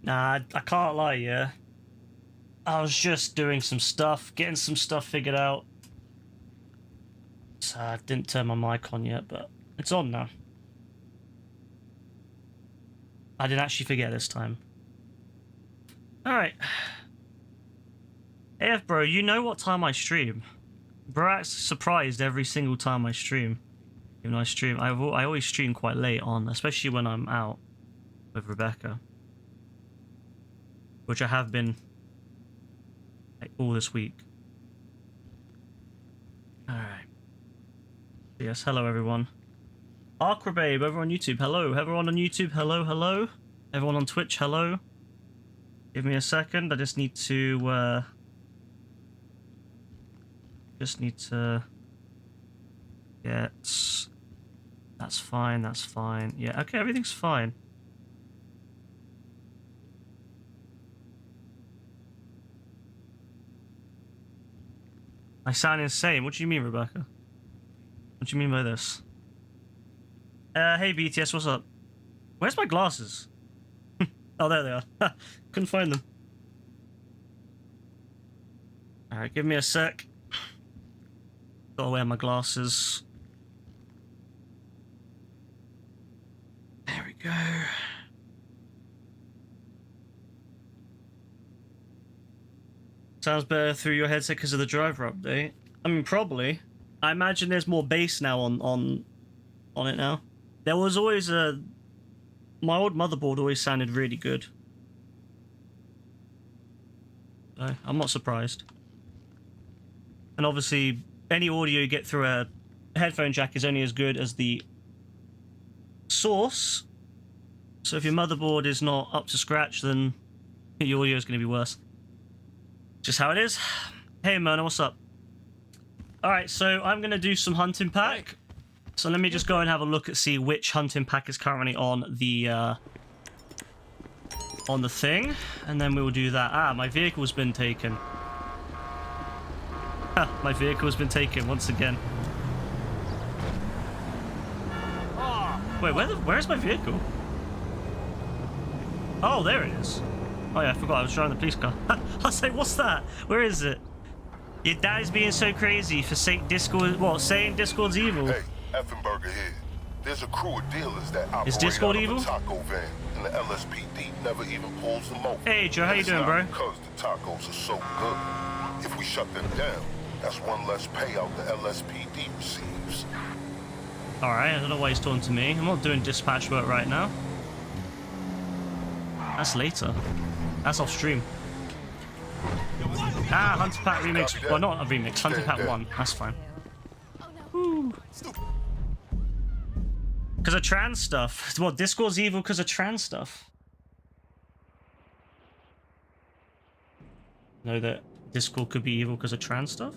Nah, I can't lie, yeah. I was just doing some stuff, getting some stuff figured out. So I didn't turn my mic on yet, but it's on now. I didn't actually forget this time. Alright. AF bro, you know what time I stream. Bro acts surprised every single time I stream. Even though I stream, I always stream quite late on, especially when I'm out with Rebecca. Which I have been like, all this week. Alright. Yes, hello everyone. Arcrababe over on YouTube, hello. Everyone on YouTube, hello, hello. Everyone on Twitch, hello. Give me a second, I just need to get... That's fine, that's fine. Yeah, okay, everything's fine. I sound insane. What do you mean, Rebecca? What do you mean by this? Hey BTS, what's up? Where's my glasses? Oh, there they are. Couldn't find them. Alright, give me a sec. Gotta wear my glasses. There we go. Sounds better through your headset because of the driver update. I mean, probably. I imagine there's more bass now on it now. There was always a... My old motherboard always sounded really good. So, I'm not surprised. And obviously, any audio you get through a headphone jack is only as good as the source. So if your motherboard is not up to scratch, then your audio is going to be worse. Just how it is. Hey Myrna, what's up? Alright, so I'm going to do some hunting pack. So let me just go and have a look at see which hunting pack is currently on the thing. And then we will do that. Ah, my vehicle's been taken. My vehicle's been taken once again. Wait, where's my vehicle? Oh, there it is. Oh yeah, I forgot I was driving the police car. I was like, what's that? Where is it? Your dad's being so crazy for saying Discord. What? Saying Discord's evil? Hey, Effenberger here. There's a crew of dealers that operate Is Discord out of evil? a taco van, and the LSPD never even pulls them over. Hey Joe, how you doing, bro? Because the tacos are so good. If we shut them down, that's one less payout the LSPD receives. All right, I don't know why he's talking to me. I'm not doing dispatch work right now. That's later. That's off stream. Ah, Hunter Pack remix. Well, not a remix. Hunter Pack 1. That's fine. Because of trans stuff. What, Discord's evil because of trans stuff? Know that Discord could be evil because of trans stuff?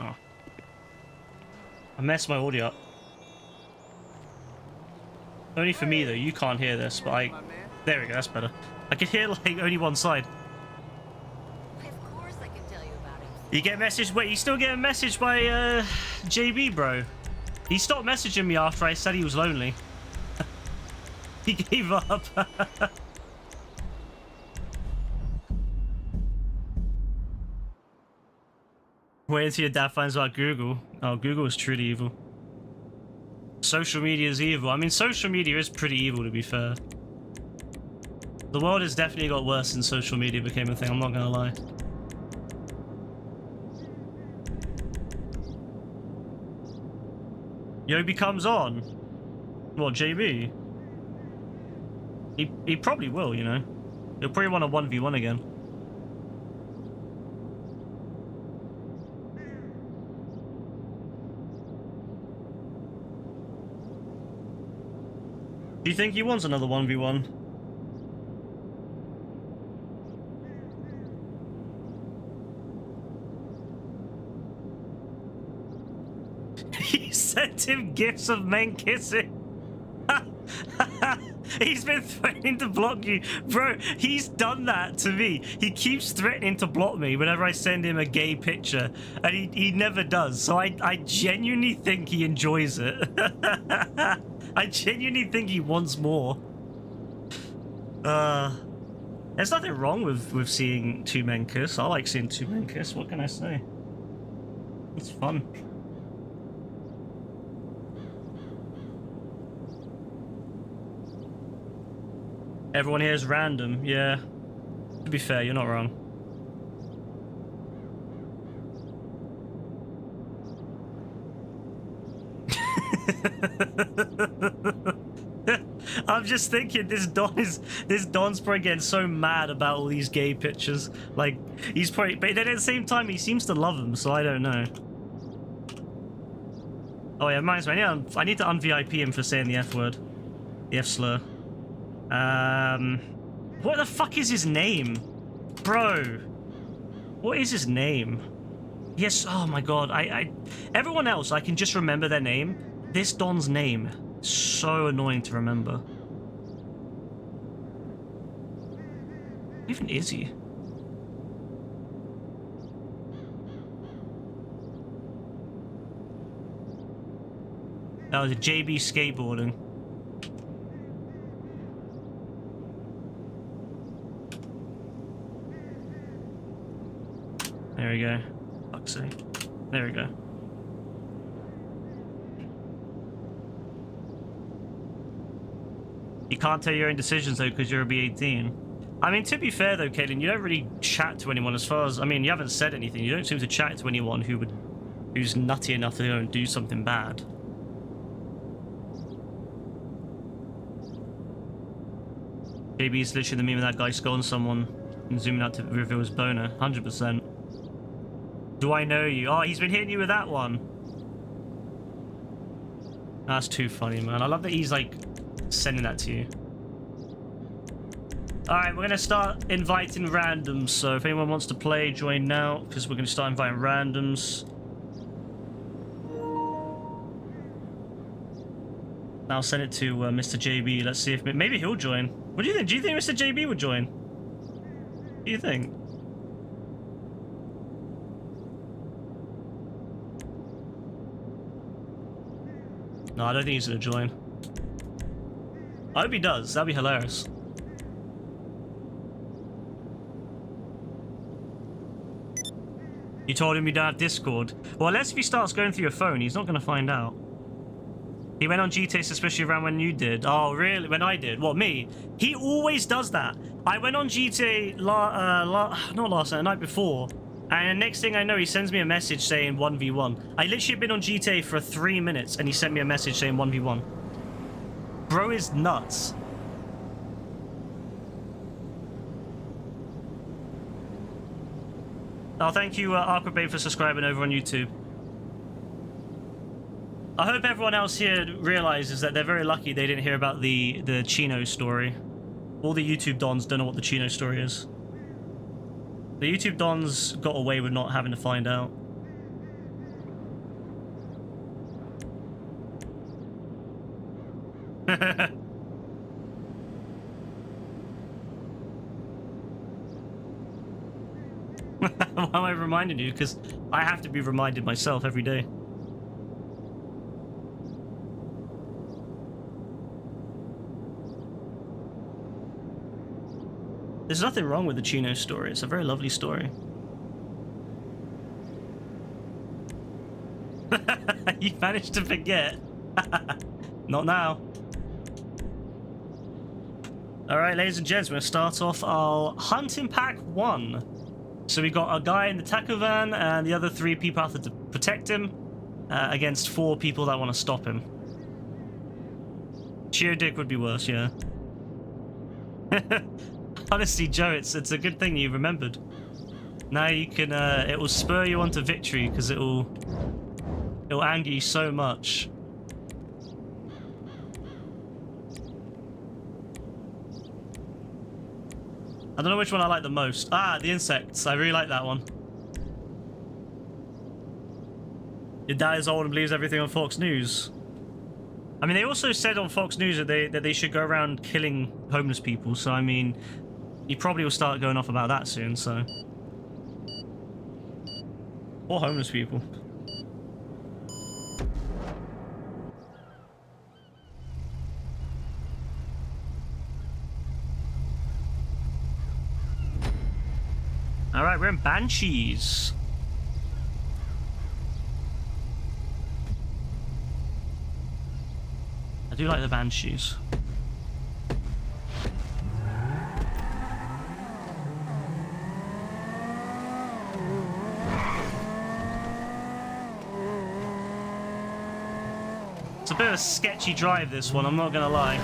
Oh. I messed my audio up. Only for me though, you can't hear this, but there we go, that's better. I can hear like only one side. Of course I can tell you about it. You get a message, wait, you still get a message by JB, bro? He stopped messaging me after I said he was lonely. He gave up. Wait until your dad finds out Google. Oh, Google is truly evil. Social media is evil. I mean, social media is pretty evil, to be fair. The world has definitely got worse since social media became a thing, I'm not gonna lie. Yobi comes on. What, JB? He probably will, you know. He'll probably want a 1v1 again. Do you think he wants another 1v1? He sent him gifts of men kissing. He's been threatening to block you. Bro, he's done that to me. He keeps threatening to block me whenever I send him a gay picture. And he never does. So I genuinely think he enjoys it. I genuinely think he wants more. There's nothing wrong with seeing two men kiss. I like seeing two men kiss. What can I say? It's fun. Everyone here is random, yeah. To be fair, you're not wrong. I'm just thinking this Don's probably getting so mad about all these gay pictures. Like, he's probably, but then at the same time he seems to love them, so I don't know. Oh yeah, reminds me, I need to un-VIP him for saying the F word. The F slur. What the fuck is his name? Bro. What is his name? Yes, oh my god, everyone else, I can just remember their name. This Don's name, so annoying to remember. What even is he? That was a JB skateboarding. There we go. Fuck's sake. There we go. You can't tell your own decisions though because you're a B18. I mean, to be fair though, Caitlin, you don't really chat to anyone as far as, I mean, you haven't said anything. You don't seem to chat to anyone who's nutty enough to go and do something bad. JB's literally the meme of that guy scolding someone and zooming out to reveal his boner. 100%. Do I know you? Oh, he's been hitting you with that one. That's too funny, man. I love that he's like sending that to you. Alright, we're gonna start inviting randoms. So if anyone wants to play, join now, because we're gonna start inviting randoms. I'll send it to Mr. JB. Let's see if maybe he'll join. What do you think? Do you think Mr. JB would join? What do you think? No, I don't think he's gonna join. I hope he does. That'd be hilarious. You told him you don't have Discord. Well, unless if he starts going through your phone, he's not gonna find out. He went on GTA suspiciously around when you did. Oh, really? When I did? What, me? He always does that. I went on GTA not last night, the night before. And the next thing I know, he sends me a message saying 1v1. I literally been on GTA for 3 minutes and he sent me a message saying 1v1. Bro is nuts. Oh, thank you, Aquababe, for subscribing over on YouTube. I hope everyone else here realizes that they're very lucky they didn't hear about the Chino story. All the YouTube dons don't know what the Chino story is. The YouTube dons got away with not having to find out. Why am I reminding you? Because I have to be reminded myself every day. There's nothing wrong with the Chino story. It's a very lovely story. You managed to forget. Not now. Alright, ladies and gents, we're going to start off our hunting pack 1. So we got a guy in the taco van and the other 3 people have to protect him against 4 people that want to stop him. Sheer dick would be worse, yeah. Honestly, Joe, it's a good thing you remembered. Now you can, it will spur you on to victory because it'll anger you so much. I don't know which one I like the most. Ah, the insects. I really like that one. Your dad is old and believes everything on Fox News. I mean, they also said on Fox News that they should go around killing homeless people. So I mean, he probably will start going off about that soon. So, poor homeless people. All right, we're in Banshees. I do like the Banshees. It's a bit of a sketchy drive, this one, I'm not gonna lie.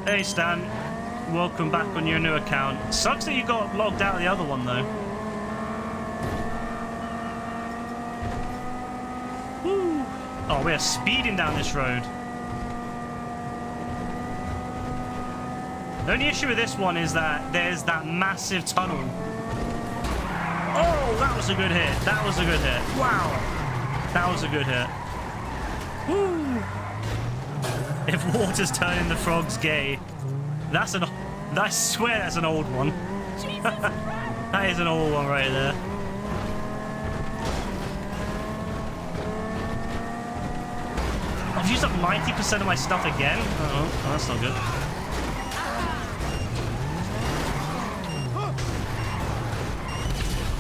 Hey Stan, welcome back on your new account. Sucks that you got logged out of the other one though. Woo. Oh, we're speeding down this road. The only issue with this one is that there's that massive tunnel. Oh, that was a good hit. That was a good hit. Wow. That was a good hit. Woo. If water's turning the frogs gay, that's an. I swear that's an old one. That is an old one right there. I've used up 90% of my stuff again. Oh, that's not good.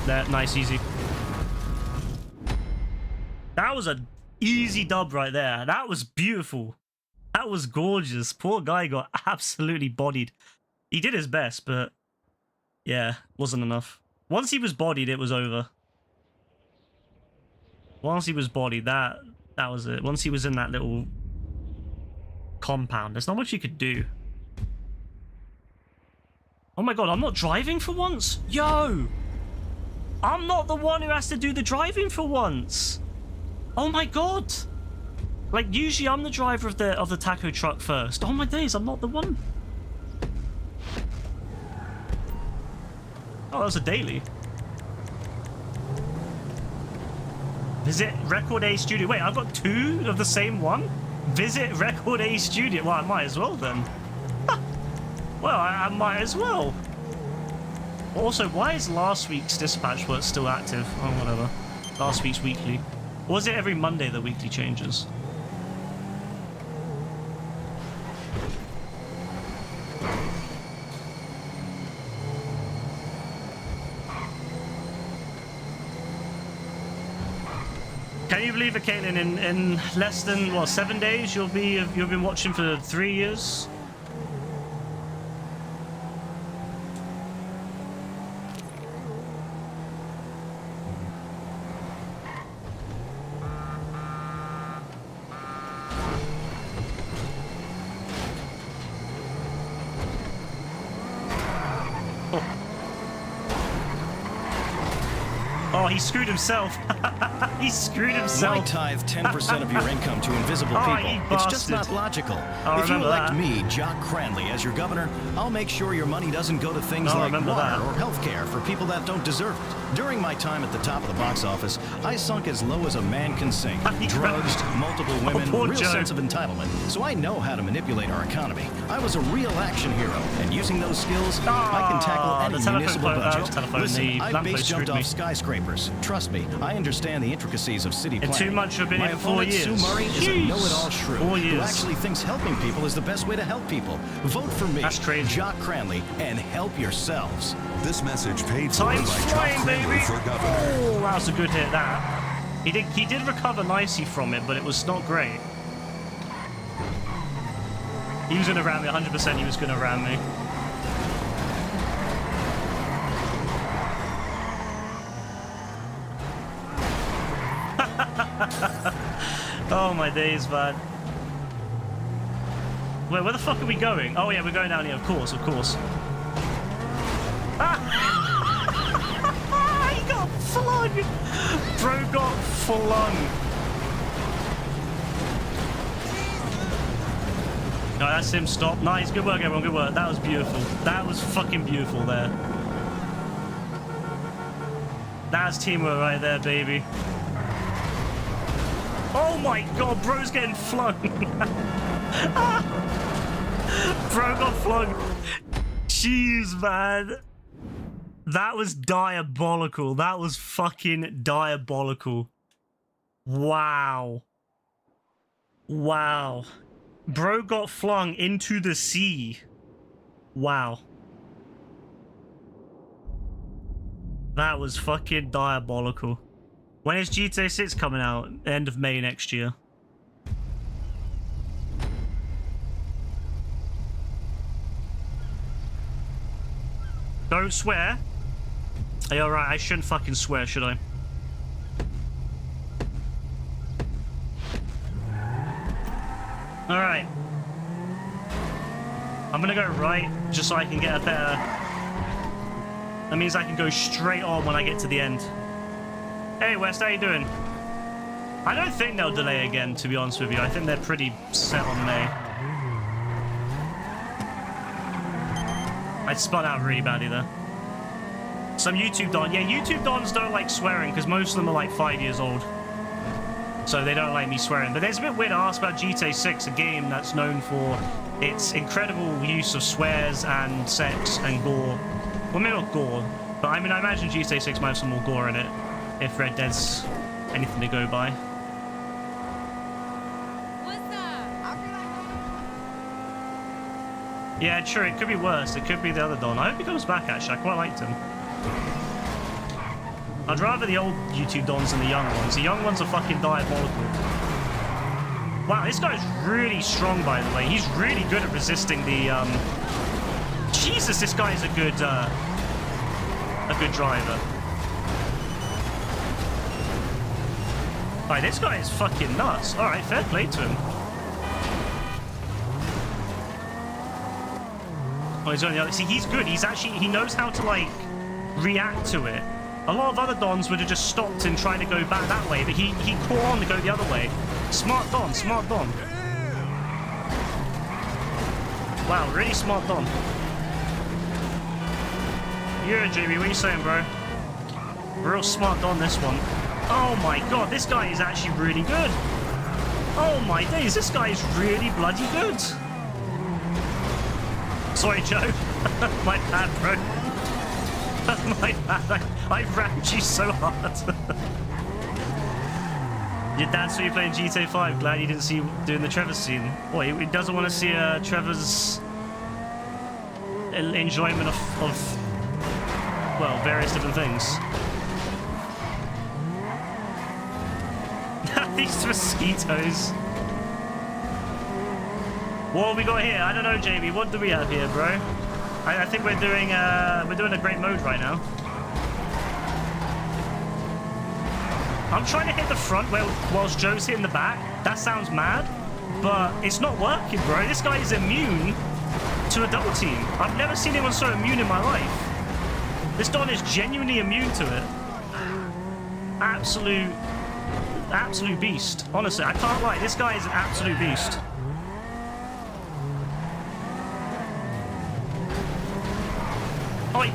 There, nice, easy. That was an easy dub right there. That was beautiful. That was gorgeous. Poor guy got absolutely bodied. He did his best, but yeah, wasn't enough. Once he was bodied, it was over. Once he was bodied, that was it. Once he was in that little compound, there's not much you could do. Oh my god, I'm not driving for once? Yo! I'm not the one who has to do the driving for once. Oh my god. Like, usually I'm the driver of the taco truck first. Oh my days, I'm not the one. Oh, that was a daily. Visit Record A Studio. Wait, I've got two of the same one? Visit Record A Studio. Well, I might as well then. Well, I might as well. Also, why is last week's dispatch work still active? Oh, whatever. Last week's weekly. Or was it every Monday the weekly changes? Can you believe it, Caitlin? In less than, what, 7 days, you've been watching for 3 years? Oh, he screwed himself. He screwed himself. Why tithe 10% of your income to invisible people? It's just not logical. If you elect me, Jock Cranley, as your governor, I'll make sure your money doesn't go to things like water or healthcare for people that don't deserve it. During my time at the top of the box office, I sunk as low as a man can sink. Drugs, multiple women, real sense of entitlement. So I know how to manipulate our economy. I was a real action hero, and using those skills, I can tackle any municipal budget. Listen, I base jumped off skyscrapers. Trust me, I understand the intricacies of city planning. Too much have been my in 4 years. Sue Murray is a know-it-all shrew 4 years. who actually thinks helping people is the best way to help people. Vote for me, That's crazy. Jock Cranley, and help yourselves. This message paid for by Time's Jock flying, Cranley baby. for governor. Oh, that was a good hit. That he did recover nicely from it, but it was not great. He was gonna ram me. 100%. He was gonna ram me. Oh my days, man. Wait, where the fuck are we going? Oh yeah, we're going down here. Of course, of course. Ah! He got flung. Bro got flung. No, that's him. Stop. Nice. Good work, everyone. Good work. That was beautiful. That was fucking beautiful there. That's teamwork right there, baby. Oh my god, bro's getting flung. Bro got flung. Jeez, man. That was diabolical. That was fucking diabolical. Wow. Wow. Bro got flung into the sea. Wow. That was fucking diabolical. When is GTA 6 coming out? End of May next year. Don't swear. Are you alright? I shouldn't fucking swear, should I? Alright. I'm gonna go right, just so I can get a better... That means I can go straight on when I get to the end. Hey, West, how you doing? I don't think they'll delay again, to be honest with you. I think they're pretty set on May. I spun out really badly there. Some YouTube Don. Yeah, YouTube Dons don't like swearing because most of them are like 5 years old. So they don't like me swearing. But it's a bit weird to ask about GTA 6, a game that's known for its incredible use of swears and sex and gore. Well, maybe not gore, but I mean, I imagine GTA 6 might have some more gore in it if Red Dead's anything to go by. Yeah, true. It could be worse. It could be the other Don. I hope he comes back, actually. I quite liked him. I'd rather the old YouTube Dons than the young ones. The young ones are fucking diabolical. Wow, this guy's really strong, by the way. He's really good at resisting the, Jesus, this guy is a good driver. Alright, this guy is fucking nuts. Alright, fair play to him. Oh, he's on the other. See, he's good. He's actually, he knows how to, like, react to it. A lot of other Dons would have just stopped and tried to go back that way, but he caught on to go the other way. Smart Don, smart Don. Wow, really smart Don. Yeah, JB, what are you saying, bro? Real smart Don, this one. Oh my god, this guy is actually really good. Oh my days, this guy is really bloody good. Sorry, Joe. My bad, bro. My bad. I rammed you so hard. Your dad saw you playing GTA 5. Glad he didn't see you doing the Trevor scene. What, he doesn't want to see Trevor's enjoyment of well, various different things. These mosquitoes. What have we got here? I don't know, JB. What do we have here, bro? I think we're doing a great mode right now. I'm trying to hit the front whilst Joe's hitting the back. That sounds mad, but it's not working, bro. This guy is immune to a double team. I've never seen anyone so immune in my life. This Don is genuinely immune to it. Absolute beast. Honestly, I can't lie. This guy is an absolute beast. Oh, he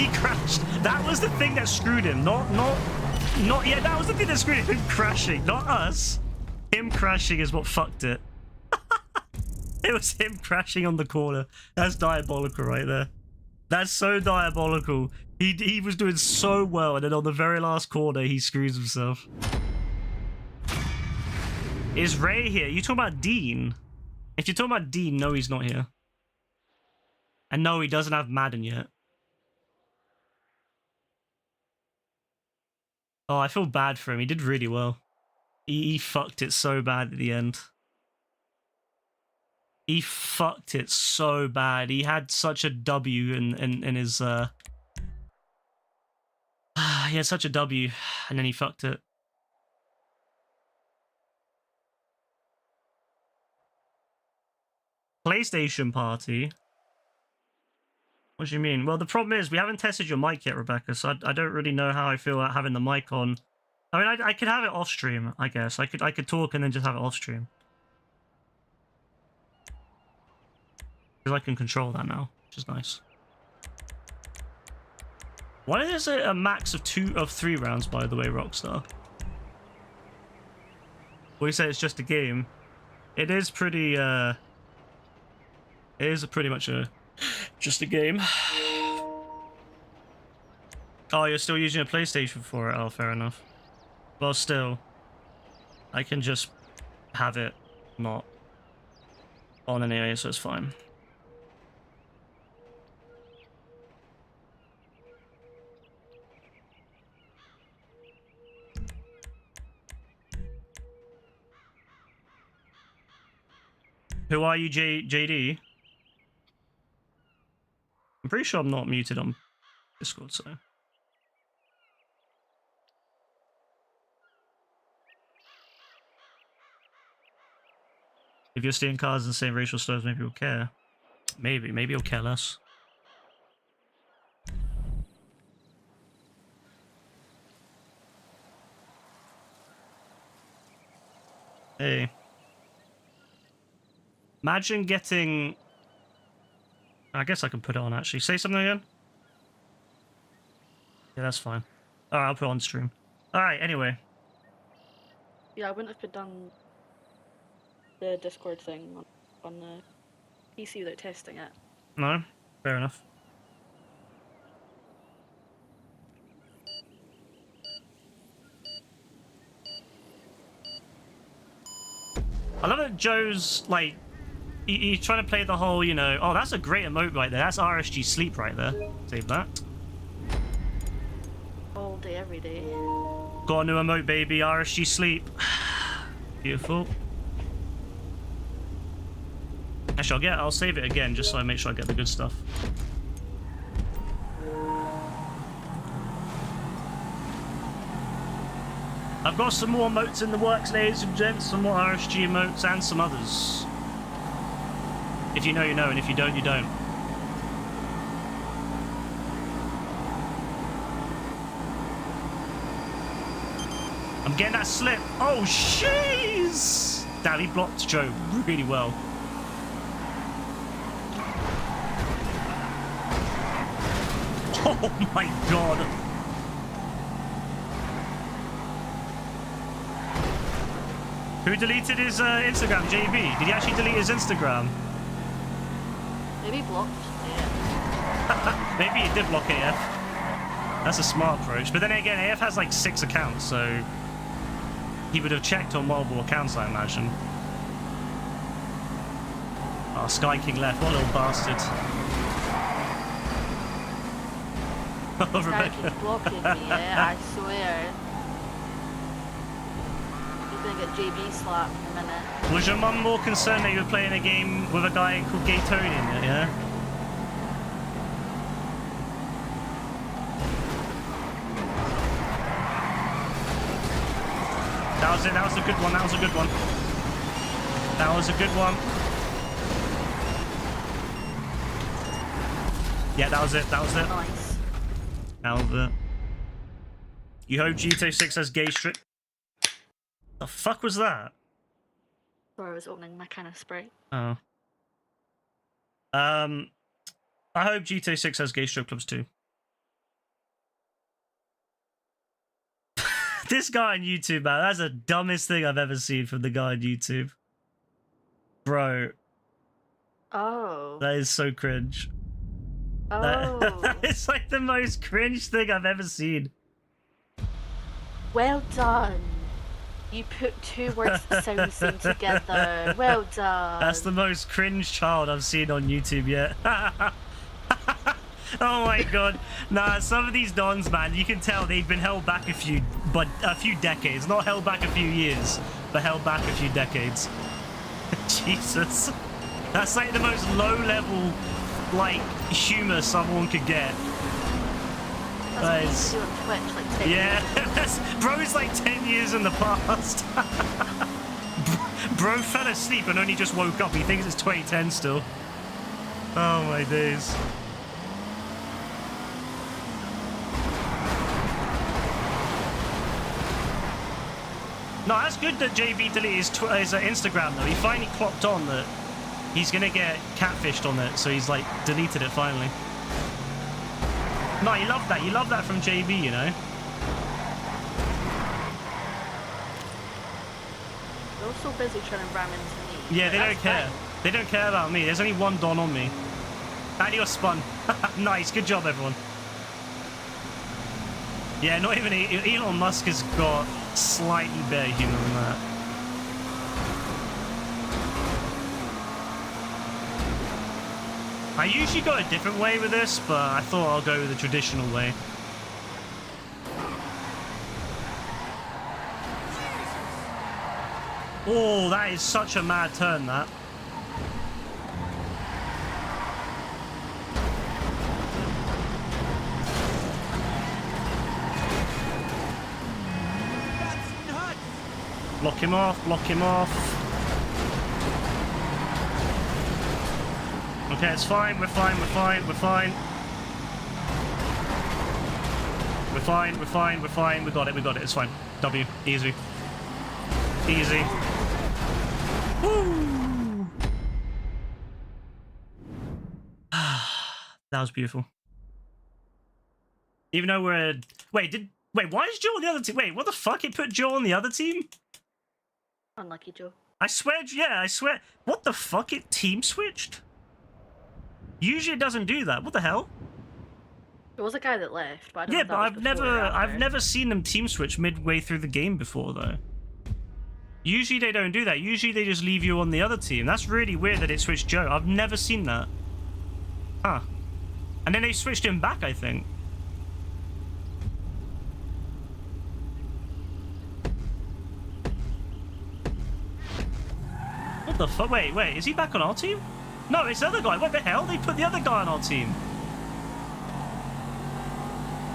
crashed. That was the thing that screwed him. Yeah, that was the thing that screwed him crashing. Not us. Him crashing is what fucked it. It was him crashing on the corner. That's diabolical right there. That's so diabolical. He was doing so well, and then on the very last corner, he screws himself. Is Ray here? You talking about Dean? If you're talking about Dean, no, he's not here. And no, he doesn't have Madden yet. Oh, I feel bad for him. He did really well. He fucked it so bad at the end. He fucked it so bad. He had such a W in his... he had such a W, and then he fucked it. PlayStation party? What do you mean? Well, the problem is we haven't tested your mic yet, Rebecca, so I don't really know how I feel about having the mic on. I mean, I could have it off stream, I guess. I could talk and then just have it off stream. Because I can control that now, which is nice. Why is it a max of 3 rounds, by the way, Rockstar? We say it's just a game. It is pretty, it is pretty much just a game. Oh, you're still using a PlayStation for it? Oh, fair enough. Well, still, I can just have it not on anyway, so it's fine. Who are you, JD? I'm pretty sure I'm not muted on Discord, so... If you're stealing cars in the same racial stores, maybe you'll care. Maybe you'll care less. Hey. Imagine getting... I guess I can put it on, actually. Say something again? Yeah, that's fine. Alright, I'll put it on stream. Alright, anyway. Yeah, I wouldn't have done the Discord thing on the PC without testing it. No? Fair enough. I love that Joe's, like, he's trying to play the whole, you know... Oh, that's a great emote right there. That's RSG Sleep right there. Save that. All day, every day. Got a new emote, baby. RSG Sleep. Beautiful. Actually, I'll save it again just so I make sure I get the good stuff. I've got some more emotes in the works, ladies and gents. Some more RSG emotes and some others. If you know, you know, and if you don't, you don't. I'm getting that slip. Oh, jeez! Damn, he blocked Joe really well. Oh my god. Who deleted his Instagram? JB. Did he actually delete his Instagram? Maybe blocked AF. Maybe he did block AF. That's a smart approach. But then again, AF has like 6 accounts, so he would have checked on multiple accounts, I imagine. Oh, Sky King left. What a little bastard. Oh, Sky keeps blocking me, I swear. He's gonna get JB slapped in a minute. Was your mum more concerned that you were playing a game with a guy called Gay Tony in it, yeah? That was it, that was a good one, that was a good one. That was a good one. Yeah, that was it, that was it. Nice. That was it. You hope GTA 6 has gay strip? The fuck was that? Sorry, I was opening my can of Sprite. Oh. I hope GTA 6 has gay strip clubs too. This guy on YouTube, man, that's the dumbest thing I've ever seen from the guy on YouTube. Bro. Oh. That is so cringe. Oh. That is like the most cringe thing I've ever seen. Well done. You put 2 words that sound the same together. Well done. That's the most cringe child I've seen on YouTube yet. Oh my god. Nah, some of these dons, man, you can tell they've been held back a few decades. Not held back a few years, but held back a few decades. Jesus. That's like the most low-level, like, humor someone could get. That's what you do on Twitch, like 10 yeah, bro's like 10 years in the past. Bro fell asleep and only just woke up. He thinks it's 2010 still. Oh my days. No, that's good that JB deleted his Instagram though. He finally clocked on that he's gonna get catfished on it, so he's like deleted it finally. No, you love that. You love that from JB, you know? They're all so busy trying to ram into me. Yeah, they don't care. Fine. They don't care about me. There's only one Don on me. And you're spun. Nice. Good job, everyone. Yeah, not even Elon Musk has got slightly better humor than that. I usually go a different way with this, but I thought I'll go the traditional way. Oh, that is such a mad turn, that. Block him off, block him off. Okay, it's fine, we're fine, we're fine, we're fine. We're fine, we're fine, we're fine. We got it, it's fine. W, easy. Easy. Woo! That was beautiful. Even though we're... Wait, why is Joe on the other team? Wait, what the fuck? It put Joe on the other team? Unlucky Joe. I swear, yeah, I swear. What the fuck? It team switched? Usually it doesn't do that. What the hell? There was a guy that left, but I don't know Yeah, if but that was before or I've after. never seen them team switch midway through the game before, though. Usually they don't do that. Usually they just leave you on the other team. That's really weird that it switched Joe. I've never seen that. Huh. And then they switched him back, I think. What the fuck? Wait, is he back on our team? No, it's the other guy. What the hell? They put the other guy on our team.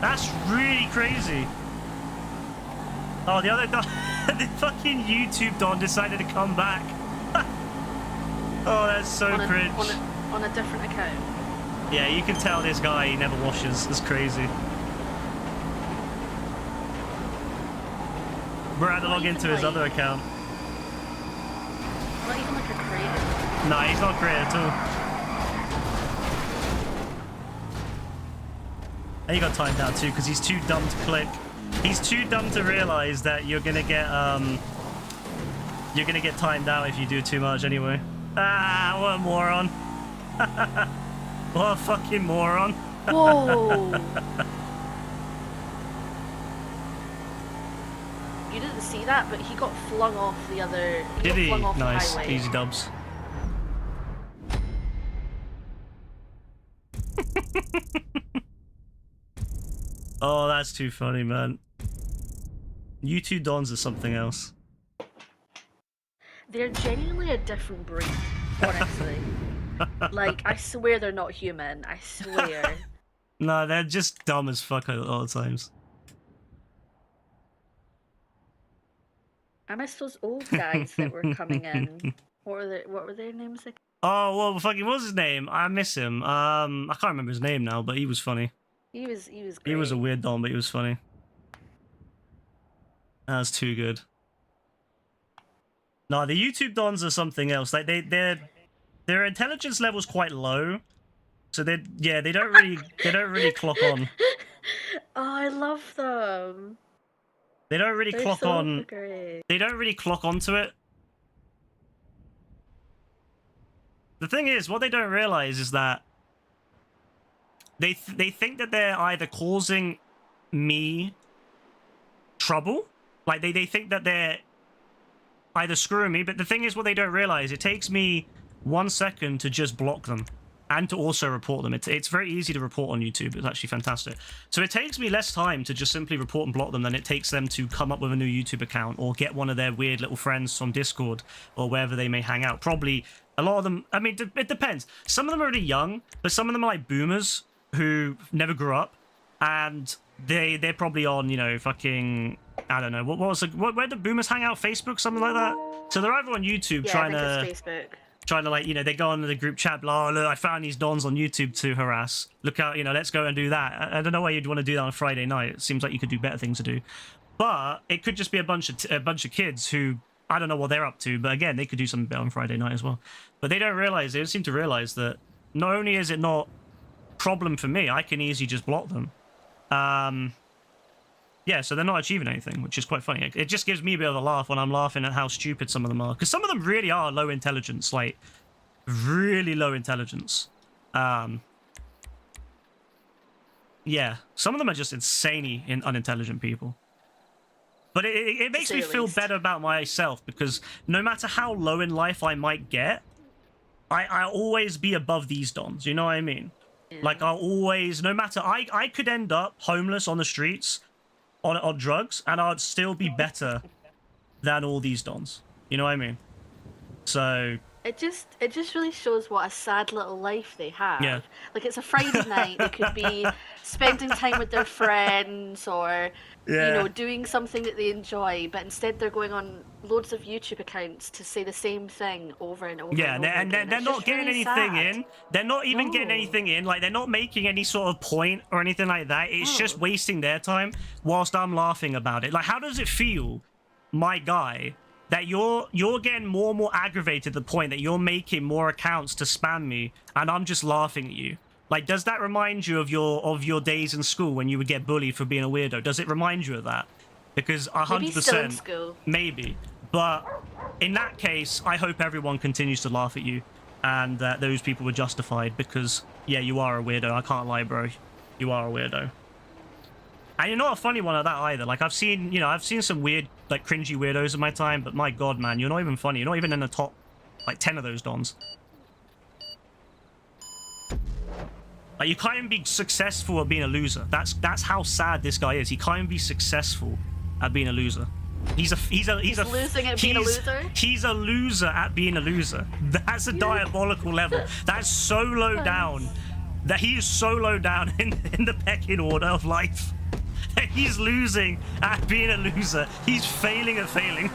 That's really crazy. Oh, the other guy, the fucking YouTube Don decided to come back. Oh, that's so cringe. On a different account. Yeah, you can tell this guy, he never washes. It's crazy. We're at to log into his other account. Not even like a creator. No, he's not creative at all. And he got timed out too because he's too dumb to click. He's too dumb to realize that you're gonna get timed out if you do too much anyway. Ah, what a moron. What a fucking moron. Whoa! You didn't see that, but he got flung off the other. Did he? Flung off Nice. the highway. Easy dubs. Oh, that's too funny, man. You two Dons are something else. They're genuinely a different breed, honestly. Like, I swear they're not human. I swear. No, they're just dumb as fuck at all times. I miss those old guys that were coming in. What were their names again? Oh, well, fucking, what was his name? I miss him. I can't remember his name now, but he was funny. He was great. He was a weird Don, but he was funny. That was too good. No, the YouTube Dons are something else. Like their intelligence level's quite low, so they don't really clock on. Oh, I love them. They don't really They're clock so on. great. They don't really clock onto it. The thing is, what they don't realize is that they think that they're either causing me trouble, like they think that they're either screwing me, but the thing is, what they don't realize, it takes me 1 second to just block them and to also report them. It's very easy to report on YouTube. It's actually fantastic. So it takes me less time to just simply report and block them than it takes them to come up with a new YouTube account or get one of their weird little friends from Discord or wherever they may hang out. Probably a lot of them, I mean, it depends. Some of them are really young, but some of them are like boomers who never grew up, and they're probably on, you know, fucking, I don't know, where do boomers hang out? Facebook, something like that? So they're over on YouTube Yeah, I think it's Facebook. trying to, like, you know, they go on the group chat, blah, look, I found these Dons on YouTube to harass. Look out, you know, let's go and do that. I don't know why you'd want to do that on a Friday night. It seems like you could do better things to do. But it could just be a bunch of kids who, I don't know what they're up to, but again, they could do something better on Friday night as well. But they don't seem to realize that not only is it not problem for me. I can easily just block them. Yeah, so they're not achieving anything, which is quite funny. It just gives me a bit of a laugh when I'm laughing at how stupid some of them are. Because some of them really are low intelligence, like, really low intelligence. Yeah, some of them are just insanely unintelligent people. But it makes me feel better about myself, because no matter how low in life I might get, I'll always be above these dons, you know what I mean? Yeah. Like, I'll always, no matter, I could end up homeless on the streets, on drugs, and I'd still be better than all these dons. You know what I mean? So it just really shows what a sad little life they have. Yeah. Like, it's a Friday night, they could be spending time with their friends or you know, doing something that they enjoy, but instead they're going on loads of YouTube accounts to say the same thing over and over. Yeah, and they're not getting really anything sad. in. They're not even getting anything in. Like, they're not making any sort of point or anything like that. It's just wasting their time whilst I'm laughing about it. Like, how does it feel, my guy, that you're getting more and more aggravated to the point that you're making more accounts to spam me and I'm just laughing at you? Like, does that remind you of your days in school when you would get bullied for being a weirdo? Does it remind you of that? Because 100%, maybe still in school. Maybe. But in that case, I hope everyone continues to laugh at you and that those people were justified, because, yeah, you are a weirdo. I can't lie, bro. You are a weirdo. And you're not a funny one at that either. Like, I've seen some weird, like, cringy weirdos in my time, but my god, man, you're not even funny. You're not even in the top, like, 10 of those dons. Like, you can't even be successful at being a loser. That's how sad this guy is. He can't even be successful at being a loser. He's losing at being a loser? He's a loser at being a loser. That's a diabolical level. That's so low down. That he is so low down in the pecking order of life. That he's losing at being a loser. He's failing at failing.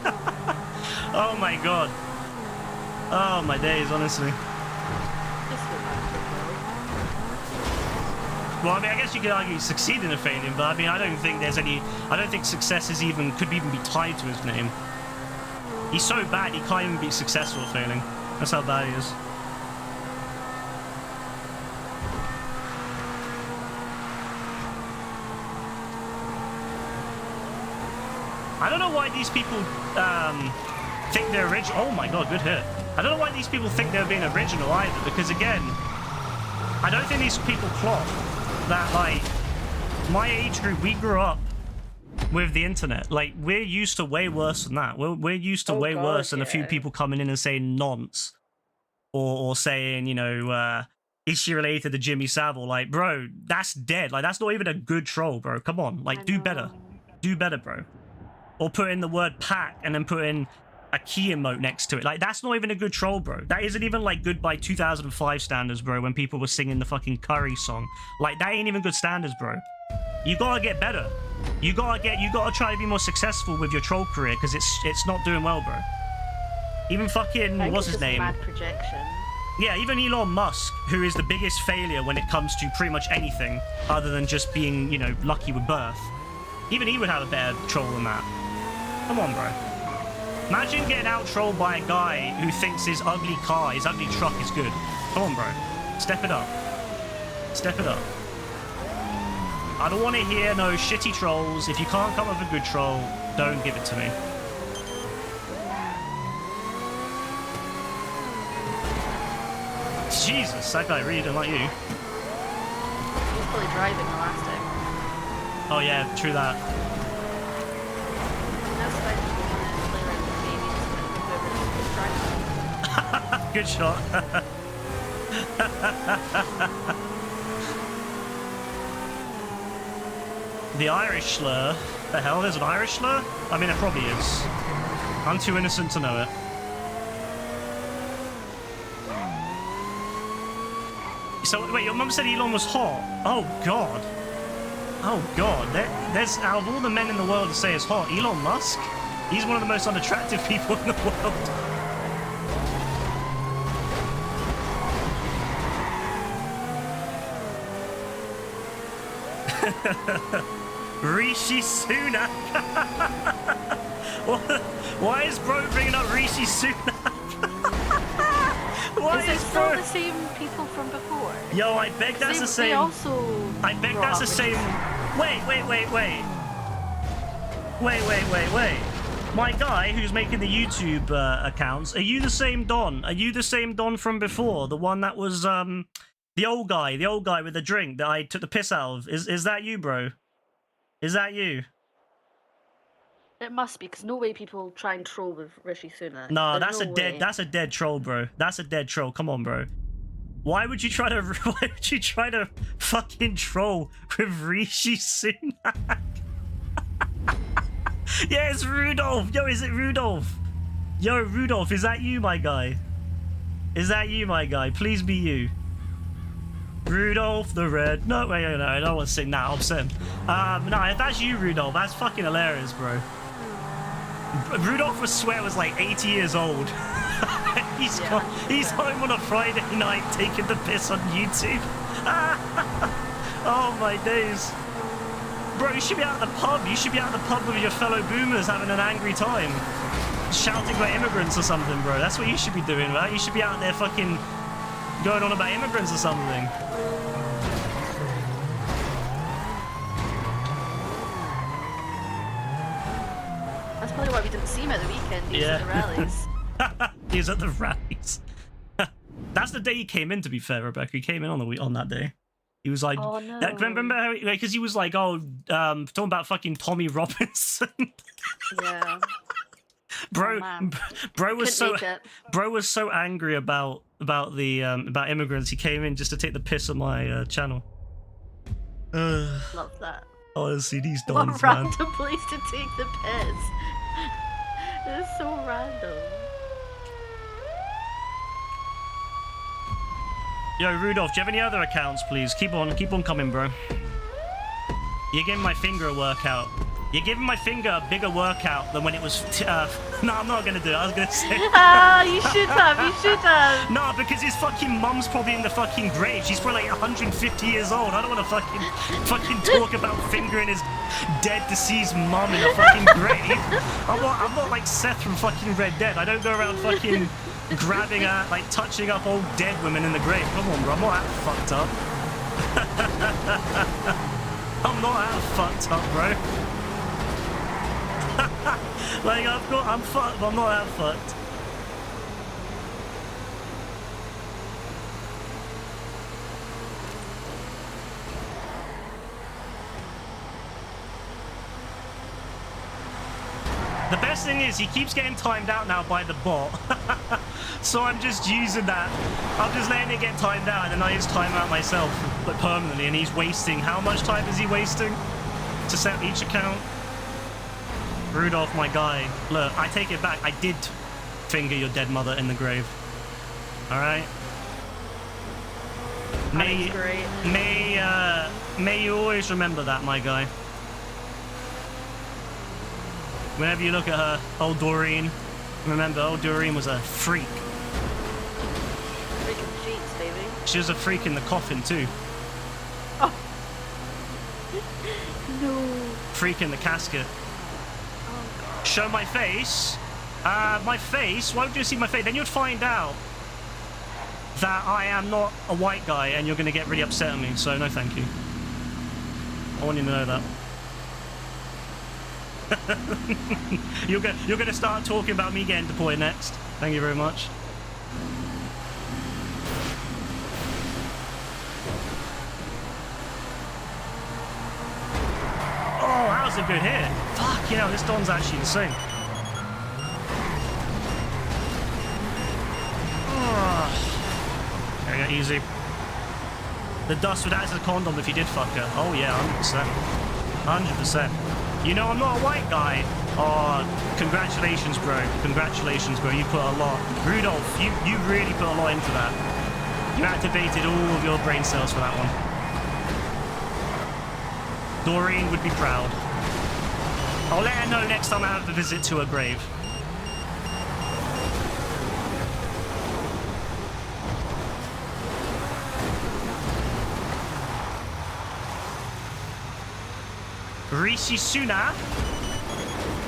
Oh my god. Oh my days, honestly. Well, I mean, I guess you could argue he's succeeding at failing, but I mean, I don't think success could even be tied to his name. He's so bad, he can't even be successful at failing. That's how bad he is. I don't know why these people think they're original. Oh my god, good hit. I don't know why these people think they're being original either, because again, I don't think these people clock that, like, my age group, we grew up with the internet. Like, we're used to way worse than that. We're used to way worse than a few people coming in and saying nonce or saying, you know, is she related to Jimmy Savile? Like, bro, that's dead. Like, that's not even a good troll, bro. Come on, like, do better. Do better, bro. Or put in the word pack and then put in a key emote next to it. Like, that's not even a good troll, bro. That isn't even, like, good by 2005 standards, bro, when people were singing the fucking Curry song. Like, that ain't even good standards, bro. You gotta get better. You gotta try to be more successful with your troll career, because it's not doing well, bro. Even fucking, what's his name? Mad projection. Yeah, even Elon Musk, who is the biggest failure when it comes to pretty much anything other than just being, you know, lucky with birth. Even he would have a better troll than that. Come on, bro. Imagine getting out-trolled by a guy who thinks his ugly car, his ugly truck is good. Come on, bro. Step it up. Step it up. I don't want to hear no shitty trolls. If you can't come up with a good troll, don't give it to me. Jesus, that guy really didn't like you. He was probably driving the last time. Oh yeah, true that. Good shot. The Irish slur. The hell, there's an Irish slur? I mean, there probably is. I'm too innocent to know it. So, wait, your mum said Elon was hot? Oh, God. Oh, God. There's, out of all the men in the world to say is hot, Elon Musk? He's one of the most unattractive people in the world. Rishi Sunak. Why is bro bringing up Rishi Sunak? Why is, still bro? the same people from before? Yo, I beg that's the same. They also. I beg that's the same. Wait. My guy who's making the YouTube accounts, are you the same Don? Are you the same Don from before? The one that was the old guy with the drink that I took the piss out of. Is that you, bro? Is that you? It must be, because no way people try and troll with Rishi Sunak. No, There's that's a dead troll, bro. That's a dead troll. Come on, bro. Why would you try to fucking troll with Rishi Sunak? Yeah, it's Rudolph. Yo, is it Rudolph? Yo, Rudolph, is that you, my guy? Is that you, my guy? Please be you. Rudolph the Red. No, wait, no, I don't want to sing that. I'll sing. No, if that's you, Rudolph, that's fucking hilarious, bro. Rudolph, I swear, was like 80 years old. He's home on a Friday night taking the piss on YouTube. Oh my days. Bro, you should be out at the pub. You should be out at the pub with your fellow boomers having an angry time. Shouting about immigrants or something, bro. That's what you should be doing, right? You should be out there fucking going on about immigrants or something. That's probably why we didn't see him at the weekend. He was at the rallies. He was at the rallies. That's the day he came in, to be fair, Rebecca. He came in on that day. He was like, oh, no. Remember how, because he was like, talking about fucking Tommy Robinson. Yeah. Bro, oh, bro was so angry about immigrants. He came in just to take the piss on my channel. Love that. Honestly, these What dons, a man. random place to take the piss. It's so random. Yo, Rudolph, do you have any other accounts, please? Keep on coming, bro. You're giving my finger a workout. You're giving my finger a bigger workout than when it was... no, I'm not gonna do it. I was gonna say... Ah, you should have. No, because his fucking mum's probably in the fucking grave. She's probably like 150 years old. I don't want to fucking talk about fingering his dead, deceased mum in a fucking grave. I'm not like Seth from fucking Red Dead. I don't go around fucking grabbing at, like, touching up old dead women in the grave. Come on, bro. I'm not that fucked up. I'm not that fucked up, bro. Like, I'm fucked, but I'm not that fucked. The best thing is he keeps getting timed out now by the bot. So I'm just using that. I'm just letting it get timed out, and then I just time out myself, but permanently, and he's wasting... How much time is he wasting to set each account? Rudolph, my guy. Look, I take it back. I did finger your dead mother in the grave. Alright? May you always remember that, my guy. Whenever you look at her, old Doreen, remember, old Doreen was a freak. Freaking cheeks, baby. She was a freak in the coffin, too. Oh. No. Freak in the casket. Show my face. My face? Why would you see my face? Then you'd find out that I am not a white guy, and you're going to get really upset at me, so no thank you. I want you to know that. You're going to start talking about me getting deployed next. Thank you very much. Oh, that was a good hit. Fuck, you know, this Don's actually insane. Oh. Okay, easy. The dust would act as a condom if you did fuck her. Oh yeah, 100%. 100%. You know, I'm not a white guy. Oh, congratulations, bro. Congratulations, bro. You put a lot. Rudolph, you really put a lot into that. You activated all of your brain cells for that one. Doreen would be proud. I'll let her know next time I have a visit to her grave. Rishi Sunak?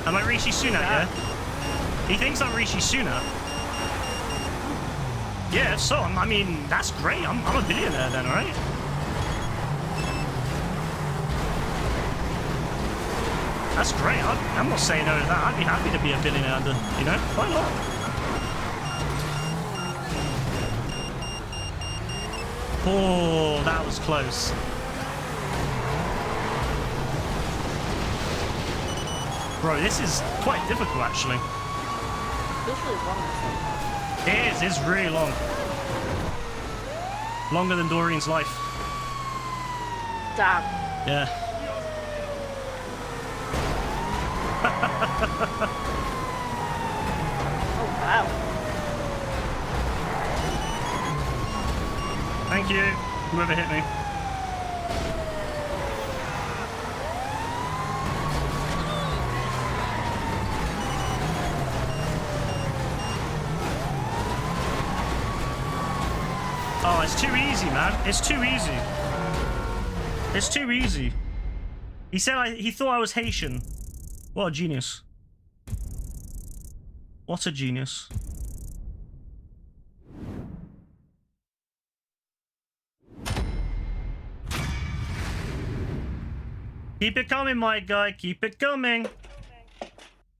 Am I Rishi Sunak, yeah? He thinks I'm Rishi Sunak. Yeah, so, I mean, that's great. I'm a billionaire then, right? That's great. I'm not saying no to that. I'd be happy to be a billionaire, you know? Why not? Oh, that was close. Bro, this is quite difficult, actually. Feels really long. It is. It's really long. Longer than Dorian's life. Damn. Yeah. Oh, wow. Thank you, whoever hit me. Oh, it's too easy, man. It's too easy. It's too easy. He said he thought I was Haitian. What a genius. What a genius. Keep it coming, my guy. Keep it coming.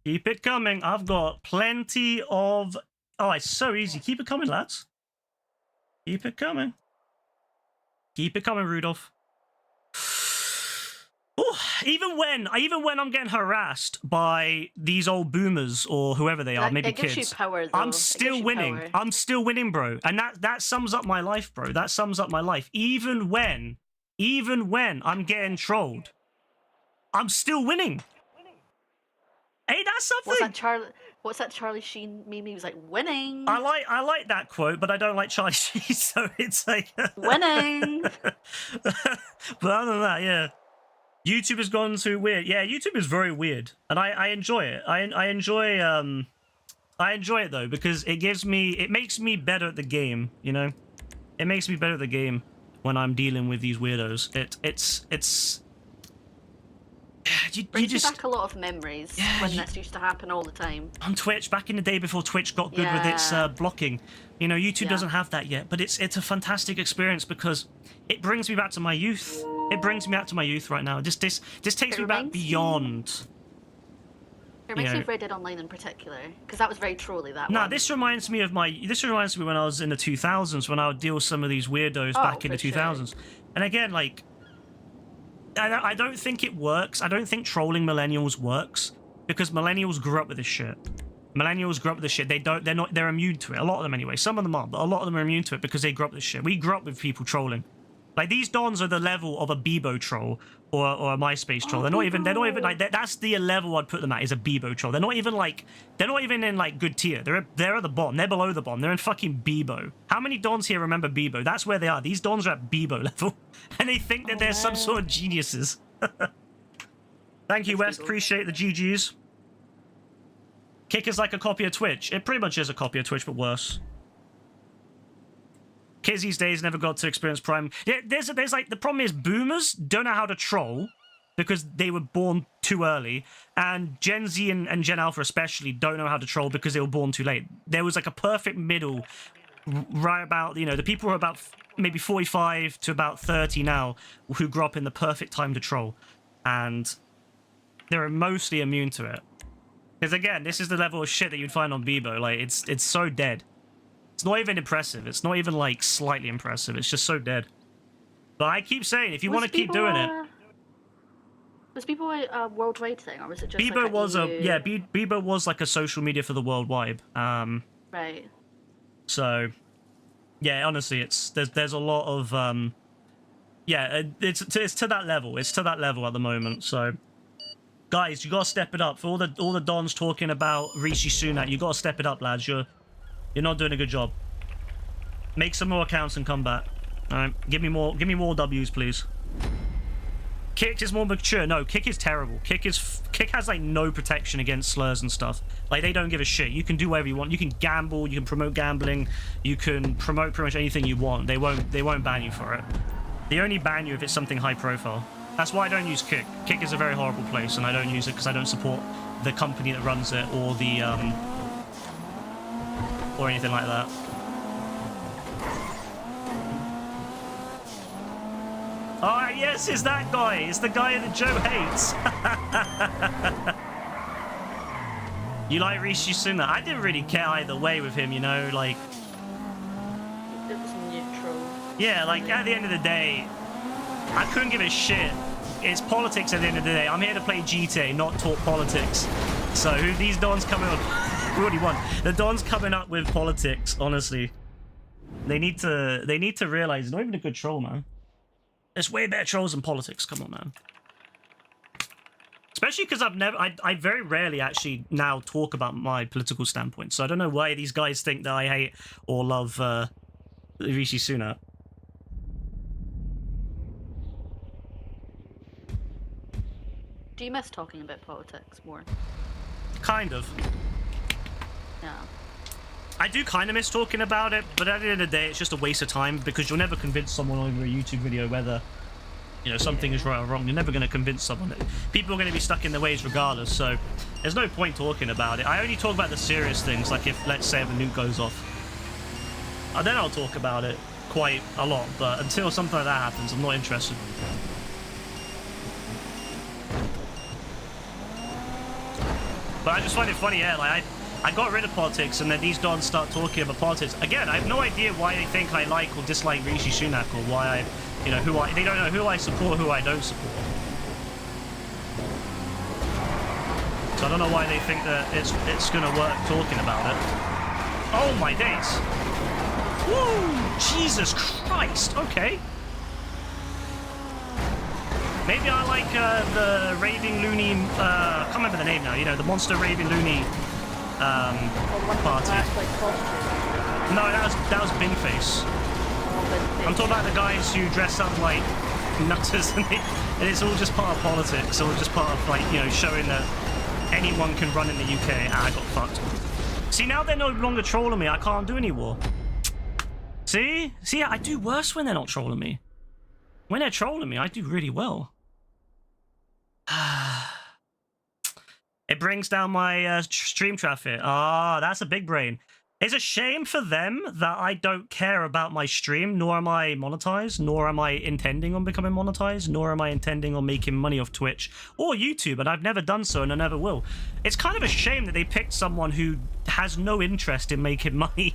Keep it coming. I've got plenty of... Oh, it's so easy. Keep it coming, lads. Keep it coming. Keep it coming, Rudolph. Ooh, even when I'm getting harassed by these old boomers or whoever they are, maybe it gives kids, you power, though. I'm still winning. Power. I'm still winning, bro. And that sums up my life, bro. That sums up my life. Even when I'm getting trolled, I'm still winning. Ain't that something? What's that Charlie Sheen meme? He was like, winning. I like that quote, but I don't like Charlie Sheen, so it's like winning. But other than that, yeah. YouTube has gone too weird. Yeah, YouTube is very weird, and I enjoy it. I enjoy it though, because it makes me better at the game. You know, it makes me better at the game when I'm dealing with these weirdos. You Brings just you back a lot of memories when this used to happen all the time. On Twitch, back in the day before Twitch got good with its blocking, you know, YouTube doesn't have that yet, but it's a fantastic experience because it brings me back to my youth. It brings me back to my youth right now. This takes me back beyond. It reminds me of Red Dead Online in particular, because that was very trolly. One. This reminds me when I was in the 2000s, when I would deal with some of these weirdos back in the 2000s. Sure. And again, like, I don't think it works. I don't think trolling millennials works because millennials grew up with this shit. Millennials grew up with this shit. They're immune to it. A lot of them anyway. Some of them aren't, but a lot of them are immune to it because they grew up with this shit. We grew up with people trolling. Like, these dons are the level of a Bebo troll or a MySpace troll. They're not even like that's the level I'd put them at, is a Bebo troll. They're not even in like good tier. They're at the bottom. They're below the bottom. They're in fucking Bebo. How many dons here remember Bebo? That's where they are. These dons are at Bebo level, and they think that they're some sort of geniuses. Thank you, West. Appreciate the GGs. Kick is like a copy of Twitch. It pretty much is a copy of Twitch, but worse. Kids these days never got to experience Prime. Yeah, there's like, the problem is boomers don't know how to troll because they were born too early, and Gen Z and Gen Alpha especially don't know how to troll because they were born too late. There was like a perfect middle right about, you know, the people who are about maybe 45 to about 30 now who grew up in the perfect time to troll, and they're mostly immune to it. Because again, this is the level of shit that you'd find on Bebo. Like, it's so dead. It's not even impressive. It's not even, like, slightly impressive. It's just so dead. But I keep saying, if you want to keep doing it... Was Bebo a worldwide thing, or was it just Bebo like was EU? Bebo was like a social media for the worldwide. Right. So, yeah, honestly, there's a lot of... it's to that level. It's to that level at the moment, so... Guys, you gotta step it up. For all the dons talking about Rishi Sunak, you gotta step it up, lads. You're not doing a good job. Make some more accounts and come back. Alright, give me more W's, please. Kick is more mature. No, Kick is terrible. Kick has like no protection against slurs and stuff. Like, they don't give a shit. You can do whatever you want. You can gamble, you can promote gambling, you can promote pretty much anything you want. They won't ban you for it. They only ban you if it's something high profile. That's why I don't use Kick. Kick is a very horrible place, and I don't use it because I don't support the company that runs it or the or anything like that. Oh, yes, it's that guy. It's the guy that Joe hates. You like Rishi Sunak? I didn't really care either way with him, you know, like... It was neutral. Yeah, like, at the end of the day, I couldn't give a shit. It's politics at the end of the day. I'm here to play GTA, not talk politics. So, who these dons coming up... We already won. The dons coming up with politics, honestly. They need to realize it's not even a good troll, man. There's way better trolls than politics. Come on, man. Especially because I very rarely actually now talk about my political standpoint. So I don't know why these guys think that I hate or love Rishi Sunak. Do you miss talking about politics more? Kind of. Yeah. I do kind of miss talking about it, but at the end of the day, it's just a waste of time because you'll never convince someone over a YouTube video whether, you know, something is right or wrong. You're never going to convince someone. People are going to be stuck in their ways regardless, so there's no point talking about it. I only talk about the serious things, like if, let's say, if a nuke goes off. And then I'll talk about it quite a lot, but until something like that happens, I'm not interested. But I just find it funny, yeah, like I got rid of politics, and then these dons start talking about politics. Again, I have no idea why they think I like or dislike Rishi Sunak, or why I, you know, they don't know who I support, who I don't support. So I don't know why they think that it's gonna work talking about it. Oh my days! Woo! Jesus Christ! Okay. Maybe I like the Raving Loony. I can't remember the name now. You know, the Monster Raving Loony. Party. No, that was Binface. I'm talking about the guys who dress up like nutters, and it's all just part of politics, all just part of, like, you know, showing that anyone can run in the UK. I got fucked. See, now they're no longer trolling me. I can't do any more. See, I do worse when they're not trolling me. When they're trolling me, I do really well. It brings down my stream traffic. Ah, that's a big brain. It's a shame for them that I don't care about my stream, nor am I monetized, nor am I intending on becoming monetized, nor am I intending on making money off Twitch or YouTube, and I've never done so and I never will. It's kind of a shame that they picked someone who has no interest in making money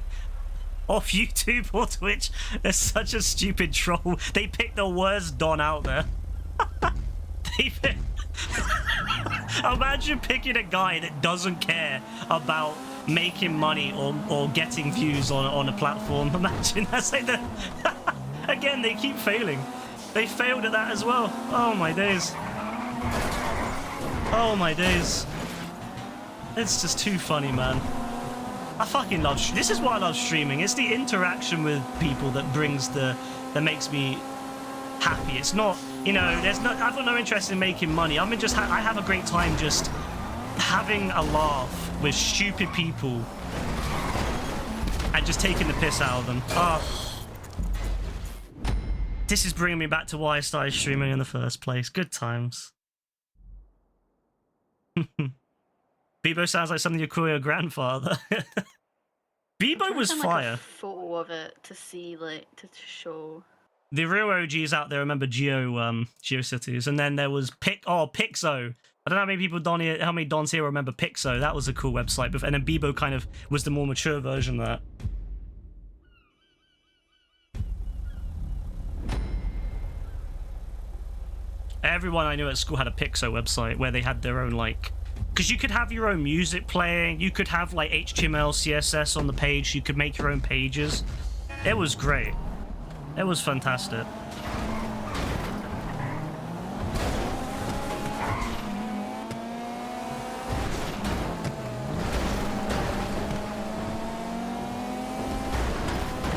off YouTube or Twitch. They're such a stupid troll. They picked the worst don out there. They picked... Imagine picking a guy that doesn't care about making money or getting views on a platform. Imagine, that's like the... Again, they keep failing. They failed at that as well. Oh my days. Oh my days. It's just too funny, man. I fucking love... This is why I love streaming. It's the interaction with people that makes me happy. It's not, you know, I've got no interest in making money. I have a great time just having a laugh with stupid people and just taking the piss out of them. This is bringing me back to why I started streaming in the first place. Good times. Bebo sounds like something you call your grandfather. Bebo was fire. Like a photo of it to see, like, to show. The real OGs out there remember GeoCities, and then there was Pixo. I don't know how many people how many dons here remember Pixo. That was a cool website, and then Bebo kind of was the more mature version of that. Everyone I knew at school had a Pixo website where they had their own, like, because you could have your own music playing, you could have like HTML, CSS on the page, you could make your own pages. It was great. It was fantastic.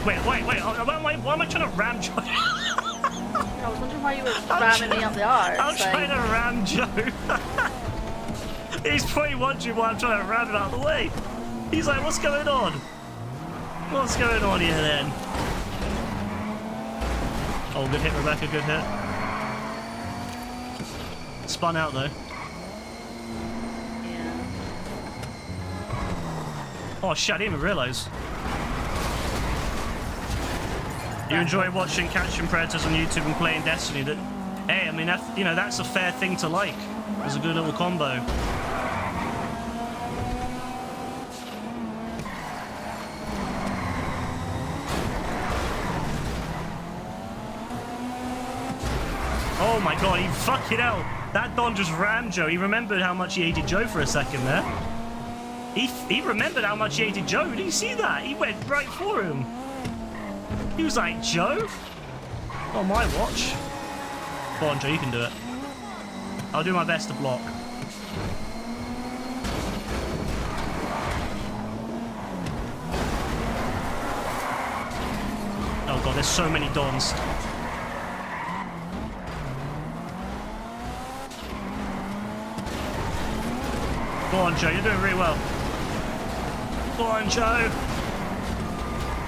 Wait, why am I trying to ram Joe? I was wondering why you were ramming me up the arse. I'm trying to ram Joe. He's probably wondering why I'm trying to ram him out of the way. He's like, what's going on? What's going on here then? Oh, good hit, Rebecca, good hit. Spun out though. Yeah. Oh shit, I didn't even realise. You enjoy watching catching predators on YouTube and playing Destiny. That, hey, I mean, that's a fair thing to like. It's a good little combo. Oh my god, he fucking hell. That Don just rammed Joe. He remembered how much he hated Joe for a second there. He remembered how much he hated Joe. Did you see that? He went right for him. He was like, Joe? On my watch. Go on, Joe, you can do it. I'll do my best to block. Oh god, there's so many Dons. Go on, Joe, you're doing really well. Go on, Joe.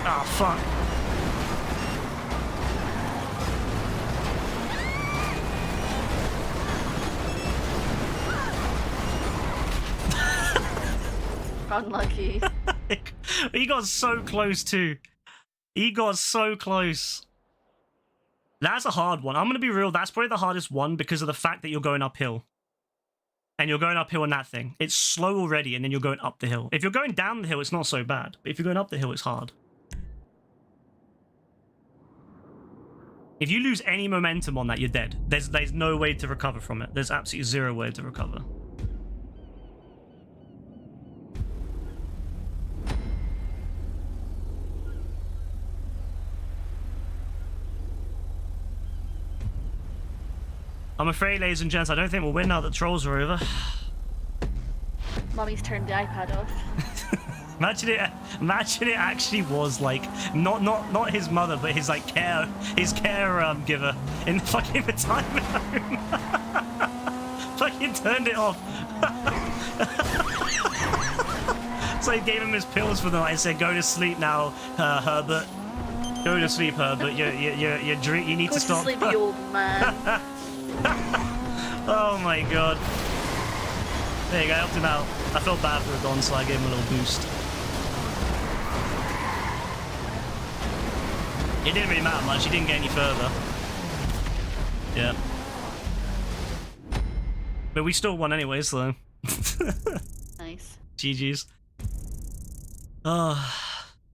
Oh, fuck. Unlucky. He got so close, too. He got so close. That's a hard one. I'm going to be real. That's probably the hardest one because of the fact that you're going uphill. And you're going uphill on that thing. It's slow already, and then you're going up the hill. If you're going down the hill, it's not so bad. But if you're going up the hill, it's hard. If you lose any momentum on that, you're dead. There's no way to recover from it. There's absolutely zero way to recover. I'm afraid, ladies and gents, I don't think we'll win now that the trolls are over. Mummy's turned the iPad off. Imagine it actually was like not his mother, but his like care giver in fucking retirement home. Fucking turned it off. So he gave him his pills for the night and said, "Go to sleep now, Herbert. Go to sleep, Herbert. You need Go to stop." Sleep, you old man. Oh my god. There you go, I helped him out. I felt bad for the Don, so I gave him a little boost. It didn't really matter much, he didn't get any further. Yeah. But we still won anyway, so. Nice. GG's.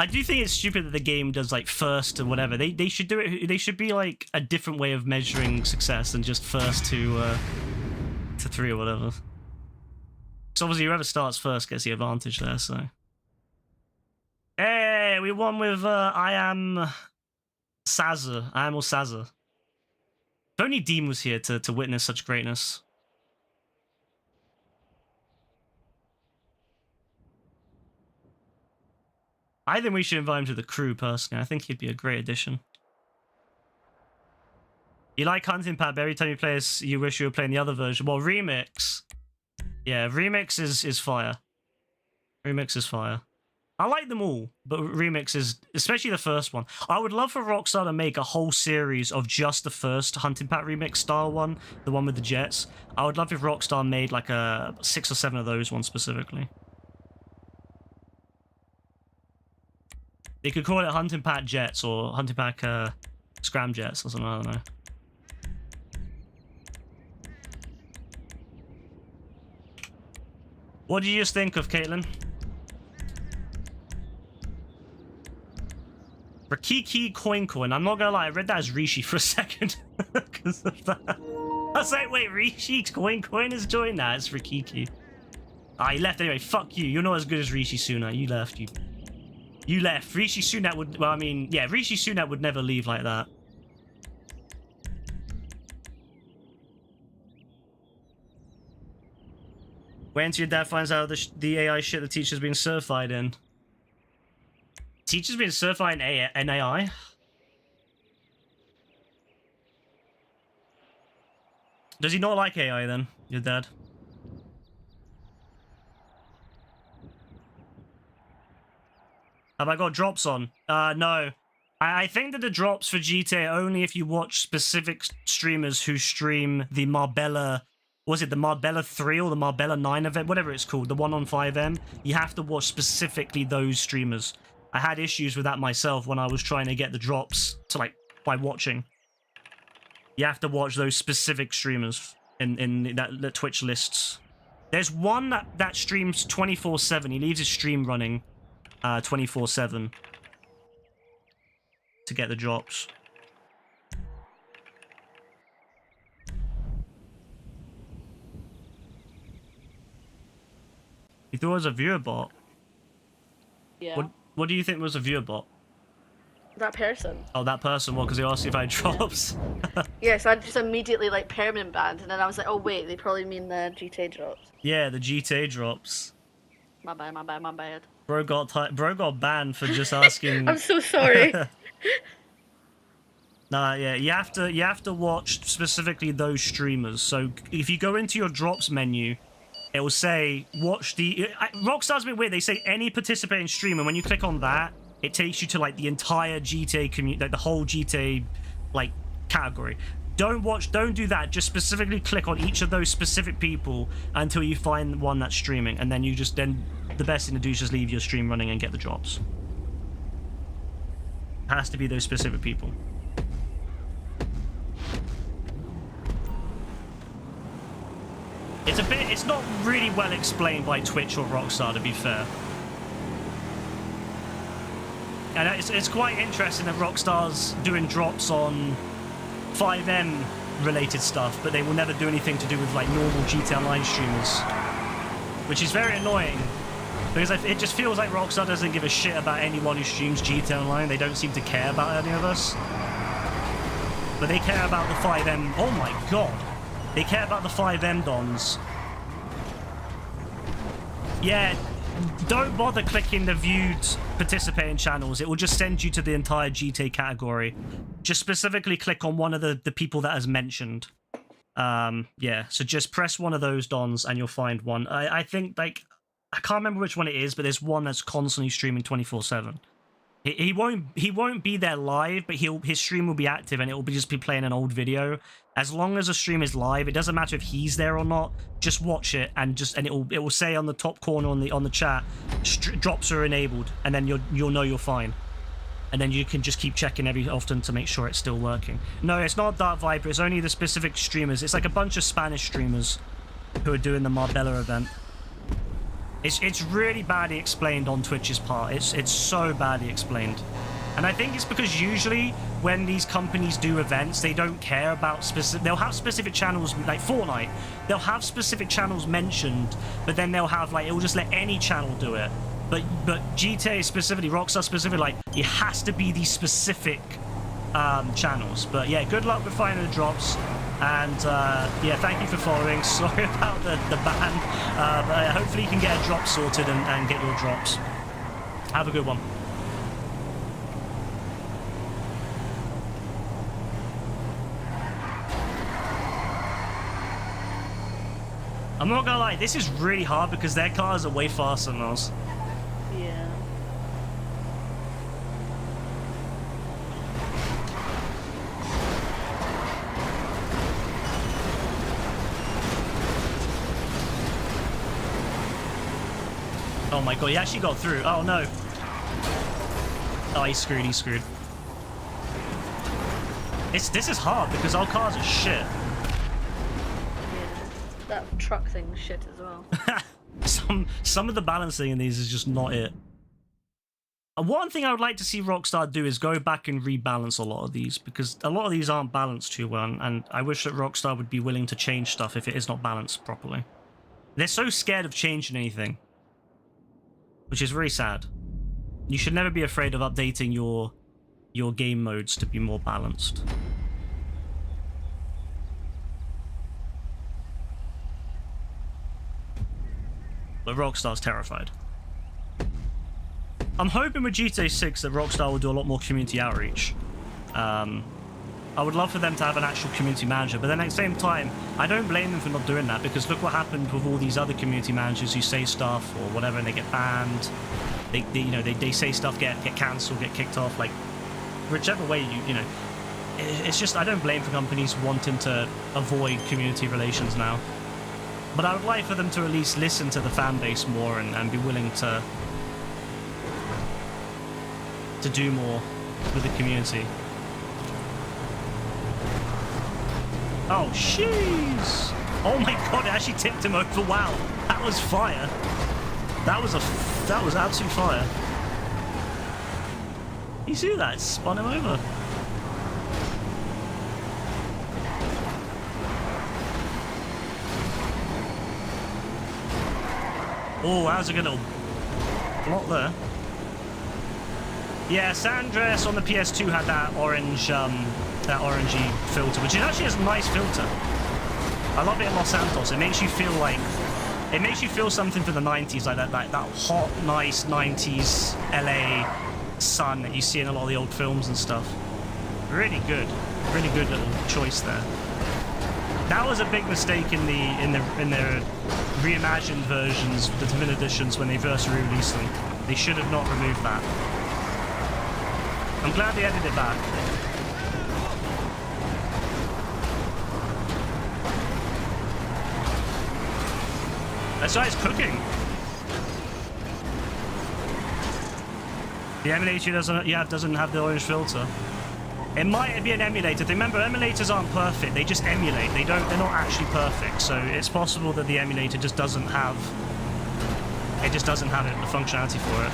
I do think it's stupid that the game does like first or whatever. They should do it. They should be like a different way of measuring success than just first to 3 or whatever. So obviously whoever starts first gets the advantage there. So hey, we won with I am or Saza. If only Dean was here to witness such greatness. I think we should invite him to the crew, personally. I think he'd be a great addition. You like Hunting Pad, but every time you play this, you wish you were playing the other version. Well, Remix. Yeah, Remix is fire. Remix is fire. I like them all, but Remix is, especially the first one. I would love for Rockstar to make a whole series of just the first Hunting Pad Remix style one, the one with the jets. I would love if Rockstar made like 6 or 7 of those ones specifically. They could call it Hunting Pack Jets or Hunting Pack Scram Jets or something, I don't know. What do you just think of, Caitlin? Rikiki Coin. I'm not gonna lie, I read that as Rishi for a second. Because of that. I was like, wait, Rishi Coin has joined that? It's Rikiki. Ah, he left anyway. Fuck you. You're not as good as Rishi Sunak. You left, You left. Rishi Sunak would... Well, I mean, yeah, Rishi Sunak would never leave like that. Wait until your dad finds out the AI shit the teacher's been certified in. Teacher's been certified in AI? Does he not like AI then, your dad? Have I got drops on? No. I think that the drops for GTA are only if you watch specific streamers who stream the Marbella... Was it the Marbella 3 or the Marbella 9 event? Whatever it's called, the one on 5M. You have to watch specifically those streamers. I had issues with that myself when I was trying to get the drops to like by watching. You have to watch those specific streamers in the Twitch lists. There's one that streams 24/7. He leaves his stream running 24/7 to get the drops. You thought it was a viewer bot? Yeah. What do you think was a viewer bot? That person. Oh, that person. Well, because they asked if I had drops. Yeah, so I just immediately like permanent banned, and then I was like, oh wait, they probably mean the GTA drops. Yeah, the GTA drops. My bad. Bro got banned for just asking. I'm so sorry. Nah, yeah, you have to watch specifically those streamers. So if you go into your drops menu, it will say watch the. Rockstar's a bit weird. They say any participating streamer. When you click on that, it takes you to like the entire GTA community, like the whole GTA like category. Don't do that. Just specifically click on each of those specific people until you find one that's streaming, and then the best thing to do is just leave your stream running and get the drops. It has to be those specific people. It's not really well explained by Twitch or Rockstar, to be fair. And it's quite interesting that Rockstar's doing drops on 5M related stuff, but they will never do anything to do with like normal GTA Online streamers, which is very annoying because it just feels like Rockstar doesn't give a shit about anyone who streams GTA Online. They don't seem to care about any of us, but they care about the 5M. Oh my god, they care about the 5M dons. Yeah, don't bother clicking the viewed participating channels. It will just send you to the entire GTA category. Just specifically click on one of the people that is mentioned. Yeah, so just press one of those dons and you'll find one. I think, like, I can't remember which one it is, but there's one that's constantly streaming 24/7. He won't be there live, but his stream will be active and it will just be playing an old video. As long as a stream is live, it doesn't matter if he's there or not. Just watch it and it will say on the top corner on the chat, drops are enabled, and then you'll know you're fine. And then you can just keep checking every often to make sure it's still working. No, it's not Dark Viper. It's only the specific streamers. It's like a bunch of Spanish streamers who are doing the Marbella event. It's really badly explained on Twitch's part. It's so badly explained. And I think it's because usually when these companies do events, they don't care about specific. They'll have specific channels, like Fortnite. They'll have specific channels mentioned, but then they'll have like, it will just let any channel do it. But GTA specifically, Rockstar specifically, like, it has to be these specific channels. But yeah, good luck with finding the drops. And yeah, thank you for following. Sorry about the ban. But hopefully you can get a drop sorted and get your drops. Have a good one. I'm not gonna lie, this is really hard because their cars are way faster than ours. Yeah. Oh my god, he actually got through. Oh no. Oh, he's screwed. This is hard because our cars are shit. That truck thing's shit as well. Some of the balancing in these is just not it. One thing I would like to see Rockstar do is go back and rebalance a lot of these, because a lot of these aren't balanced too well, and I wish that Rockstar would be willing to change stuff if it is not balanced properly. They're so scared of changing anything, which is very sad. You should never be afraid of updating your game modes to be more balanced. But Rockstar's terrified. I'm hoping with GTA 6 that Rockstar will do a lot more community outreach. I would love for them to have an actual community manager, but then at the same time, I don't blame them for not doing that, because look what happened with all these other community managers who say stuff or whatever and they get banned. They say stuff, get cancelled, get kicked off. Like, whichever way you know, it's just, I don't blame for companies wanting to avoid community relations now. But I would like for them to at least listen to the fan base more and be willing to to do more with the community. Oh, jeez! Oh my god, it actually tipped him over. Wow, that was fire. That was absolute fire. You see that? It spun him over. Oh, how's it gonna block there? Yeah, San Andreas on the PS2 had that orange, that orangey filter, which is actually a nice filter. I love it in Los Santos. It makes you feel like, it makes you feel something from the 90s, like that hot, nice 90s LA sun that you see in a lot of the old films and stuff. Really good little choice there. That was a big mistake in their reimagined versions, the Definitive Editions, when they first released them. They should have not removed that. I'm glad they edited it back. That's why it's cooking. The emulator doesn't have the orange filter. It might be an emulator. Remember, emulators aren't perfect. They just emulate. They're not actually perfect. So it's possible that the emulator just doesn't have the functionality for it.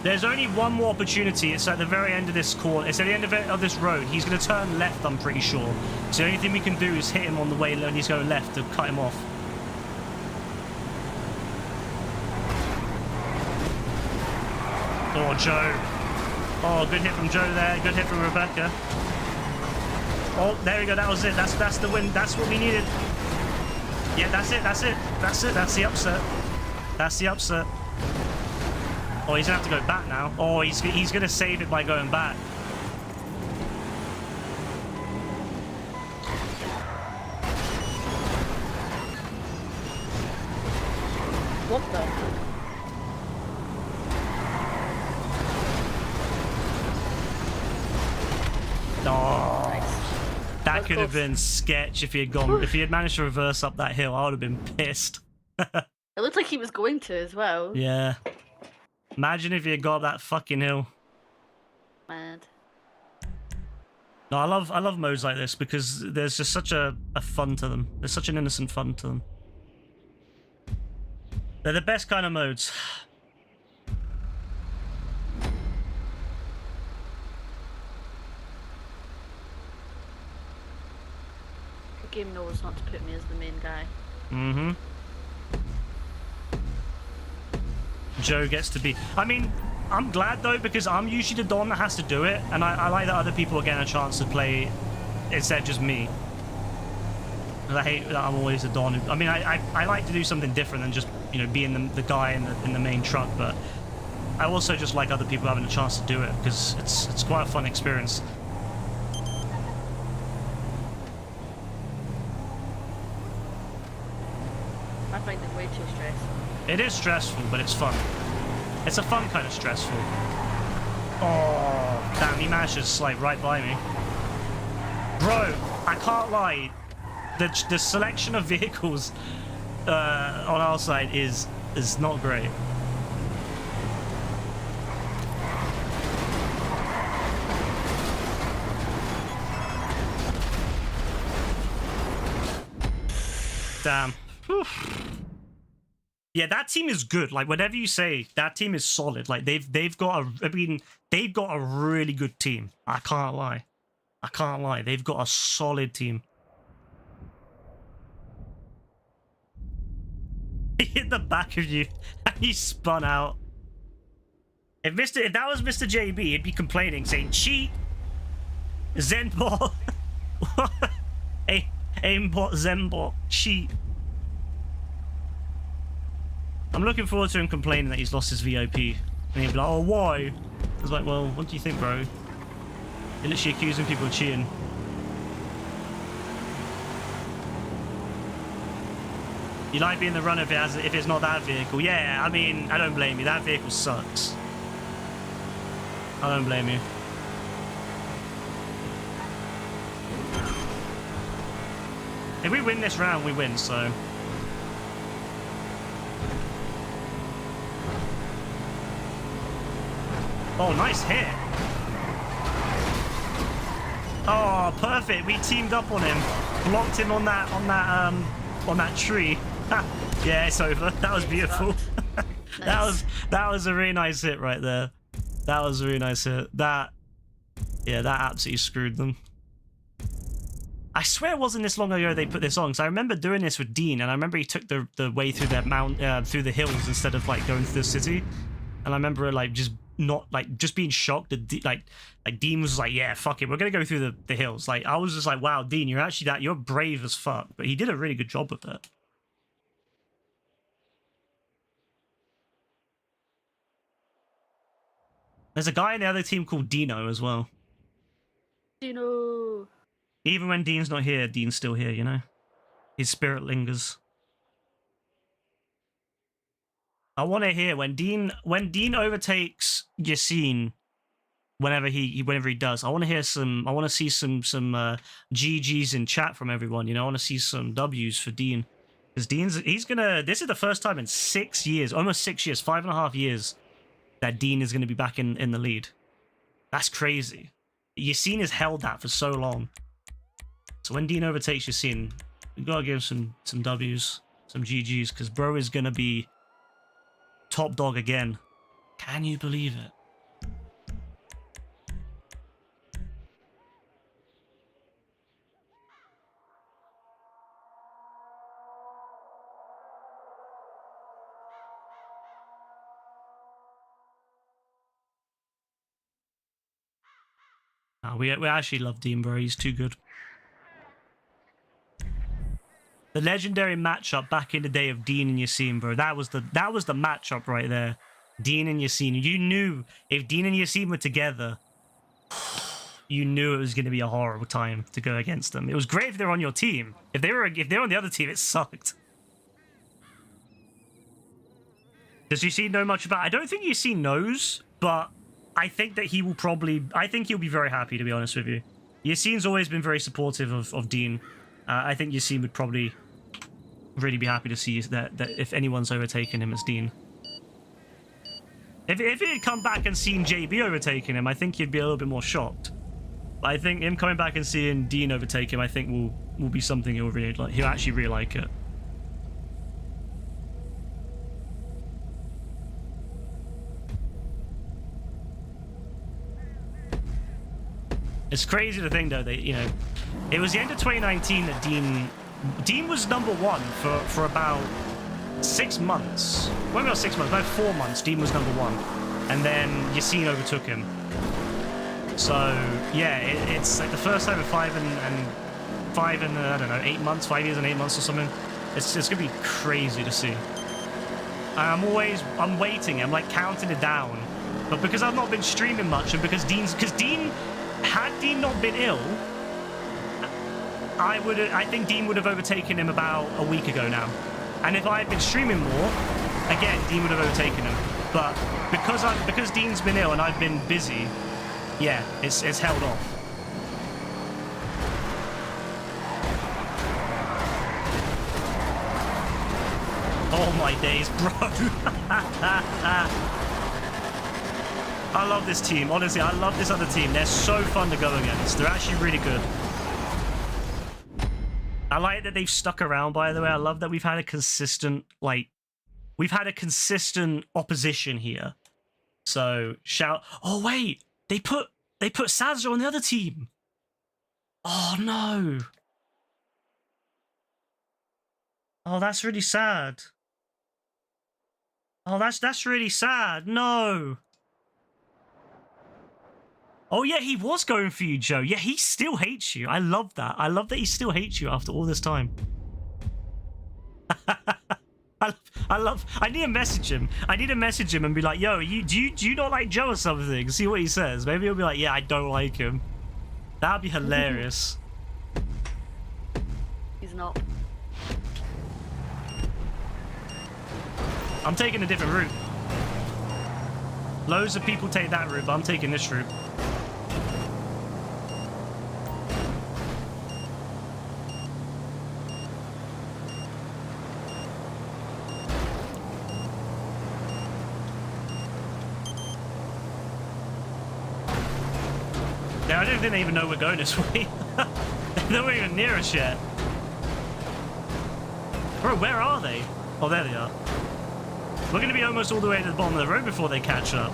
There's only one more opportunity. It's at the very end of this corner. It's at the end of this road. He's going to turn left, I'm pretty sure. So the only thing we can do is hit him on the way when he's going left to cut him off. Oh, Joe. Oh, good hit from Joe there. Good hit from Rebecca. Oh, there we go. That was it. That's the win. That's what we needed. Yeah, that's it. That's it. That's it. That's the upset. That's the upset. Oh, he's gonna have to go back now. Oh, he's gonna save it by going back. What the? Oh, Nice. that could have been sketch if he had managed to reverse up that hill. I would have been pissed. It looked like he was going to as well. Yeah. Imagine if he had got up that fucking hill. Mad. No, I love modes like this because there's just such a fun to them. There's such an innocent fun to them. They're the best kind of modes. The game knows not to put me as the main guy. Mm-hmm. Joe gets to be... I mean, I'm glad though because I'm usually the Don that has to do it, and I like that other people are getting a chance to play instead of just me. I hate that I'm always the Don. I mean, I like to do something different than just, you know, being the guy in the main truck, but I also just like other people having a chance to do it because it's quite a fun experience. I find it way too stressful. It is stressful, but it's fun. It's a fun kind of stressful. Oh, damn, he managed to slide right by me. Bro, I can't lie. The selection of vehicles on our side is not great. Damn. Whew. Yeah, that team is good. Like, whatever you say, that team is solid. Like, they've got a really good team. I can't lie. I can't lie. They've got a solid team. He hit the back of you and he spun out. If that was Mr. JB, he'd be complaining, saying, cheat, Zenbot, aimbot, Zenbot, cheat. I'm looking forward to him complaining that he's lost his VIP. And he'd be like, oh, why? I was like, well, what do you think, bro? You're literally accusing people of cheating. You like being the runner if it's not that vehicle. Yeah, I mean, I don't blame you. That vehicle sucks. I don't blame you. If we win this round, we win, so... Oh, nice hit. Oh, perfect. We teamed up on him. Blocked him on that tree. Yeah, it's over. That was beautiful. Nice. that was a really nice hit right there. That was a really nice hit. That absolutely screwed them. I swear it wasn't this long ago they put this on, because I remember doing this with Dean, and I remember he took the way through that through the hills instead of like going through the city, and I remember like just being shocked that like Dean was like, yeah, fuck it, we're gonna go through the hills. Like I was just like, wow, Dean, you're brave as fuck, but he did a really good job with it. There's a guy in the other team called Dino as well. Dino. Even when Dean's not here, Dean's still here, you know? His spirit lingers. I want to hear when Dean overtakes Yassine, whenever he does, I want to see some GGs in chat from everyone, you know? I want to see some W's for Dean. Because this is the first time in 6 years, almost 6 years, 5.5 years, that Dean is going to be back in the lead. That's crazy. Yassine has held that for so long. So when Dean overtakes Yassine, we gotta give him some W's, some GGs, because bro is gonna be top dog again. Can you believe it? We actually love Dean, bro. He's too good. The legendary matchup back in the day of Dean and Yassine, bro. That was the matchup right there. Dean and Yassine. You knew if Dean and Yassine were together, you knew it was going to be a horrible time to go against them. It was great if they were on your team. If they were on the other team, it sucked. Does Yassine know much about? I don't think Yassine knows, but I think that he will probably. I think he'll be very happy, to be honest with you. Yassine's always been very supportive of Dean. I think Yassine would probably really be happy to see that if anyone's overtaken him, it's Dean. If he had come back and seen JB overtaking him, I think he'd be a little bit more shocked. But I think him coming back and seeing Dean overtake him, I think will be something he'll really like. He'll actually really like it. It's crazy to think though that, you know, it was the end of 2019 that Dean was #1 for about 6 months. Well, not 6 months, about 4 months. Dean was #1, and then Yassine overtook him. So yeah, it's like the first time in 5 and I don't know, 8 months, 5 years and 8 months or something. It's gonna be crazy to see. I'm waiting. I'm like counting it down, but because I've not been streaming much, and because had Dean not been ill, I think Dean would have overtaken him about a week ago now. And if I had been streaming more, again, Dean would have overtaken him. But because Dean's been ill and I've been busy, yeah, it's held off. Oh my days, bro. I love this team. Honestly, I love this other team. They're so fun to go against. They're actually really good. I like that they've stuck around, by the way. I love that we've had a consistent, opposition here. So, shout... Oh, wait! They put Sazza on the other team! Oh, no! Oh, that's really sad. Oh, that's really sad. No! Oh, yeah, he was going for you, Joe. Yeah, he still hates you. I love that. I love that he still hates you after all this time. I need to message him. I need to message him and be like, yo, do you not like Joe or something? See what he says. Maybe he'll be like, yeah, I don't like him. That'd be hilarious. He's not. I'm taking a different route. Loads of people take that route, but I'm taking this route. Yeah, I don't think they even know we're going this way. They're not even near us yet. Bro, where are they? Oh, there they are. We're going to be almost all the way to the bottom of the road before they catch up.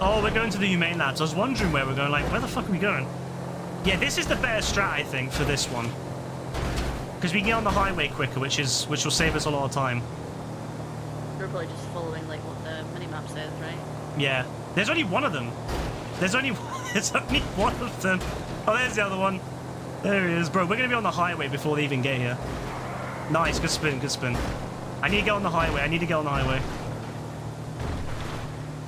Oh, we're going to the Humane Labs. I was wondering where we're going. Like, where the fuck are we going? Yeah, this is the better strat, I think, for this one. Because we can get on the highway quicker, which will save us a lot of time. We're probably just following like what the minimap says, right? Yeah. There's only one of them. There's only one of them. Oh, there's the other one. There he is, bro. We're gonna be on the highway before they even get here. Nice, good spin, good spin. I need to get on the highway. I need to get on the highway.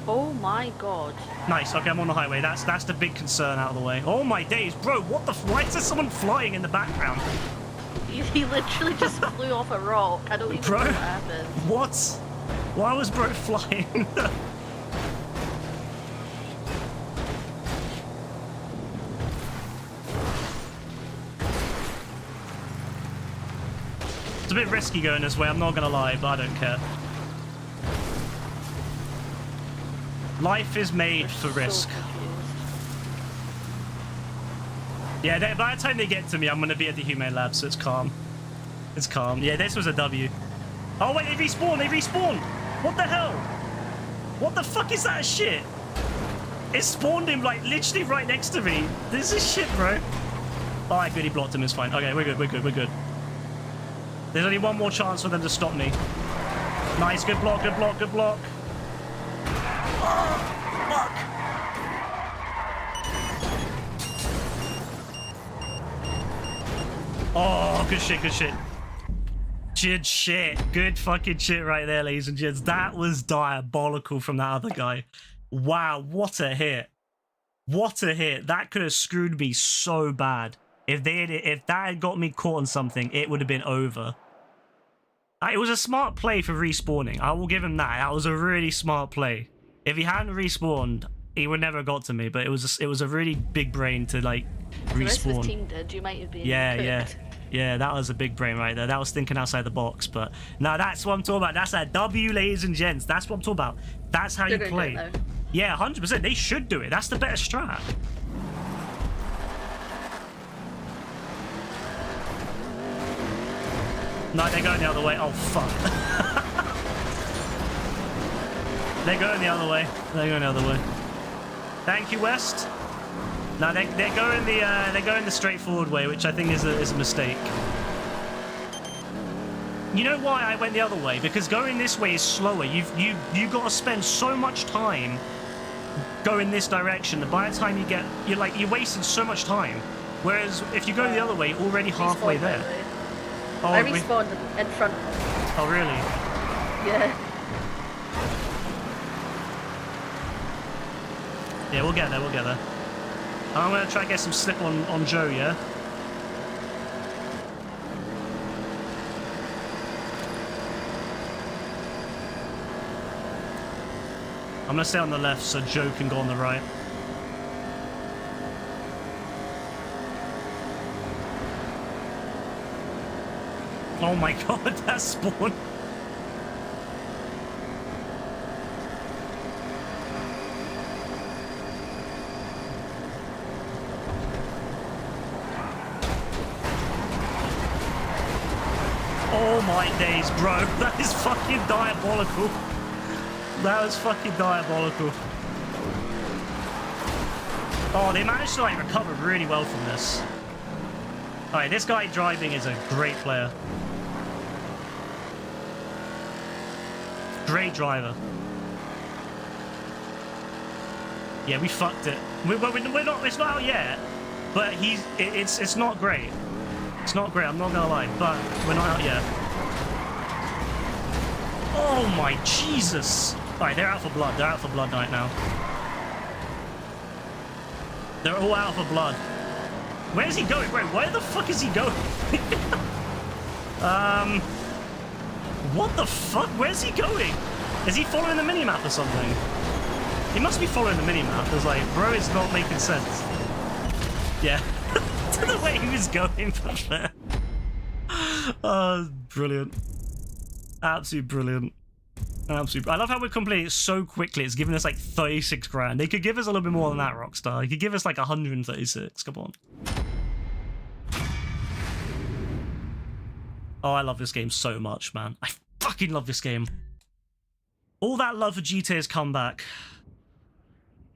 Oh my god. Nice. Okay, I'm on the highway. That's the big concern out of the way. Oh my days, bro. What the? Why is there someone flying in the background? He literally just flew off a rock. I don't even know what happened. What? Why was bro flying? It's a bit risky going this way, I'm not gonna lie, but I don't care. Life is made for risk. Yeah, by the time they get to me, I'm gonna be at the Humane Lab, so it's calm. It's calm. Yeah, this was a W. Oh wait, they respawn! They respawned! What the hell? What the fuck is that shit? It spawned him like literally right next to me. This is shit, bro. Alright, good, he blocked him, it's fine. Okay, we're good, we're good, we're good. There's only one more chance for them to stop me. Nice, good block, good block, good block. Oh, fuck. Oh, good shit, good shit. Good shit. Good fucking shit right there, ladies and gents. That was diabolical from that other guy. Wow, what a hit. What a hit. That could have screwed me so bad. If that had got me caught on something, it would have been over. It was a smart play for respawning. I will give him that. That was a really smart play. If he hadn't respawned, he would never have got to me. But it was a really big brain to like respawn. The rest of the team did. You might have been cooked. Yeah, that was a big brain right there. That was thinking outside the box. But no, that's what I'm talking about. That's that W, ladies and gents. That's what I'm talking about. That's how you play. Yeah, 100%. They should do it. That's the better strat. No, they're going the other way. Oh, fuck. They're going the other way. They're going the other way. Thank you, West. No, they're going the straightforward way, which I think is a mistake. You know why I went the other way? Because going this way is slower. You've got to spend so much time going this direction that by the time you're wasting so much time. Whereas if you go the other way, you're already halfway there. Oh, I respawned in front. Oh, really? Yeah. Yeah, we'll get there, we'll get there. I'm going to try to get some slip on Joe, yeah? I'm going to stay on the left so Joe can go on the right. Oh my god, that spawned. Oh my days, bro. That is fucking diabolical. That was fucking diabolical. Oh, they managed to like recover really well from this. Alright, this guy driving is a great player. Great driver. Yeah, we fucked it. We're not. It's not out yet, but it's not great. It's not great. I'm not gonna lie, but we're not out yet. Oh my Jesus! All right, they're out for blood. They're out for blood right now. They're all out for blood. Where's he going? Wait, where the fuck is he going? What the fuck? Where's he going? Is he following the minimap or something? He must be following the minimap. It's like, bro, it's not making sense. Yeah. To the way he was going from there. Oh, brilliant. Absolutely brilliant. Absolutely. I love how we're completing it so quickly. It's giving us like 36 grand. They could give us a little bit more than that, Rockstar. They could give us like 136. Come on. Oh, I love this game so much, man. I fucking love this game. All that love for GTA has come back.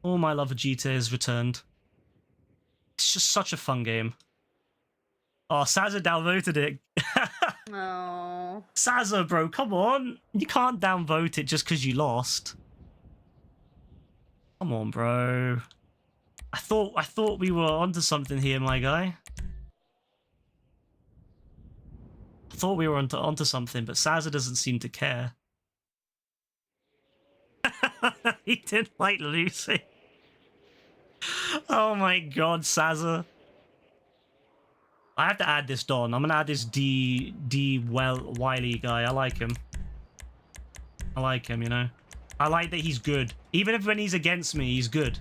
All my love for GTA has returned. It's just such a fun game. Oh, Sazza downvoted it. No. Sazza, bro, come on. You can't downvote it just because you lost. Come on, bro. I thought we were onto something here, my guy. I thought we were onto something, but Sazza doesn't seem to care. He didn't like losing. Oh my god, Sazza. I have to add this Don. I'm gonna add this Wiley guy. I like him. I like him, you know. I like that he's good. Even if when he's against me, he's good.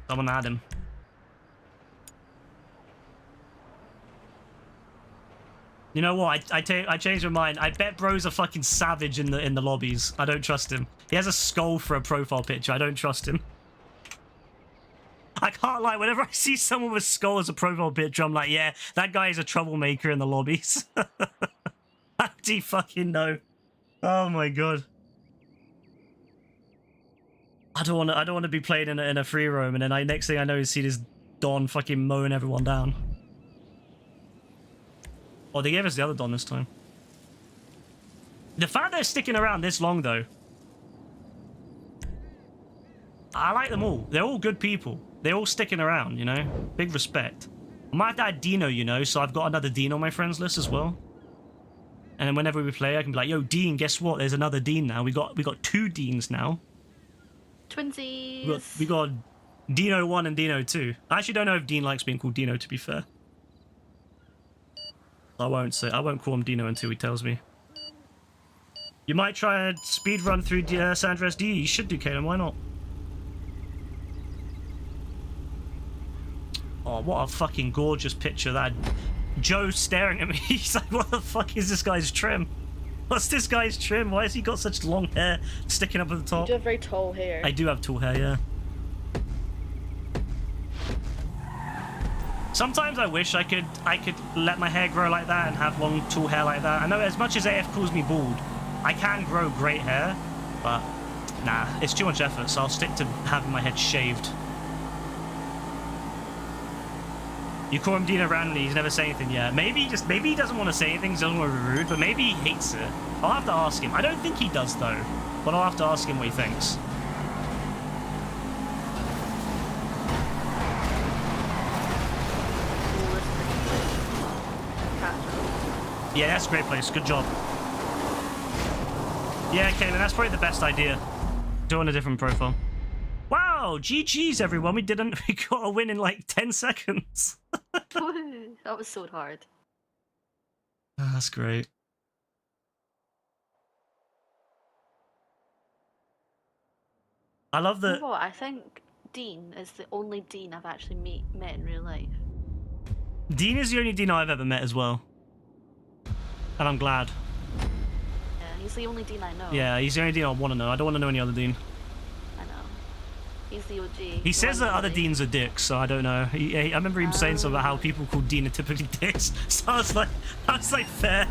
I'm gonna add him. You know what? I changed my mind. I bet bro's a fucking savage in the lobbies. I don't trust him. He has a skull for a profile picture. I don't trust him. I can't lie. Whenever I see someone with a skull as a profile picture, I'm like, yeah, that guy is a troublemaker in the lobbies. How do you fucking know? Oh my god. I don't want to be playing in a free roam, and then next thing I know is see this Don fucking mowing everyone down. Oh, they gave us the other Don this time. The fact they're sticking around this long, though, I like them all. They're all good people. They're all sticking around, you know? Big respect. I might have to add Dino, you know, so I've got another Dean on my friends list as well. And then whenever we play, I can be like, yo, Dean, guess what? There's another Dean now. We got 2 Deans now. Twinsies. We got Dino 1 and Dino 2. I actually don't know if Dean likes being called Dino, to be fair. I won't call him Dino until he tells me. You might try a speed run through San Andreas D. You should do, Caleb. Why not? Oh, what a fucking gorgeous picture. That Joe staring at me. He's like, what the fuck is this guy's trim? What's this guy's trim? Why has he got such long hair sticking up at the top? You do have very tall hair. I do have tall hair, yeah. Sometimes I wish I could let my hair grow like that and have long, tall hair like that. I know as much as AF calls me bald, I can grow great hair, but nah, it's too much effort, so I'll stick to having my head shaved. You call him Dino randomly, he's never said anything yet. Maybe he doesn't want to say anything, he doesn't want to be rude, but maybe he hates it. I'll have to ask him. I don't think he does though, but I'll have to ask him what he thinks. Yeah, that's a great place. Good job. Yeah, Kaylin, that's probably the best idea. Do on a different profile. Wow, GG's everyone. We got a win in like 10 seconds. That was so hard. Oh, that's great. I love that. You know what? I think Dean is the only Dean I've actually met in real life. Dean is the only Dean I've ever met as well. And I'm glad. Yeah, he's the only Dean I know. Yeah, he's the only Dean I want to know. I don't want to know any other Dean. I know. He's the OG. He says that other Deans are dicks, so I don't know. I remember him saying something about how people called Dean are typically dicks. So I was like, fair.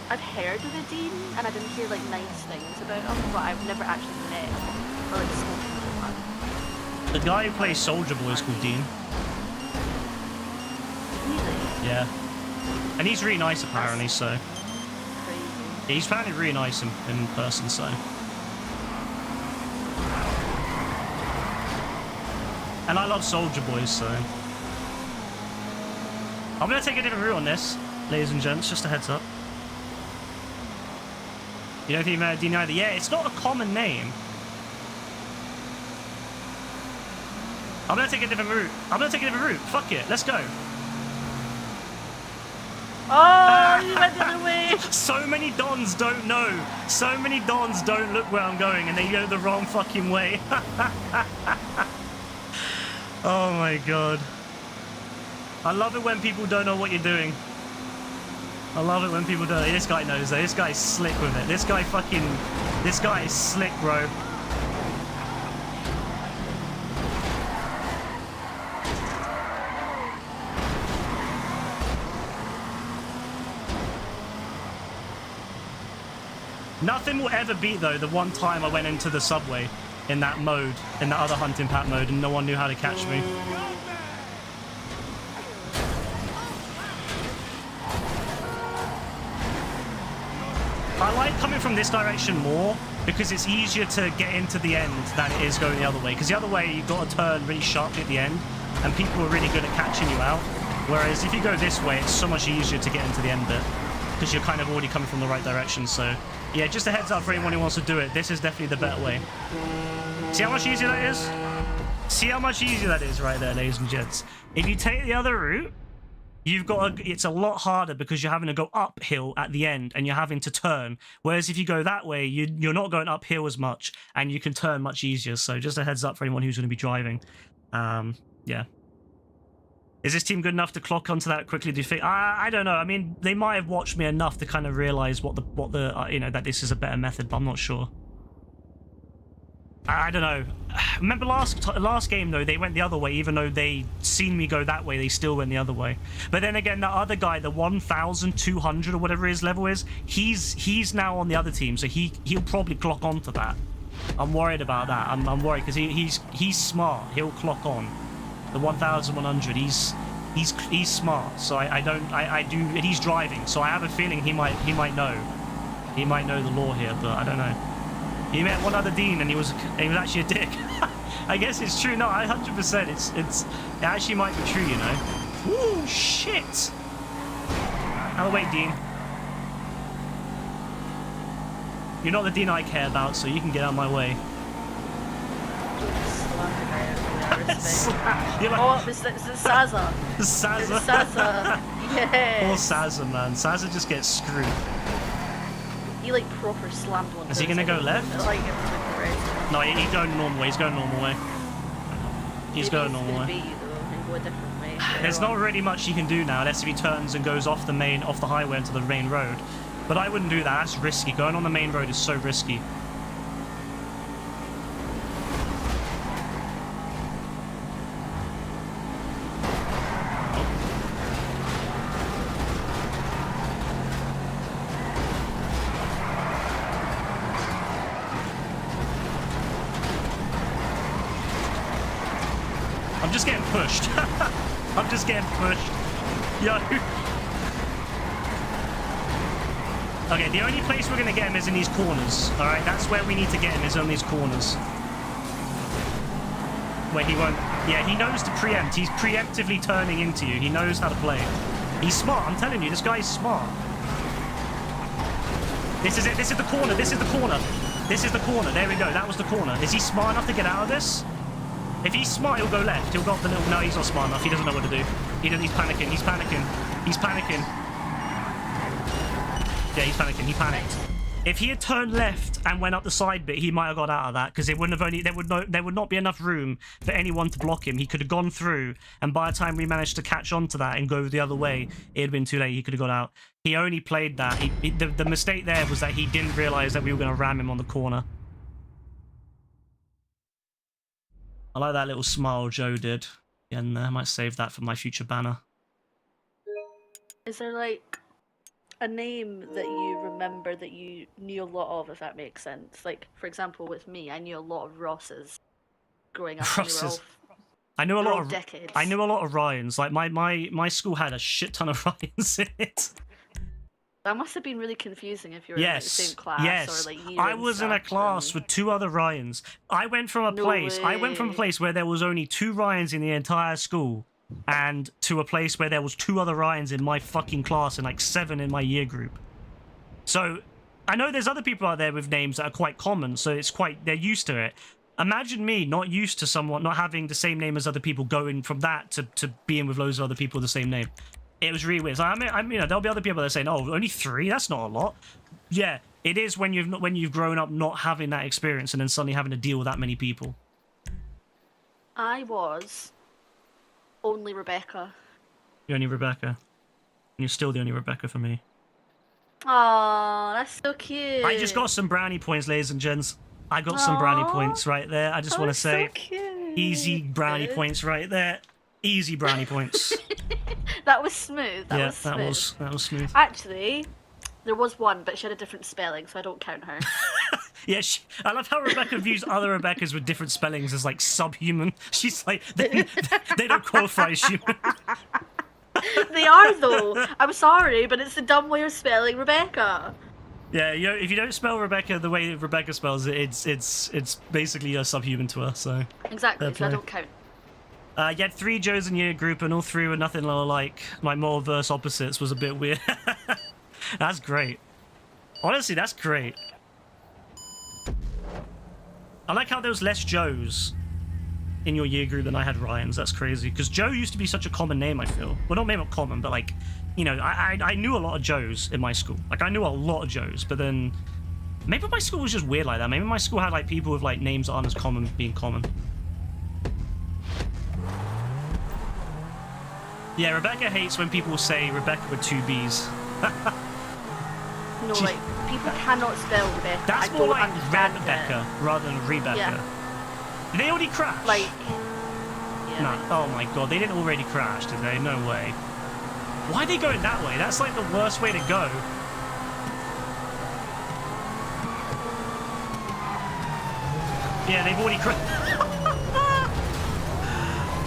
I've heard of a Dean, and I didn't hear like nice things about him, but I've never actually met him or like spoken to him. The guy who plays Soldier Boy is called Dean. Really? Yeah. And he's really nice apparently, so. Crazy. Yeah, he's apparently really nice in person, so. And I love Soldier Boys, so. I'm gonna take a different route on this, ladies and gents, just a heads up. You don't think about Dean either? Yeah, it's not a common name. I'm gonna take a different route. Fuck it. Let's go. Oh, you went the other way. So many dons don't know. So many dons don't look where I'm going and they go the wrong fucking way. Oh my god. I love it when people don't know what you're doing. I love it when people don't. This guy knows though. This guy's slick with it. This guy is slick, bro. Nothing will ever beat, though, the one time I went into the subway in that mode, in the other hunting pack mode, and no one knew how to catch me. I like coming from this direction more because it's easier to get into the end than it is going the other way. Because the other way, you've got to turn really sharply at the end, and people are really good at catching you out. Whereas if you go this way, it's so much easier to get into the end bit because you're kind of already coming from the right direction. So yeah, just a heads up for anyone who wants to do it. This is definitely the better way. See how much easier that is? See how much easier that is right there, ladies and gents. If you take the other route, you've got it's a lot harder because you're having to go uphill at the end and you're having to turn. Whereas if you go that way, you're not going uphill as much and you can turn much easier. So just a heads up for anyone who's going to be driving. Yeah. Is this team good enough to clock onto that quickly? Do you think? I don't know. I mean, they might have watched me enough to kind of realize what the you know, that this is a better method, but I'm not sure. I don't know. Remember last game though, they went the other way, even though they seen me go that way, they still went the other way. But then again, that other guy, the 1,200 or whatever his level is, he's now on the other team, so he'll probably clock onto that. I'm worried about that. I'm worried because he's smart. He'll clock on. The 1,100, he's smart, so I do, and he's driving, so I have a feeling he might know the law here, but I don't know. He met one other Dean and he was actually a dick. I guess it's true. No, 100%. It actually might be true, you know. Ooh, shit. Out of the way, Dean. You're not the Dean I care about, so you can get out of my way. You're like, oh, this is Saza. Saza. Saza. Yeah. Poor Saza, man. Saza just gets screwed. He like proper slammed one. Is he gonna go left? Like, no, he's going normal way. He's going normal way. He's going normal way. There's not really much he can do now, unless if he turns and goes off the highway into the main road. But I wouldn't do that. That's risky. Going on the main road is so risky. I'm just getting pushed. I'm just getting pushed. Yo. Okay, the only place we're going to get him is in these corners. Alright, that's where we need to get him, is on these corners. Where he won't... Yeah, he knows to preempt. He's preemptively turning into you. He knows how to play. He's smart, I'm telling you. This guy's smart. This is it. This is the corner. This is the corner. This is the corner. There we go. That was the corner. Is he smart enough to get out of this? If he's smart, he'll go left. He'll go up the little... No, he's not smart enough. He doesn't know what to do. He's panicking. He's panicking. He's panicking. Yeah, he's panicking. He panicked. If he had turned left and went up the side bit, he might have got out of that because it wouldn't have only... There would not be enough room for anyone to block him. He could have gone through, and by the time we managed to catch on to that and go the other way, it had been too late. He could have got out. He only played that. The mistake there was that he didn't realize that we were going to ram him on the corner. I like that little smile Joe did. And I might save that for my future banner. Is there like a name that you remember that you knew a lot of, if that makes sense? Like, for example, with me, I knew a lot of Rosses growing up. Rosses. I knew a lot of decades. I knew a lot of Ryans. Like my school had a shit ton of Ryans in it. That must have been really confusing if you were in like, the same class or like year. I was in a class with 2 other Ryans. I went from a place where there was only 2 Ryans in the entire school, and to a place where there was 2 other Ryans in my fucking class and like 7 in my year group. So I know there's other people out there with names that are quite common, so they're used to it. Imagine me not used to someone, not having the same name as other people, going from that to being with loads of other people with the same name. It was really weird. So I mean, there'll be other people that are saying, "Oh, only 3? That's not a lot." Yeah, it is when you've grown up not having that experience and then suddenly having to deal with that many people. I was only Rebecca. You're only Rebecca. And you're still the only Rebecca for me. Oh, that's so cute. I just got some brownie points, ladies and gents. I got some brownie points right there. I just want to say, so cute. Easy brownie points right there. Easy brownie points. That was smooth. That was smooth. Actually, there was one, but she had a different spelling, so I don't count her. Yeah, I love how Rebecca views other Rebeccas with different spellings as like subhuman. She's like, they don't qualify as human. They are though. I'm sorry, but it's the dumb way of spelling Rebecca. Yeah, if you don't spell Rebecca the way Rebecca spells it, it's basically a subhuman to her. So exactly, so I don't count. You had 3 Joes in your group, and all 3 were nothing like more verse opposites. Was a bit weird. That's great. Honestly, that's great. I like how there was less Joes in your year group than I had Ryan's. That's crazy. Because Joe used to be such a common name, I feel. Well, maybe not common, but like, you know, I knew a lot of Joes in my school. Like, I knew a lot of Joes, but then maybe my school was just weird like that. Maybe my school had like people with like names that aren't as common being common. Yeah, Rebecca hates when people say Rebecca with 2 B's. No, like, people cannot spell Rebecca. That's more like Rebecca rather than Rebecca. Yeah. Did they already crash? Like, yeah. No. Oh my god, they didn't already crash, did they? No way. Why are they going that way? That's like the worst way to go. Yeah, they've already crashed.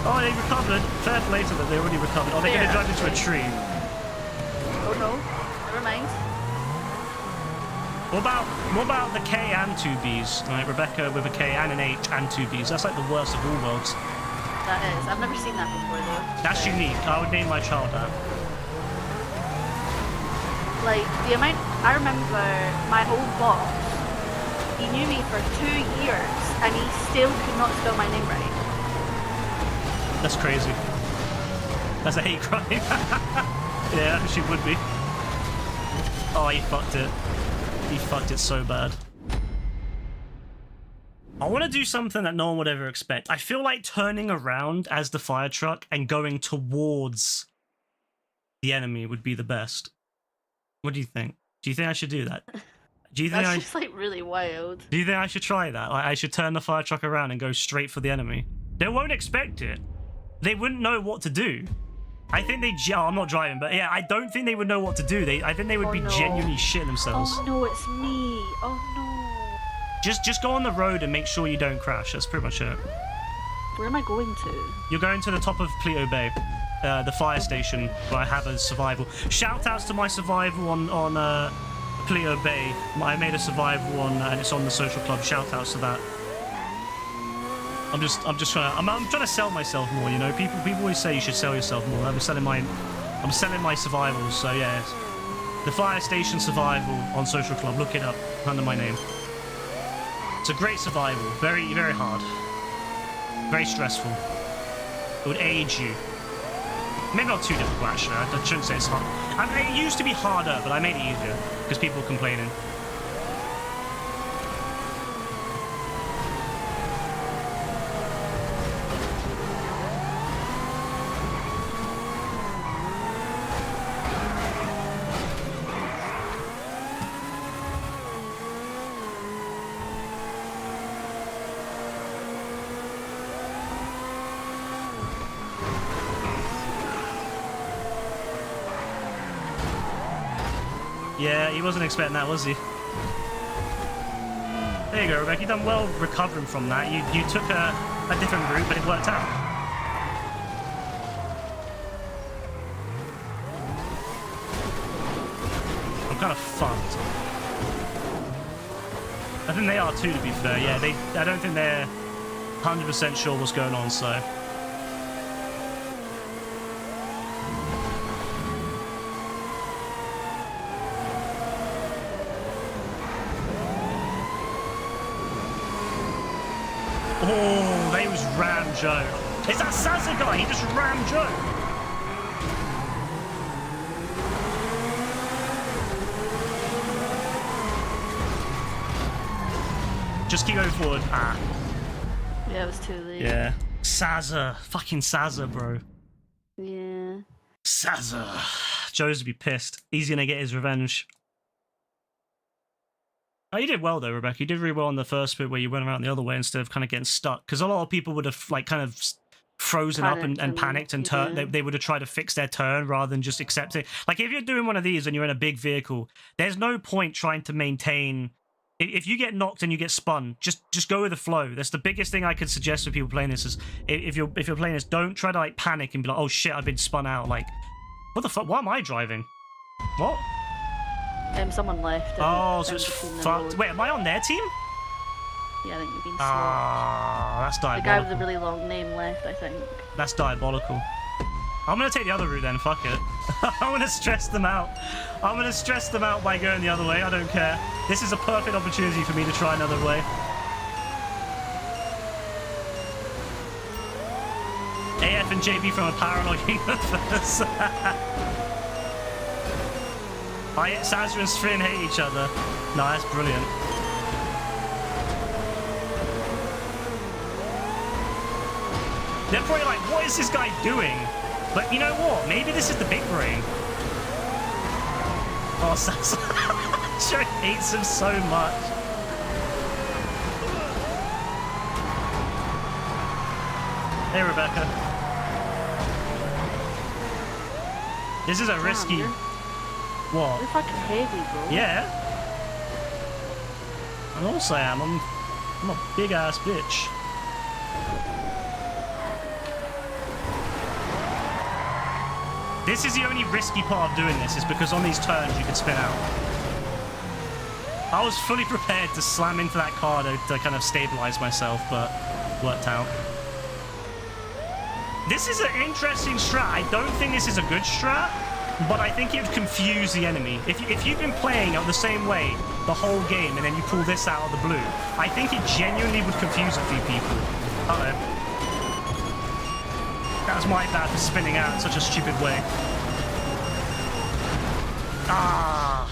Oh, they recovered. Fair play to them, they already recovered. Oh, they're going to drive into a tree. Oh no, never mind. What about the K and 2 B's? Right, Rebecca with a K and an H and 2 B's. That's like the worst of all worlds. That is. I've never seen that before though. That's unique. I would name my child that. Like, the amount... I remember my old boss, he knew me for 2 years and he still could not spell my name right. That's crazy. That's a hate crime. Yeah, she would be. Oh, he fucked it. He fucked it so bad. I want to do something that no one would ever expect. I feel like turning around as the fire truck and going towards the enemy would be the best. What do you think? Do you think I should do that? Do you think That's just like really wild. Do you think I should try that? Like, I should turn the fire truck around and go straight for the enemy? They won't expect it. They wouldn't know what to do. I think they... Oh, I'm not driving, but yeah, I don't think they would know what to do. I think they would be genuinely shitting themselves. Oh no, it's me. Oh no. Just go on the road and make sure you don't crash. That's pretty much it. Where am I going to? You're going to the top of Pleto Bay, the fire station where I have a survival. Shout outs to my survival on Pleto Bay. I made a survival one and it's on the social club. Shout outs to that. I'm just trying to. I'm trying to sell myself more. You know, people always say you should sell yourself more. I'm selling my survivals. So yeah, the fire station survival on social club. Look it up under my name. It's a great survival. Very very hard. Very stressful. It would age you. Maybe not too difficult actually. I shouldn't say it's hard. It used to be harder, but I made it easier because people were complaining. Yeah, he wasn't expecting that, was he? There you go, Rebecca. You done well recovering from that. You took a different route, but it worked out. I'm kind of fucked. I think they are too, to be fair. Yeah, I don't think they're 100% sure what's going on, so... Oh, they was Ram Joe. Is that Sazza guy? He just rammed Joe. Just keep going forward. Ah. Yeah, it was too late. Yeah. Sazza. Fucking Sazza, bro. Yeah. Sazza. Joe's would be pissed. He's gonna get his revenge. Oh, you did well though, Rebecca. You did really well on the first bit where you went around the other way instead of kind of getting stuck. Because a lot of people would have like kind of frozen up and panicked and turned. Yeah. They would have tried to fix their turn rather than just accept it. Like if you're doing one of these and you're in a big vehicle, there's no point trying to maintain. If you get knocked and you get spun, just go with the flow. That's the biggest thing I could suggest for people playing this is if you're playing this, don't try to like panic and be like, oh shit, I've been spun out. Like, what the fuck? Why am I driving? What? Someone left. Oh, so it's fucked. Wait, am I on their team? Yeah, I think you've been swapped. Ah, that's The guy diabolical. with the really long name left, I think. That's diabolical. I'm gonna take the other route then, fuck it. I'm gonna stress them out. I'm gonna stress them out by going the other way, I don't care. This is a perfect opportunity for me to try another way. AF and JB from a parallel universe. Sazza and Sfrin hate each other. No, that's brilliant. They're probably like, what is this guy doing? But you know what? Maybe this is the big brain. Oh, Sazza. Joe hates him so much. Hey, Rebecca. This is a risky... You're What? fucking heavy, bro. Yeah. And also I am. I'm a big ass bitch. This is the only risky part of doing this, is because on these turns you can spin out. I was fully prepared to slam into that car to kind of stabilize myself, but worked out. This is an interesting strat. I don't think this is a good strat, but I think it would confuse the enemy. If you've been playing it the same way the whole game and then you pull this out of the blue, I think it genuinely would confuse a few people. Uh-oh. That was my bad for spinning out in such a stupid way. Ah.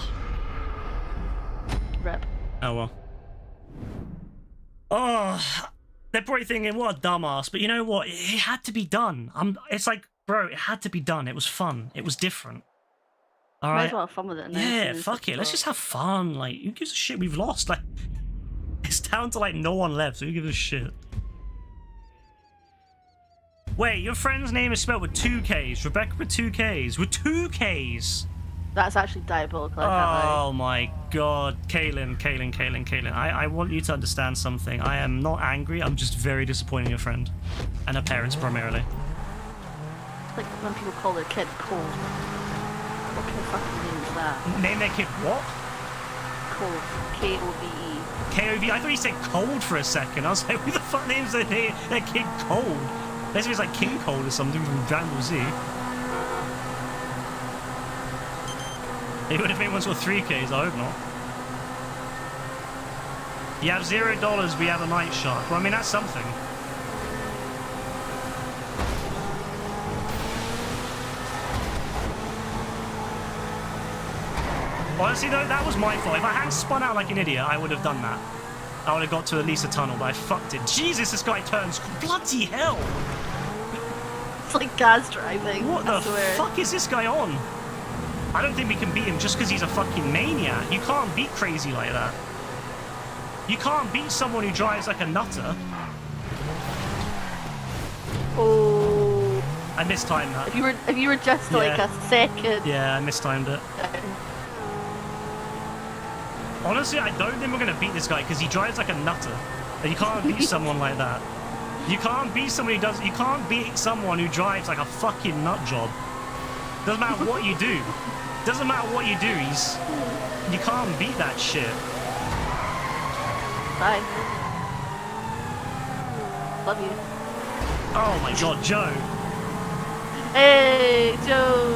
Rip. Oh well. Oh, they're probably thinking, what a dumbass. But you know what? It had to be done. It's like, bro, it had to be done. It was fun. It was different. All Might right. as well have fun with it now. Yeah, fuck it. Let's just have fun. Like, who gives a shit? We've lost. Like, it's down to like no one left. So who gives a shit? Wait, your friend's name is spelled with 2 Ks. Rebecca with 2 Ks. With 2 Ks. That's actually diabolical. Oh my god. Kaylin. I want you to understand something. I am not angry. I'm just very disappointed in your friend. And her parents primarily. It's like when people call their kid Cole. What kind of fucking name is that? Name their kid what? Cole. K-O-V-E. K-O-V. I thought you said cold for a second. I was like, who the fuck names their kid cold? Unless it was like King Cold or something from Dragon Ball Z. It would have been ones with 3 Ks, I hope not. You have $0, we have a night shark. Well, I mean, that's something. Honestly, though, that was my fault. If I hadn't spun out like an idiot, I would have done that. I would have got to at least a tunnel, but I fucked it. Jesus, this guy turns. Bloody hell! It's like gas driving. What the fuck is this guy on? I don't think we can beat him just because he's a fucking maniac. You can't beat crazy like that. You can't beat someone who drives like a nutter. Oh. I mistimed that. If you were just like a second. Yeah, I mistimed it. Honestly, I don't think we're going to beat this guy because he drives like a nutter. You can't beat someone like that. You can't beat somebody who does. You can't beat someone who drives like a fucking nut job. Doesn't matter what you do. Doesn't matter what you do. You can't beat that shit. Bye. Love you. Oh my god, Joe. Hey, Joe.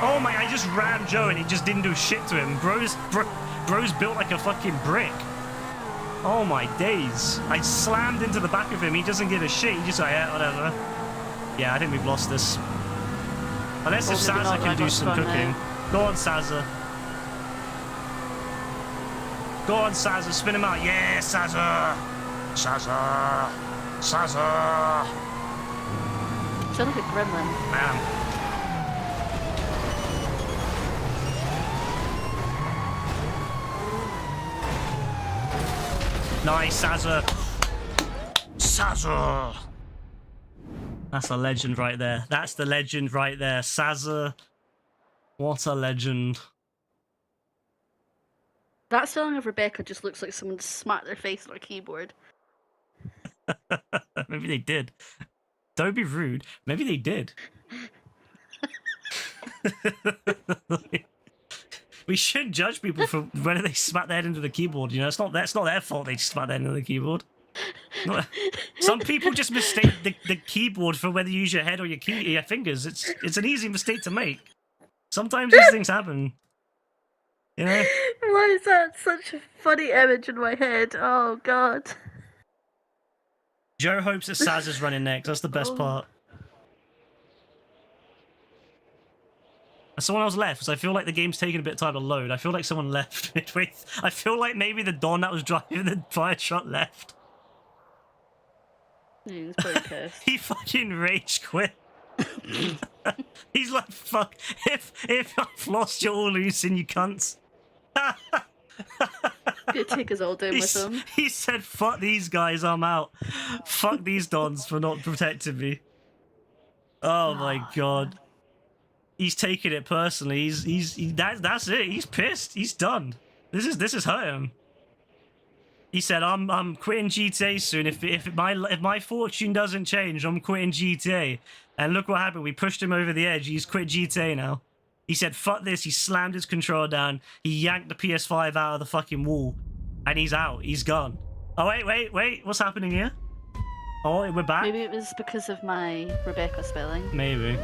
Oh my, I just rammed Joe and he just didn't do shit to him. Bro's built like a fucking brick. Oh my days. I slammed into the back of him. He doesn't give a shit. He just like, yeah, whatever. Yeah, I think we've lost this. Unless if Sazza can do some cooking. Go on, Sazza. Go on, Sazza. Spin him out. Yeah, Sazza. Sazza. Sazza. Sound like a gremlin. Man. Nice, Sazza. Sazza. That's a legend right there. That's the legend right there. Sazza. What a legend. That song of Rebecca just looks like someone smacked their face on a keyboard. Maybe they did. Don't be rude. Maybe they did. We shouldn't judge people for whether they smack their head into the keyboard. You know, it's not their fault they smack their head into the keyboard. Some people just mistake the keyboard for whether you use your head or your fingers. It's an easy mistake to make. Sometimes these things happen. You know? Why is that such a funny image in my head? Oh god. Joe hopes that Saz is running next. That's the best part. Someone else left, because I feel like the game's taking a bit of time to load. I feel like someone left midway. I feel like maybe the Don that was driving the fire truck left. He's pretty pissed. He fucking rage quit. He's like, fuck, if I've lost you all losing, you cunts. He'd take us all down with him. He said, fuck these guys, I'm out. Fuck these Dons for not protecting me. Oh my god. He's taking it personally. That's it. He's pissed. He's done. This is hurt him. He said, "I'm quitting GTA soon. If my fortune doesn't change, I'm quitting GTA." And look what happened. We pushed him over the edge. He's quit GTA now. He said, "Fuck this." He slammed his controller down. He yanked the PS5 out of the fucking wall, and he's out. He's gone. Oh wait. What's happening here? Oh, we're back. Maybe it was because of my Rebecca spelling. Maybe.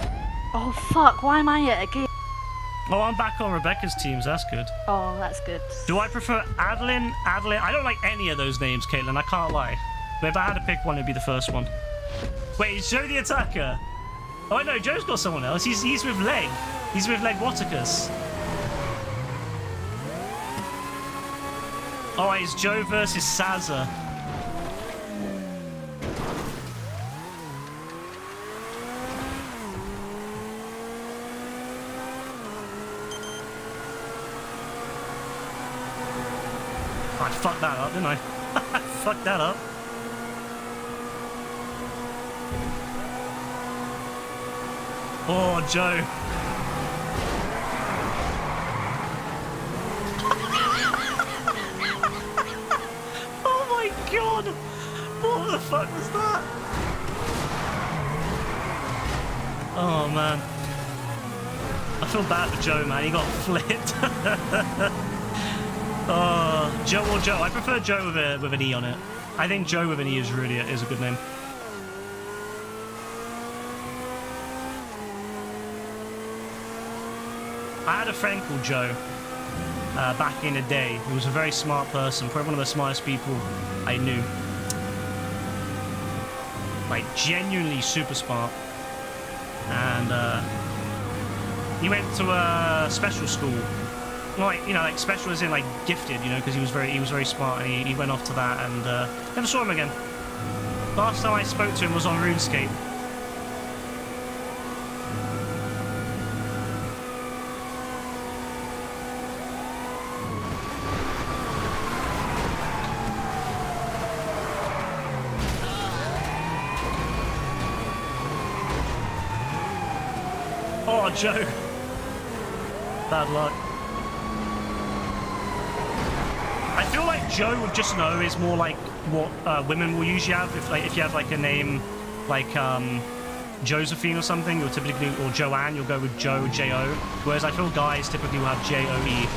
Oh fuck, why am I it again? Oh, I'm back on Rebecca's teams. That's good. Oh, that's good. Do I prefer Adeline? I don't like any of those names, Caitlin. I can't lie. But if I had to pick one, it'd be the first one. Wait, is Joe the attacker? Oh no, Joe's got someone else. He's with Leg. He's with Leg Waticus. Oh, it's Joe versus Sazza. I fucked that up, didn't I? I fucked that up. Oh, Joe. Oh my god! What the fuck was that? Oh man. I feel bad for Joe, man. He got flipped. Oh, Joe or Joe. I prefer Joe with an E on it. I think Joe with an E is a good name. I had a friend called Joe back in the day. He was a very smart person, probably one of the smartest people I knew. Like, genuinely super smart. And he went to a special school. Like, you know, like special as in like gifted, you know, because he was very smart, and he went off to that, and never saw him again. Last time I spoke to him was on RuneScape. Oh, Joe. Bad luck. I feel like Joe with just no is more like what women will usually have. If you have like a name like Josephine or something, you'll typically, or Joanne, you'll go with Joe, J-O. Whereas I feel guys typically will have J-O-E.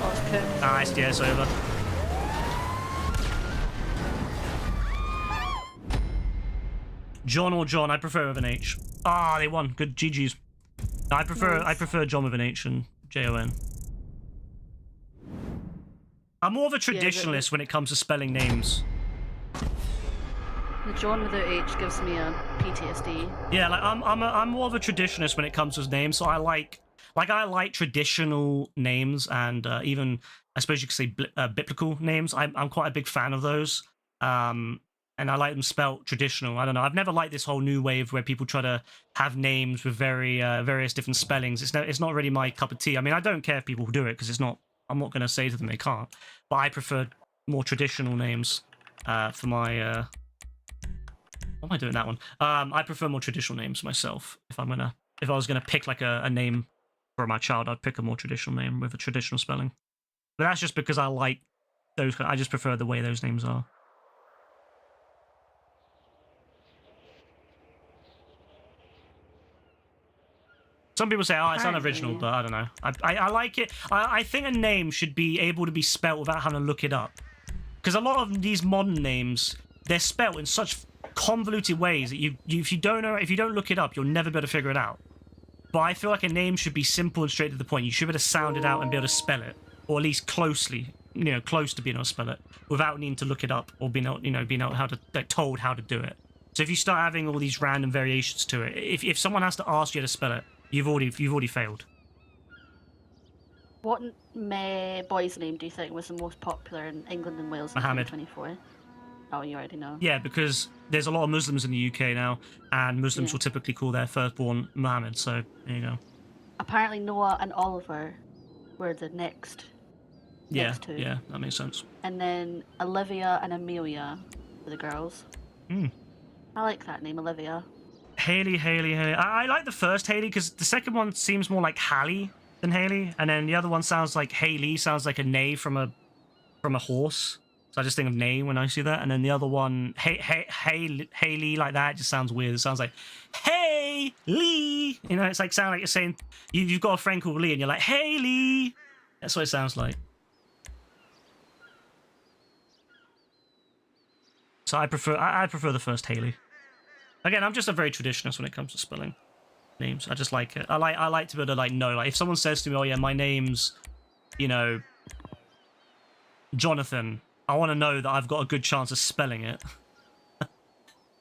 Oh, it's cooked. Nice, yeah, it's over. John or John, I prefer with an H. Ah, they won. Good GG's. I prefer John with an H and J-O-N. I'm more of a traditionalist when it comes to spelling names. The John without H gives me a PTSD. Yeah, like I'm more of a traditionalist when it comes to names. So I like traditional names, and even I suppose you could say biblical names. I'm quite a big fan of those. And I like them spelt traditional. I don't know. I've never liked this whole new wave where people try to have names with various different spellings. It's not really my cup of tea. I mean, I don't care if people do it because it's not. I'm not going to say to them they can't. But I prefer more traditional names for my. Why am I doing that one? I prefer more traditional names myself. If I was gonna pick like a name for my child, I'd pick a more traditional name with a traditional spelling. But that's just because I like those. I just prefer the way those names are. Some people say, "Oh, it's unoriginal," but I don't know. I like it. I think a name should be able to be spelt without having to look it up, because a lot of these modern names, they're spelt in such convoluted ways that if you don't look it up, you'll never be able to figure it out. But I feel like a name should be simple and straight to the point. You should be able to sound it out and be able to spell it, or at least close to being able to spell it without needing to look it up or being able how to told how to do it. So if you start having all these random variations to it, if someone has to ask you to spell it, you've already failed. What boy's name do you think was the most popular in England and Wales in Mohammed. 2024? Oh, you already know. Yeah, because there's a lot of Muslims in the UK now, and Muslims will typically call their firstborn Mohammed, so there you go. Apparently Noah and Oliver were the next two. Yeah, that makes sense. And then Olivia and Amelia were the girls. I like that name, Olivia. Haley. I like the first Haley because the second one seems more like Hallie than Haley, and then the other one sounds like Haley, sounds like a neigh from a horse. So I just think of neigh when I see that, and then the other one, Haley, like that, just sounds weird. It sounds like, hey, Lee. You know, it's like sound like you're saying you've got a friend called Lee, and you're like, hey, Lee. That's what it sounds like. So I prefer the first Haley. Again, I'm just a very traditionalist when it comes to spelling names. I just like it. I like to be able to know. Like if someone says to me, "Oh yeah, my name's, Jonathan," I want to know that I've got a good chance of spelling it.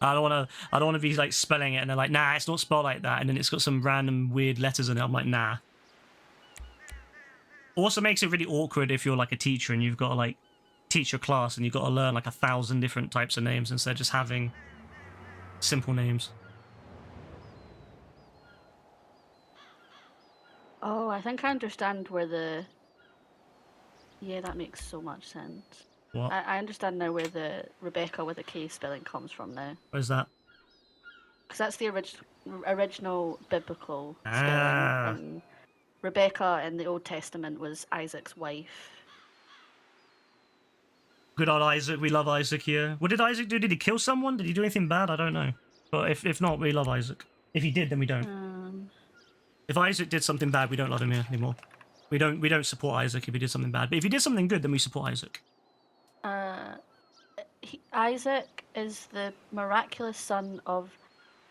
I don't want to be like spelling it and they're like, "Nah, it's not spelled like that," and then it's got some random weird letters in it. I'm like, "Nah." Also makes it really awkward if you're like a teacher and you've got to like teach your class and you've got to learn like 1,000 different types of names instead of just having simple names. Oh, I think I understand where the... Yeah, that makes so much sense. What? I understand now where the Rebecca with a K spelling comes from now. Where's that? Because that's the original biblical spelling. And Rebecca in the Old Testament was Isaac's wife. Good old Isaac. We love Isaac here. What did Isaac do? Did he kill someone? Did he do anything bad? I don't know. But if not, we love Isaac. If he did, then we don't. If Isaac did something bad, we don't love him here anymore. We don't support Isaac if he did something bad. But if he did something good, then we support Isaac. Isaac is the miraculous son of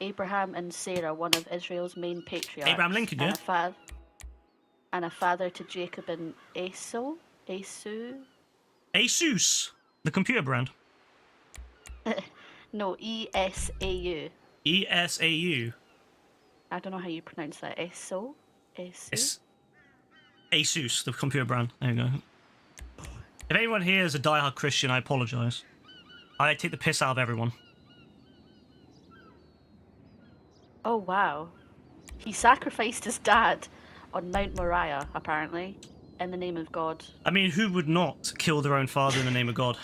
Abraham and Sarah, one of Israel's main patriarchs. Abraham Lincoln, yeah. And a father to Jacob and Esau. Asus, the computer brand. No, ESAU. ESAU. I don't know how you pronounce that. Esau? It's Asus, the computer brand. There you go. If anyone here is a diehard Christian, I apologise. I take the piss out of everyone. Oh, wow. He sacrificed his dad on Mount Moriah, apparently, in the name of God. I mean, who would not kill their own father in the name of God?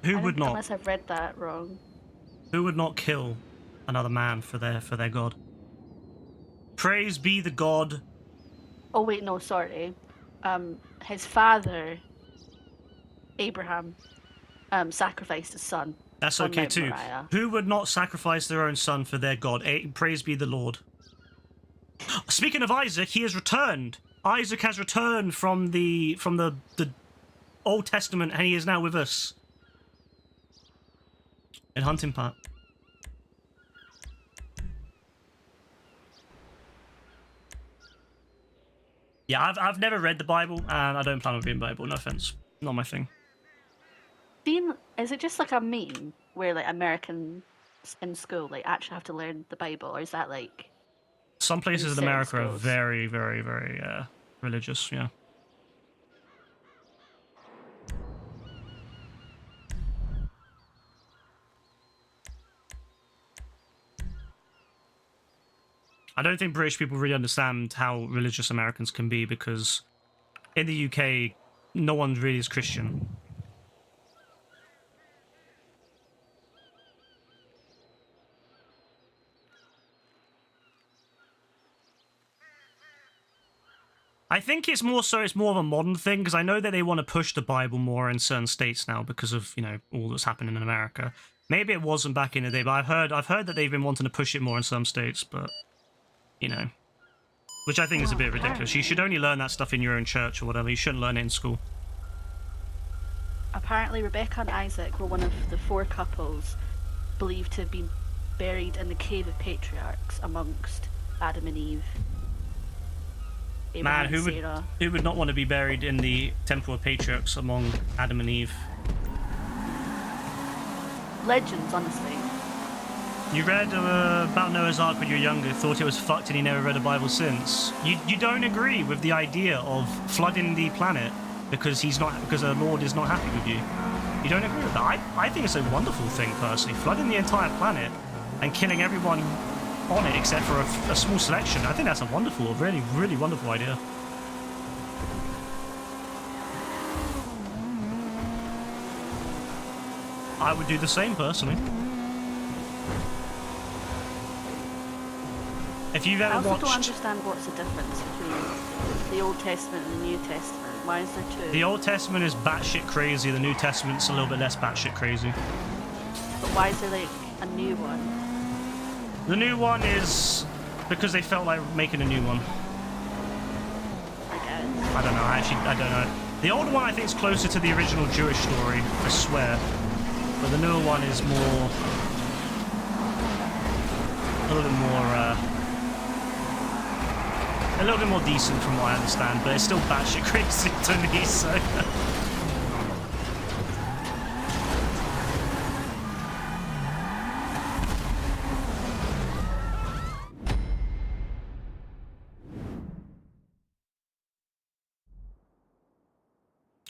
Who would not? Unless I've read that wrong. Who would not kill another man for their God? Praise be the God. Oh, wait, no, sorry. His father, Abraham, sacrificed his son. That's okay Mount too. Moriah. Who would not sacrifice their own son for their God? Praise be the Lord. Speaking of Isaac, he has returned. Isaac has returned from the Old Testament, and he is now with us in Hunting Park. Yeah, I've never read the Bible, and I don't plan on reading the Bible. No offense, not my thing. Is it just like a meme where like Americans in school like actually have to learn the Bible, or is that like some places in certain America are schools? very, very, very religious? Yeah. I don't think British people really understand how religious Americans can be, because in the UK, no one really is Christian. I think it's more of a modern thing, because I know that they want to push the Bible more in certain states now because of, you know, all that's happening in America. Maybe it wasn't back in the day, but I've heard that they've been wanting to push it more in some states, but, you know, which I think is a bit ridiculous. You should only learn that stuff in your own church or whatever. You shouldn't learn it in school. Apparently, Rebecca and Isaac were one of the 4 couples believed to have been buried in the cave of patriarchs amongst Adam and Eve. Abraham Man, and Sarah. who would not want to be buried in the temple of patriarchs among Adam and Eve? Legends, honestly. You read about Noah's Ark when you were younger, thought it was fucked, and you never read a Bible since. You don't agree with the idea of flooding the planet because the Lord is not happy with you. You don't agree with that. I think it's a wonderful thing, personally. Flooding the entire planet and killing everyone on it except for a small selection. I think that's a wonderful, really, really wonderful idea. I would do the same, personally. If you've ever I also watched... don't understand what's the difference between the Old Testament and the New Testament. Why is there 2? The Old Testament is batshit crazy, the New Testament's a little bit less batshit crazy. But why is there like a new one? The new one is because they felt like making a new one. I guess. I don't know, I don't know. The old one I think is closer to the original Jewish story, I swear. But the newer one is more... a little bit more decent from what I understand, but it's still batshit crazy to me, so...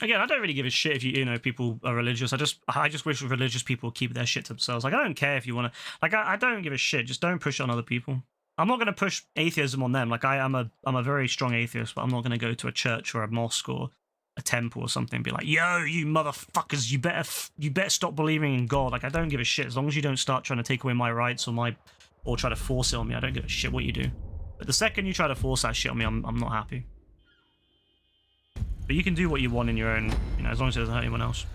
Again, I don't really give a shit if you know people are religious. I just wish religious people keep their shit to themselves. Like, I don't care if you want to. Like, I don't give a shit. Just don't push it on other people. I'm not going to push atheism on them. Like, I'm a very strong atheist, but I'm not going to go to a church or a mosque or a temple or something and be like, yo, you motherfuckers, you better stop believing in God. Like, I don't give a shit. As long as you don't start trying to take away my rights or try to force it on me, I don't give a shit what you do. But the second you try to force that shit on me, I'm not happy. But you can do what you want in your own, you know, as long as it doesn't hurt anyone else.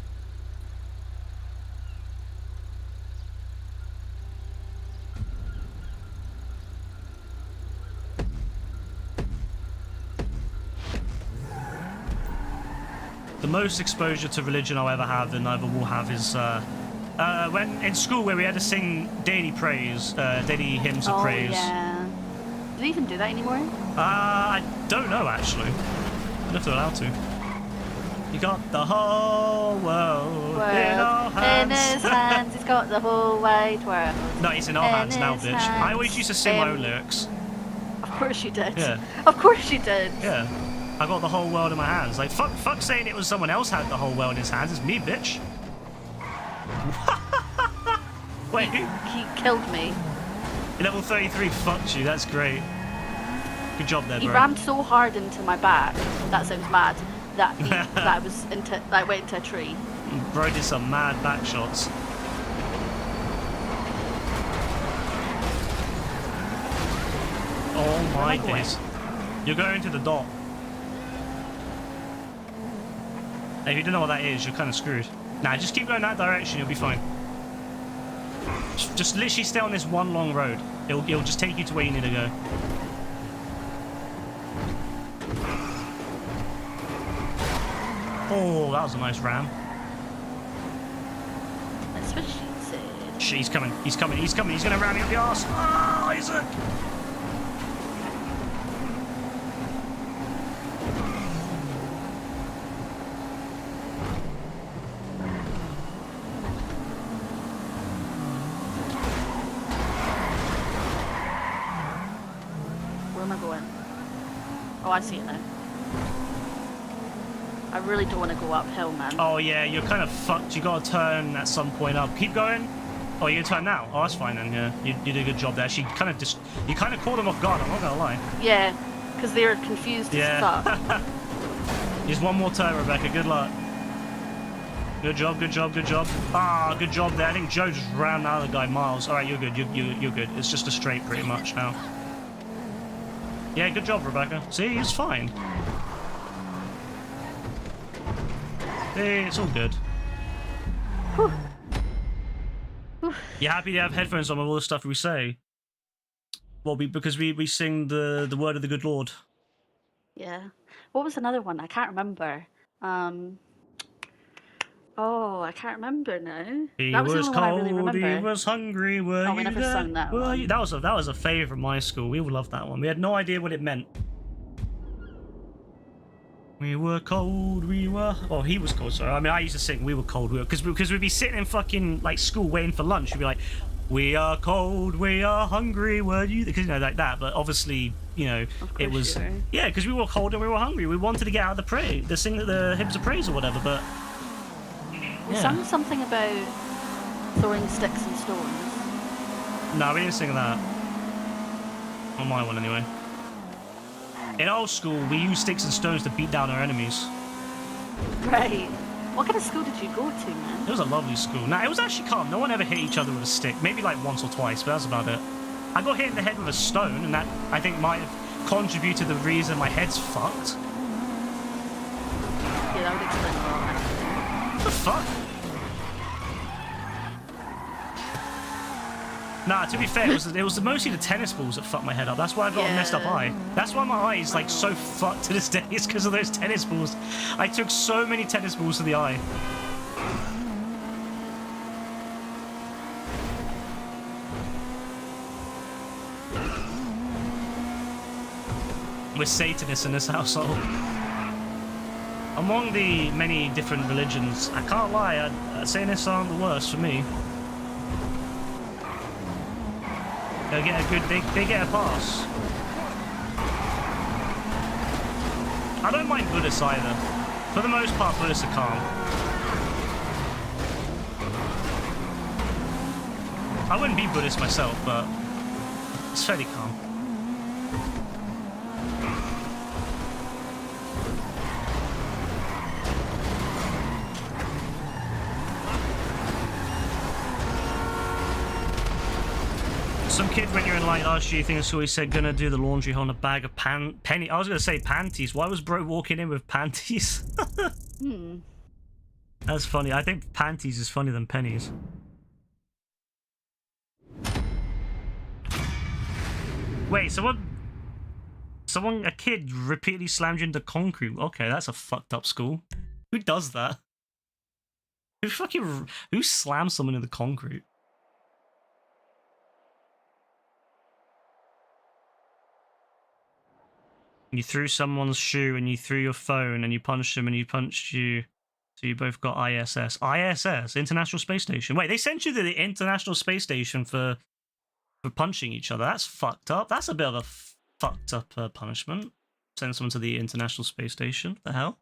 The most exposure to religion I'll ever have and either will have is when in school where we had to sing daily praise, daily hymns of praise. Yeah. Do they even do that anymore? I don't know actually. I don't know if they're allowed to. You got the whole world in our hands. In his hands, he's got the whole wide world. No, it's in our hands now, bitch. Hands. I always used to sing my own lyrics. Of course you did. Yeah. Of course you did. Yeah. I got the whole world in my hands. Like, fuck saying it was someone else had the whole world in his hands. It's me, bitch. Wait, who? He killed me. Level 33 fucked you. That's great. Good job there, He bro. rammed so hard into my back. That sounds mad. That I went into a tree. Bro did some mad back shots. Oh my days. You're going to the dot. If you don't know what that is, you're kind of screwed. Nah, just keep going that direction, you'll be fine. Just literally stay on this one long road. It'll just take you to where you need to go. Oh, that was a nice ram. That's what she said. Shit, he's coming. He's gonna ram me up the arse. Oh, Isaac! I see it now. I really don't want to go uphill, man. Oh yeah, you're kind of fucked. You gotta turn at some point up. Keep going. Oh, you gonna turn now? Oh, that's fine then. Yeah, you did a good job there. You kind of caught them off guard. I'm not gonna lie. Yeah, because they were confused as fuck. Just one more turn, Rebecca. Good luck. Good job. Good job. Good job. Ah, good job there. I think Joe just ran out of the guy miles. All right, you're good. You're good. It's just a straight pretty much now. Yeah, good job, Rebecca. See, he's fine. See, it's all good. Whew. You happy to have headphones on with all the stuff we say? Well, because we sing the word of the good Lord. Yeah. What was another one? I can't remember. Oh, I can't remember now. He was the was only one I really cold, remember. he was hungry, were we you never there? sung that Were one. you? That was a favourite from my school. We all loved that one. We had no idea what it meant. We were cold, we were... Oh, he was cold, sorry. I mean, I used to sing we were cold, because we'd be sitting in fucking, like, school waiting for lunch. We'd be like, we are cold, we are hungry, were you... Because, you know, like that. But obviously, you know, it was... Yeah, because we were cold and we were hungry. We wanted to get out of the hymns of praise or whatever, but... We sung something about throwing sticks and stones. No, we didn't sing that. On my one, anyway. In old school, we used sticks and stones to beat down our enemies. Right. What kind of school did you go to, man? It was a lovely school. Nah, it was actually calm. No one ever hit each other with a stick. Maybe like once or twice, but that's about it. I got hit in the head with a stone, and that, I think, might have contributed to the reason my head's fucked. Yeah, that would explain a lot, actually. What the fuck? Nah, to be fair, it was mostly the tennis balls that fucked my head up. That's why I've got a messed up eye. That's why my eye is like so fucked to this day. It's because of those tennis balls. I took so many tennis balls to the eye. We're Satanists in this household. Among the many different religions, I can't lie, Satanists aren't the worst for me. They get a pass. I don't mind Buddhists either. For the most part, Buddhists are calm. I wouldn't be Buddhist myself, but it's fairly calm. Some kid when you're in like last year, thing so he said gonna do the laundry on a bag of penny. I was gonna say panties. Why was bro walking in with panties? That's funny. I think panties is funnier than pennies. Wait, a kid repeatedly slammed you into concrete. Okay, that's a fucked up school. Who does that? Who slams someone into the concrete? You threw someone's shoe and you threw your phone and you punched him and he punched you. So you both got ISS. ISS, International Space Station. Wait, they sent you to the International Space Station for punching each other. That's fucked up. That's a bit of a fucked up punishment. Send someone to the International Space Station. The hell?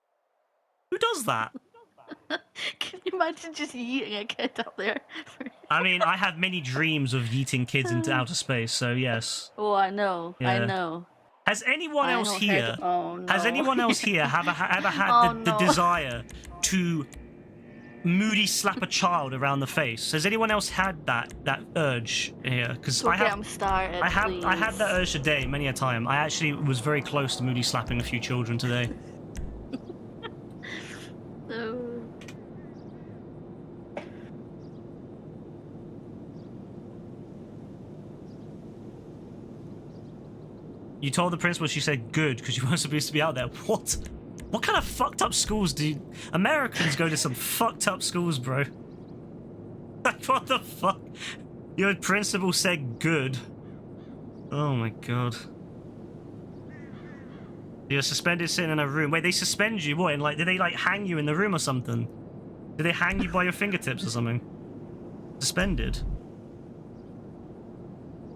Who does that? Can you imagine just yeeting a kid up there? I mean, I have many dreams of yeeting kids into outer space, so yes. Oh, I know. Yeah. I know. Has anyone else here? Oh, no. Has anyone else here ever had the desire to moody slap a child around the face? Has anyone else had that urge here? Because I had that urge today many a time. I actually was very close to moody slapping a few children today. No. You told the principal she said good because you weren't supposed to be out there. What? What kind of fucked up schools do Americans go to? Some fucked up schools, bro. Like, what the fuck? Your principal said good. Oh my god. You're suspended sitting in a room. Wait, they suspend you? What? And like, did they like hang you in the room or something? Did they hang you by your fingertips or something? Suspended.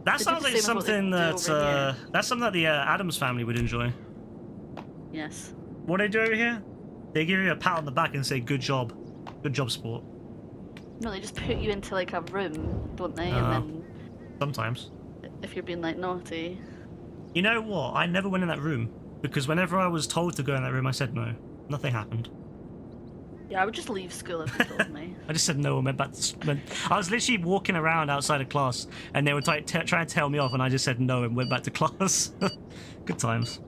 That sounds like something that the Addams family would enjoy. Yes. What do they do over here? They give you a pat on the back and say, good job, sport. No, they just put you into like a room, don't they? And then Sometimes. if you're being like naughty. You know what? I never went in that room because whenever I was told to go in that room, I said no. Nothing happened. Yeah, I would just leave school if you told me. I just said no and went back to... I was literally walking around outside of class and they were trying to tell me off and I just said no and went back to class. Good times.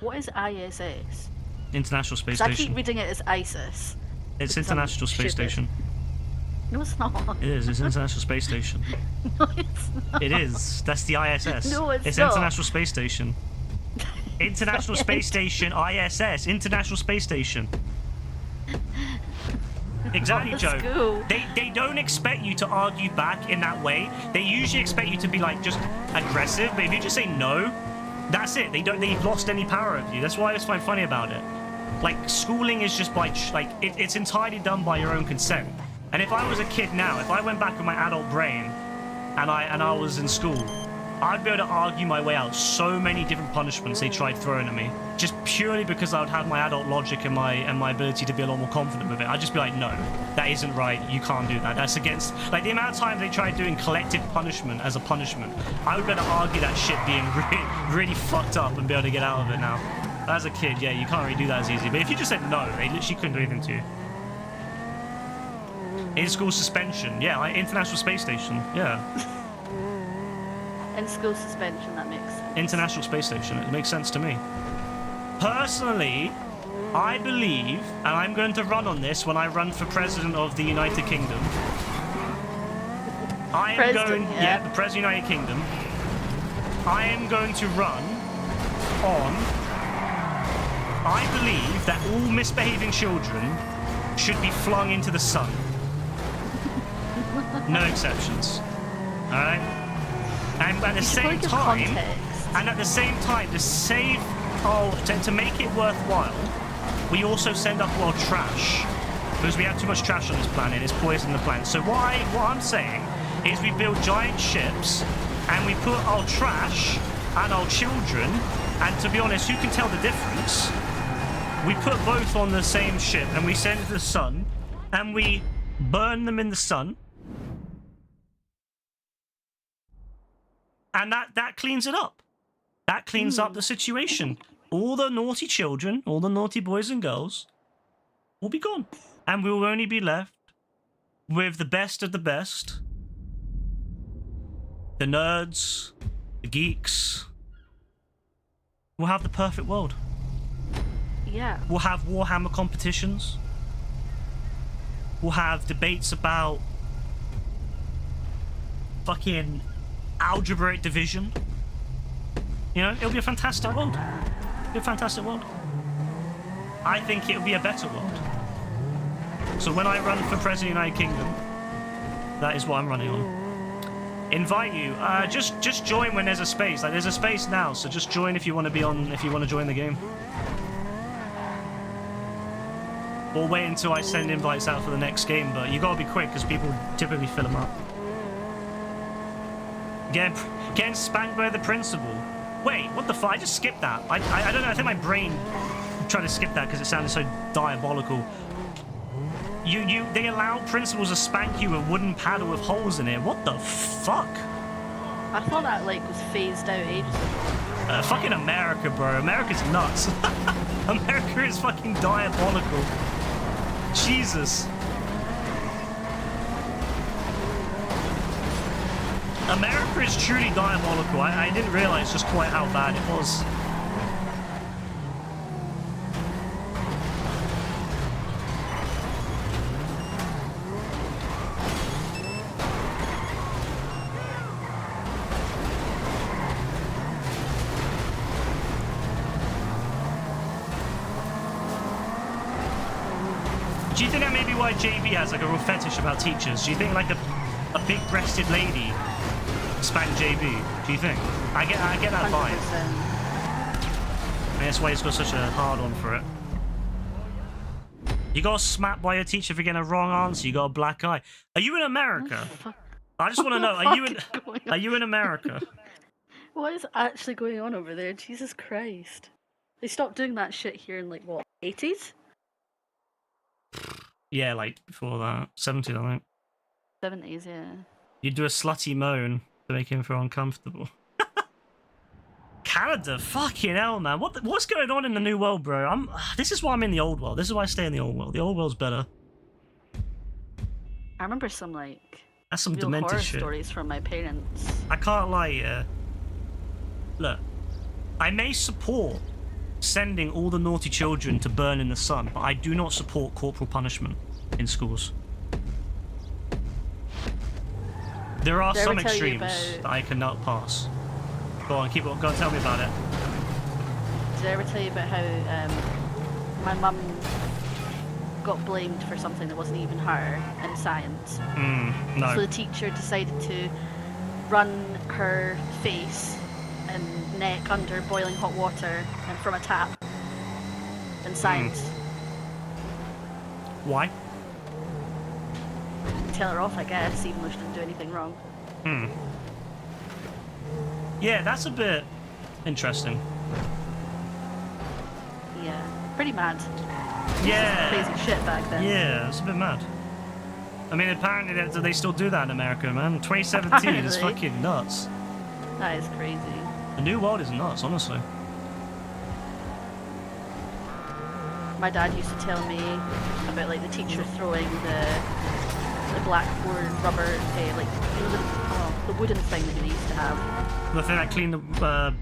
What is ISS? International Space I Station. keep reading it as ISIS. It's because I'm International Space stupid. Station. No, it's not. It is. It's International Space Station. No, it's not. It is. That's the ISS. No, it's not. not. International Space Station. International Space Station, ISS. International Space Station. Exactly, Not the Joe. school. They don't expect you to argue back in that way. They usually expect you to be like just aggressive. But if you just say no, that's it. They've lost any power over you. That's what I always find funny about it. Like schooling is just by it's entirely done by your own consent. And if I was a kid now, if I went back with my adult brain, and I was in school, I'd be able to argue my way out so many different punishments they tried throwing at me, just purely because I would have my adult logic and my ability to be a lot more confident with it. I'd just be like, no, that isn't right. You can't do that. That's against like the amount of times they tried doing collective punishment as a punishment. I would be able to argue that shit being really fucked up and be able to get out of it now. As a kid, yeah, you can't really do that as easy. But if you just said no, they literally couldn't do anything to you. In-school suspension, yeah, like International Space Station, yeah. In-school suspension, that makes sense. International Space Station, it makes sense to me. Personally, I believe, and I'm going to run on this when I run for President of the United Kingdom. I am the President of the United Kingdom. I am going to run on, I believe that all misbehaving children should be flung into the sun. No exceptions. Alright? And at the same time, to make it worthwhile, we also send up our trash. Because we have too much trash on this planet, it's poisoning the planet. So what I'm saying is we build giant ships and we put our trash and our children, and to be honest, who can tell the difference? We put both on the same ship and we send it to the sun and we burn them in the sun. And that cleans it up. That cleans up the situation. All the naughty children, all the naughty boys and girls will be gone. And we will only be left with the best of the best. The nerds, the geeks. We'll have the perfect world. Yeah. We'll have Warhammer competitions. We'll have debates about fucking algebraic division. You know, it'll be a fantastic world. It'll be a fantastic world. I think it'll be a better world. So when I run for President of the United Kingdom, that is what I'm running on. Invite you. Just join when there's a space. Like there's a space now, so just join if you want to be on. If you want to join the game. Or wait until I send invites out for the next game, but you gotta be quick because people typically fill them up. Getting spanked by the principal. Wait, what the fuck? I just skipped that. I don't know. I think my brain tried to skip that because it sounded so diabolical. They allow principals to spank you with a wooden paddle with holes in it. What the fuck? I thought that like was phased out ages ago. Fucking America, bro. America's nuts. America is fucking diabolical. Jesus. America is truly diabolical. I didn't realize just quite how bad it was. Do you think that may be why JB has like a real fetish about teachers? Do you think like a big-breasted lady spanked JB? Do you think? I get that vibe. 100%. And that's why he's got such a hard-on for it. You got smacked by your teacher for getting a wrong answer. You got a black eye. Are you in America? I just want to know. Are you in America? What is actually going on over there? Jesus Christ. They stopped doing that shit here in, like, what, 80s? Yeah, like, before that. 70s, I think. 70s, yeah. You'd do a slutty moan to make him feel uncomfortable. Canada, fucking hell, man. What's going on in the new world, bro? This is why I'm in the old world. This is why I stay in the old world. The old world's better. I remember some, like, that's some real demented horror shit. Stories from my parents. I can't lie, yeah. Look, I may support sending all the naughty children to burn in the sun, but I do not support corporal punishment in schools. There are some extremes that I cannot pass. Go on, keep on. Go on, tell me about it. Did I ever tell you about how my mum got blamed for something that wasn't even her in science? No. So the teacher decided to run her face and neck under boiling hot water and from a tap in science. Why? Tell her off, I guess, even though she didn't do anything wrong. Yeah, that's a bit interesting. Yeah, pretty mad. Yeah. Crazy shit back then. Yeah, it's a bit mad. I mean, apparently they still do that in America, man. 2017 is fucking nuts. That is crazy. The new world is nuts, honestly. My dad used to tell me about, like, the teacher throwing the blackboard rubber, like, you know, the wooden thing that they used to have. The thing that cleaned the blackboard,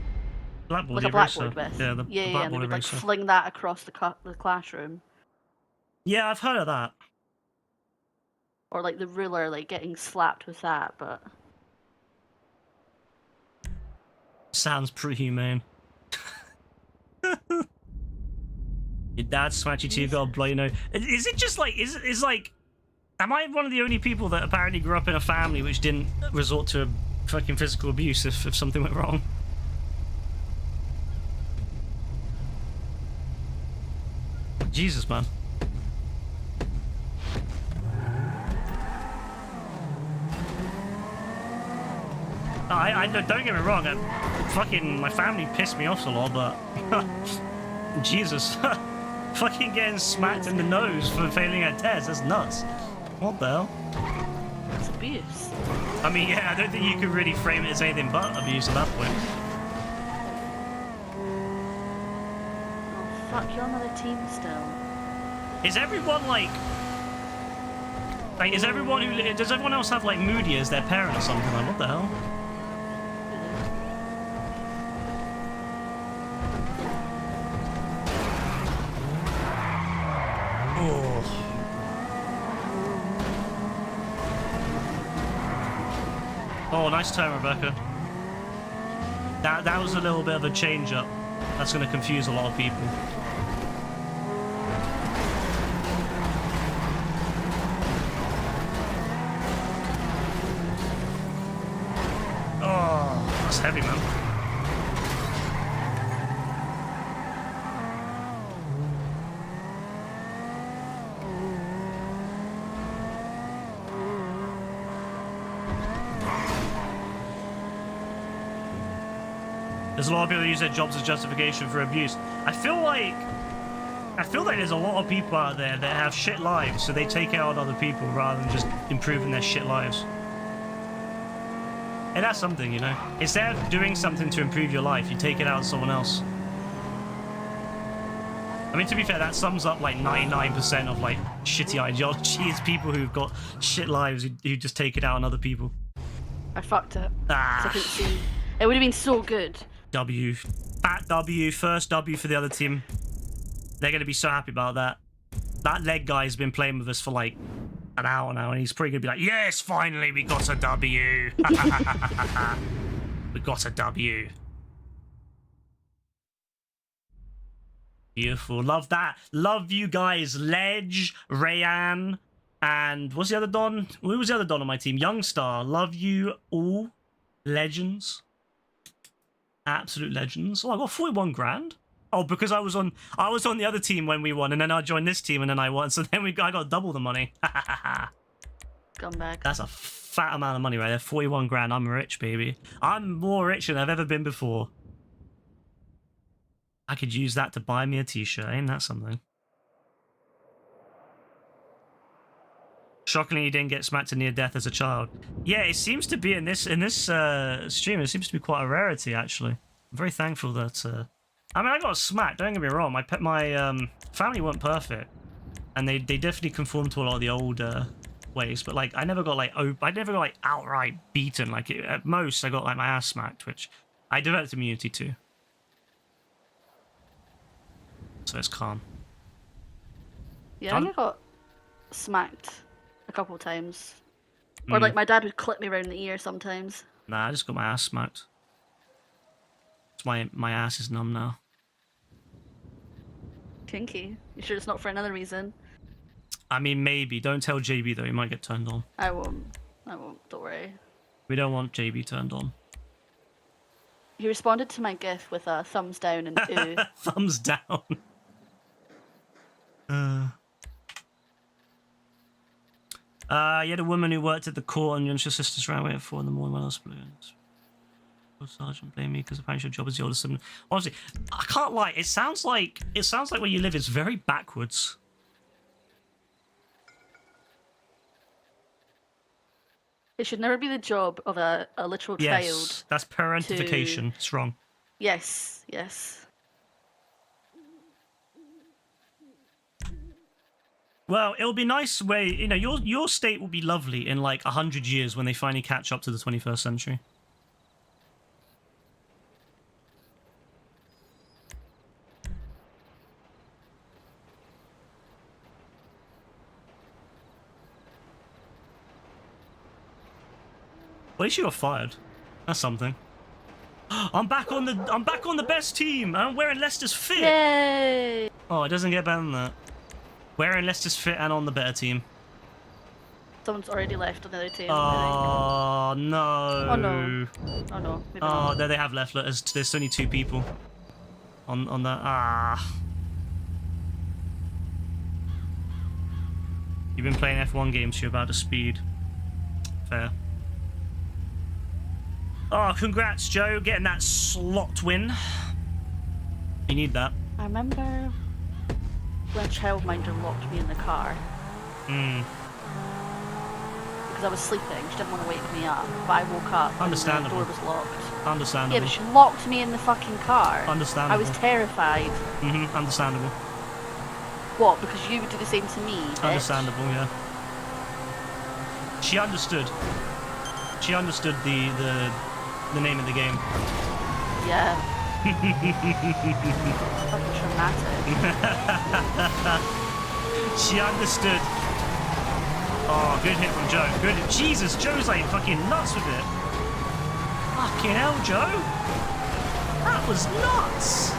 like the a blackboard eraser. with. Yeah, the and blackboard they would, like, eraser. fling that across the classroom. Yeah, I've heard of that. Or, like, the ruler, like, getting slapped with that, but... Sounds pretty humane. Your dad smacked you till you got a bloody nose. Is it just like, is like, am I one of the only people that apparently grew up in a family which didn't resort to fucking physical abuse if something went wrong? Jesus, man. I don't get me wrong, fucking my family pissed me off a lot, but Jesus, fucking getting smacked in the nose for failing a test, that's nuts. What the hell? It's abuse. I mean, yeah, I don't think you could really frame it as anything but abuse at that point. Oh fuck, you're on the team still. Is everyone like is everyone who does everyone else have like Moody as their parent or something? Like, what the hell? Oh, nice turn, Rebecca. That was a little bit of a change up. That's going to confuse a lot of people. Oh, that's heavy, man. There's a lot of people who use their jobs as justification for abuse. I feel like there's a lot of people out there that have shit lives, so they take it out on other people rather than just improving their shit lives. And that's something, you know. Instead of doing something to improve your life, you take it out on someone else. I mean, to be fair, that sums up like 99% of like shitty ideology is people who've got shit lives who just take it out on other people. I fucked it. Ah. I couldn't see. It would have been so good. W. Fat W. First W for the other team. They're going to be so happy about that. That leg guy's been playing with us for like an hour now, and he's probably going to be like, yes, finally, we got a W. We got a W. Beautiful. Love that. Love you guys. Ledge, Rayan, and what's the other Don? Who was the other Don on my team? Youngstar. Love you all. Legends. Absolute legends. Oh, I got 41 grand. Oh, because I was on the other team when we won, and then I joined this team, and then I won. So then I got double the money. Come back. That's a fat amount of money right there. 41 grand. I'm rich, baby. I'm more rich than I've ever been before. I could use that to buy me a t-shirt. Ain't that something? Shockingly, you didn't get smacked to near death as a child. Yeah, it seems to be in this stream. It seems to be quite a rarity, actually. I'm very thankful that. I mean, I got smacked. Don't get me wrong. My family weren't perfect, and they definitely conformed to a lot of the old ways. But like, I never got like outright beaten. Like at most, I got like my ass smacked, which I developed immunity to. So it's calm. Yeah, I think I got smacked a couple times. Or like my dad would clip me around the ear sometimes. Nah, I just got my ass smacked. It's my ass is numb now. Kinky. You sure it's not for another reason? I mean, maybe. Don't tell JB though, he might get turned on. I won't. Don't worry. We don't want JB turned on. He responded to my gif with a thumbs down and ooh. Thumbs down. You had a woman who worked at the court and your sisters ran away at 4 in the morning while I was balloons. Sergeant blame me because apparently your job is the older sibling. Honestly, I can't lie. It sounds like where you live is very backwards. It should never be the job of a literal Yes, child. that's parentification. It's wrong. Yes, yes. Well, it'll be nice where, you know, your state will be lovely in like 100 years when they finally catch up to the 21st century. At least you got fired. That's something. I'm back on the best team. I'm wearing Leicester's fit. Yay! Oh, it doesn't get better than that. Wearing Leicester's fit and on the better team. Someone's already left on the other team. Oh no. Oh no. Oh no. Maybe not. There they have left. There's only 2 people on that. Ah. You've been playing F1 games, so you're about to speed. Fair. Oh, congrats, Joe, getting that slot win. You need that. I remember when a childminder locked me in the car. Because I was sleeping. She didn't want to wake me up. But I woke up and the door was locked. Understandable. Yeah, but she locked me in the fucking car. Understandable. I was terrified. Understandable. What, because you would do the same to me, bitch? Understandable, yeah. She understood. She understood the name of the game. Yeah. Fucking traumatic. She understood. Oh, good hit from Joe. Good. Jesus, Joe's like fucking nuts with it. Fucking hell, Joe. That was nuts.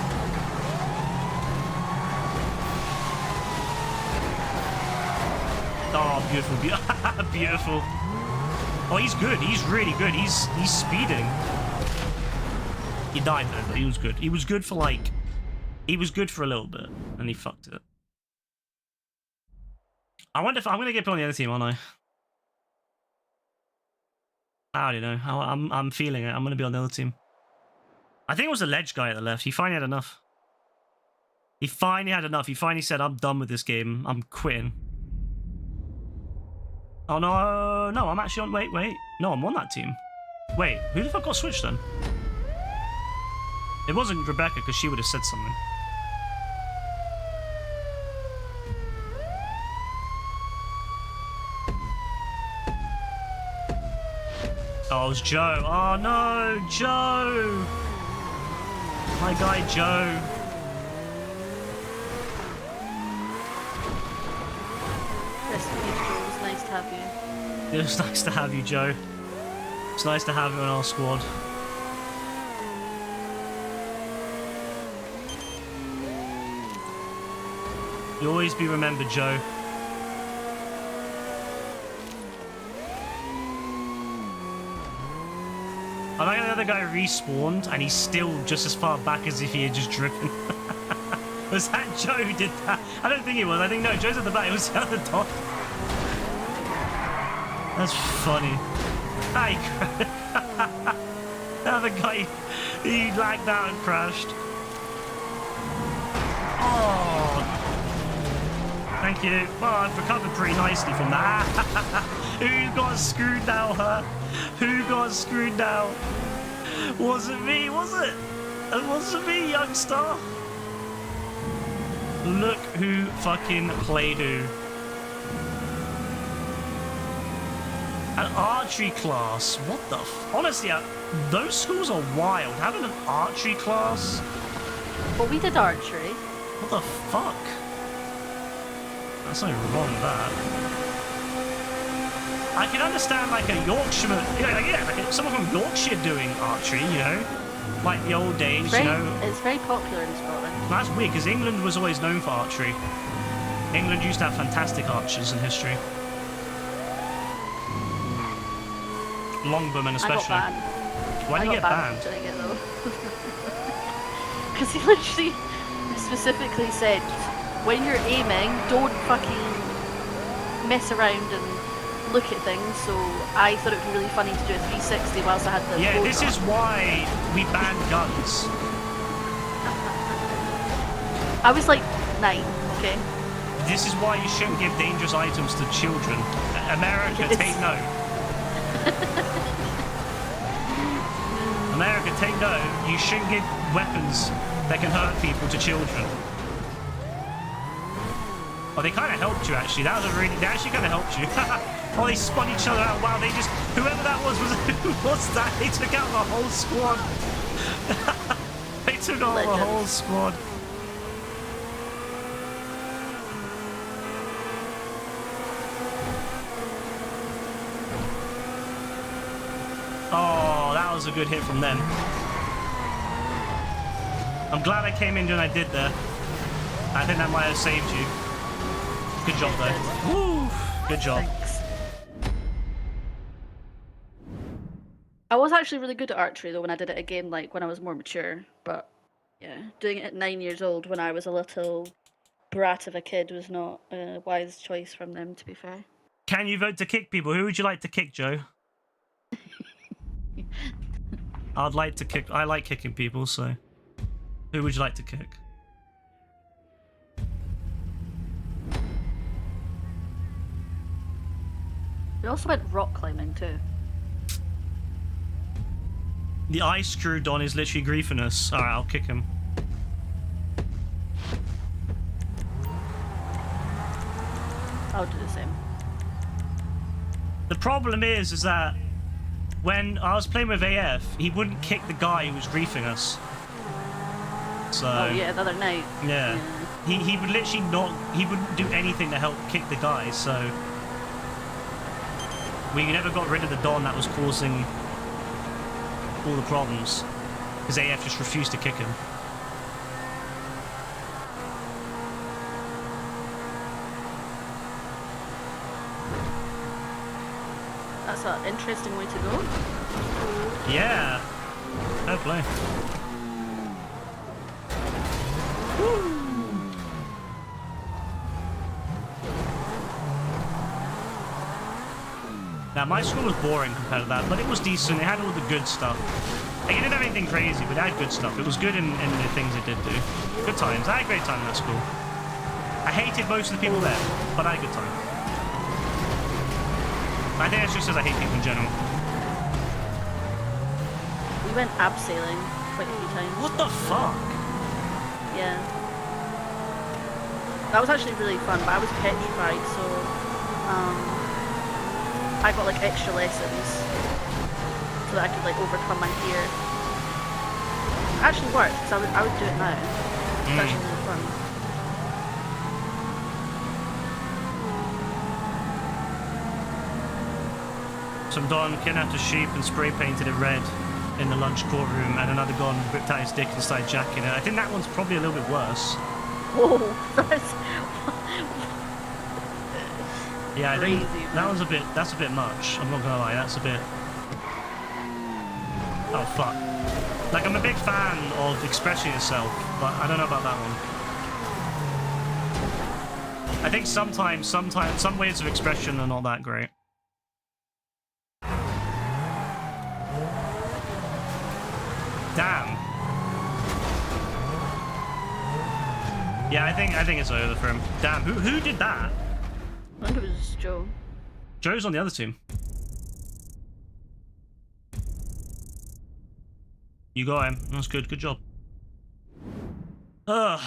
Oh, beautiful, beautiful. Oh, he's good. He's really good. He's speeding. He died though, but he was good. He was good for like... He was good for a little bit, and he fucked it. I wonder if I'm going to get put on the other team, aren't I? I don't know. I'm feeling it. I'm going to be on the other team. I think it was the ledge guy at the left. He finally had enough. He finally had enough. He finally said, I'm done with this game. I'm quitting. Oh, no. No, I'm actually on... Wait. No, I'm on that team. Wait, who the fuck got switched then? It wasn't Rebecca, because she would have said something. Oh, it was Joe. Oh, no, Joe. My guy, Joe. Rest in peace, Joe. It was nice to have you. It was nice to have you, Joe. It's nice to have you on our squad. You'll always be remembered, Joe. I like the other guy respawned and he's still just as far back as if he had just driven. Was that Joe who did that? I don't think it was. I think no, Joe's at the back. It was the other dog. That's funny. Hey, the other guy, he lagged out and crashed. Oh, thank you. Well, I've recovered pretty nicely from that. Who got screwed now, huh? Who got screwed now? Wasn't me, was it? It wasn't me, youngster. Look who fucking played who. An archery class. What the honestly, those schools are wild. Having an archery class? Well, we did archery. What the fuck? That's not even wrong with that. I can understand like a Yorkshireman, like someone from Yorkshire doing archery, you know? Like the old days, you know? It's very popular in Scotland. That's weird, because England was always known for archery. England used to have fantastic archers in history. Longbowmen especially. I got banned. Why did you get banned? Because he literally specifically said, when you're aiming, don't fucking mess around and look at things. So I thought it would be really funny to do a 360 whilst I had the Yeah, this on. is why we banned guns. I was like 9, okay? This is why you shouldn't give dangerous items to children. America, Yes. take note. America, take note. You shouldn't give weapons that can hurt people to children. Oh, they kind of helped you, actually. That was a really... They actually kind of helped you. Oh, they spun each other out. Wow, they just... Whoever that was... Who was that? They took out the whole squad. They took out the whole squad. Oh, that was a good hit from them. I'm glad I came in when I did there. I think that might have saved you. Good job, though. Woo! Good job. Thanks. I was actually really good at archery, though, when I did it again, like, when I was more mature. But, yeah, doing it at 9 years old when I was a little brat of a kid was not a wise choice from them, to be fair. Can you vote to kick people? Who would you like to kick, Joe? I'd like to kick... I like kicking people, so... Who would you like to kick? We also went rock climbing, too. The ice crew Don is literally griefing us. Alright, I'll kick him. I'll do the same. The problem is that when I was playing with AF, he wouldn't kick the guy who was griefing us. So... Oh, yeah, the other night. Yeah. He would literally not... He wouldn't do anything to help kick the guy, so... We never got rid of the Don that was causing all the problems. Because AF just refused to kick him. That's an interesting way to go. Yeah. Fair play. Now, my school was boring compared to that, but it was decent. It had all the good stuff. Like, it didn't have anything crazy, but it had good stuff. It was good in the things it did do. Good times. I had a great time in that school. I hated most of the people there, but I had a good time. I think it actually says I hate people in general. We went abseiling quite a few times. What the fuck? Yeah. That was actually really fun, but I was petrified, so I got like extra lessons so that I could like overcome my fear. It actually worked, because I would do it now. It's actually really fun. Some Don kidnapped a sheep and spray painted it red in the lunch courtroom, and another Don ripped out his dick and started jacking it. I think that one's probably a little bit worse. Whoa, that's Yeah, I think crazy, that one's a bit. That's a bit much. I'm not gonna lie. That's a bit. Oh fuck! Like, I'm a big fan of expressing yourself, but I don't know about that one. I think sometimes some ways of expression are not that great. Damn. Yeah, I think it's over for him. Damn, who did that? I think it was Joe. Joe's on the other team. You got him. That's good. Good job. Ugh.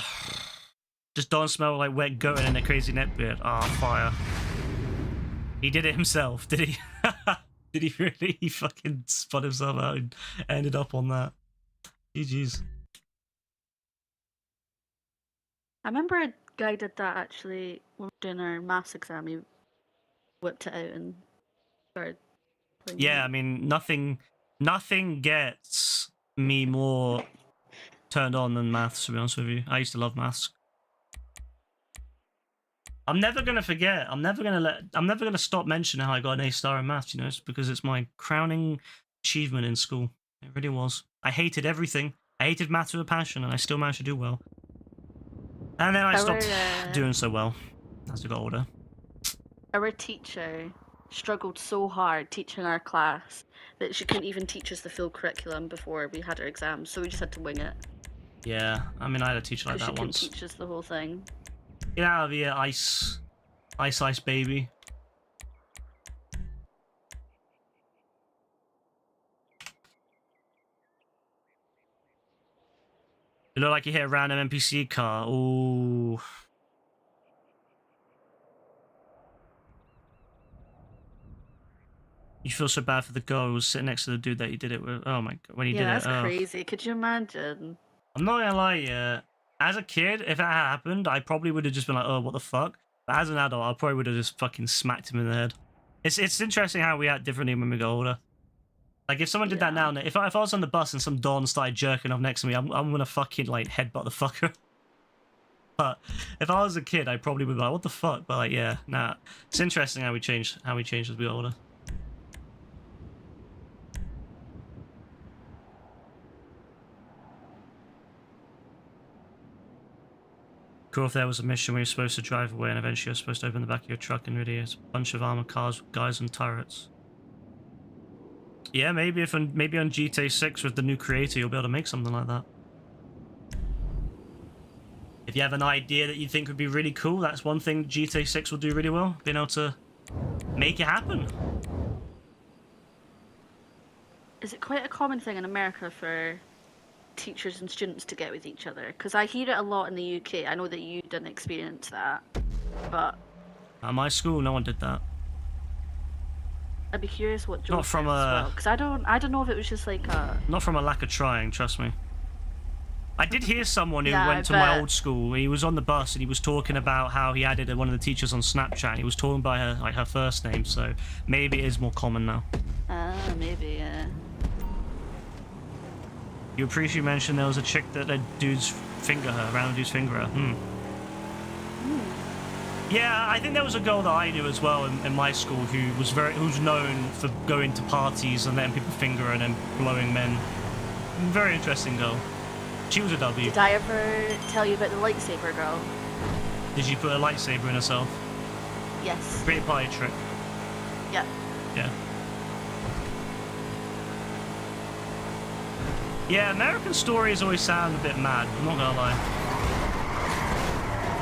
Just don't smell like wet goat and a crazy neckbeard. Ah, fire. He did it himself, did he? Did he really? He fucking spun himself out and ended up on that. GG's. I remember a guy did that actually when we were doing our maths exam. He whipped it out and started playing. Yeah, I mean, nothing gets me more turned on than maths, to be honest with you. I used to love maths. I'm never gonna forget. I'm never gonna stop mentioning how I got an A star in maths. You know, it's because it's my crowning achievement in school. It really was. I hated everything. I hated maths with a passion, and I still managed to do well. And then I stopped doing so well as I got older. Our teacher struggled so hard teaching our class that she couldn't even teach us the full curriculum before we had our exams, so we just had to wing it. Yeah, I mean, I had a teacher like that she once. couldn't teach us the whole thing. Get out of here, ice baby. You look like you hit a random NPC car. Ooh. You feel so bad for the girl who was sitting next to the dude that you did it with. Oh my god, when he did it. Yeah, that's crazy. Could you imagine? I'm not gonna lie, yeah. As a kid, if that had happened, I probably would have just been like, oh, what the fuck? But as an adult, I probably would have just fucking smacked him in the head. It's interesting how we act differently when we get older. Like, if someone did that now, if I was on the bus and some Don started jerking off next to me, I'm gonna fucking, like, headbutt the fucker. But if I was a kid, I probably would be like, what the fuck? But, like, yeah, nah. It's interesting how we change as we get older. Cool if there was a mission where you're supposed to drive away and eventually you're supposed to open the back of your truck and really it's a bunch of armored cars with guys and turrets. Yeah, maybe on GTA 6 with the new creator you'll be able to make something like that. If you have an idea that you think would be really cool, that's one thing GTA 6 will do really well, being able to make it happen. Is it quite a common thing in America for teachers and students to get with each other? Because I hear it a lot in the UK. I know that you didn't experience that, but at my school, no one did that. I'd be curious what Joe not from says as well, because I don't know if it was just like a... Not from a lack of trying, trust me. I did hear someone who went to my old school. He was on the bus and he was talking about how he added one of the teachers on Snapchat. And he was talking by her, like, her first name, so maybe it is more common now. Maybe, yeah. You appreciate you mentioned there was a chick that let dudes finger her, random dudes finger her. Yeah, I think there was a girl that I knew as well in my school who's known for going to parties and letting people finger her and then blowing men. Very interesting girl. She was a W. Did I ever tell you about the lightsaber girl? Did you put a lightsaber in herself? Yes. Great party trick. Yeah. Yeah. Yeah, American stories always sound a bit mad, I'm not gonna lie.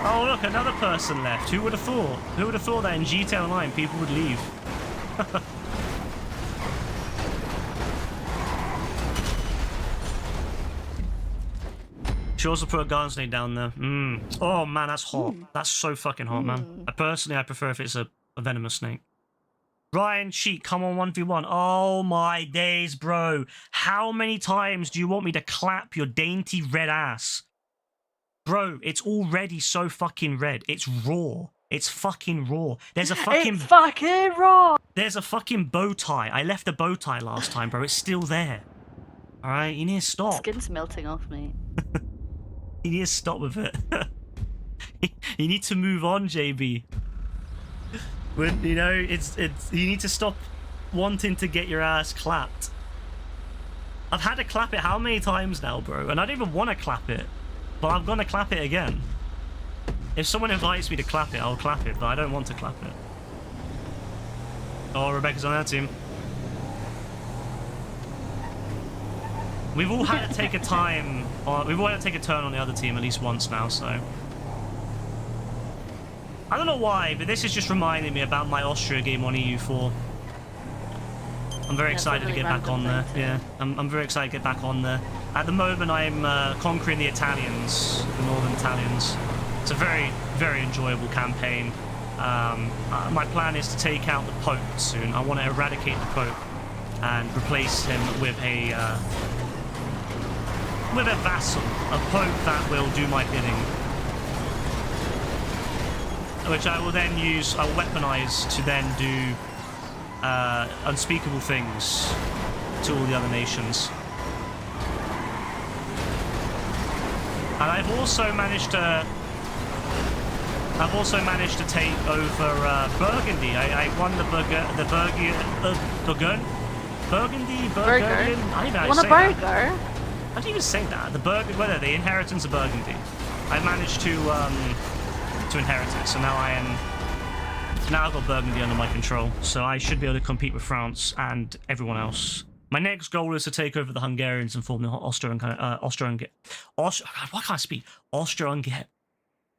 Oh look, another person left. Who would have thought? Who would have thought that in GTA Online people would leave? She also put a garden snake down there. Oh man, that's hot. That's so fucking hot, man. I prefer if it's a venomous snake. Ryan Cheat, come on 1v1. Oh my days, bro. How many times do you want me to clap your dainty red ass? Bro, it's already so fucking red. It's raw. It's fucking raw. There's a fucking... It's fucking raw! There's a fucking bow tie. I left a bow tie last time, bro. It's still there. Alright, you need to stop. Skin's melting off me. You need to stop with it. You need to move on, JB. When, you know, it's you need to stop wanting to get your ass clapped. I've had to clap it how many times now, bro? And I don't even want to clap it. But I'm gonna clap it again. If someone invites me to clap it, I'll clap it, but I don't want to clap it. Oh, Rebecca's on our team. We've all had to take a time, or we've all had to take a turn on the other team at least once now, so. I don't know why, but this is just reminding me about my Austria game on EU4. I'm very excited to get back on there. Yeah, I'm very excited to get back on there. At the moment, I'm conquering the Italians, the northern Italians. It's a very, very enjoyable campaign. My plan is to take out the Pope soon. I want to eradicate the Pope and replace him with a vassal, a Pope that will do my bidding, which I will then use, I'll weaponize to then do unspeakable things to all the other nations. And I've also managed to take over Burgundy. I won the Burgundy. Burger. I don't know how Want to a say that. burger? How do you even say that? The inheritance of Burgundy. I managed to inherit it, so now I've got Burgundy under my control, so I should be able to compete with France and everyone else. My next goal is to take over the Hungarians and form the Austro-Hungarian. Why can't I speak? Austro-Hungarian.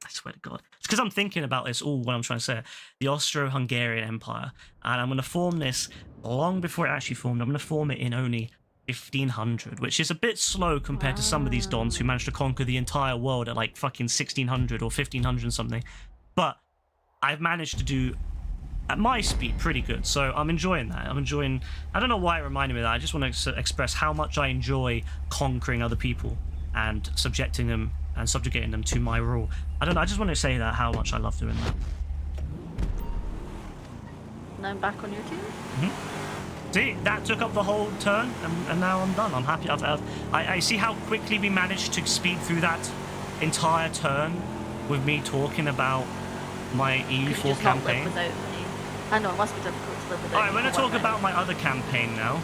I swear to God. It's because I'm thinking about this all when I'm trying to say it. The Austro-Hungarian Empire. And I'm going to form this long before it actually formed. I'm going to form it in only 1500, which is a bit slow compared to some of these dons who managed to conquer the entire world at like fucking 1600 or 1500 something. But I've managed to do, at my speed, pretty good. So I'm enjoying that. I don't know why it reminded me of that. I just want to express how much I enjoy conquering other people and subjugating them to my rule. I don't know, I just want to say that, how much I love doing that. Now I'm back on your team? See, that took up the whole turn, and now I'm done. I'm happy. I see how quickly we managed to speed through that entire turn with me talking about my EU4 campaign. I know, it must be difficult to live without. Alright, we're going to talk about my other campaign now.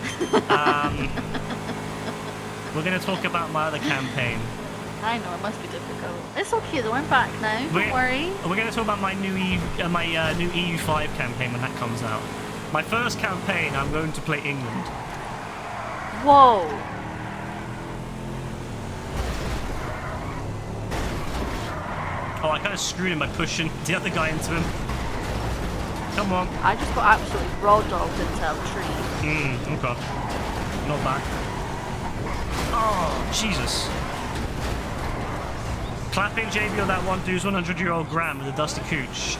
We're going to talk about my other campaign. I know, it must be difficult. It's okay though, I'm back now, don't worry. We're going to talk about my new EU5 campaign when that comes out. My first campaign, I'm going to play England. Whoa! Oh, I kind of screwed him by pushing the other guy into him. Come on. I just got absolutely raw dogged into a tree. Okay. Not bad. Oh, Jesus. Clapping JB on that one dude's 100-year-old gram with a dusty cooch.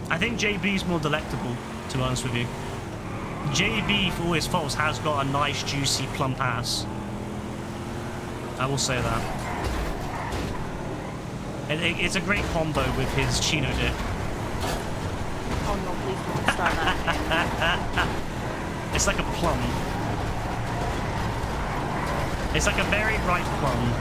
I think JB's more delectable, to be honest with you. JB, for all his faults, has got a nice, juicy, plump ass. I will say that. It's a great combo with his chino dick. Oh no, please don't start that. It's like a plum. It's like a very bright plum.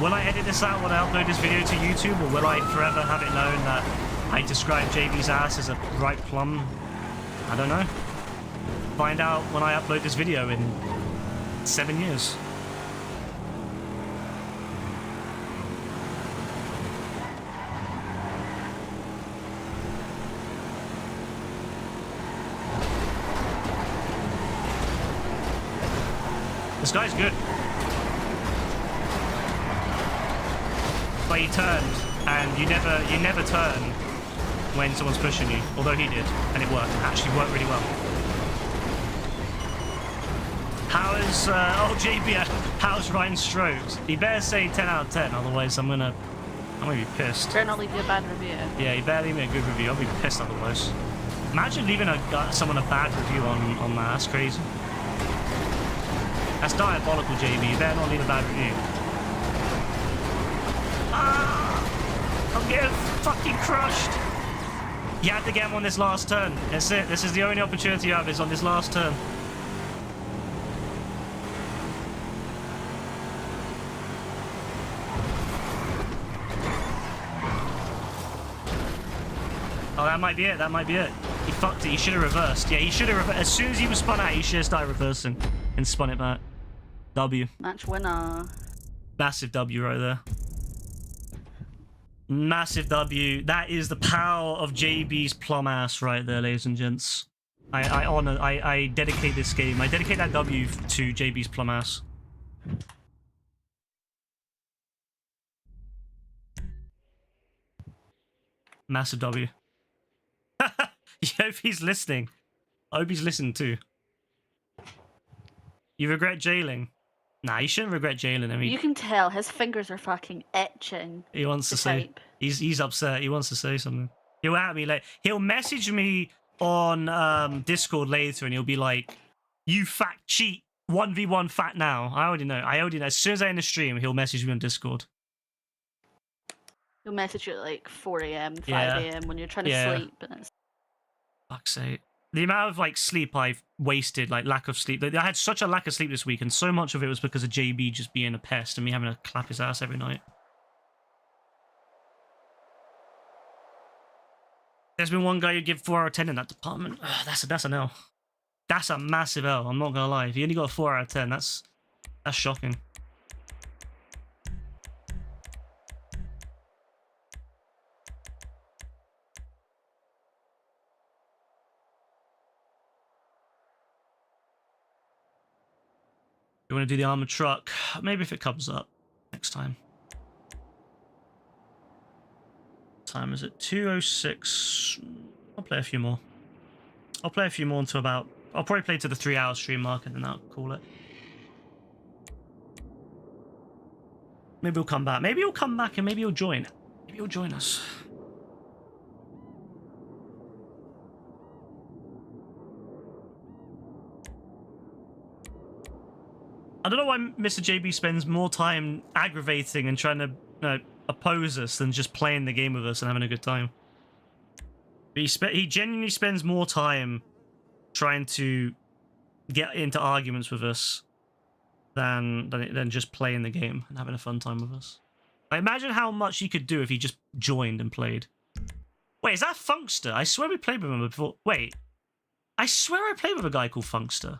Will I edit this out when I upload this video to YouTube, or will I forever have it known that I describe JB's ass as a bright plum? I don't know. Find out when I upload this video in 7 years. This guy's good. But he turned, and you never turn when someone's pushing you. Although he did, and it worked. It actually worked really well. How is JB? How's Ryan's strokes? He better say 10 out of 10, otherwise I'm gonna be pissed. Better not leave you a bad review. Yeah, he better leave me a good review. I'll be pissed otherwise. Imagine leaving someone a bad review on that. That's crazy. That's diabolical, JB. You better not leave a bad review. I'm getting fucking crushed. You had to get him on this last turn. That's it. This is the only opportunity you have, is on this last turn. Oh, that might be it. That might be it. He fucked it. He should have reversed. Yeah, he should have reversed. As soon as he was spun out, he should have started reversing and spun it back. W. Match winner. Massive W right there. Massive W. That is the power of JB's plum ass right there, ladies and gents. I dedicate this game. I dedicate that W to JB's plum ass. Massive W. I hope he's listening. I hope he's listening too. You regret jailing? Nah, you shouldn't regret jailing. I mean, you can tell his fingers are fucking itching. He wants to say. He's upset. He wants to say something. He'll at me like he'll message me on Discord later, and he'll be like, "You fat cheat, 1v1 fat now." I already know. As soon as I end the stream, he'll message me on Discord. He'll message you at like 4 a.m., 5 a.m. when you're trying to sleep. And it's... Fuck's sake. The amount of like sleep I've wasted, like lack of sleep. I had such a lack of sleep this week, and so much of it was because of JB just being a pest and me having to clap his ass every night. There's been one guy who give 4 out of 10 in that department. Ugh, that's an L. That's a massive L. I'm not gonna lie. If you only got a 4 out of 10, that's shocking. You want to do the armored truck? Maybe if it comes up next time. What time is it? 2:06. I'll play a few more. I'll play a few more until about... I'll probably play to the 3-hour stream mark and then I'll call it. Maybe he'll come back. Maybe he'll come back and maybe he'll join. Maybe he'll join us. I don't know why Mr. JB spends more time aggravating and trying to oppose us than just playing the game with us and having a good time. He genuinely spends more time trying to get into arguments with us than just playing the game and having a fun time with us. I imagine how much he could do if he just joined and played. Wait, is that Funkster? I swear we played with him before. Wait, I swear I played with a guy called Funkster.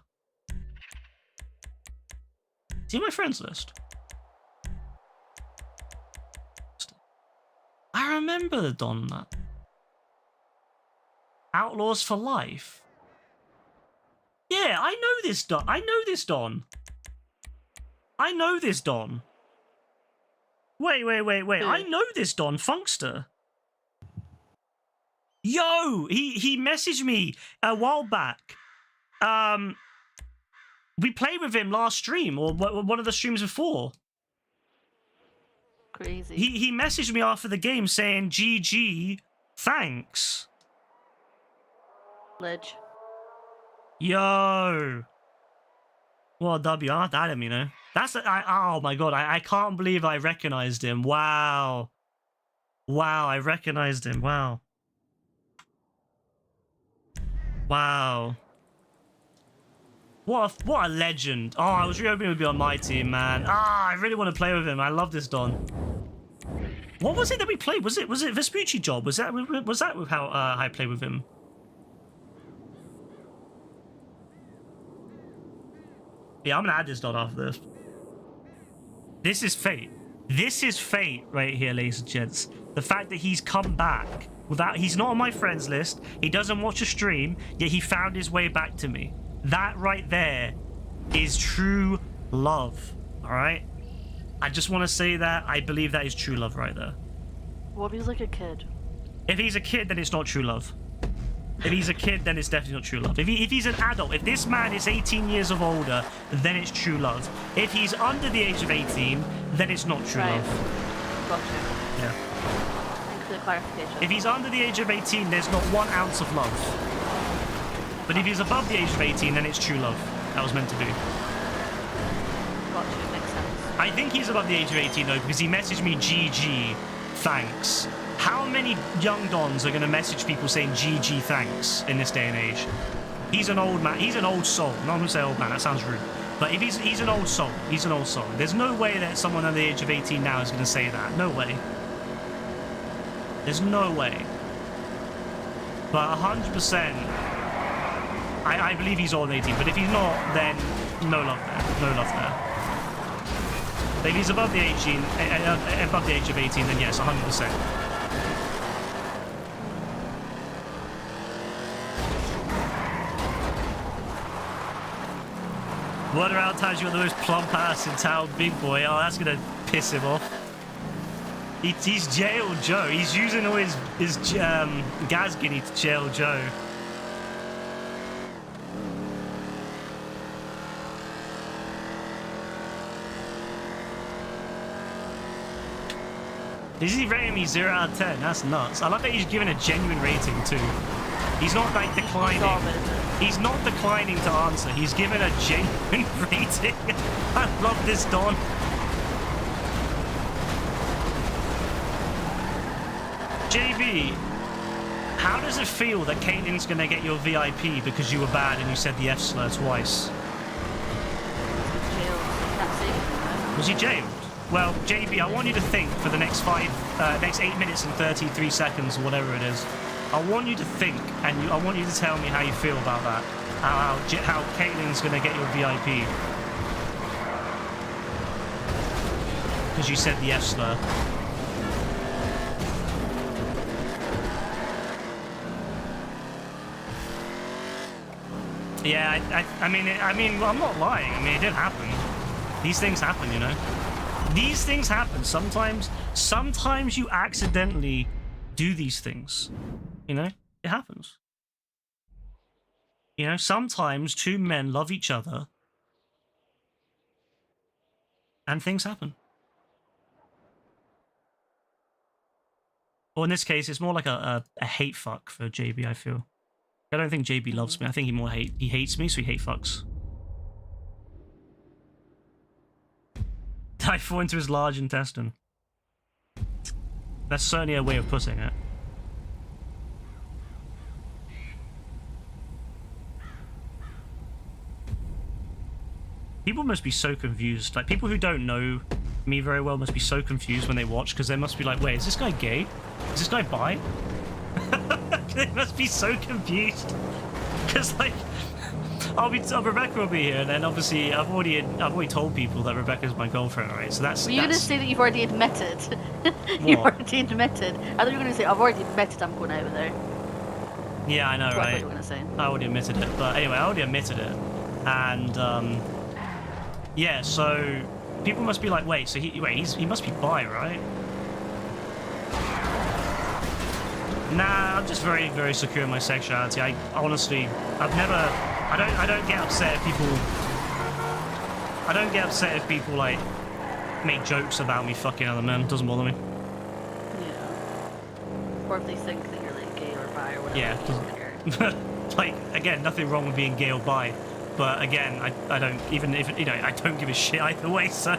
Is he on my friends list? I remember the Don that. Outlaws for Life. Yeah, I know this Don. I know this Don. I know this Don. Wait. I know this Don Funkster. Yo, he messaged me a while back. We played with him last stream, or one of the streams before. Crazy. He messaged me after the game saying, GG, thanks. Ledge. Yo. What a W. I'll have to add him, you know. Oh my god, I can't believe I recognized him. Wow. Wow, I recognized him. Wow. Wow. What a legend. Oh, I was really hoping he would be on my team, man. I really want to play with him. I love this Don. What was it that we played? Was it Vespucci Job? Was that how I played with him? Yeah, I'm gonna add this Don after this. This is fate. This is fate right here, ladies and gents. The fact that he's come back without... He's not on my friends list. He doesn't watch a stream, yet he found his way back to me. That right there is true love, all right? I just want to say that I believe that is true love right there. What if he's like a kid? If he's a kid, then it's not true love. If he's a kid, then it's definitely not true love. If he's an adult, if this man is 18 years of older, then it's true love. If he's under the age of 18, then it's not true love. Gotcha. Yeah. Thanks for the clarification. If he's under the age of 18, there's not 1 ounce of love. But if he's above the age of 18, then it's true love. That was meant to be. Gotcha, makes sense. I think he's above the age of 18, though, because he messaged me GG, thanks. How many young Dons are going to message people saying GG, thanks in this day and age? He's an old man. He's an old soul. I'm not going to say old man. That sounds rude. But if he's an old soul. He's an old soul. There's no way that someone under the age of 18 now is going to say that. No way. There's no way. But 100%... I believe he's older than 18, but if he's not, then no love there. No love there. If he's above the 18, above the age of 18, then yes, 100%. Word around town you're the most plump ass in town, big boy. Oh, that's gonna piss him off. He's jail Joe. He's using all his gas guinea to jail Joe. Is he rating me 0 out of 10? That's nuts. I love that he's giving a genuine rating too. He's not like declining. He's not declining to answer. He's given a genuine rating. I love this, Don. JB, how does it feel that Caitlin's gonna get your VIP because you were bad and you said the F slur twice? Was he jailed? Well, JB, I want you to think for the next 8 minutes and 33 seconds, or whatever it is. I want you to think, and I want you to tell me how you feel about that. How Caitlin's gonna get your VIP because you said the F slur. Yeah, I mean, I'm not lying. I mean, it did happen. These things happen, you know. These things happen. Sometimes you accidentally do these things. You know, it happens. You know, sometimes two men love each other and things happen. Or in this case, it's more like a hate fuck for JB, I feel. I don't think JB loves me. I think he hates me, so he hate fucks. I fall into his large intestine. That's certainly a way of putting it. People must be so confused. Like, people who don't know me very well must be so confused when they watch, because they must be like, wait, is this guy gay? Is this guy bi? They must be so confused. Because, like, Rebecca will be here, and then obviously I've already told people that Rebecca's my girlfriend, right? So that's. Were you gonna say that you've already admitted? You've already admitted. I thought you were gonna say I've already admitted I'm going out with her. Yeah, I know, that's right? I thought you were gonna say. I already admitted it, but anyway, I already admitted it, and yeah. So people must be like, wait, so he must be bi, right? Nah, I'm just very, very secure in my sexuality. I honestly, I don't get upset if people. I don't get upset if people like make jokes about me fucking other men. It doesn't bother me. Yeah. Or if they think that you're like gay or bi or whatever. Yeah. Like, again, nothing wrong with being gay or bi, but again, I don't, even if I don't give a shit either way. So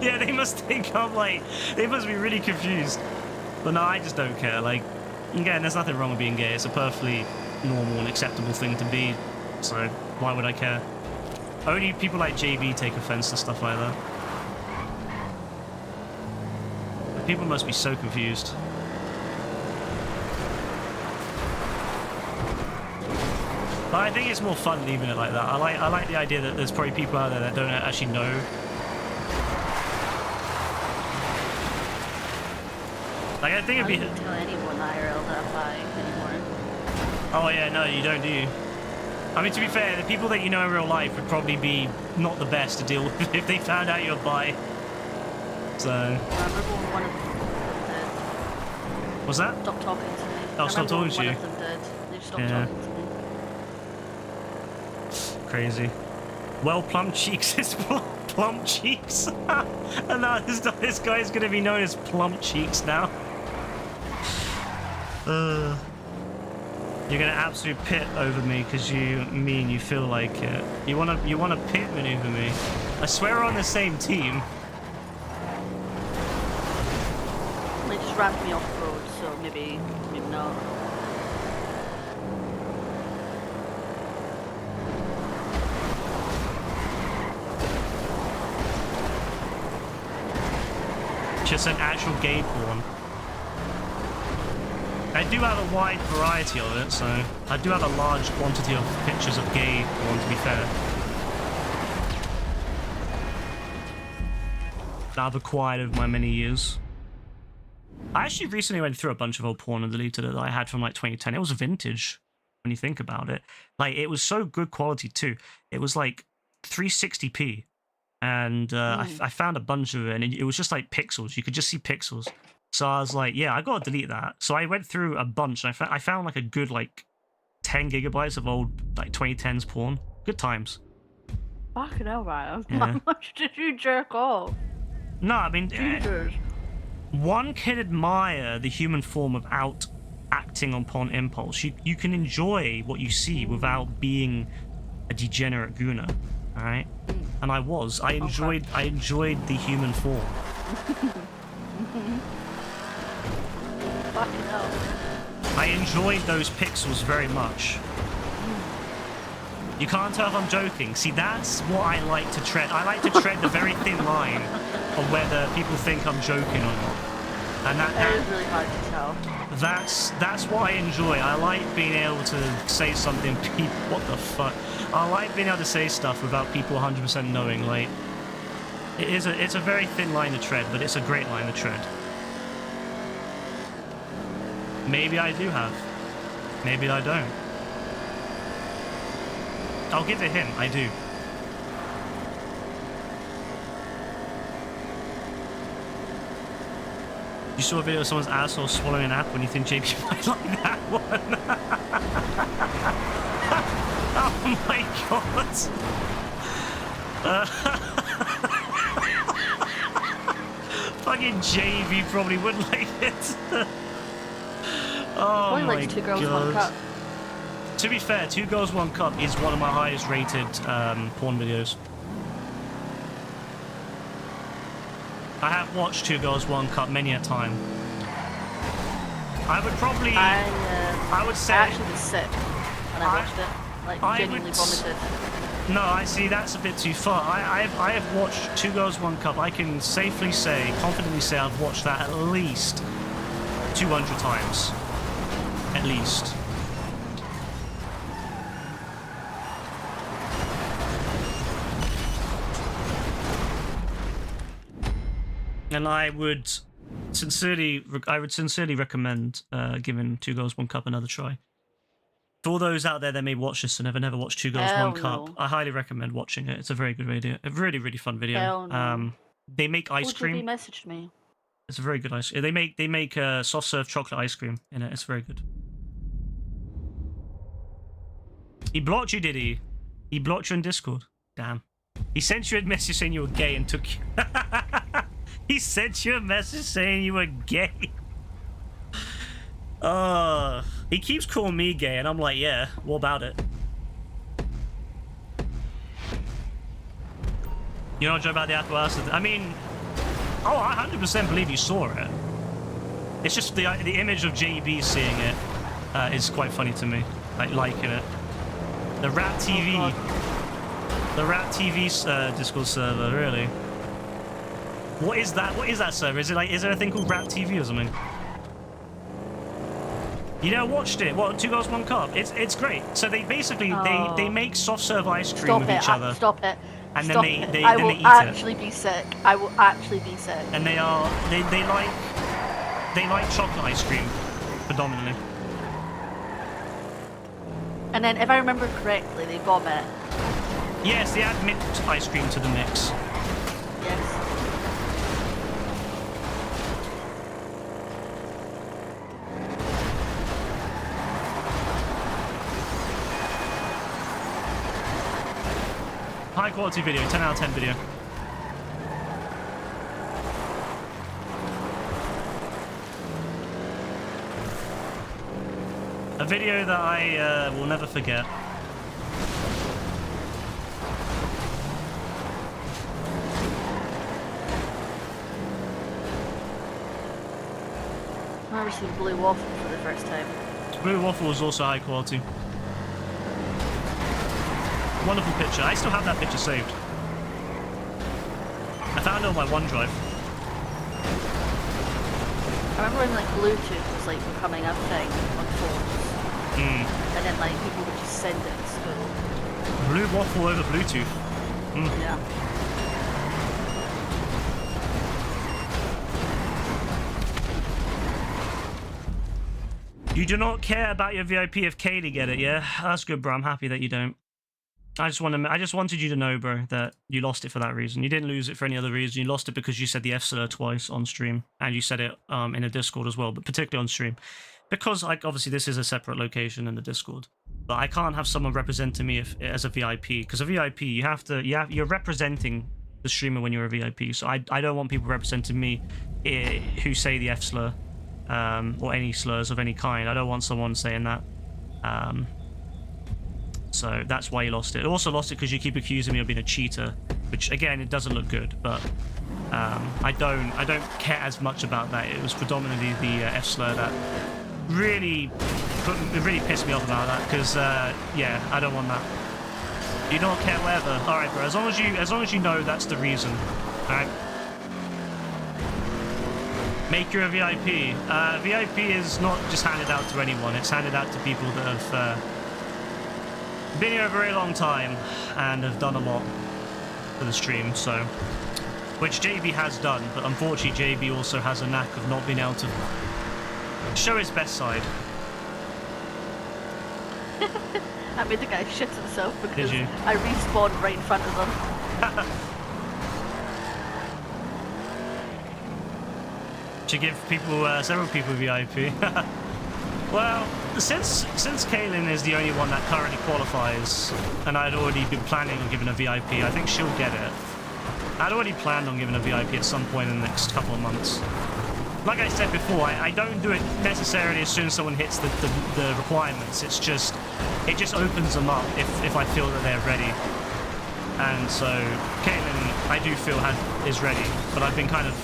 yeah, they must think I'm like, they must be really confused. But no, I just don't care. Like, again, there's nothing wrong with being gay. It's a perfectly normal and acceptable thing to be. So why would I care? Only people like JB take offense to stuff like that. People must be so confused. But I think it's more fun leaving it like that. I like the idea that there's probably people out there that don't actually know. Like, I think it'd be. I don't tell anyone IRL that I'm bi anymore. Oh yeah, no, you don't, do you? I mean, to be fair, the people that you know in real life would probably be not the best to deal with if they found out you're bi. So. I remember when one of them did. What's that? Stop talking to me. Oh, stop talking to you. One of them did. They stopped talking to me. Crazy. Well, plump cheeks is plump cheeks. And now this guy is going to be known as Plump Cheeks now. You're gonna absolute pit over me because you feel like it. You wanna pit maneuver me. I swear we're on the same team. They just rammed me off the road, so maybe not. Just an actual gay porn. I do have a wide variety of it, so I do have a large quantity of pictures of gay porn, to be fair. that I've acquired over my many years. I actually recently went through a bunch of old porn and deleted it that I had from like 2010. It was vintage when you think about it. Like, it was so good quality too. It was like 360p. And I found a bunch of it, and it was just like pixels. You could just see pixels. So I was like, yeah, I gotta delete that. So I went through a bunch, and I found like a good like 10 gigabytes of old like 2010s porn. Good times. Fucking hell, Ryan. Yeah. How much did you jerk off? No, I mean, Jesus. one can admire the human form without acting upon impulse. You can enjoy what you see without being a degenerate gooner. All right, and I enjoyed the human form. Fucking hell. I enjoyed those pixels very much. You can't tell if I'm joking. See, that's what I like to tread. I like to tread the very thin line of whether people think I'm joking or not. And that is really hard to tell. That's what I enjoy. I like being able to say something. What the fuck? I like being able to say stuff without people 100% knowing. Like, it's a very thin line to tread, but it's a great line to tread. Maybe I do have. Maybe I don't. I'll give it a hint. I do. You saw a video of someone's asshole swallowing an apple and you think JP might like that one? Oh my god! Fucking JV probably wouldn't like it. Oh Only my like 2 girls, god. 1 cup. To be fair, 2 Girls, 1 Cup is one of my highest rated porn videos. I have watched 2 Girls, 1 Cup many a time. I would probably... I would say... I actually was sick when I watched it. Like, genuinely vomited. No, I see, that's a bit too far. I have watched 2 Girls, 1 Cup. I can safely say, confidently say I've watched that at least 200 times. At least. And I would sincerely recommend giving 2 Girls, 1 Cup another try. For all those out there that may watch this and never watched 2 Girls, 1 Cup, I highly recommend watching it. It's a very good video, a really, really fun video. Hell no. They make ice cream. He messaged me. It's a very good ice cream. They make soft serve chocolate ice cream in it. It's very good. He blocked you, did he? He blocked you in Discord. Damn. He sent you a message saying you were gay and took you. He sent you a message saying you were gay. He keeps calling me gay, and I'm like, yeah, what about it? You know what about the Adversary? I mean, oh, I 100% believe you saw it. It's just the image of JB seeing it is quite funny to me. Like, liking it. The Rap TV. Oh, the Rap TV Discord server, really. What is that? What is that server? Is there a thing called Rap TV or something? You never watched it? What, 2 Girls, 1 Cup? It's great. So they basically they make soft serve ice cream with each other. Stop it. And Stop then it. they I then will they eat actually it. be sick. I will actually be sick. And they like chocolate ice cream predominantly. And then if I remember correctly, they vomit. Yes, they add mint ice cream to the mix. Yes. High quality video, 10 out of 10 video. A video that I will never forget. I remember seeing Blue Waffle for the first time. Blue Waffle was also high quality. Wonderful picture. I still have that picture saved. I found it on my OneDrive. I remember when like Bluetooth was like becoming a thing on phones. And then like people would just send it to school. Blue Waffle over Bluetooth. Yeah. You do not care about your VIP if Kaylee get it, yeah? That's good, bro. I'm happy that you don't. I just wanted you to know, bro, that you lost it for that reason. You didn't lose it for any other reason. You lost it because you said the F slur twice on stream, and you said it in a Discord as well, but particularly on stream. Because, like, obviously this is a separate location in the Discord, but I can't have someone representing me as a VIP, because a VIP, you're representing the streamer when you're a VIP. So I don't want people representing me who say the F slur or any slurs of any kind. I don't want someone saying that. So that's why you lost it. I also lost it because you keep accusing me of being a cheater, which again, it doesn't look good. But I don't care as much about that. It was predominantly the F slur that really pissed me off about that. Because yeah, I don't want that. You don't care, whatever. All right, bro. As long as you know that's the reason. All right. Make you a VIP. VIP is not just handed out to anyone. It's handed out to people that have been here a very long time and have done a lot for the stream. So, which JB has done, but unfortunately JB also has a knack of not being able to show his best side. I made the guy shit himself because Did you? I respawned right in front of him. To give people, several people VIP. Well, since Kaylin is the only one that currently qualifies, and I'd already been planning on giving a VIP, I think she'll get it. I'd already planned on giving a VIP at some point in the next couple of months. Like I said before, I don't do it necessarily as soon as someone hits the requirements. It just opens them up if I feel that they're ready. And so Caitlin, I do feel is ready, but I've been kind of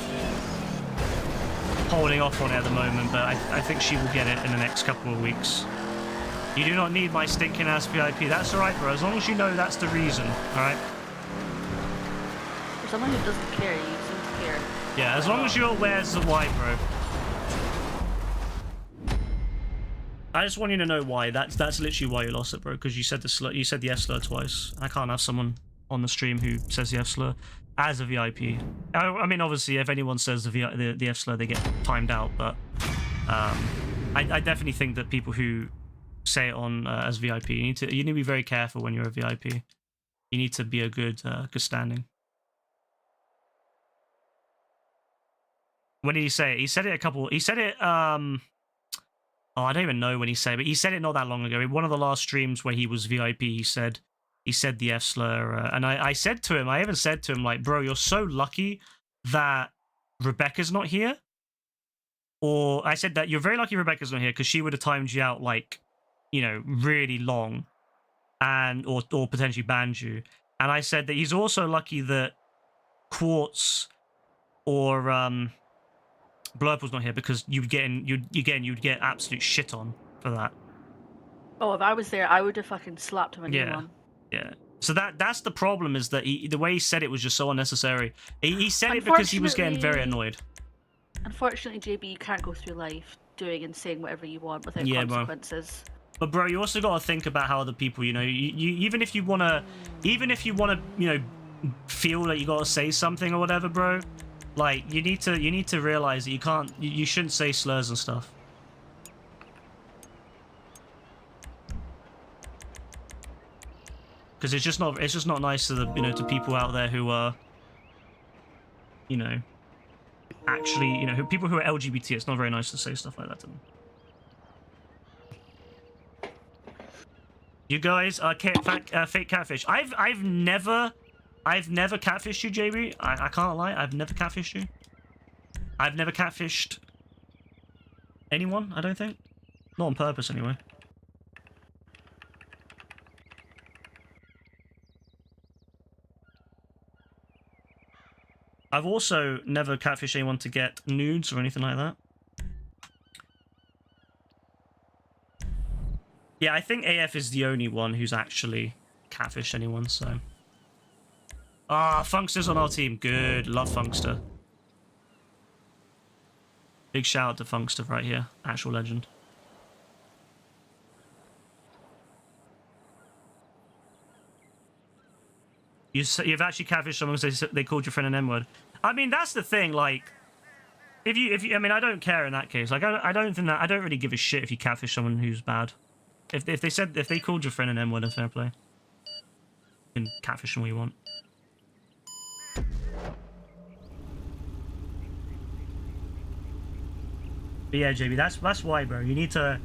holding off on it at the moment. But I think she will get it in the next couple of weeks. You do not need my stinking ass VIP. That's all right, bro. As long as you know that's the reason. All right. For someone who doesn't care, you seem to care. Yeah, as long as you're aware as to why, bro. I just want you to know why. That's literally why you lost it, bro. Because you said the F slur twice. I can't have someone on the stream who says the F slur as a VIP. I mean, obviously, if anyone says the F slur, they get timed out. But I definitely think that people who say it on as VIP, you need to be very careful when you're a VIP. You need to be a good standing. When did he say it? He said it oh, I don't even know when he said it, but he said it not that long ago. In one of the last streams where he was VIP, he said the F slur, and I said to him, I even said to him, like, bro, you're so lucky that Rebecca's not here. Or I said that you're very lucky Rebecca's not here because she would have timed you out, like, you know, really long, and or potentially banned you. And I said that he's also lucky that Quartz or Blurple's not here because you'd get absolute shit on for that. Oh, if I was there, I would have fucking slapped him a new one. Yeah. So that's the problem, is that the way he said it was just so unnecessary. He said it because he was getting very annoyed. Unfortunately, JB, you can't go through life doing and saying whatever you want without consequences. But bro, you also got to think about how other people, you know, you even if you wanna, you know, feel that you got to say something or whatever, bro. Like, you need to realize that you shouldn't say slurs and stuff. Because it's just not nice to to people out there who are, you know, actually, you know, people who are LGBT. It's not very nice to say stuff like that to them. You guys are fake catfish. I've never catfished you, JB. I can't lie. I've never catfished you. I've never catfished anyone, I don't think. Not on purpose, anyway. I've also never catfished anyone to get nudes or anything like that. Yeah, I think AF is the only one who's actually catfished anyone, so... Ah, Funkster's on our team. Good. Love Funkster. Big shout out to Funkster right here. Actual legend. You've actually catfished someone because they called your friend an N-word. I mean, that's the thing, like... if you, I mean, I don't care in that case. Like, I don't think that, I don't really give a shit if you catfish someone who's bad. If they called your friend an M-word, then fair play. You can catfish them all you want. But yeah, JB, that's why, bro. You need to,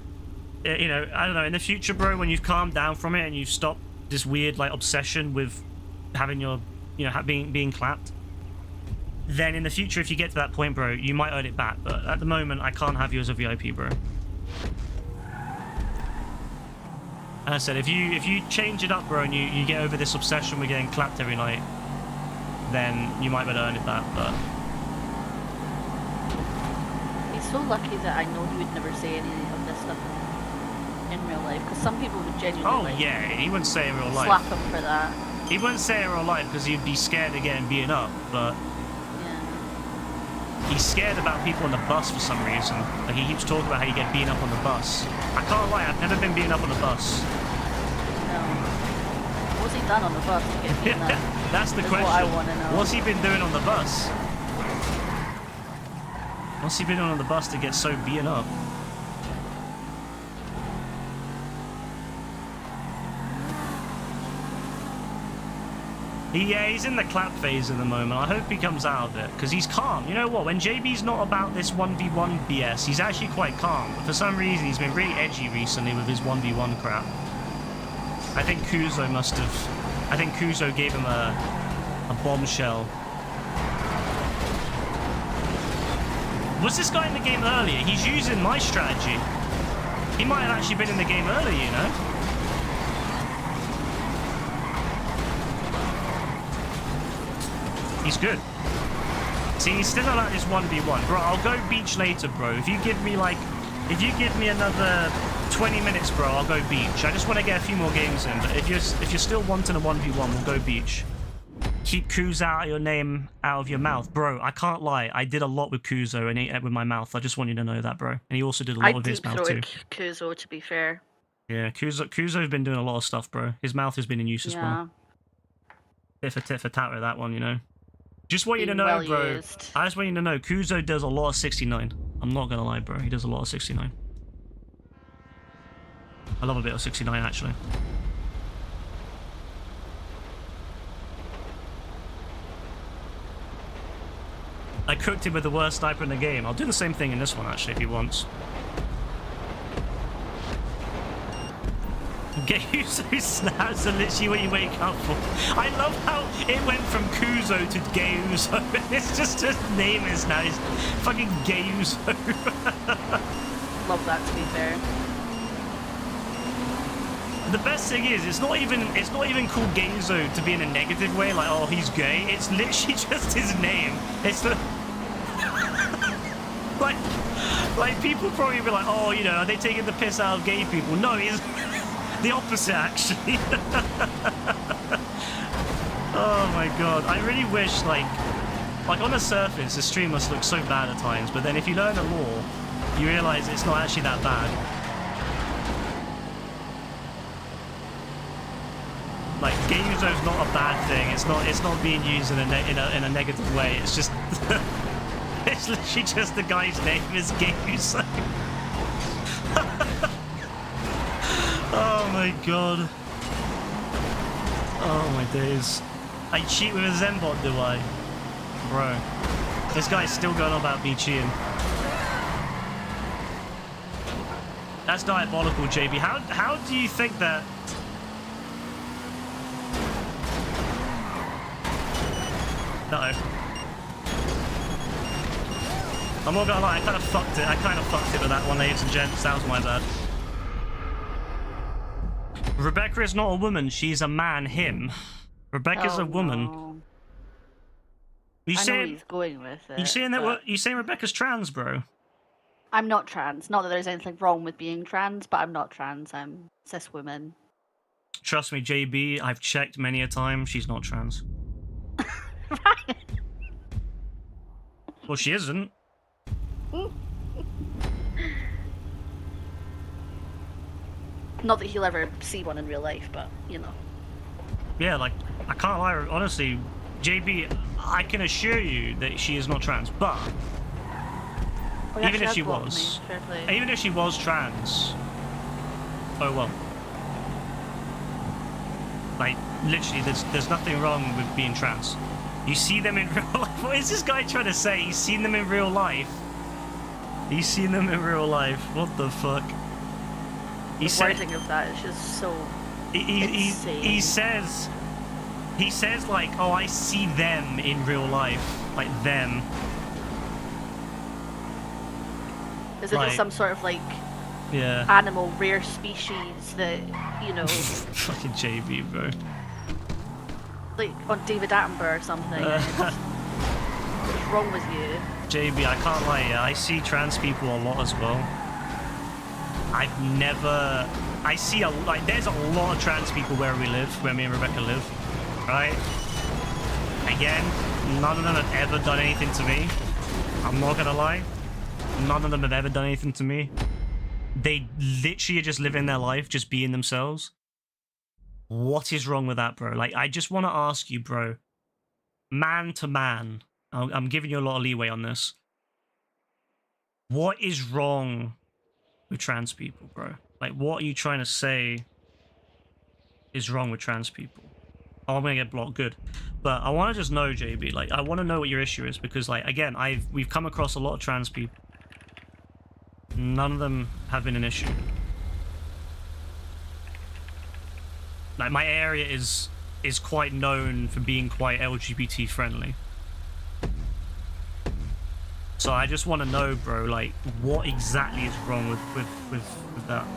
you know, I don't know, in the future, bro, when you've calmed down from it and you've stopped this weird, like, obsession with having your, you know, being clapped, then in the future, if you get to that point, bro, you might earn it back. But at the moment, I can't have you as a VIP, bro. And I said, if you change it up, bro, and you get over this obsession with getting clapped every night, then you might be able to earn it back, but... He's so lucky that I know he would never say any of this stuff in real life, because some people would genuinely, oh, yeah, he wouldn't say it in real life. Slap him for that. He wouldn't say it in real life because he'd be scared of getting beaten up, but... Yeah. He's scared about people on the bus for some reason. Like, he keeps talking about how you get beaten up on the bus. I can't lie, I've never been beaten up on the bus. No. What's he done on the bus to get beaten up? That's the question. What I want to know. What's he been doing on the bus? What's he been doing on the bus to get so beaten up? Yeah, he's in the clap phase at the moment. I hope he comes out of it, because he's calm. You know what? When JB's not about this 1v1 BS, he's actually quite calm. But for some reason, he's been really edgy recently with his 1v1 crap. I think Kuzo must have... I think Kuzo gave him a bombshell. Was this guy in the game earlier? He's using my strategy. He might have actually been in the game earlier, you know? He's good. See, he's still not at this 1v1. Bro, I'll go beach later, bro. If you give me, like... If you give me another 20 minutes, bro, I'll go beach. I just want to get a few more games in. But if you're still wanting a 1v1, we'll go beach. Keep Kuzo out of your name, out of your mouth. Bro, I can't lie. I did a lot with Kuzo and with my mouth. I just want you to know that, bro. And he also did a lot with his mouth, too. Kuzo, to be fair. Yeah, Kuzo's been doing a lot of stuff, bro. His mouth has been in use as well. Tit for tat with that one, you know. Just want you to know, bro. I just want you to know, Kuzo does a lot of 69. I'm not gonna lie, bro. He does a lot of 69. I love a bit of 69, actually. I cooked him with the worst sniper in the game. I'll do the same thing in this one, actually, if he wants. Gayuzo snaps are literally what you wake up for. I love how it went from Kuzo to Gayuzo. It's just his name is now. It's fucking Gayuzo. Love that, to be fair. The best thing is, it's not even called Gayuzo to be in a negative way, like, oh, he's gay. It's literally just his name. It's the like people probably be like, oh, you know, are they taking the piss out of gay people? No, he's the opposite, actually. Oh my god, I really wish, like on the surface, the stream must look so bad at times, but then if you learn the lore, you realize it's not actually that bad. Like, Gayuzo's not a bad thing. It's not being used in a negative way. It's just it's literally just the guy's name is Gayuzo. Oh my god. Oh my days. I cheat with a Zenbot, do I? Bro. This guy's still going on about me cheating. That's diabolical, JB. How do you think that... Uh-oh. I'm not gonna lie, I kind of fucked it with that one, ladies and gents. That was my bad. Rebecca is not a woman, she's a man, him. Rebecca's a woman. No. You I saying, know he's going with it. You saying Rebecca's trans, bro? I'm not trans. Not that there's anything wrong with being trans, but I'm not trans. I'm cis woman. Trust me, JB, I've checked many a time, she's not trans. Right. Well, she isn't. Not that he'll ever see one in real life, but, you know. Yeah, like, I can't lie, honestly, JB, I can assure you that she is not trans, but Well, even if actually she has blocked was. me, fair play. Even if she was trans. Oh well. Like, literally, there's nothing wrong with being trans. You see them in real life. What is this guy trying to say? He's seen them in real life. He's seen them in real life. What the fuck? The wording of that is just so insane. He says like, oh, I see them in real life. Like, them. Is it like, just some sort of, like, yeah, animal, rare species that, you know... Fucking JB, bro. Like, on David Attenborough or something. What's wrong with you? JB, I can't lie, yeah, I see trans people a lot as well. I see there's a lot of trans people where we live, where me and Rebecca live, right? Again, none of them have ever done anything to me. I'm not gonna lie. None of them have ever done anything to me. They literally are just living their life, just being themselves. What is wrong with that, bro? Like, I just want to ask you, bro, man to man, I'm giving you a lot of leeway on this. What is wrong with trans people, bro? Like, what are you trying to say is wrong with trans people? Oh, I'm gonna get blocked, good. But I want to just know, JB, like, I want to know what your issue is, because, like, again, we've come across a lot of trans people. None of them have been an issue. Like, my area is quite known for being quite LGBT friendly. So I just want to know, bro, like, what exactly is wrong with that?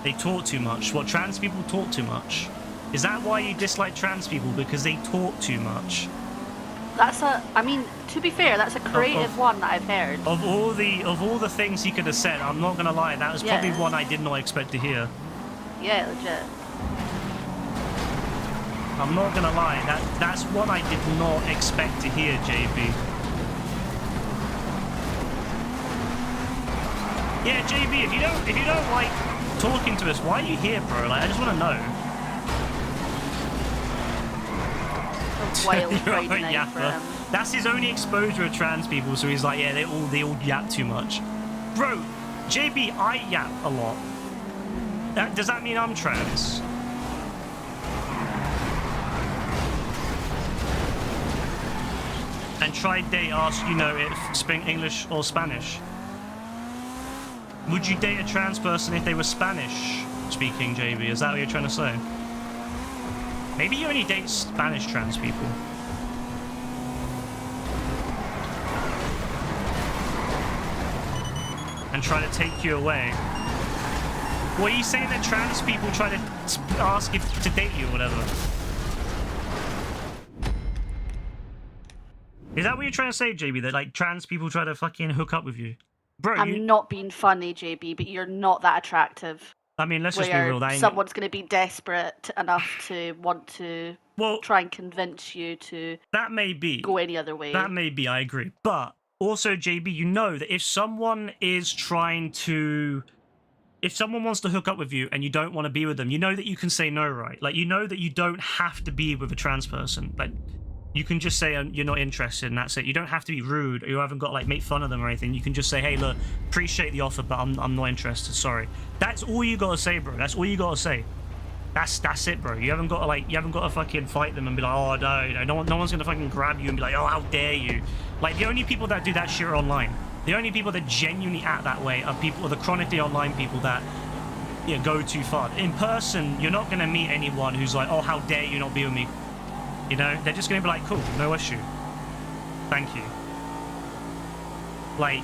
They talk too much. What, trans people talk too much? Is that why you dislike trans people? Because they talk too much? I mean, to be fair, that's a creative one that I've heard. Of all the things he could have said, I'm not gonna lie, that was probably one I did not expect to hear. Yeah, legit. I'm not gonna lie, that's one I did not expect to hear, JB. Yeah, JB, if you don't like talking to us, why are you here, bro? Like, I just want to know. Wild Friday night for him. That's his only exposure of trans people, so he's like, yeah, they all yap too much. Bro, JB, I yap a lot. Does that mean I'm trans? And try date ask, you know, if speak English or Spanish. Would you date a trans person if they were Spanish speaking, JB? Is that what you're trying to say? Maybe you only date Spanish trans people. And try to take you away. Well, are you saying that trans people try to ask if to date you or whatever? Is that what you're trying to say, JB? That, like, trans people try to fucking hook up with you? Bro, I'm not being funny, JB, but you're not that attractive. I mean, let's just be real. Someone's going to be desperate enough to want to try and convince you to that may be go any other way. That may be, I agree. But also, JB, you know that if someone is trying to... If someone wants to hook up with you and you don't want to be with them, you know that you can say no, right? Like, you know that you don't have to be with a trans person. Like, you can just say you're not interested and that's it. You don't have to be rude or you haven't got to, like, make fun of them or anything. You can just say, hey, look, appreciate the offer, but I'm not interested, sorry. That's all you gotta say, bro. That's all you gotta say. That's it, bro. You haven't got to fucking fight them and be like, oh, no one's gonna fucking grab you and be like, oh, how dare you. Like, the only people that do that shit are online. The only people that genuinely act that way are the chronically online people that, you know, go too far. In person, you're not gonna meet anyone who's like, oh, how dare you not be with me. You know, they're just going to be like, cool, no issue. Thank you. Like,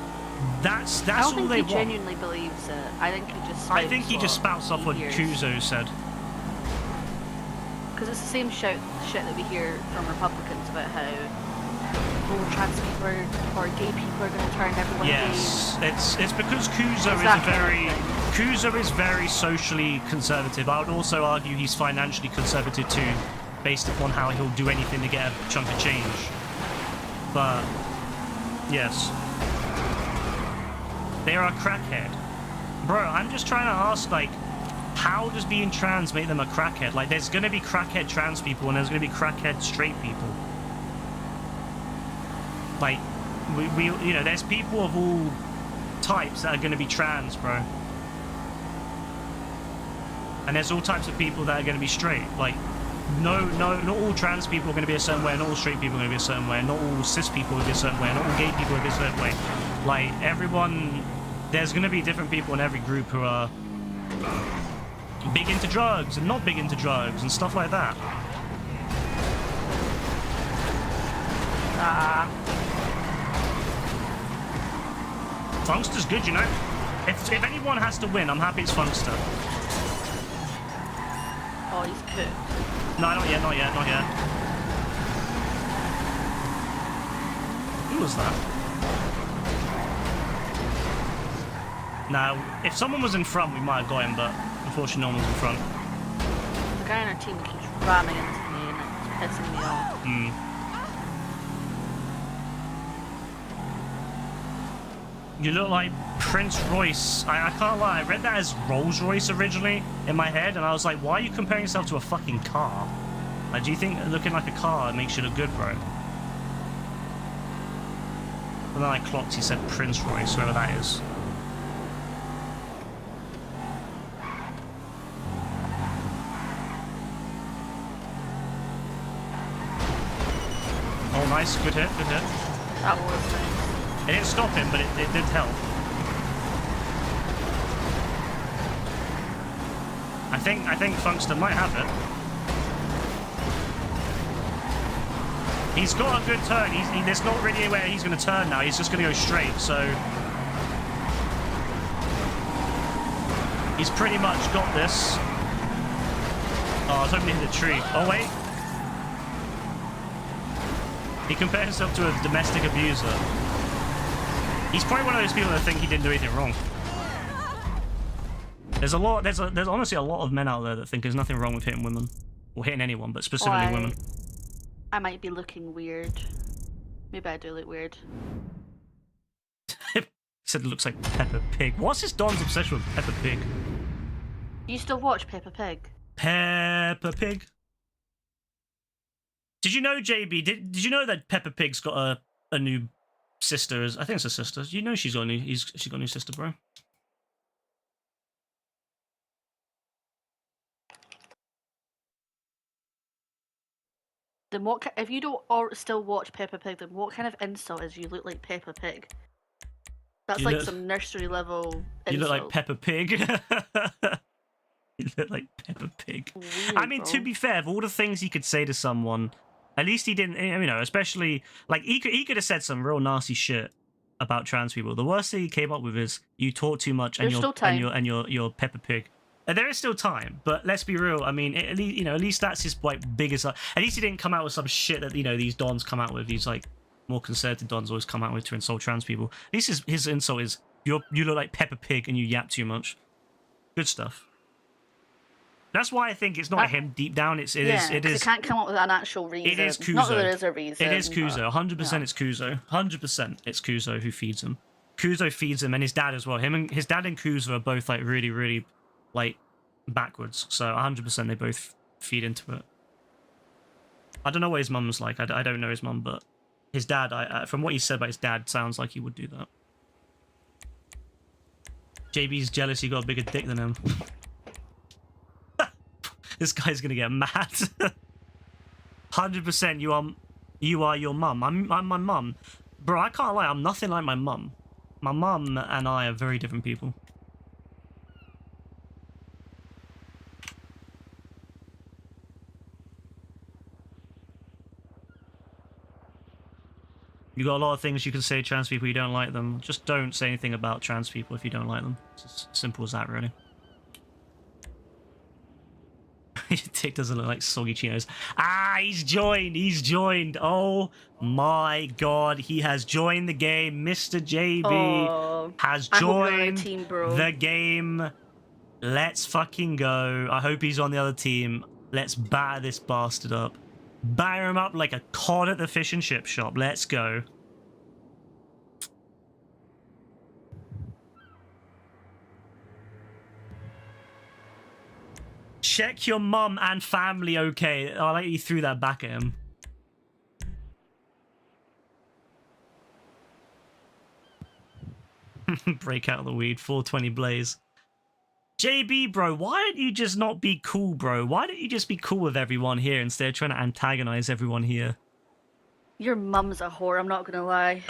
that's all they want. I don't think he genuinely believes it. I think he just spouts off what Kuzo said. Because it's the same shit that we hear from Republicans about how trans people or gay people are going to turn everyone gay. It's because Kuzo is very socially conservative. I would also argue he's financially conservative too, based upon how he'll do anything to get a chunk of change. But, yes. They are a crackhead. Bro, I'm just trying to ask, like, how does being trans make them a crackhead? Like, there's gonna be crackhead trans people and there's gonna be crackhead straight people. Like, we you know, there's people of all types that are going to be trans, bro. And there's all types of people that are going to be straight. Like, not all trans people are going to be a certain way, not all straight people are going to be a certain way, not all cis people will be a certain way, not all gay people will be a certain way. Like, everyone, there's going to be different people in every group who are big into drugs and not big into drugs and stuff like that. Funkster's good, you know? If anyone has to win, I'm happy it's Funkster. Oh, he's cooked. No, not yet, not yet, not yet. Who was that? Now, if someone was in front, we might have got him, but unfortunately no one was in front. The guy on our team keeps ramming into me and it's pissing me off. You look like Prince Royce. I can't lie, I read that as Rolls Royce originally in my head, and I was like, why are you comparing yourself to a fucking car? Like, do you think looking like a car makes you look good, bro? And then I clocked, he said Prince Royce, whoever that is. Oh, nice, good hit, good hit. That was nice. It didn't stop him, but it did help. I think Funkster might have it. He's got a good turn. There's not really anywhere he's going to turn now. He's just going to go straight, so... He's pretty much got this. Oh, I was hoping to hit the tree. Oh, wait. He compared himself to a domestic abuser. He's probably one of those people that think he didn't do anything wrong. There's honestly a lot of men out there that think there's nothing wrong with hitting women. Or hitting anyone, but specifically women. I might be looking weird. Maybe I do look weird. He said it looks like Peppa Pig. What's this Don's obsession with Peppa Pig? You still watch Peppa Pig? Peppa Pig? Did you know, JB, did you know that Peppa Pig's got a new sister? I think it's a sister. You know she's got a new sister, bro. Then what? If you don't still watch Peppa Pig, then what kind of insult is you look like Peppa Pig? That's like some nursery level insult. You look like Peppa Pig. You look like Peppa Pig. Weird, I mean, bro. to be fair, of all the things he could say to someone, at least he didn't, you know, especially, like, he could have said some real nasty shit about trans people. The worst thing he came up with is, you talk too much and you're Peppa Pig. There is still time, but let's be real. I mean, at least, you know, at least that's his like biggest. At least he didn't come out with some shit that, you know, these dons come out with. These like more conservative dons always come out with to insult trans people. At least his insult is you look like Peppa Pig and you yap too much. Good stuff. That's why I think it's not him deep down. It is. He can't come up with an actual reason. It is Kuzo. Not that there is a reason. It is Kuzo. 100% it's Kuzo. 100% it's Kuzo who feeds him. Kuzo feeds him, and his dad as well. His dad and Kuzo are both like really, really like backwards. So 100% they both feed into it. I don't know what his mum's like. I don't know his mum, but his dad, from what he said about his dad, sounds like he would do that. JB's jealous he got a bigger dick than him. This guy's gonna get mad. 100% you are your mum. I'm my mum. Bro, I can't lie, I'm nothing like my mum. My mum and I are very different people. You got a lot of things you can say to trans people, you don't like them. Just don't say anything about trans people if you don't like them. It's as simple as that, really. Your dick doesn't look like soggy chinos. Ah, he's joined. Oh my god, he has joined the game. Mr. JB has joined the game. Let's fucking go. I hope he's on the other team. Let's batter this bastard up. Batter him up like a cod at the fish and chip shop. Let's go. Check your mum and family, okay? I like you threw that back at him. Break out the weed, 420 blaze. JB, bro, why don't you just not be cool, bro? Why don't you just be cool with everyone here instead of trying to antagonize everyone here? Your mum's a whore, I'm not gonna lie.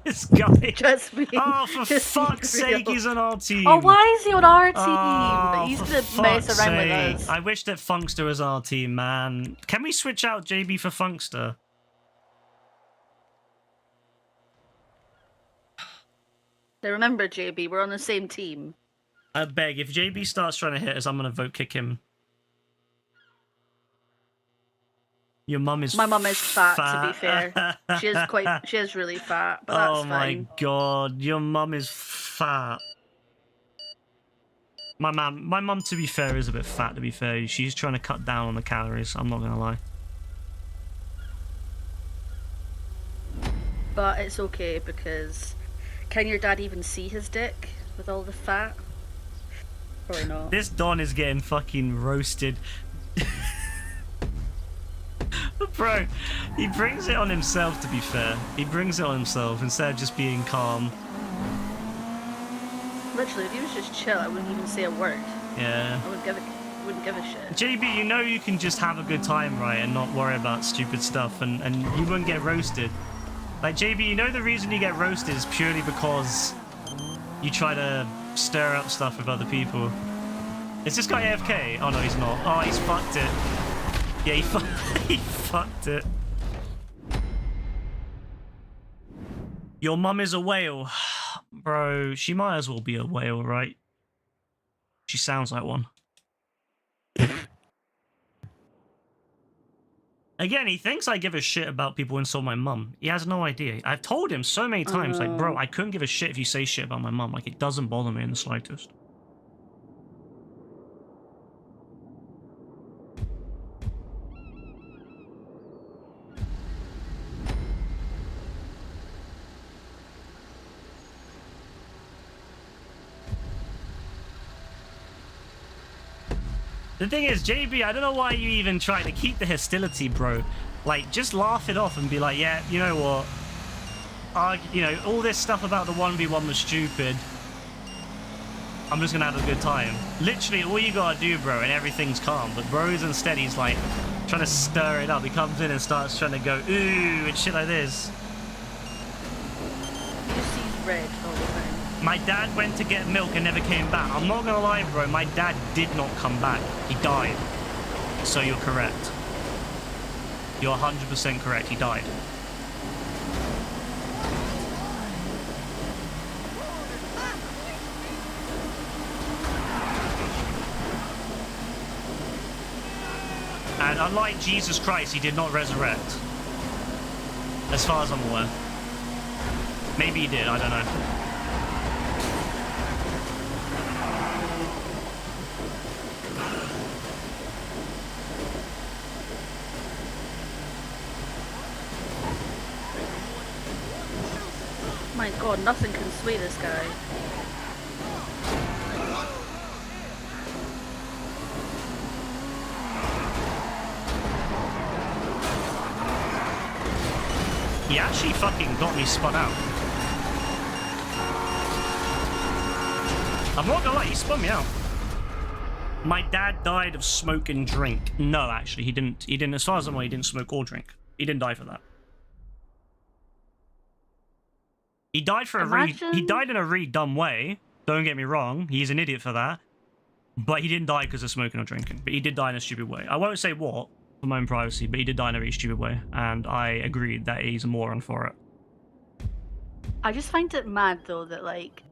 This guy. Just me. Oh, for fuck's sake, he's on our team. Oh, why is he on our team? Oh, He's for gonna mess fuck's around sake. with us. I wish that Funkster was our team, man. Can we switch out JB for Funkster? Remember, JB, we're on the same team. I beg, if JB starts trying to hit us, I'm gonna vote kick him. Your mum is My mum is fat, to be fair. She is really fat, but that's oh my fine. god, your mum is fat. My mum, to be fair, is a bit fat, to be fair. She's trying to cut down on the calories, I'm not gonna lie. But it's okay, because can your dad even see his dick with all the fat? Probably not. This Don is getting fucking roasted. Bro, he brings it on himself, to be fair. He brings it on himself instead of just being calm. Literally, if he was just chill, I wouldn't even say a word. Yeah. I wouldn't give a shit. JB, you know you can just have a good time, right, and not worry about stupid stuff, and you wouldn't get roasted. Like, JB, you know the reason you get roasted is purely because you try to stir up stuff with other people. Is this guy AFK? Oh, no, he's not. Oh, he's fucked it. Yeah, he fucked it. Your mum is a whale. Bro, she might as well be a whale, right? She sounds like one. Again, he thinks I give a shit about people who insult my mum. He has no idea. I've told him so many times, like, bro, I couldn't give a shit if you say shit about my mum. Like, it doesn't bother me in the slightest. The thing is, JB, I don't know why you even try to keep the hostility, bro. Like, just laugh it off and be like, yeah, you know what? You know, all this stuff about the 1v1 was stupid. I'm just gonna have a good time. Literally, all you gotta do, bro, and everything's calm. But bro's instead, he's like, trying to stir it up. He comes in and starts trying to go, ooh, and shit like this. He just sees red all the time. My dad went to get milk and never came back. I'm not gonna lie, bro. My dad did not come back. He died. So you're correct. You're 100% correct. He died. And unlike Jesus Christ, he did not resurrect. As far as I'm aware. Maybe he did. I don't know. My god, nothing can sway this guy. He actually fucking got me spun out. I'm not gonna lie, he spun me out. My dad died of smoke and drink. No, actually, he didn't. He didn't, as far as I'm aware, he didn't smoke or drink. He didn't die for that. He died for he died in a really dumb way. Don't get me wrong, he's an idiot for that. But he didn't die because of smoking or drinking. But he did die in a stupid way. I won't say what, for my own privacy, but he did die in a really stupid way. And I agreed that he's a moron for it. I just find it mad, though, that, like,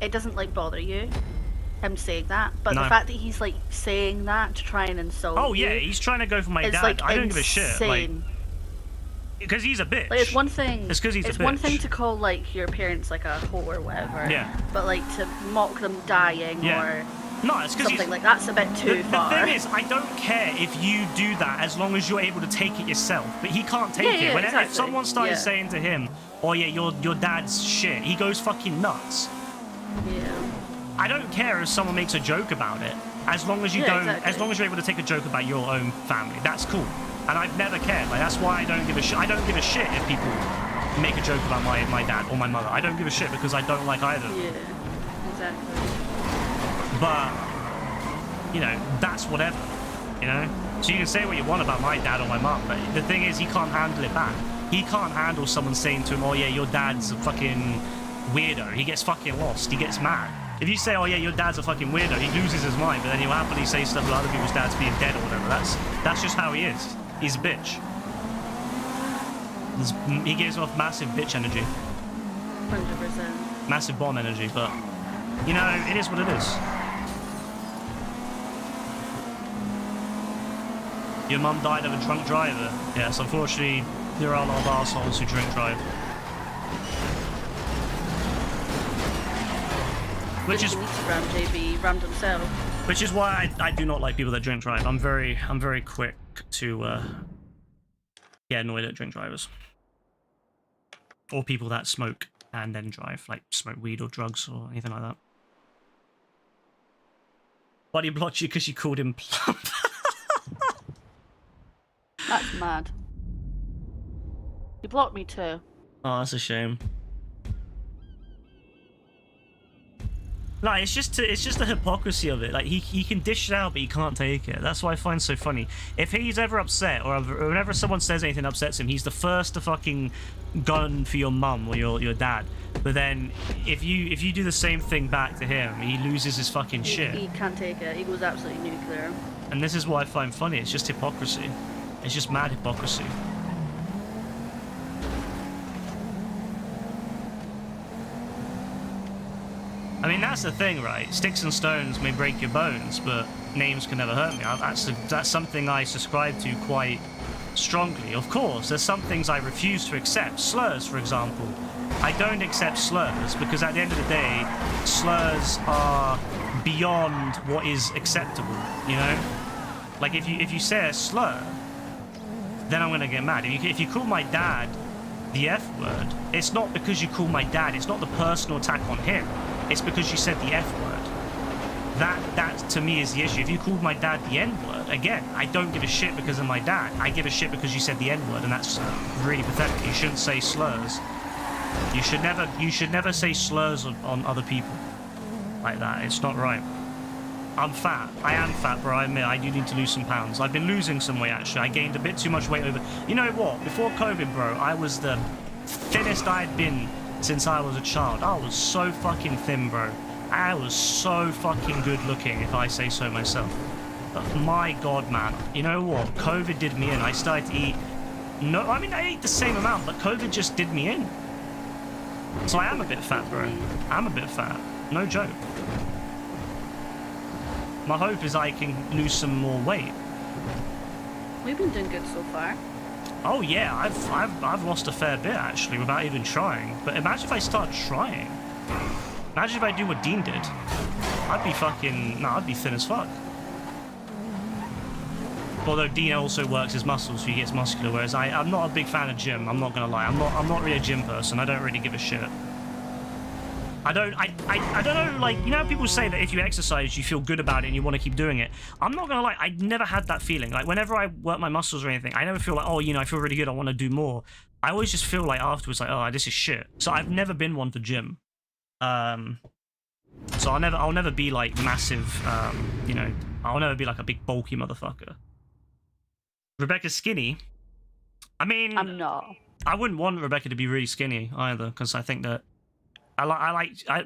it doesn't, like, bother you, him saying that. But No. the fact that he's, like, saying that to try and insult Oh, you, yeah, he's trying to go for my it's, dad. like, I don't give a shit. Like, insane. because he's a bitch. Like, it's one thing. It's 'cause he's a It's one bitch. thing to call like your parents like a hoe or whatever. Yeah. But like to mock them dying Yeah. or No, it's because something like that's a bit too the far. thing is, I don't care if you do that as long as you're able to take it yourself. But he can't take Yeah, it. If exactly. someone started Yeah. saying to him, "Oh yeah, your dad's shit," he goes fucking nuts. Yeah. I don't care if someone makes a joke about it, as long as you Yeah, don't, exactly. as long as you're able to take a joke about your own family. That's cool. And I've never cared. Like, that's why I don't give a shit. I don't give a shit if people make a joke about my dad or my mother. I don't give a shit because I don't like either. Yeah, exactly. But, you know, that's whatever, you know? So you can say what you want about my dad or my mum, but the thing is, he can't handle it back. He can't handle someone saying to him, oh yeah, your dad's a fucking weirdo. He gets fucking lost. He gets mad. If you say, oh yeah, your dad's a fucking weirdo, he loses his mind, but then he'll happily say stuff about other people's dads being dead or whatever. That's just how he is. He's a bitch. He gives off massive bitch energy. 100%. Massive bomb energy, but, you know, it is what it is. Your mum died of a drunk driver. Yes, unfortunately, there are a lot of assholes who drink drive. Which is Ram JB rammed himself. Which is why I do not like people that drink drive. I'm very quick to get annoyed at drink drivers. Or people that smoke and then drive, like smoke weed or drugs or anything like that. Buddy blocked you because you called him plump. That's mad. He blocked me too. Oh, that's a shame. No, it's just the hypocrisy of it. Like, he can dish it out, but he can't take it. That's what I find so funny. If he's ever upset, or whenever someone says anything that upsets him, he's the first to fucking gun for your mum or your dad. But then, if you do the same thing back to him, he loses his fucking shit. He can't take it. He goes absolutely nuclear. And this is what I find funny. It's just hypocrisy. It's just mad hypocrisy. I mean, that's the thing, right? Sticks and stones may break your bones, but names can never hurt me. That's something I subscribe to quite strongly. Of course, there's some things I refuse to accept. Slurs, for example. I don't accept slurs because at the end of the day, slurs are beyond what is acceptable, you know? Like, if you say a slur, then I'm gonna get mad. If you call my dad the F word, it's not because you call my dad, it's not the personal attack on him. It's because you said the F word. That to me is the issue. If you called my dad the N word, again, I don't give a shit because of my dad. I give a shit because you said the N word, and that's really pathetic. You shouldn't say slurs. You should never say slurs on other people like that. It's not right. I'm fat. I am fat, bro. I admit I do need to lose some pounds. I've been losing some weight actually. I gained a bit too much weight over. You know what? Before COVID, bro, I was the thinnest I'd been since I was a child. I was so fucking thin, bro. I was so fucking good looking, if I say so myself. But my god, man. You know what? COVID did me in. I started to eat... No, I mean, I ate the same amount, but COVID just did me in. So I am a bit fat, bro. I'm a bit fat. No joke. My hope is I can lose some more weight. We've been doing good so far. Oh yeah, I've lost a fair bit actually without even trying. But imagine if I start trying. Imagine if I do what Dean did. I'd be I'd be thin as fuck. Although Dean also works his muscles, so he gets muscular, whereas I'm not a big fan of gym, I'm not gonna lie. I'm not really a gym person. I don't really give a shit. I don't know, like, you know how people say that if you exercise, you feel good about it and you want to keep doing it? I'm not gonna lie, I never had that feeling. Like, whenever I work my muscles or anything, I never feel like, oh, you know, I feel really good, I want to do more. I always just feel like afterwards, like, oh, this is shit. So I've never been one to gym. So I'll never be like massive, you know, I'll never be like a big bulky motherfucker. Rebecca's skinny. I mean, I'm not. I wouldn't want Rebecca to be really skinny either, because I think that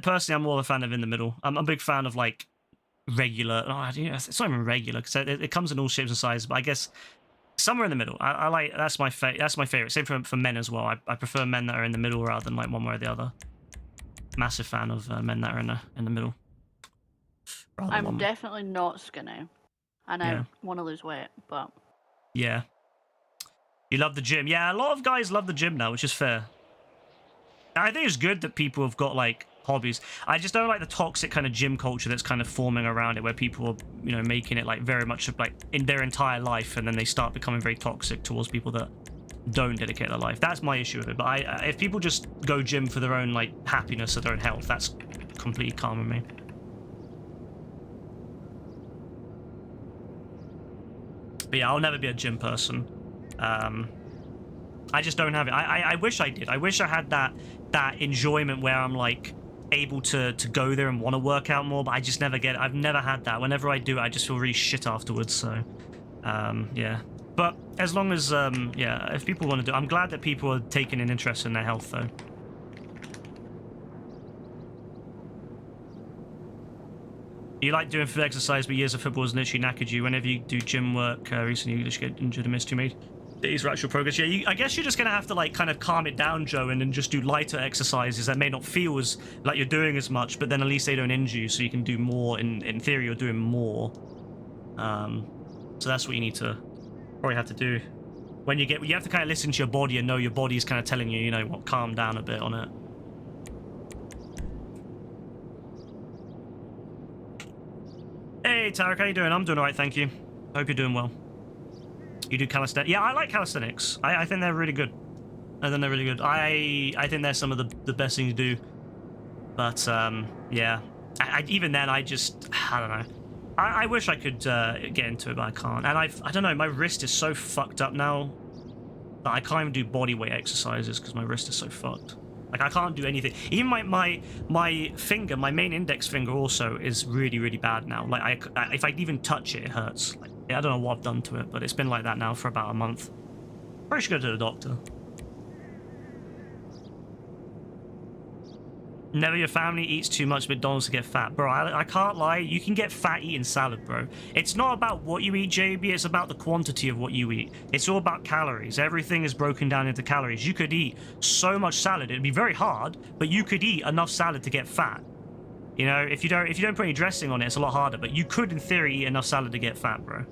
personally, I'm more of a fan of in the middle. I'm a big fan of like regular. Oh, it's not even regular because it comes in all shapes and sizes. But I guess somewhere in the middle. I like that's my favorite. Same for men as well. I prefer men that are in the middle rather than like one way or the other. Massive fan of men that are in the middle. I'm definitely not skinny, and I want to lose weight, but yeah, you love the gym. Yeah, a lot of guys love the gym now, which is fair. I think it's good that people have got like hobbies. I just don't like the toxic kind of gym culture that's kind of forming around it, where people are, you know, making it like very much like in their entire life, and then they start becoming very toxic towards people that don't dedicate their life. That's my issue with it. But if people just go gym for their own like happiness or their own health, that's completely calm with me. But yeah, I'll never be a gym person. I just don't have it. I wish I did. I wish I had that enjoyment where I'm like able to go there and want to work out more, but I just never get it. I've never had that. Whenever I do it, I just feel really shit afterwards. So, yeah. But as long as, yeah, if people want to do it, I'm glad that people are taking an interest in their health, though. You like doing foot exercise, but years of football has literally knackered you. Whenever you do gym work recently, you just get injured and miss too many days for actual progress. Yeah, I guess you're just going to have to, like, kind of calm it down, Joe, and then just do lighter exercises that may not feel as like you're doing as much, but then at least they don't injure you, so you can do more. In theory, you're doing more. So that's what you need to probably have to do. When you have to kind of listen to your body and know your body is kind of telling you, you know what, calm down a bit on it. Hey, Tarek, how you doing? I'm doing alright, thank you. Hope you're doing well. You do calisthenics? Yeah, I like calisthenics. I think they're really good. I think they're really good. I think they're some of the best things to do. But, yeah. Even then, I don't know. I wish I could get into it, but I can't. And I don't know, my wrist is so fucked up now that I can't even do body weight exercises because my wrist is so fucked. Like, I can't do anything. Even my finger, my main index finger also is really, really bad now. Like, if I even touch it, it hurts. Like, I don't know what I've done to it, but it's been like that now for about a month. Probably should go to the doctor. Never your family eats too much McDonald's to get fat. Bro, I can't lie. You can get fat eating salad, bro. It's not about what you eat, JB. It's about the quantity of what you eat. It's all about calories. Everything is broken down into calories. You could eat so much salad. It'd be very hard, but you could eat enough salad to get fat. You know, if you don't put any dressing on it, it's a lot harder. But you could, in theory, eat enough salad to get fat, bro.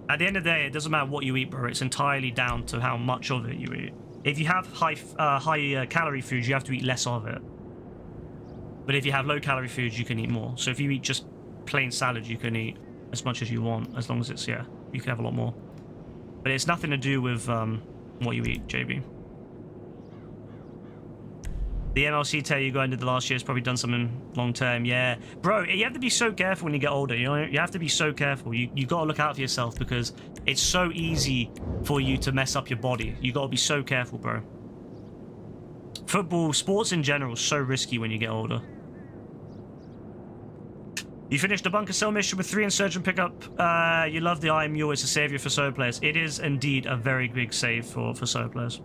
At the end of the day, it doesn't matter what you eat, bro. It's entirely down to how much of it you eat. If you have high calorie foods, you have to eat less of it. But if you have low calorie foods, you can eat more. So if you eat just plain salad, you can eat as much as you want, as long as it's, yeah, you can have a lot more. But it's nothing to do with what you eat, JB. The MLC tell you going into the last year has probably done something long term. Yeah, bro, you have to be so careful when you get older. You know, you have to be so careful. You got to look out for yourself because it's so easy for you to mess up your body. You got to be so careful, bro. Football, sports in general, is so risky when you get older. You finished the bunker cell mission with 3 insurgent pickup. You love the I am you. It's a savior for solo players. It is indeed a very big save for solo players.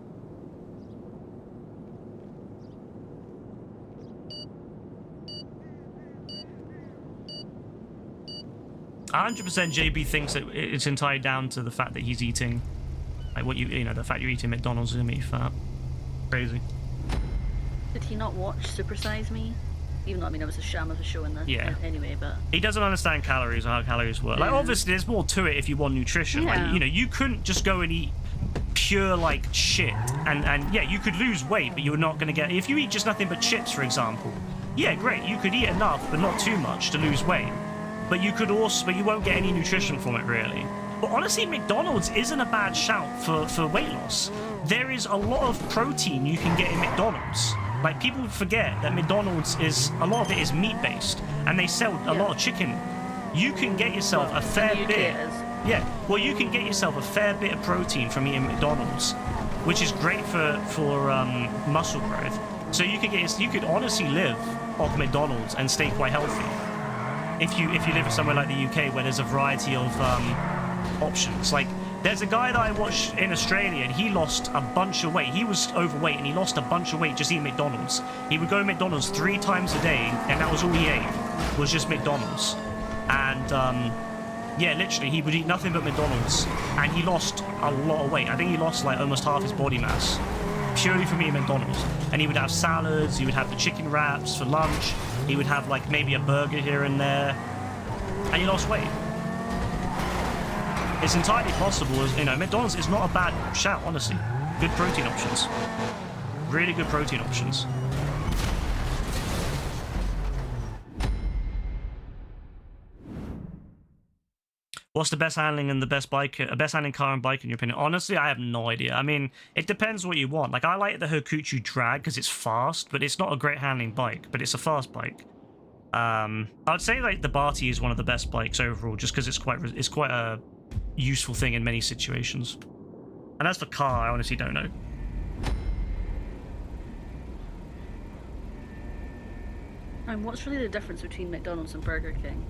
100% JB thinks that it's entirely down to the fact that he's eating, like what you know, the fact you're eating McDonald's is gonna make you fat. Crazy. Did he not watch Super Size Me? Even though, I mean, it was a sham of a show in the anyway, but he doesn't understand calories or how calories work. Like, obviously, there's more to it if you want nutrition. Yeah. Like, you know, you couldn't just go and eat pure like shit, and yeah, you could lose weight, but you're not gonna get. If you eat just nothing but chips, for example, yeah, great, you could eat enough, but not too much to lose weight. But you could also, but you won't get any nutrition from it, really. But honestly, McDonald's isn't a bad shout for weight loss. There is a lot of protein you can get in McDonald's. Like, people forget that McDonald's is, a lot of it is meat-based, and they sell a lot of chicken. You can get yourself a fair bit. Yeah, well, you can get yourself a fair bit of protein from eating McDonald's, which is great for muscle growth. So you could honestly live off McDonald's and stay quite healthy. If you live somewhere like the UK where there's a variety of options. Like, there's a guy that I watched in Australia and he lost a bunch of weight. He was overweight and he lost a bunch of weight just eating McDonald's. He would go to McDonald's 3 times a day and that was all he ate, was just McDonald's. And yeah, literally, he would eat nothing but McDonald's and he lost a lot of weight. I think he lost like almost half his body mass purely from eating McDonald's. And he would have salads, he would have the chicken wraps for lunch, he would have like maybe a burger here and there, and he lost weight. It's entirely possible, you know, McDonald's is not a bad shout, honestly. Good protein options. Really good protein options. What's the best handling and the best handling car and bike in your opinion? Honestly, I have no idea. I mean, it depends what you want. Like, I like the Hakuchu Drag because it's fast, but it's not a great handling bike, but it's a fast bike. I would say like the Barty is one of the best bikes overall, just because it's quite a useful thing in many situations. And as for car, I honestly don't know. And what's really the difference between McDonald's and Burger King?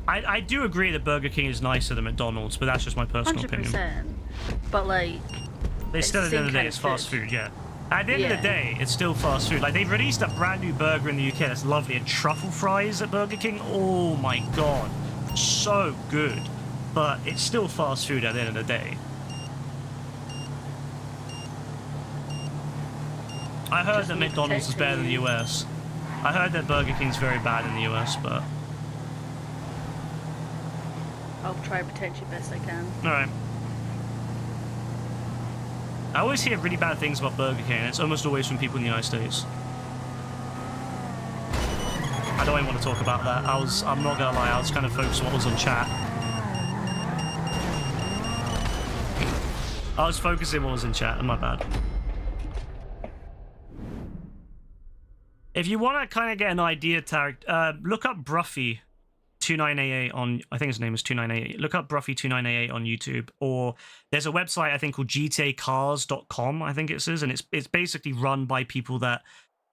I do agree that Burger King is nicer than McDonald's, but that's just my personal 100%. opinion. But like, They still, at the end of the day, it's fast food, yeah. At the end of the day, it's still fast food. Like, they've released a brand new burger in the UK that's lovely, and truffle fries at Burger King, oh my god, so good. But it's still fast food at the end of the day. I heard that McDonald's is better than the US. I heard that Burger King's very bad in the US, but... I'll try and protect you best I can. Alright. I always hear really bad things about Burger King, and it's almost always from people in the United States. I don't even want to talk about that. I'm not gonna lie, I was kind of focused on what was on chat. I was focusing on what was in chat, my bad. If you want to kind of get an idea, Tarek, look up Bruffy 2988 on, I think his name is 2988. Look up Bruffy 2988 on YouTube, or there's a website I think called GTAcars.com, I think it is, and it's basically run by people that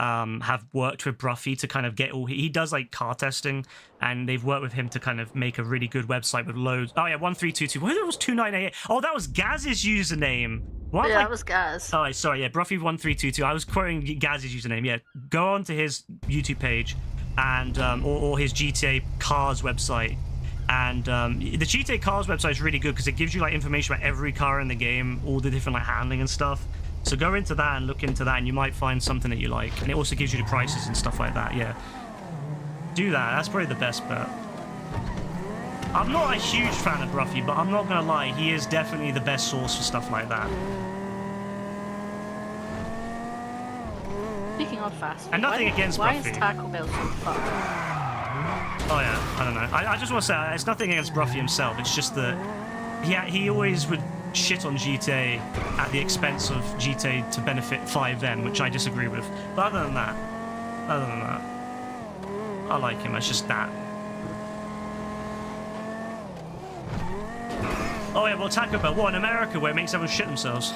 have worked with Bruffy to kind of get all, he does like car testing, and they've worked with him to kind of make a really good website with loads. Oh yeah, 1322. Why that was 2988? Oh, that was Gaz's username. What? Yeah, that was Gaz. Oh, sorry, yeah, Bruffy1322. I was quoting Gaz's username. Yeah, go on to his YouTube page and or his GTA Cars website. And the GTA Cars website is really good because it gives you like information about every car in the game, all the different like handling and stuff. So go into that and look into that, and you might find something that you like. And it also gives you the prices and stuff like that. Yeah, do that. That's probably the best bet. I'm not a huge fan of Bruffy, but I'm not gonna lie, he is definitely the best source for stuff like that. Speaking of fast food, And nothing against why Bruffy. is Taco Bell so fun? Oh yeah, I don't know. I just want to say, it's nothing against Bruffy himself, it's just that he always would shit on GTA at the expense of GTA to benefit 5M, which I disagree with. But other than that, I like him, it's just that. Oh yeah, well Taco Bell, what, in America where it makes everyone shit themselves?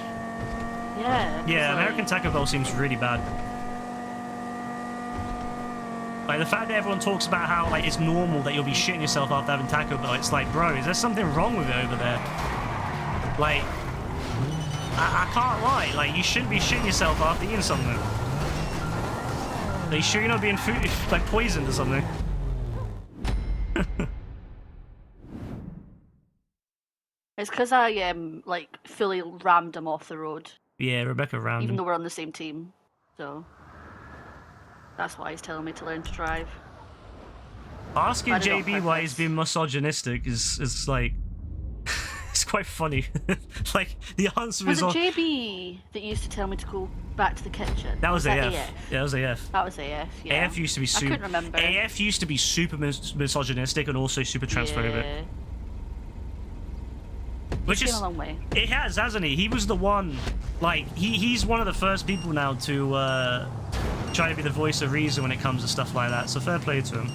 Yeah. Yeah, like, American Taco Bell seems really bad. Like, the fact that everyone talks about how, like, it's normal that you'll be shitting yourself after having Taco Bell, it's like, bro, is there something wrong with it over there? Like, I can't lie, like, you shouldn't be shitting yourself after eating something. Are you sure you're not being food, like, poisoned or something? It's because I like fully rammed him off the road. Yeah, Rebecca rammed Even him. though we're on the same team, so that's why he's telling me to learn to drive. Asking I did it on JB why he's purpose. being misogynistic is like, it's quite funny. Like, the answer Was is it on... JB that used to tell me to go back to the kitchen? That was AF. AF. Yeah, that was AF. That was AF, yeah. AF used to be I couldn't remember. AF used to be super misogynistic and also super transphobic. Yeah. Which He's is came a long way. It has, hasn't he? He was the one, like, he's one of the first people now to try to be the voice of reason when it comes to stuff like that. So fair play to him.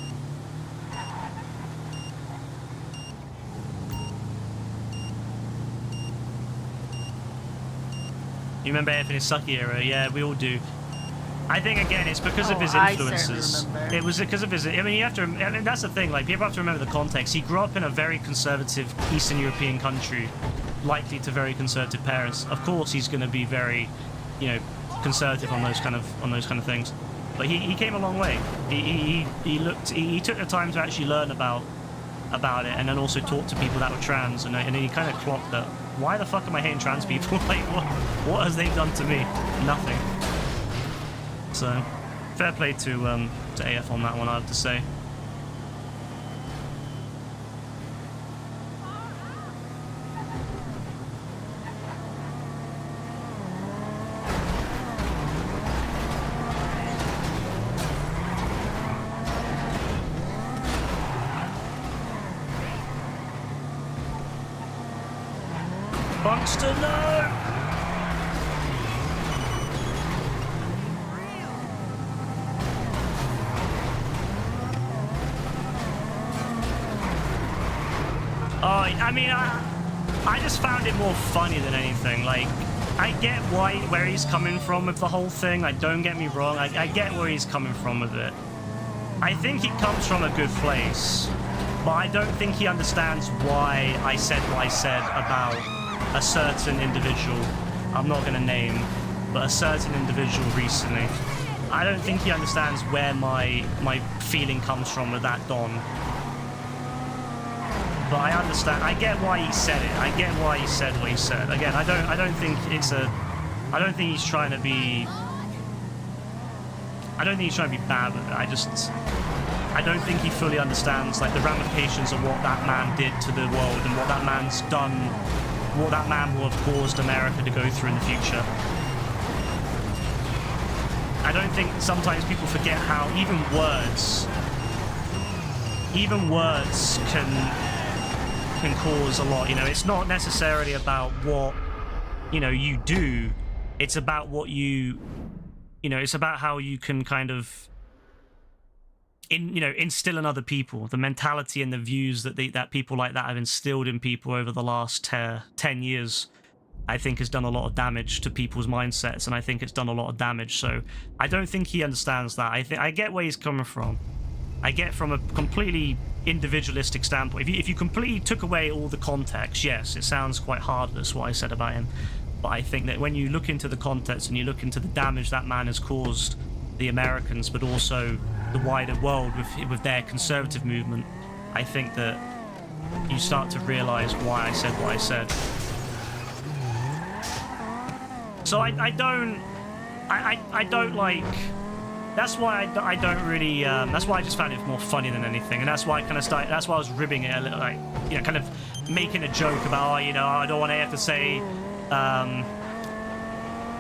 You remember AF in his sucky era? Yeah, we all do. I think again, it's because of his I certainly influences. remember. It was because of his. I mean, you have to. I mean, that's the thing. Like, people have to remember the context. He grew up in a very conservative Eastern European country, likely to very conservative parents. Of course, he's going to be very, you know, conservative on those kind of things. But he came a long way. He took the time to actually learn about it, and then also talk to people that were trans, and then he kind of clocked that. Why the fuck am I hating trans people? Like, what has they done to me? Nothing. So, fair play to AF on that one, I have to say. Monster, no! I mean, I just found it more funny than anything. Like, I get where he's coming from with the whole thing. Like, don't get me wrong. I get where he's coming from with it. I think he comes from a good place, but I don't think he understands why I said what I said about a certain individual. I'm not going to name, but a certain individual recently. I don't think he understands where my feeling comes from with that Don. But I understand. I get why he said it. I get why he said what he said. Again, I don't think it's a. I don't think he's trying to be. I don't think he's trying to be bad with it. I don't think he fully understands like the ramifications of what that man did to the world and what that man's done, what that man will have caused America to go through in the future. I don't think sometimes people forget how even words can cause a lot. You know, it's not necessarily about what, you know, you do. It's about what you know, it's about how you can kind of instill in other people the mentality and the views that people like that have instilled in people over the last 10 years. I think has done a lot of damage to people's mindsets, and I think it's done a lot of damage. So I don't think he understands that. I get where he's coming from. I get from a completely individualistic standpoint. If you completely took away all the context, yes, it sounds quite heartless what I said about him. But I think that when you look into the context and you look into the damage that man has caused the Americans, but also the wider world with their conservative movement, I think that you start to realize why I said what I said. So I don't like. That's why I don't really. That's why I just found it more funny than anything, and that's why I kind of started. That's why I was ribbing it a little, like, you know, kind of making a joke about, oh, you know, I don't want to have to say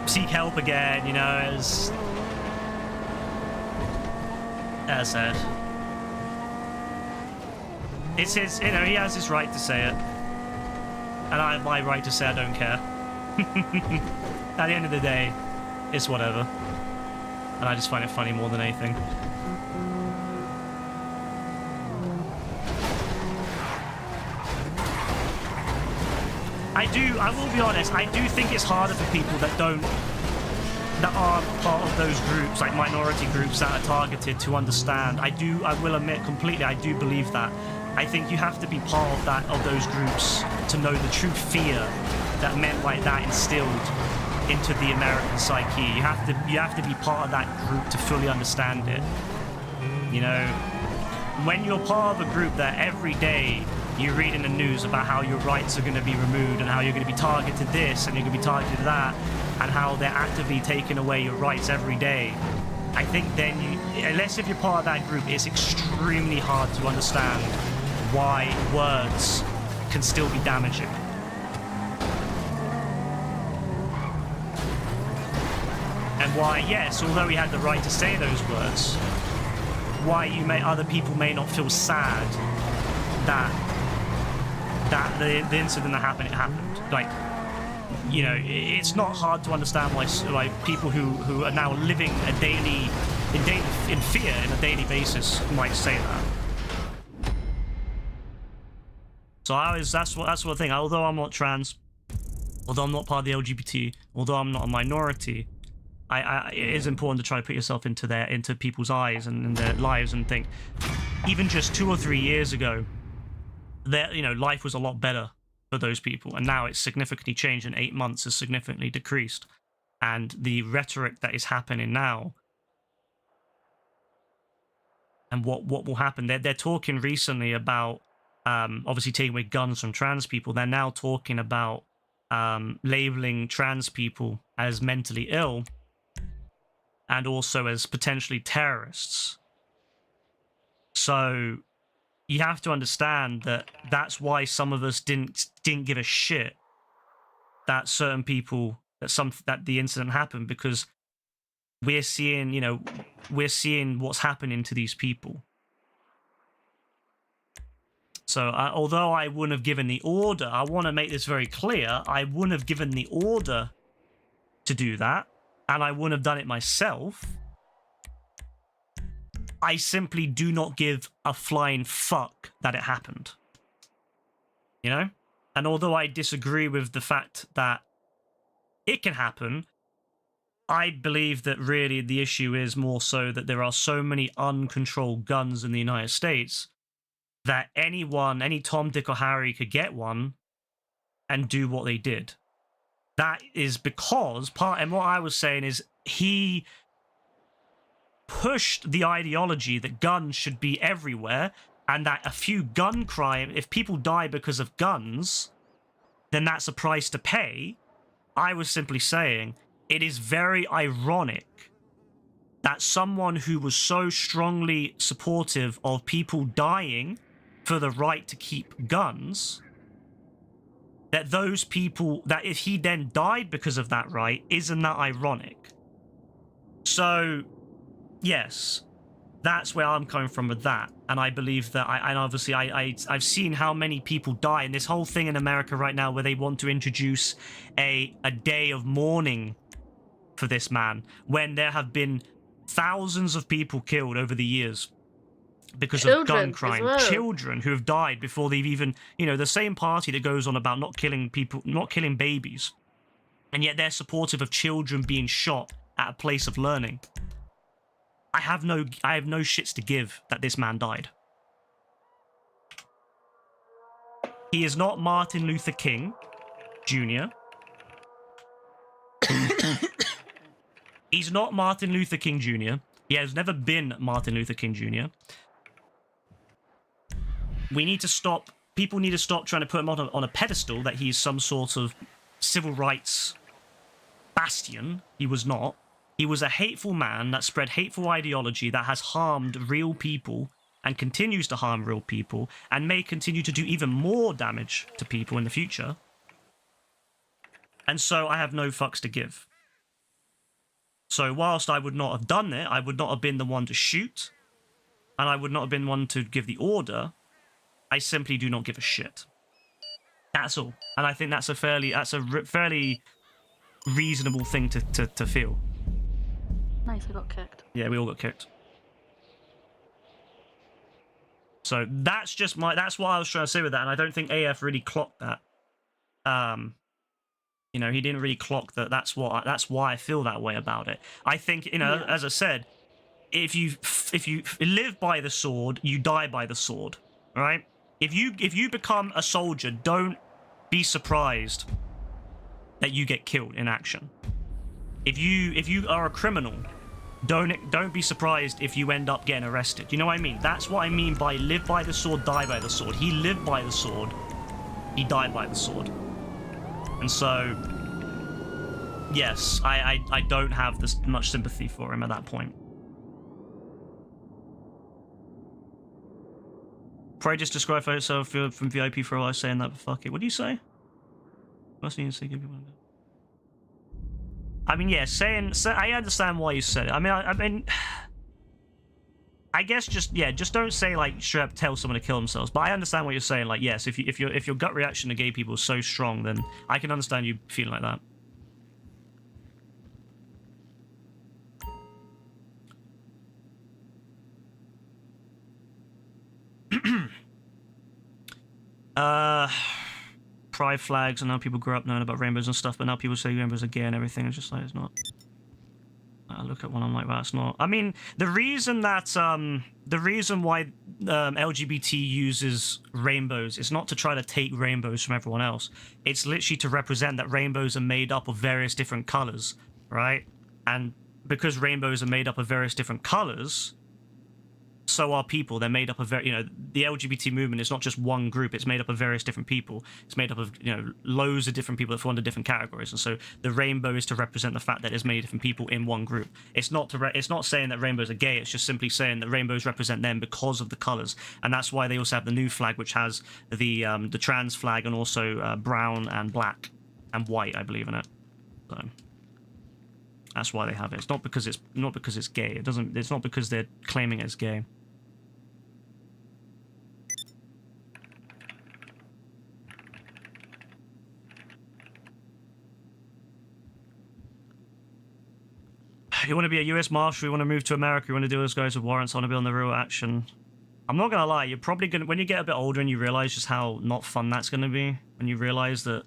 seek help again, you know, as I said. It's his, you know, he has his right to say it, and I have my right to say I don't care. At the end of the day, it's whatever. And I just find it funny more than anything. I will be honest, I do think it's harder for people that aren't part of those groups, like minority groups that are targeted, to understand. I will admit completely, I do believe that. I think you have to be part of those groups to know the true fear that men like that instilled into the American psyche. You have to be part of that group to fully understand it. You know, when you're part of a group that every day you read in the news about how your rights are going to be removed and how you're going to be targeted this and you're going to be targeted that, and how they're actively taking away your rights every day, I think then unless if you're part of that group, it's extremely hard to understand why words can still be damaging. And why, yes, although he had the right to say those words, why other people may not feel sad that the incident that happened, it happened. Like, you know, it's not hard to understand why people who are now living in fear on a daily basis might say that. So that's what the thing. Although I'm not trans, although I'm not part of the LGBT, although I'm not a minority, it is important to try to put yourself into people's eyes and in their lives and think, even just 2 or 3 years ago, you know, life was a lot better for those people, and now it's significantly changed. In 8 months, has significantly decreased, and the rhetoric that is happening now, and what will happen. They're talking recently about obviously taking away guns from trans people. They're now talking about labeling trans people as mentally ill and also as potentially terrorists. So you have to understand that that's why some of us didn't give a shit that certain people, that the incident happened, because we're seeing what's happening to these people. So although I wouldn't have given the order, I want to make this very clear, I wouldn't have given the order to do that, and I wouldn't have done it myself. I simply do not give a flying fuck that it happened. You know? And although I disagree with the fact that it can happen, I believe that really the issue is more so that there are so many uncontrolled guns in the United States that anyone, any Tom, Dick, or Harry could get one and do what they did. That is because and what I was saying is he pushed the ideology that guns should be everywhere, and that a few gun crime, if people die because of guns, then that's a price to pay. I was simply saying it is very ironic that someone who was so strongly supportive of people dying for the right to keep guns, that those people, that if he then died because of that right, isn't that ironic? So, yes, that's where I'm coming from with that. And I believe that, I've seen how many people die, and this whole thing in America right now where they want to introduce a day of mourning for this man, when there have been thousands of people killed over the years because of gun crime. Well. Children who have died before they've even, the same party that goes on about not killing people, not killing babies, and yet they're supportive of children being shot at a place of learning. I have no shits to give that this man died. He is not Martin Luther King Jr. He's not Martin Luther King Jr. He has never been Martin Luther King Jr. We need to stop. People need to stop trying to put him on a pedestal that he's some sort of civil rights bastion. He was not. He was a hateful man that spread hateful ideology that has harmed real people and continues to harm real people and may continue to do even more damage to people in the future. And so I have no fucks to give. So whilst I would not have done it, I would not have been the one to shoot, and I would not have been one to give the order, I simply do not give a shit. That's all. And I think that's a fairly reasonable thing to feel. Nice, I got kicked. Yeah, we all got kicked. So that's what I was trying to say with that, and I don't think AF really clocked that. He didn't really clock that. That's why I feel that way about it. I think, as I said, if you live by the sword, you die by the sword, right? If you become a soldier, don't be surprised that you get killed in action. If you are a criminal, don't be surprised if you end up getting arrested. You know what I mean? That's what I mean by live by the sword, die by the sword. He lived by the sword. He died by the sword. And so, yes, I don't have this much sympathy for him at that point. Probably just describe yourself from VIP for a while saying that, but fuck it. What do you say? Must need to say people. I mean, yeah, I understand why you said it. I mean, I guess just don't say like straight up tell someone to kill themselves. But I understand what you're saying. Like, yes, if your gut reaction to gay people is so strong, then I can understand you feeling like that. Pride flags, and now people grow up knowing about rainbows and stuff, but now people say rainbows are gay and everything. It's just like, it's not. I look at one, I'm like, well, it's not. I mean, the reason why LGBT uses rainbows is not to try to take rainbows from everyone else. It's literally to represent that rainbows are made up of various different colors, right? And because rainbows are made up of various different colors, so are people. They're made up of the LGBT movement is not just one group. It's made up of various different people. It's made up of loads of different people that fall under different categories. And so the rainbow is to represent the fact that there's many different people in one group. It's not saying that rainbows are gay. It's just simply saying that rainbows represent them because of the colors. And that's why they also have the new flag, which has the trans flag and also brown and black and white, I believe, in it. So that's why they have it. It's not because it's gay. It's not because they're claiming it's gay. You want to be a US Marshal, you want to move to America, you want to do those guys with warrants, I want to be on the real action. I'm not gonna lie, you're probably gonna, when you get a bit older and you realize just how not fun that's gonna be, when you realize that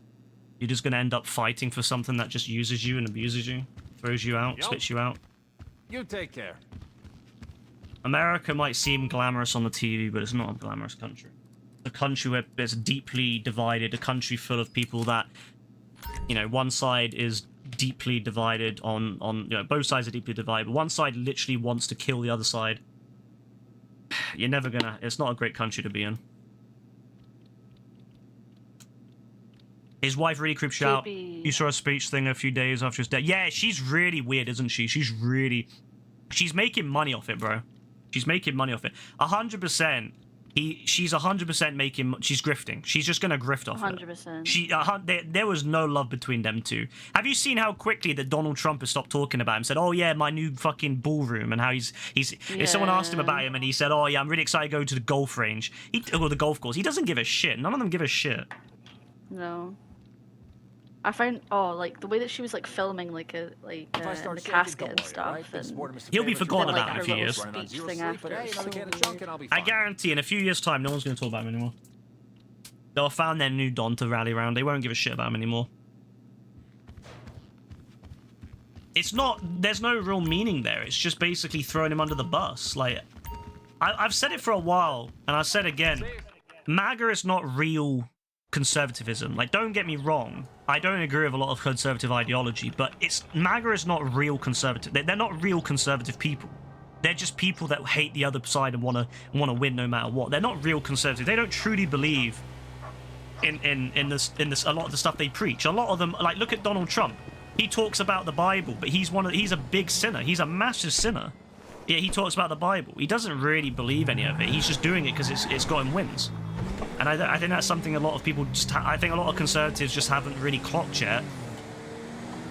you're just gonna end up fighting for something that just uses you and abuses you, throws you out, spits you out. You take care. America might seem glamorous on the TV, but it's not a glamorous country. A country where it's deeply divided, a country full of people that, you know, one side is deeply divided on you know, both sides are deeply divided, but one side literally wants to kill the other side. You're never gonna, it's not a great country to be in. His wife really creeps you out. You saw a speech thing a few days after his death. Yeah, she's really weird, isn't she? She's making money off it, bro. She's making money off it. 100%. She's 100% making. She's grifting. She's just gonna grift off 100%. it. There was no love between them two. Have you seen how quickly that Donald Trump has stopped talking about him? Said, "Oh yeah, my new fucking ballroom," and how he's. If someone asked him about him, and he said, "Oh yeah, I'm really excited to go to the golf range, or the golf course." He doesn't give a shit. None of them give a shit. No. I found like the way that she was like filming in the casket and stuff. And he'll be forgotten about in a few years. Speech thing after, I guarantee in a few years' time, no one's going to talk about him anymore. They'll have found their new Don to rally around. They won't give a shit about him anymore. It's not. There's no real meaning there. It's just basically throwing him under the bus. Like, I've said it for a while, and I said again, MAGA is not real conservatism. Like, don't get me wrong, I don't agree with a lot of conservative ideology, but MAGA is not real conservative. They're not real conservative people. They're just people that hate the other side and want to win no matter what. They're not real conservative. They don't truly believe in this a lot of the stuff they preach. A lot of them, like, look at Donald Trump. He talks about the Bible, but he's a big sinner. He's a massive sinner. Yeah, he talks about the Bible. He doesn't really believe any of it. He's just doing it because it's got him wins. And I think that's something a lot of people I think a lot of conservatives just haven't really clocked yet.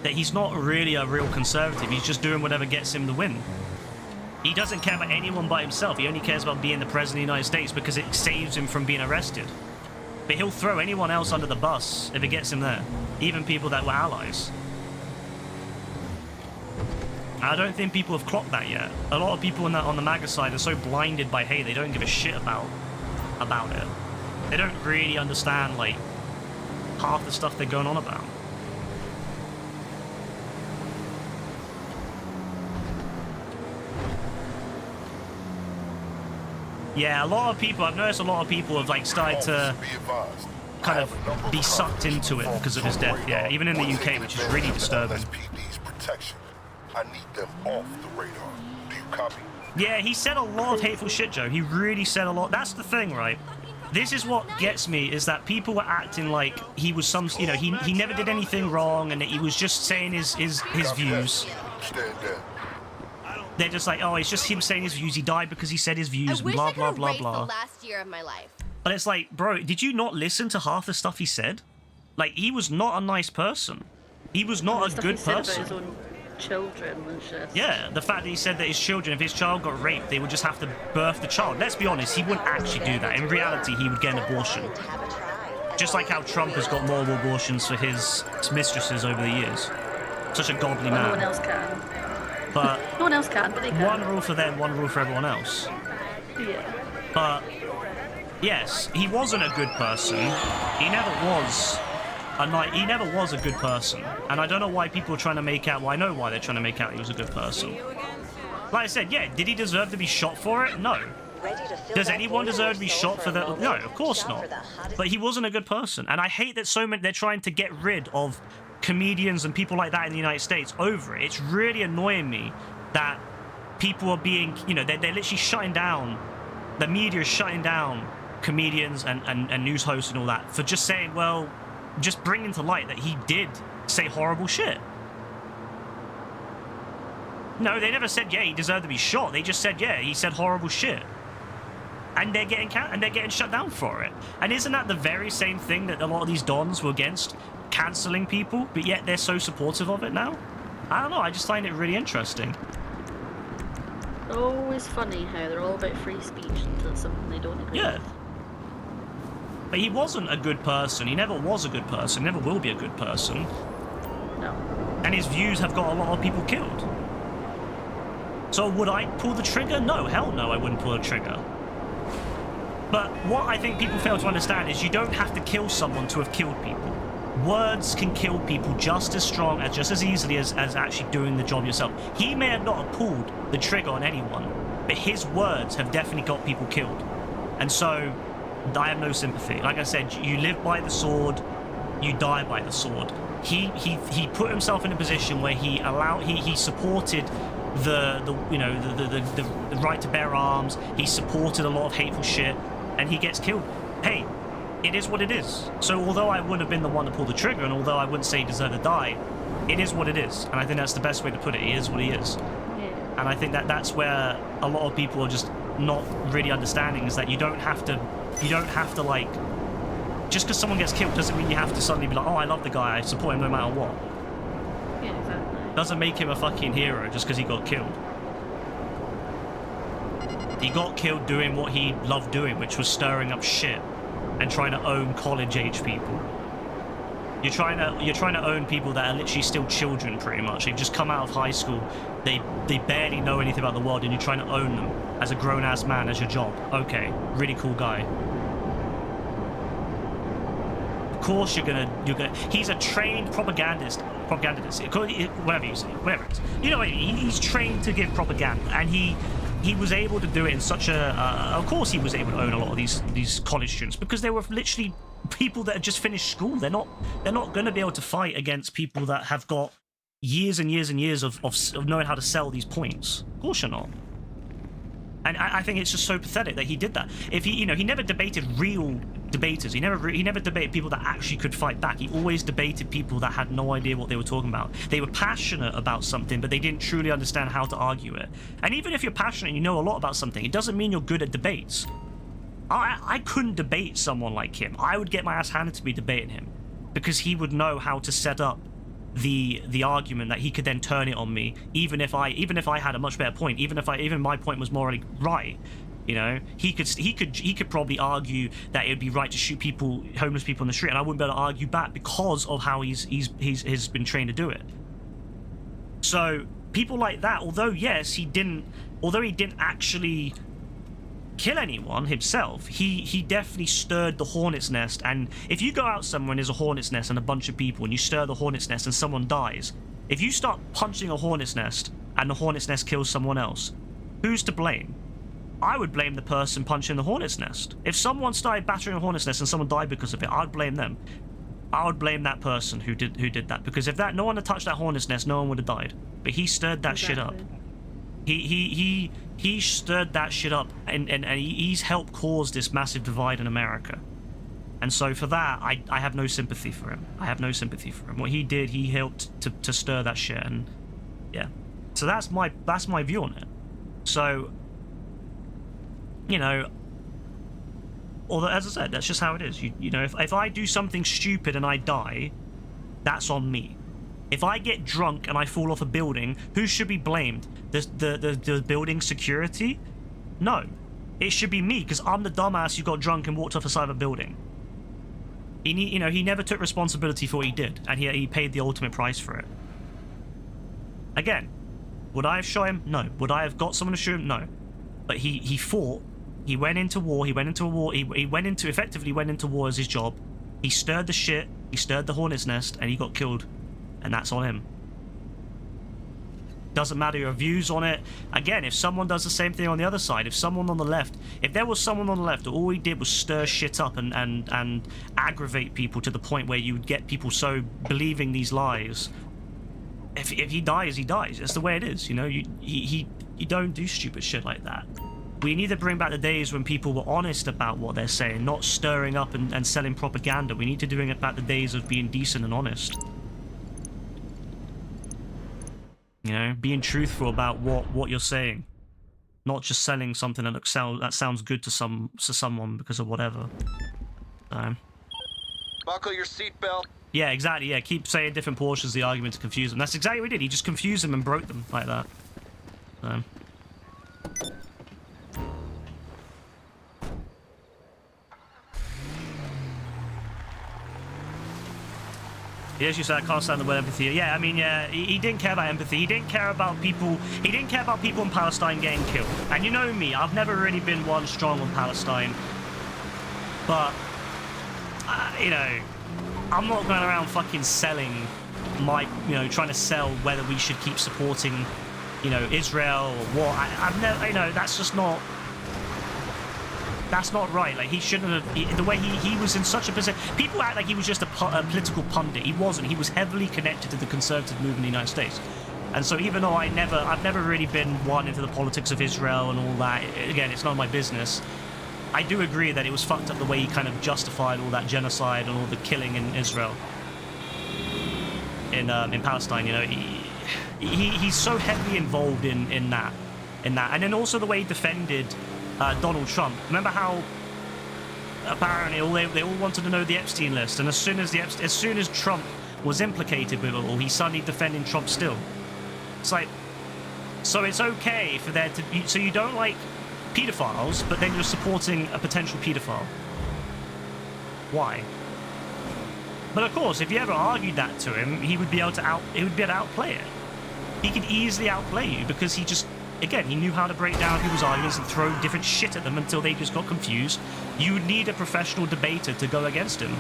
That he's not really a real conservative. He's just doing whatever gets him the win. He doesn't care about anyone but himself. He only cares about being the president of the United States because it saves him from being arrested. But he'll throw anyone else under the bus if it gets him there. Even people that were allies. I don't think people have clocked that yet. A lot of people on the MAGA side are so blinded by hate, they don't give a shit about it. They don't really understand, like, half the stuff they're going on about. Yeah, a lot of people, I've noticed a lot of people have, like, started to kind of be sucked into it because of his death. Yeah, even in the UK, which is really disturbing. I need them off the radar. Do you copy? Yeah, he said a lot of hateful shit, Joe. He really said a lot. That's the thing, right? This is what gets me, is that people were acting like he was some, you know, he never did anything wrong and that he was just saying his views. They're just like, oh, it's just him saying his views. He died because he said his views and blah, blah, blah, blah. The last year of my life. But it's like, bro, did you not listen to half the stuff he said? Like, he was not a nice person. He was not a good person. His own children and shit. Yeah, the fact that he said that his children, if his child got raped, they would just have to birth the child. Let's be honest, he wouldn't actually do that. In reality, he would get an abortion. Just like how Trump has got more abortions for his mistresses over the years. Such a godly man. No one else can. But no one else can, but they can. One rule for them, one rule for everyone else. Yeah. But yes, he wasn't a good person. He never was a good person. And I don't know why people are trying to make out, well, I know why they're trying to make out he was a good person. Like I said, yeah, did he deserve to be shot for it? No. Does anyone deserve to be shot for that? No, of course not. But he wasn't a good person. And I hate that so many, they're trying to get rid of comedians and people like that in the United States over it. It's really annoying me that people are being, you know, they're literally shutting down, the media is shutting down comedians and news hosts and all that for just saying, well, just bringing to light that he did say horrible shit. No, they never said, yeah, he deserved to be shot. They just said, yeah, he said horrible shit. And they're getting shut down for it. And isn't that the very same thing that a lot of these dons were against? Cancelling people, but yet they're so supportive of it now? I don't know, I just find it really interesting. Always funny how they're all about free speech until it's something they don't agree with. But he wasn't a good person. He never was a good person. Never will be a good person. No. And his views have got a lot of people killed. So would I pull the trigger? No, hell no, I wouldn't pull the trigger. But what I think people fail to understand is you don't have to kill someone to have killed people. Words can kill people just as strong, just as easily as actually doing the job yourself. He may have not have pulled the trigger on anyone, but his words have definitely got people killed. And so, I have no sympathy. Like I said, you live by the sword, you die by the sword. He put himself in a position where he supported the right to bear arms. He supported a lot of hateful shit, and he gets killed. Hey, it is what it is. So although I wouldn't have been the one to pull the trigger, and although I wouldn't say he deserved to die, it is what it is. And I think that's the best way to put it. He is what he is. Yeah. And I think that's where a lot of people are just not really understanding, is that you don't have to like, just because someone gets killed doesn't mean you have to suddenly be like, oh, I love the guy, I support him no matter what. Yeah, exactly. Doesn't make him a fucking hero just because he got killed. He got killed doing what he loved doing, which was stirring up shit and trying to own college-age people. You're trying to own people that are literally still children, pretty much. They've just come out of high school. They barely know anything about the world, and you're trying to own them as a grown-ass man as your job. Okay, really cool guy. Of course you're gonna. He's a trained propagandist, whatever you say, whatever it is. You know what I mean? He's trained to give propaganda, and he was able to do it in such a. Of course, he was able to own a lot of these college students because they were literally people that had just finished school. They're not going to be able to fight against people that have got years and years and years of knowing how to sell these points. Of course you're not. And I think it's just so pathetic that he did that. If he never debated real debaters. He never debated people that actually could fight back. He always debated people that had no idea what they were talking about. They were passionate about something, but they didn't truly understand how to argue it. And even if you're passionate and you know a lot about something, it doesn't mean you're good at debates. I couldn't debate someone like him. I would get my ass handed to me debating him, because he would know how to set up the argument that he could then turn it on me, even if I had a much better point, even my point was morally right. You know, he could probably argue that it would be right to shoot homeless people in the street, and I wouldn't be able to argue back because of how he's been trained to do it. So people like that, although he didn't actually kill anyone himself, he definitely stirred the hornet's nest. And if you go out somewhere and there's a hornet's nest and a bunch of people, and you stir the hornet's nest and someone dies, if you start punching a hornet's nest and the hornet's nest kills someone else, who's to blame? I would blame the person punching the hornet's nest. If someone started battering a hornet's nest and someone died because of it, I'd blame them. I would blame that person who did that, because if no one had touched that hornet's nest, no one would have died. But he stirred that shit up. He stirred that shit up, and he's helped cause this massive divide in America. And so for that, I have no sympathy for him. I have no sympathy for him. What he did, he helped to stir that shit, and yeah. So that's my view on it. So, you know, although, as I said, that's just how it is. You know, if I do something stupid and I die, that's on me. If I get drunk and I fall off a building, who should be blamed? The building security? No. It should be me, because I'm the dumbass who got drunk and walked off the side of a building. He never took responsibility for what he did, and he paid the ultimate price for it. Again, would I have shot him? No. Would I have got someone to shoot him? No. But he fought. He went into war. He effectively went into war as his job. He stirred the shit. He stirred the hornet's nest, and he got killed. And that's on him. Doesn't matter your views on it. Again, if someone does the same thing on the other side, if there was someone on the left that all he did was stir shit up and aggravate people to the point where you would get people so believing these lies, if he dies, he dies. That's the way it is, you know. You don't do stupid shit like that. We need to bring back the days when people were honest about what they're saying, not stirring up and selling propaganda. We need to bring back the days of being decent and honest. You know, being truthful about what you're saying, not just selling something that sounds good to someone because of whatever. Buckle your seatbelt. Yeah, exactly. Yeah, keep saying different portions of the argument to confuse them. That's exactly what he did. He just confused them and broke them like that. Yes, you said I can't stand the word empathy. Yeah, I mean, yeah, he didn't care about empathy. He didn't care about people. He didn't care about people in Palestine getting killed. And you know me, I've never really been one strong on Palestine. But, you know, I'm not going around fucking selling trying to sell whether we should keep supporting, you know, Israel or what. I've never, you know, that's just not. That's not right. Like, he shouldn't have. The way he was in such a position. People act like he was just a political pundit. He wasn't. He was heavily connected to the conservative movement in the United States. And so, even though I've never really been one into the politics of Israel and all that. Again, it's not my business. I do agree that it was fucked up the way he kind of justified all that genocide and all the killing in Israel, in Palestine. You know, he's so heavily involved in that, and then also the way he defended Donald Trump. Remember how apparently they all wanted to know the Epstein list, and as soon as Trump was implicated with it all, he's suddenly defending Trump still. It's like, so it's okay for there to be, so you don't like pedophiles, but then you're supporting a potential pedophile. Why? But of course, if you ever argued that to him, he would be able to outplay it. He could easily outplay you because he just, again, he knew how to break down people's arguments and throw different shit at them until they just got confused. You would need a professional debater to go against him.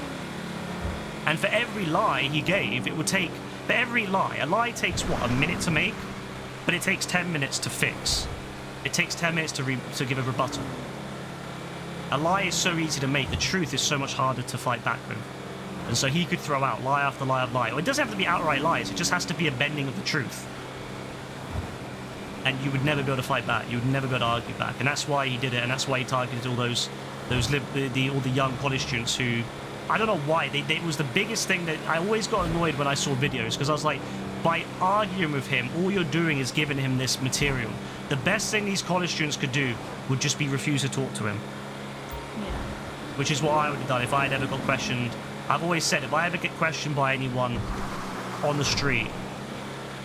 And for every lie he gave, it would take, for every lie, a lie takes what, a minute to make? But it takes 10 minutes to fix. It takes 10 minutes to give a rebuttal. A lie is so easy to make, the truth is so much harder to fight back with. And so he could throw out lie after lie after lie. Well, it doesn't have to be outright lies, it just has to be a bending of the truth. And you would never be able to fight back, you would never be able to argue back. And that's why he did it, and that's why he targeted all all the young college students who, I don't know why, it was the biggest thing that I always got annoyed when I saw videos, because I was like, by arguing with him, all you're doing is giving him this material. The best thing these college students could do would just be refuse to talk to him. Yeah. Which is what I would have done if I had ever got questioned. I've always said, if I ever get questioned by anyone on the street,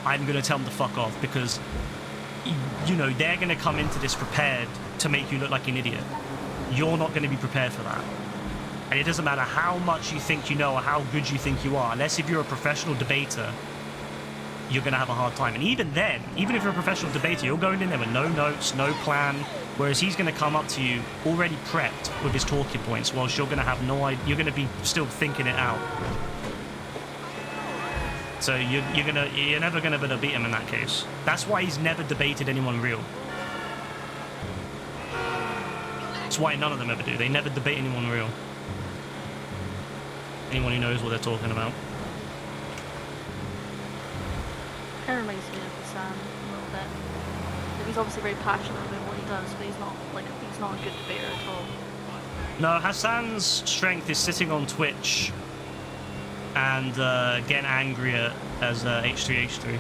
I'm going to tell them to fuck off, because, you know, they're going to come into this prepared to make you look like an idiot. You're not going to be prepared for that. And it doesn't matter how much you think you know or how good you think you are, unless if you're a professional debater, you're going to have a hard time. And even then, even if you're a professional debater, you're going in there with no notes, no plan, whereas he's going to come up to you already prepped with his talking points, whilst you're going to have no idea, you're going to be still thinking it out. So you're never going to be able to beat him in that case. That's why he's never debated anyone real. That's why none of them ever do. They never debate anyone real. Anyone who knows what they're talking about. Kind of reminds me of Hassan a little bit. Like, he's obviously very passionate about what he does, but he's not a good debater at all. No, Hassan's strength is sitting on Twitch and getting angrier as H3H3.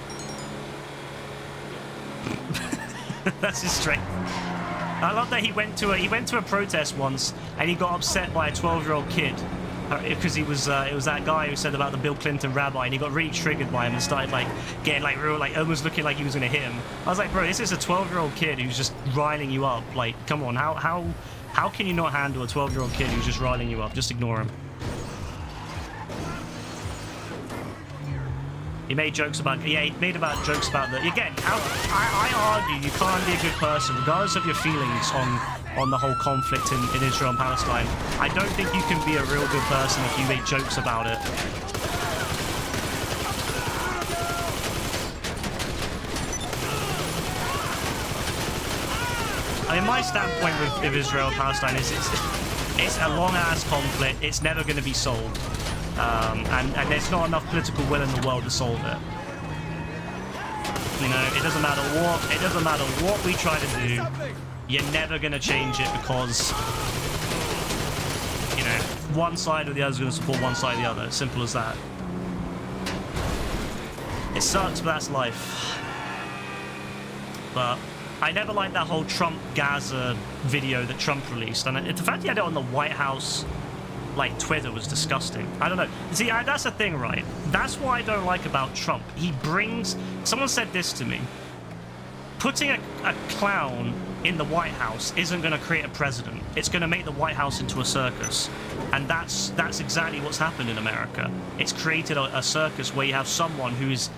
That's his strength. I love that he went to a protest once and he got upset by a 12-year-old kid. Because it was that guy who said about the Bill Clinton rabbi, and he got really triggered by him and started like getting like real, like almost looking like he was gonna hit him. I was like, bro, this is a 12-year-old kid who's just riling you up. Like, come on, how can you not handle a 12-year-old kid who's just riling you up? Just ignore him. He made jokes about, jokes about the, again, I argue you can't be a good person regardless of your feelings on the whole conflict in Israel and Palestine. I don't think you can be a real good person if you make jokes about it. I mean, my standpoint with Israel and Palestine is it's a long-ass conflict. It's never going to be solved. And there's not enough political will in the world to solve it. You know, it doesn't matter what we try to do. You're never going to change it because, you know, one side or the other is going to support one side or the other. It's simple as that. It sucks, but that's life. But I never liked that whole Trump-Gaza video that Trump released. And the fact he had it on the White House, like, Twitter was disgusting. I don't know. See, that's the thing, right? That's what I don't like about Trump. He brings... Someone said this to me. Putting a clown in the White House isn't going to create a president. It's going to make the White House into a circus. And that's exactly what's happened in America. It's created a circus where you have someone who is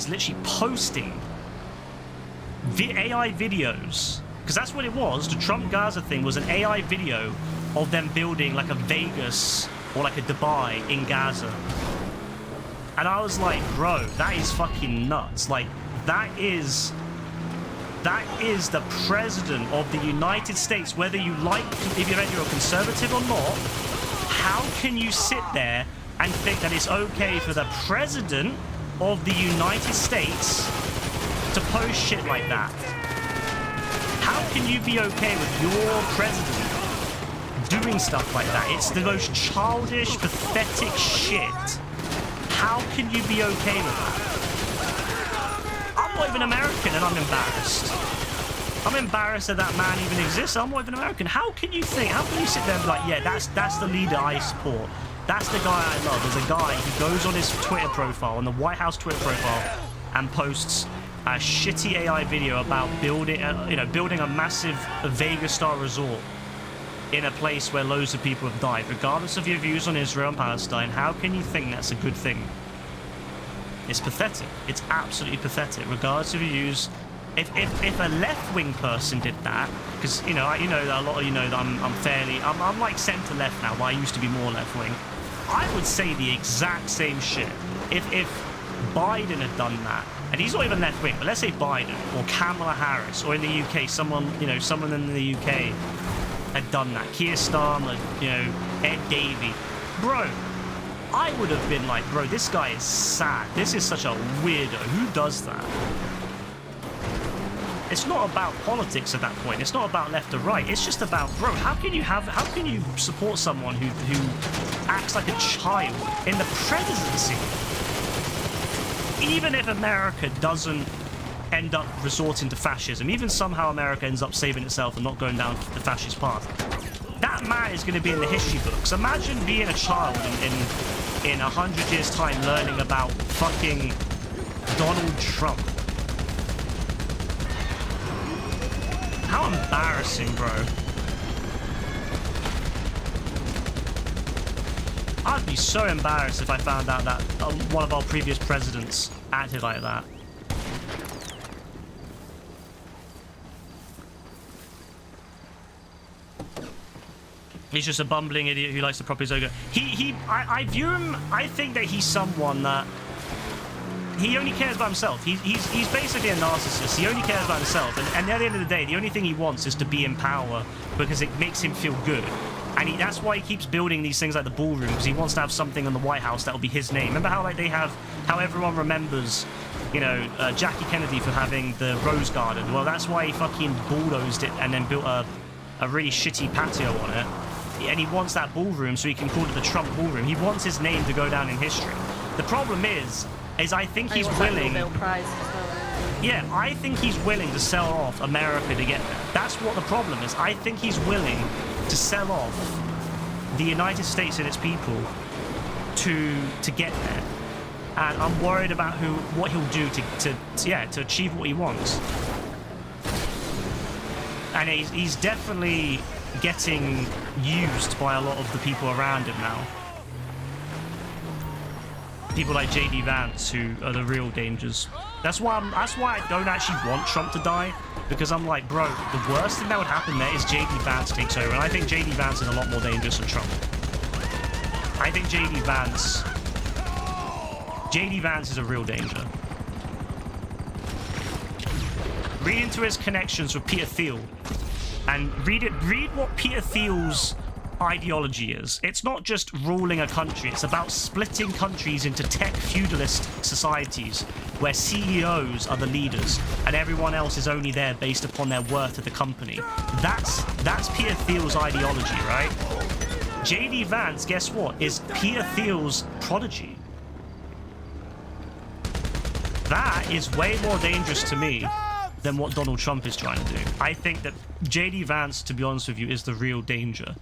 literally posting AI videos. Because that's what it was. The Trump-Gaza thing was an AI video of them building like a Vegas or like a Dubai in Gaza. And I was like, bro, that is fucking nuts. Like, that is the president of the United States, whether you like, if you're a conservative or not. How can you sit there and think that it's okay for the president of the United States to post shit like that? How can you be okay with your president doing stuff like that? It's the most childish, pathetic shit. How can you be okay with that? I'm not even American and I'm embarrassed. I'm embarrassed that that man even exists. I'm not even American. How can you think? How can you sit there and be like, yeah, that's the leader I support. That's the guy I love. There's a guy who goes on his Twitter profile, on the White House Twitter profile, and posts a shitty AI video about building a massive Vegas-style resort in a place where loads of people have died. Regardless of your views on Israel and Palestine, how can you think that's a good thing? It's pathetic. It's absolutely pathetic. Regardless of your views, if a left-wing person did that, because you know that a lot of you know that I'm like centre-left now, but I used to be more left-wing. I would say the exact same shit. If Biden had done that, and he's not even left-wing, but let's say Biden or Kamala Harris, or in the UK, someone in the UK had done that, Keir Starmer, Ed Davey, bro, I would have been like, bro, this guy is sad. This is such a weirdo. Who does that? It's not about politics at that point. It's not about left or right. It's just about, bro, how can you support someone who acts like a child in the presidency? Even if America doesn't end up resorting to fascism, even somehow America ends up saving itself and not going down the fascist path, that man is going to be in the history books. Imagine being a child in 100 years' time learning about fucking Donald Trump. How embarrassing, bro. I'd be so embarrassed if I found out that one of our previous presidents acted like that. He's just a bumbling idiot who likes to prop his ego. I view him, I think that he's someone that he only cares about himself. He's basically a narcissist. He only cares about himself. And at the end of the day, the only thing he wants is to be in power because it makes him feel good. And that's why he keeps building these things like the ballroom, because he wants to have something on the White House that will be his name. Remember how how everyone remembers, Jackie Kennedy for having the Rose Garden? Well, that's why he fucking bulldozed it and then built a really shitty patio on it. And he wants that ballroom so he can call it the Trump ballroom. He wants his name to go down in history. The problem is I think he's willing. Yeah, I think he's willing to sell off America to get there. That's what the problem is. I think he's willing to sell off the United States and its people to get there. And I'm worried about what he'll do to achieve what he wants. And he's definitely getting used by a lot of the people around him now. People like JD Vance, who are the real dangers. That's why I don't actually want Trump to die, because I'm like, bro, the worst thing that would happen there is JD Vance takes over, and I think JD Vance is a lot more dangerous than Trump. I think JD Vance is a real danger. Read into his connections with Peter Thiel, and read what Peter Thiel's ideology is. It's not just ruling a country, it's about splitting countries into tech feudalist societies where CEOs are the leaders and everyone else is only there based upon their worth at the company. That's Peter Thiel's ideology, right? JD Vance, guess what, is Peter Thiel's prodigy. That is way more dangerous to me than what Donald Trump is trying to do. I think that JD Vance, to be honest with you, is the real danger.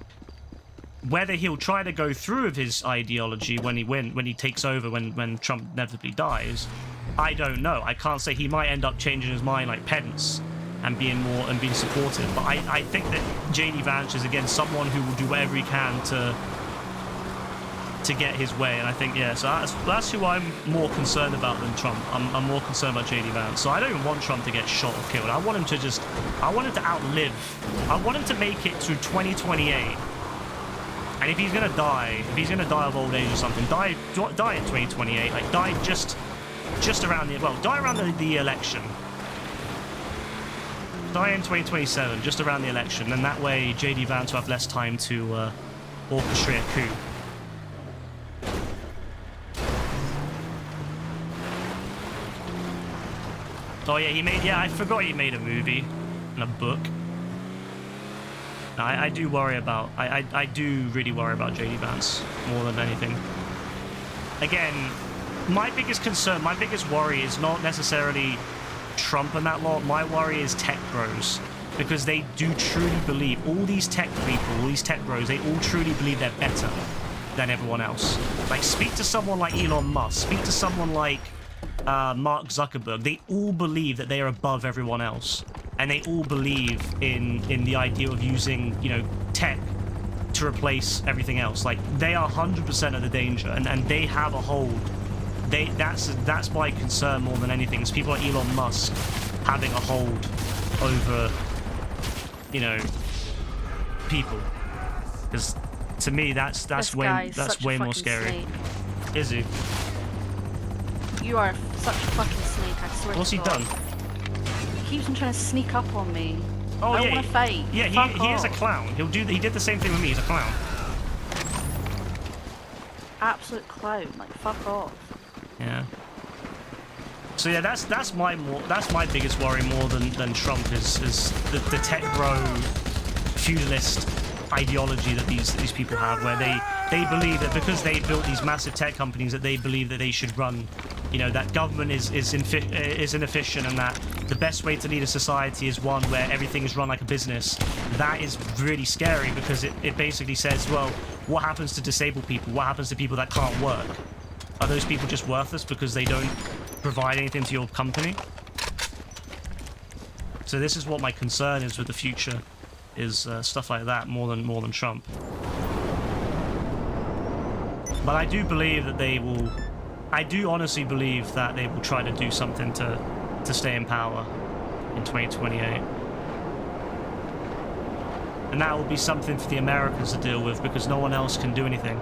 Whether he'll try to go through with his ideology when he takes over, when Trump inevitably dies, I don't know. I can't say. He might end up changing his mind like Pence and being supportive. But I think that JD Vance is again someone who will do whatever he can to get his way. And I think, yeah, so that's who I'm more concerned about than Trump. I'm more concerned about JD Vance. So I don't even want Trump to get shot or killed. I want him to outlive. I want him to make it through 2028 And if he's gonna die of old age or something, die in 2028. Like die just around die around the election. Die in 2027, just around the election, and that way JD Vance will have less time to orchestrate a coup. Oh yeah, I forgot he made a movie and a book. I do worry about, I do really worry about JD Vance more than anything. Again, my biggest concern, my biggest worry is not necessarily Trump and that lot. My worry is tech bros, because they do truly believe, all these tech people, all these tech bros, they all truly believe they're better than everyone else. Like, speak to someone like Elon Musk, speak to someone like Mark Zuckerberg. They all believe that they are above everyone else, and they all believe in the idea of using, you know, tech to replace everything else. Like, they are 100% of the danger, and they have a hold. That's my concern more than anything. It's people like Elon Musk having a hold over, you know, people. Because to me, that's way more scary. Snake. Is he? You are such a fucking snake, I swear. What's to he God. done? He keeps on trying to sneak up on me. Oh I yeah, don't want to fight. Yeah, he is a clown. He did the same thing with me. He's a clown. Absolute clown. Like, fuck off. Yeah. So yeah, that's my biggest worry more than Trump is the tech bro feudalist ideology that these people have, where they believe that because they built these massive tech companies, that they believe that they should run, you know, that government is inefficient, and that the best way to lead a society is one where everything is run like a business. That is really scary, because it basically says, well, what happens to disabled people? What happens to people that can't work? Are those people just worthless because they don't provide anything to your company? So this is what my concern is with the future, is stuff like that more than Trump. But I do believe that they will. I do honestly believe that they will try to do something to stay in power in 2028. And that will be something for the Americans to deal with, because no one else can do anything.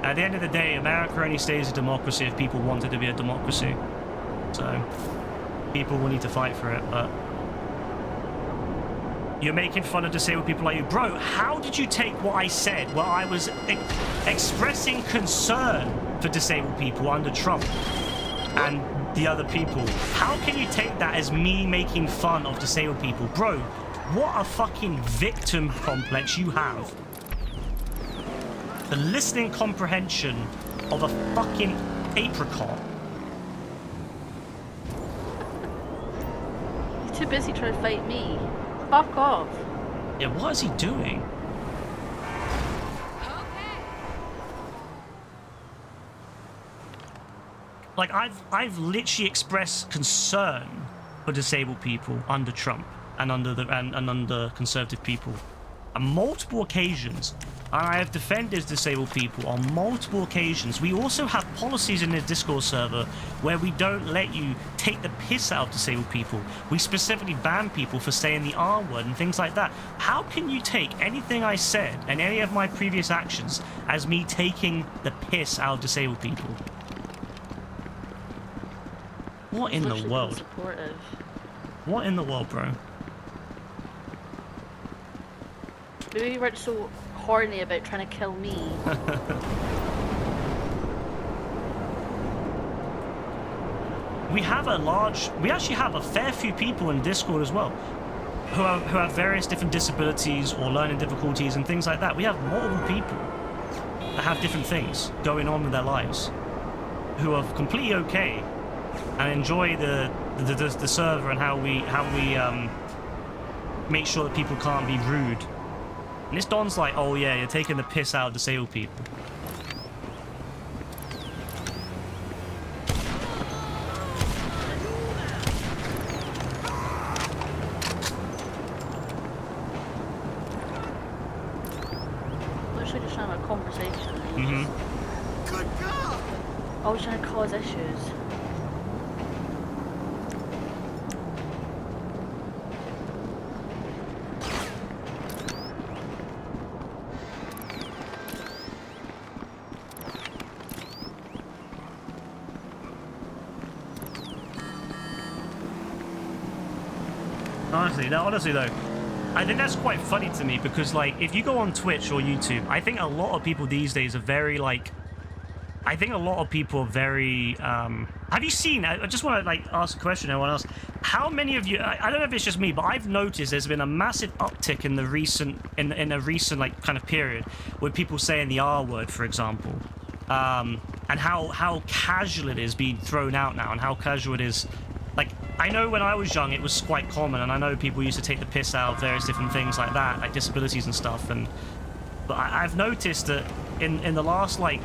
At the end of the day, America only stays a democracy if people want it to be a democracy. So, people will need to fight for it, but... You're making fun of disabled people like you. Bro, how did you take what I said, where I was expressing concern for disabled people under Trump and the other people? How can you take that as me making fun of disabled people? Bro, what a fucking victim complex you have. The listening comprehension of a fucking apricot. He's too busy trying to fight me. Fuck off. Yeah, what is he doing? Okay. Like, I've literally expressed concern for disabled people under Trump and under conservative people on multiple occasions. And I have defended disabled people on multiple occasions. We also have policies in the Discord server where we don't let you take the piss out of disabled people. We specifically ban people for saying the R word and things like that. How can you take anything I said and any of my previous actions as me taking the piss out of disabled people? What in the world? What in the world, bro? Maybe you weren't so horny about trying to kill me. We actually have a fair few people in Discord as well who have various different disabilities or learning difficulties and things like that. We have multiple people that have different things going on in their lives who are completely okay and enjoy the server and how we make sure that people can't be rude. And this Don's like, oh yeah, you're taking the piss out of disabled people. Literally just trying to have a conversation. Mm-hmm. Good God! Always trying to cause issues. honestly though, I think that's quite funny to me because, like, if you go on Twitch or YouTube, I think a lot of people these days are very, like, have you seen, I just want to, like, ask a question, everyone else. How many of you, I don't know if it's just me, but I've noticed there's been a massive uptick in the recent, in a recent, like, kind of period with people saying the R word, for example. And how casual it is being thrown out now and how casual it is. Like, I know when I was young, it was quite common, and I know people used to take the piss out of various different things like that, like disabilities and stuff, but I've noticed that in the last, like,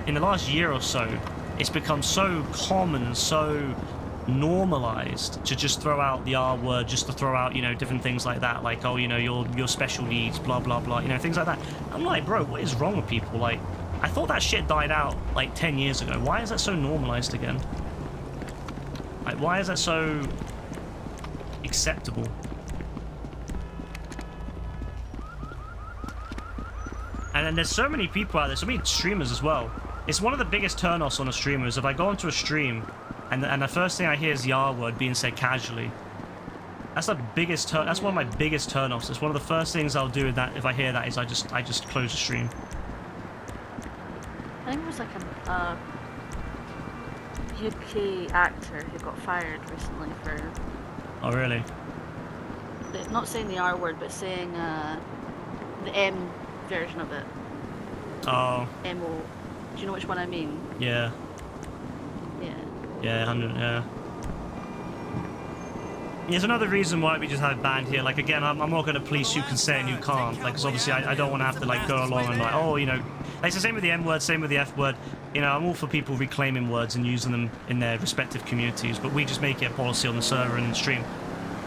in the last year or so, it's become so common and so normalized to just throw out the R word, just to throw out, you know, different things like that, like, oh, you know, your special needs, blah, blah, blah, you know, things like that. I'm like, bro, what is wrong with people? Like, I thought that shit died out, like, 10 years ago. Why is that so normalized again? Like, why is that so acceptable? And then there's so many people out there, so many streamers as well. It's one of the biggest turn-offs on a streamer is if I go into a stream and the first thing I hear is the R word being said casually. That's the biggest that's one of my biggest turn-offs. It's one of the first things I'll do with that if I hear that is I just close the stream. I think it was like a UK actor who got fired recently for... Oh, really? Not saying the R word, but saying the M version of it. Oh. M-O. Do you know which one I mean? Yeah. Yeah. Yeah, 100, yeah. There's another reason why we just have it banned here. Like, again, I'm not going to police who can say it and who can't. Like, because obviously I don't want to have to, like, go along and, like, oh, you know... Like, it's the same with the M word, same with the F word. You know, I'm all for people reclaiming words and using them in their respective communities, but we just make it a policy on the server and the stream.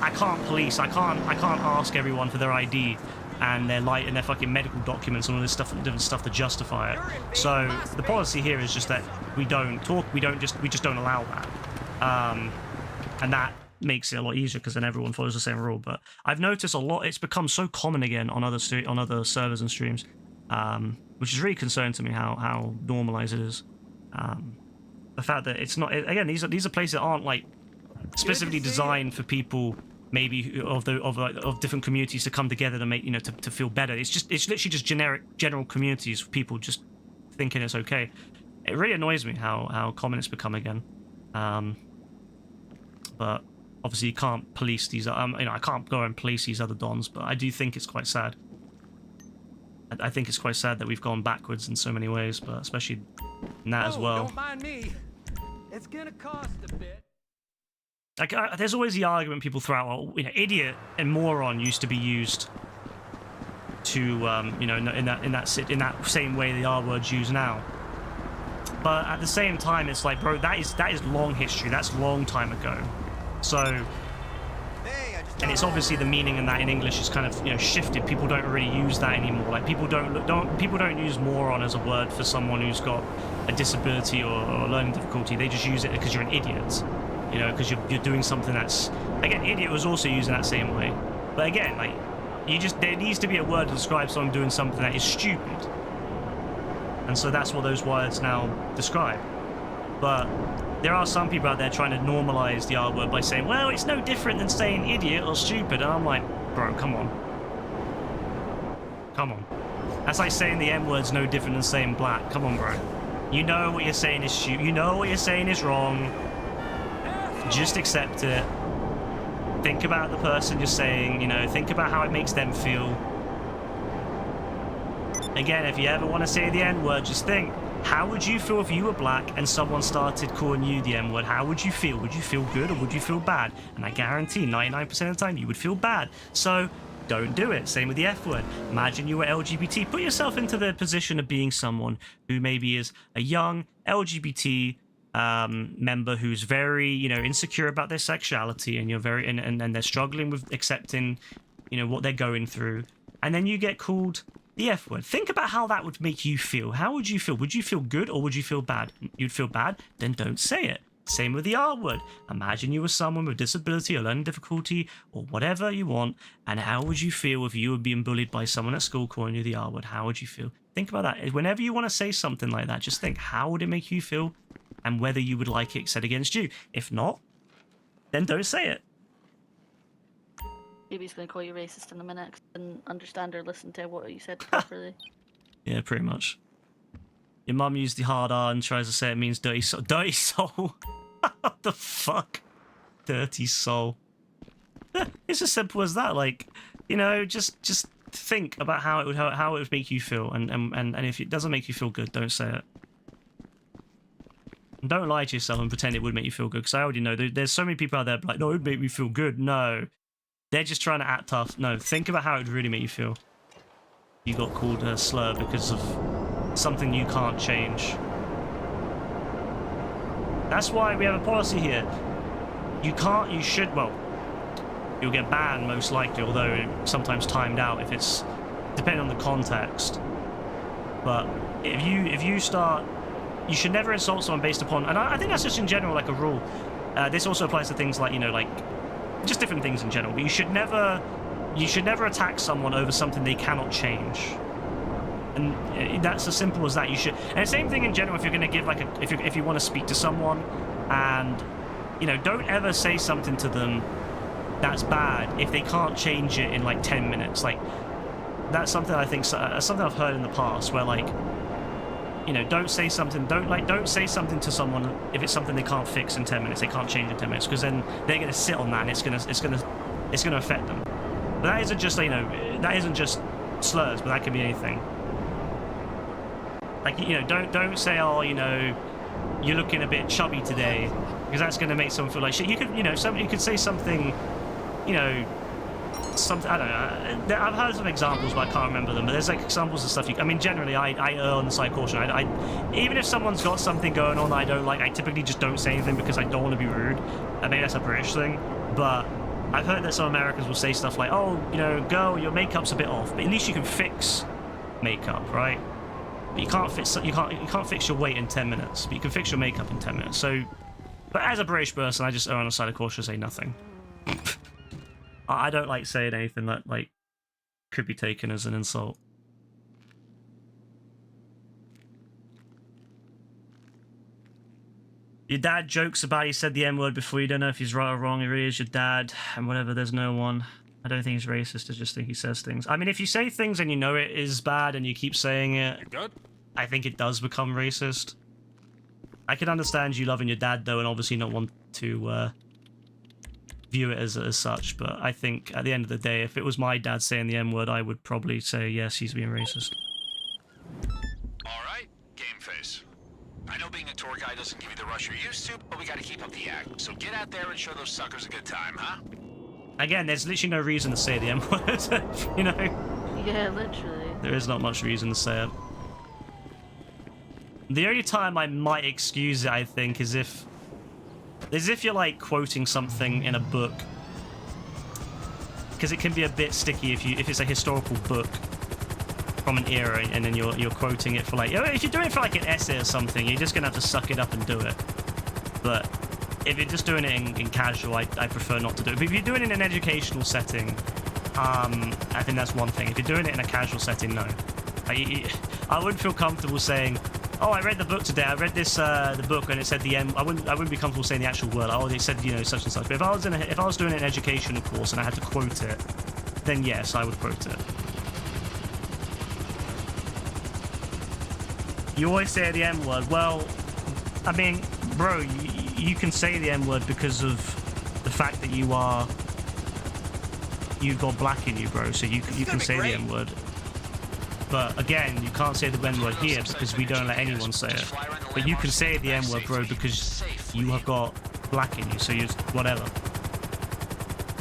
I can't police, I can't ask everyone for their ID and their fucking medical documents and all this stuff, different stuff to justify it. So the policy here is just that we just don't allow that, and that makes it a lot easier because then everyone follows the same rule. But I've noticed a lot; it's become so common again on other servers and streams, which is really concerning to me how normalized it is. The fact that it's not, again, these are places that aren't, like, specifically designed for people maybe of different communities to come together to make, you know, to feel better. It's literally just general communities for people just thinking it's okay. It really annoys me how common it's become again. But obviously you can't police these. You know, I can't go and police these other dons, but I do think it's quite sad. I think it's quite sad that we've gone backwards in so many ways, but especially in that as well. Don't mind me. It's gonna cost a bit. Like, there's always the argument people throw out, well, you know, idiot and moron used to be used to, you know, in that same way the R word's used now. But at the same time, it's like, bro, that is long history. That's a long time ago. So, and it's obviously the meaning in that in English is kind of, you know, shifted. People don't really use that anymore. Like, people don't use moron as a word for someone who's got a disability or learning difficulty. They just use it because you're an idiot. You know, because you're doing something that's, again, idiot was also used in that same way. But again, like, there needs to be a word to describe someone doing something that is stupid. And so that's what those words now describe. But there are some people out there trying to normalize the R word by saying, well, it's no different than saying idiot or stupid. And I'm like, bro, come on. Come on. That's like saying the M word's no different than saying black. Come on, bro. You know what you're saying is stupid. You know what you're saying is wrong. Just accept it. Think about the person you're saying, you know, think about how it makes them feel. Again, if you ever want to say the N-word, just think, how would you feel if you were black and someone started calling you the N-word? How would you feel? Would you feel good or would you feel bad? And I guarantee 99% of the time you would feel bad. So don't do it. Same with the F-word. Imagine you were LGBT. Put yourself into the position of being someone who maybe is a young LGBT member who's very, you know, insecure about their sexuality, and you're very and they're struggling with accepting, you know, what they're going through, and then you get called the F word. Think about how that would make you feel. How would you feel? Would you feel good or would you feel bad? You'd feel bad, then don't say it. Same with the R word. Imagine you were someone with disability or learning difficulty or whatever you want, and how would you feel if you were being bullied by someone at school calling you the R word? How would you feel? Think about that. Whenever you want to say something like that, just think, how would it make you feel? And whether you would like it said against you. If not, then don't say it. Maybe he's going to call you racist in a minute 'cause I didn't understand or listen to what you said properly. Yeah, pretty much. Your mum used the hard R and tries to say it means dirty soul. Dirty soul? What the fuck? Dirty soul. It's as simple as that. Like, you know, just think about how it would make you feel, and if it doesn't make you feel good, don't say it. And don't lie to yourself and pretend it would make you feel good, because I already know there's so many people out there like, no, it would make me feel good. No, they're just trying to act tough. No, think about how it would really make you feel. You got called a slur because of something you can't change. That's why we have a policy here. You should, well, you'll get banned most likely, although sometimes timed out if it's depending on the context. But if you start, you should never insult someone based upon, and I think that's just in general like a rule. This also applies to things like, you know, like just different things in general. But you should never attack someone over something they cannot change. And that's as simple as that. You should, and the same thing in general. If you're going to give like if you want to speak to someone, and you know, don't ever say something to them that's bad if they can't change it in like 10 minutes. Like that's something I think something I've heard in the past where, like, you know, don't say something say something to someone if it's something they can't fix in 10 minutes, they can't change in 10 minutes, because then they're going to sit on that and it's going to affect them. But that isn't just, you know, that isn't just slurs, but that could be anything. Like, you know, don't say, oh, you know, you're looking a bit chubby today, because that's going to make someone feel like shit. You could, you know, you could say something, you know, something, I don't know. I've heard some examples, but I can't remember them. But there's like examples of stuff. I mean, generally, I err on the side of caution. Even if someone's got something going on that I don't like, I typically just don't say anything because I don't want to be rude. I mean, that's a British thing, but I've heard that some Americans will say stuff like, oh, you know, girl, your makeup's a bit off, but at least you can fix makeup, right? But you can't fix your weight in 10 minutes, but you can fix your makeup in 10 minutes. So, but as a British person, I just err on the side of caution, say nothing. I don't like saying anything that, like, could be taken as an insult. Your dad jokes about he said the N-word before. You don't know if he's right or wrong. He really is your dad, and whatever, there's no one. I don't think he's racist, I just think he says things. I mean, if you say things and you know it is bad and you keep saying it, I think it does become racist. I can understand you loving your dad, though, and obviously not want to view it as such, but I think at the end of the day, if it was my dad saying the N-word, I would probably say, yes, he's being racist. Alright, game face. I know being a tour guide doesn't give you the rush you're used to, but we gotta keep up the act. So get out there and show those suckers a good time, huh? Again, there's literally no reason to say the N-word, you know? Yeah, literally. There is not much reason to say it. The only time I might excuse it, I think, is if you're, like, quoting something in a book. Because it can be a bit sticky if it's a historical book from an era, and then you're quoting it for, like, if you're doing it for, like, an essay or something, you're just gonna have to suck it up and do it. But if you're just doing it in casual, I prefer not to do it. But if you're doing it in an educational setting, I think that's one thing. If you're doing it in a casual setting, no. I wouldn't feel comfortable saying, oh, I read the book today. I read this the book and it said the M. I wouldn't be comfortable saying the actual word. Oh, it said, you know, such and such. But if I was doing an educational course and I had to quote it, then yes, I would quote it. You always say the M word. Well, I mean, bro, you can say the M word because of the fact that you've got black in you, bro. So you can say the M word. But again, you can't say the N-word here because we don't let anyone say it. But you can say the N-word, bro, because you have got black in you, so you whatever.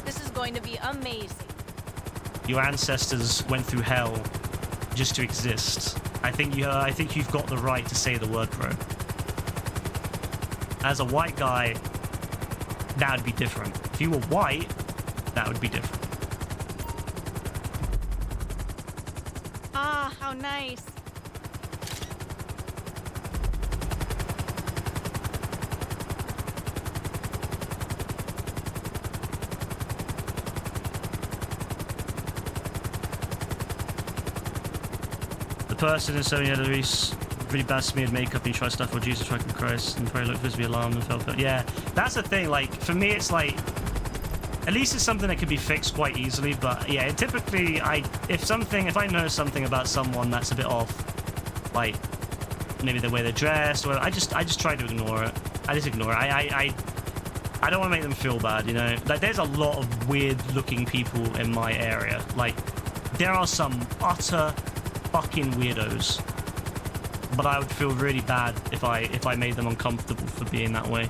This is going to be amazing. Your ancestors went through hell just to exist. I think you've got the right to say the word, bro. As a white guy, that would be different. If you were white, that would be different. Ah, how nice. The person in 70 had a really bad smeared makeup and he tried stuff for Jesus fucking Christ and probably looked visibly alarmed and felt. Yeah, that's the thing. Like, for me, it's like, At least it's something that could be fixed quite easily. But yeah, typically, if I know something about someone that's a bit off, like maybe the way they're dressed, or I just try to ignore it. I just ignore it. I don't want to make them feel bad, you know? Like, there's a lot of weird-looking people in my area. Like, there are some utter fucking weirdos. But I would feel really bad if I made them uncomfortable for being that way.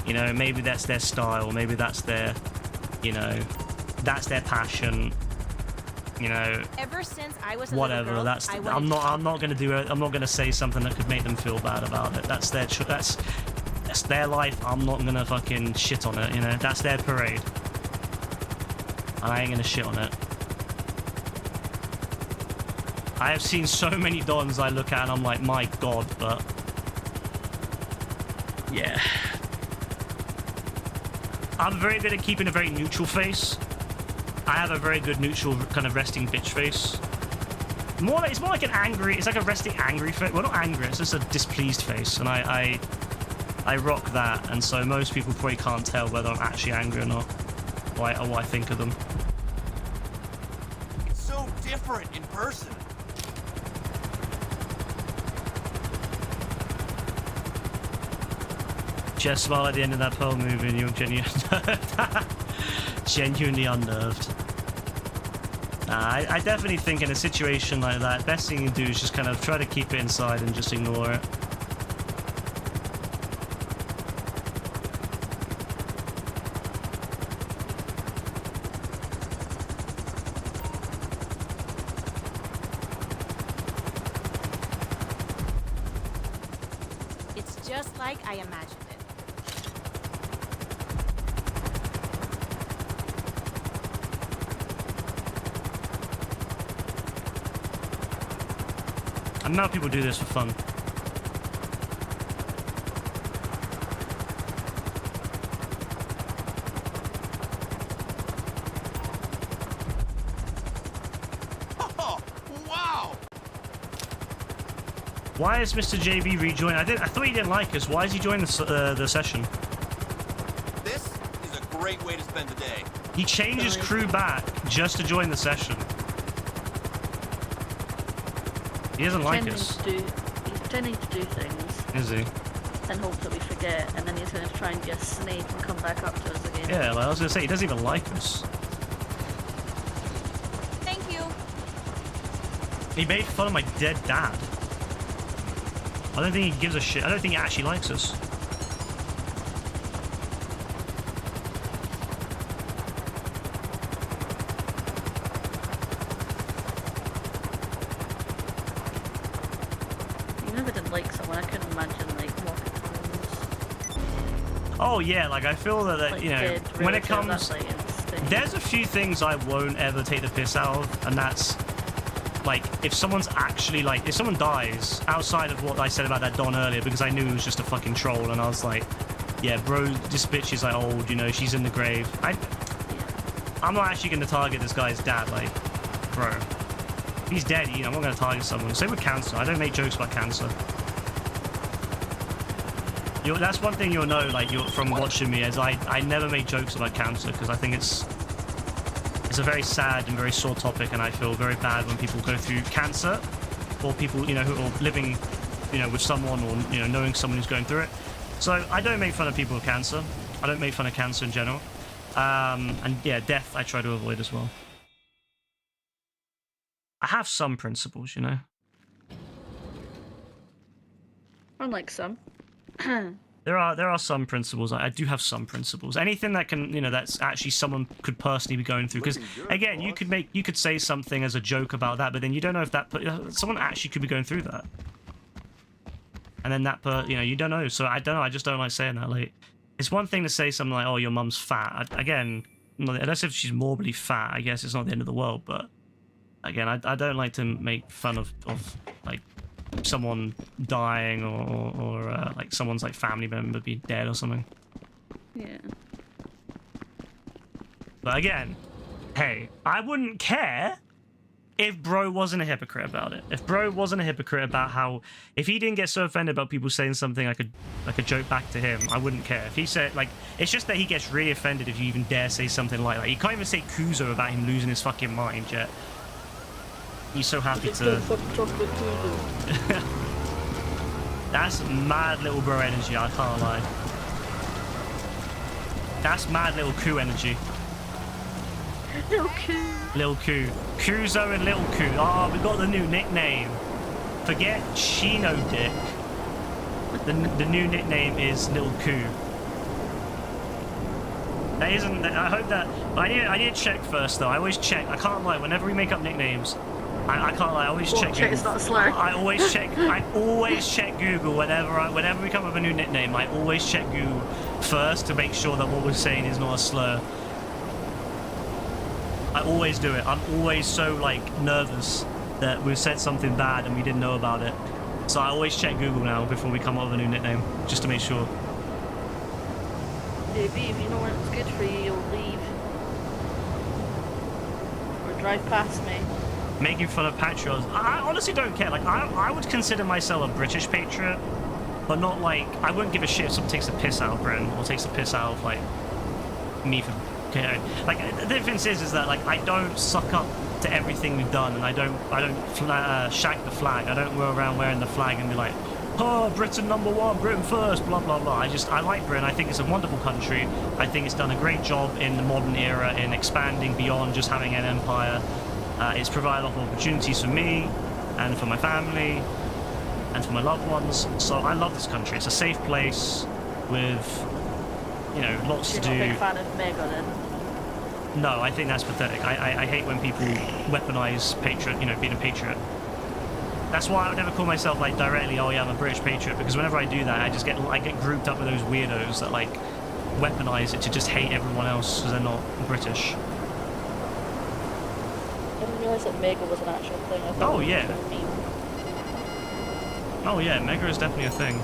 You know, maybe that's their style. Maybe that's their, you know, that's their passion. You know, Ever since I was a whatever. little girl, I'm not gonna do it. I'm not gonna say something that could make them feel bad about it. That's their life. I'm not gonna fucking shit on it, you know? That's their parade. And I ain't gonna shit on it. I have seen so many dons I look at and I'm like, my god, but... yeah. I'm very good at keeping a very neutral face. I have a very good neutral kind of resting bitch face. It's more like an angry... it's like a resting angry face. Well, not angry, it's just a displeased face. And I rock that, and so most people probably can't tell whether I'm actually angry or not, or what I think of them. It's so different in person. Just smile at the end of that Pearl movie and you're genuinely unnerved. I definitely think in a situation like that, best thing you can do is just kind of try to keep it inside and just ignore it. just like I imagined it. I know people do this for fun. Oh, wow! Why is Mr. JB rejoined? I thought he didn't like us. Why is he joining the session? This is a great way to spend the day. He changed his crew back just to join the session. He doesn't like us. He's pretending to do things. Is he? And hope that we forget, and then he's going to try and be a snake and come back up to us again. Yeah, like I was going to say, he doesn't even like us. Thank you. He made fun of my dead dad. I don't think he gives a shit. I don't think he actually likes us. Even if I didn't like someone, I couldn't imagine like walking homes. Oh yeah, like I feel that Like you know, dead when it relative, comes, that, like, instinct. there's a few things I won't ever take the piss out of, and that's like if someone's actually like if someone dies outside of what I said about that Don earlier, because I knew he was just a fucking troll, and I was like, yeah, bro, this bitch is like old, you know, she's in the grave. I'm not actually going to target this guy's dad, like, bro. If he's dead, you know, I'm not going to target someone. Same with cancer. I don't make jokes about cancer. That's one thing you'll know, like, from watching me, is I never make jokes about cancer, because I think it's a very sad and very sore topic, and I feel very bad when people go through cancer, or people, you know, who are living, you know, with someone, or, you know, knowing someone who's going through it. So I don't make fun of people with cancer. I don't make fun of cancer in general. And yeah, death I try to avoid as well. I have some principles, you know. Unlike some. There are some principles. I do have some principles. Anything that can, you know, that's actually someone could personally be going through. Because again, you could say something as a joke about that, but then you don't know if someone actually could be going through that. And then you know, you don't know. So I don't know. I just don't like saying that. Like, it's one thing to say something like, "Oh, your mum's fat." Again, unless if she's morbidly fat, I guess it's not the end of the world. But again, I don't like to make fun of like someone dying or like someone's like family member be dead or something. Yeah. But again, hey, I wouldn't care if bro wasn't a hypocrite about it, if bro wasn't a hypocrite about how, if he didn't get so offended about people saying something like a joke back to him, I wouldn't care. If he said, like, it's just that he gets really offended if you even dare say something like that. You can't even say Kuzo about him losing his fucking mind yet. He's so happy to... That's mad little bro energy, I can't lie. That's mad little Ku energy. Little Ku. Lil Ku. Kuzo and Lil Ku. Oh, we got the new nickname. Forget Chino Dick. The new nickname is Lil Ku. That isn't... I hope that... I need to check first, though. I always check. I can't lie. Whenever we make up nicknames, I can't lie. I always check Google. It's not a slur. I always check Google whenever we come up with a new nickname. I always check Google first to make sure that what we're saying is not a slur. I always do it. I'm always so, like, nervous that we've said something bad and we didn't know about it. So I always check Google now before we come up with a new nickname, just to make sure. Maybe if you know what's good for you, you'll leave. Or drive past me. Making fun of patriots. I honestly don't care. Like, I would consider myself a British patriot, but not like... I wouldn't give a shit if someone takes the piss out of Britain, or takes the piss out of, like, me for... Okay, like, the difference is that, like, I don't suck up to everything we've done, and I don't shag the flag. I don't go around wearing the flag and be like, oh, Britain #1, Britain first, blah, blah, blah. I like Britain. I think it's a wonderful country. I think it's done a great job in the modern era in expanding beyond just having an empire. It's provided a lot of opportunities for me and for my family and for my loved ones. So I love this country. It's a safe place with, you know, lots to do. You're not a big fan of Mega then? No, I think that's pathetic. I hate when people weaponize patriot, you know, being a patriot. That's why I would never call myself, like, directly, oh yeah, I'm a British patriot, because whenever I do that, I get grouped up with those weirdos that, like, weaponize it to just hate everyone else because they're not British. I didn't realise that Mega was an actual thing. I thought Oh it was yeah. just a meme. Oh yeah, Mega is definitely a thing.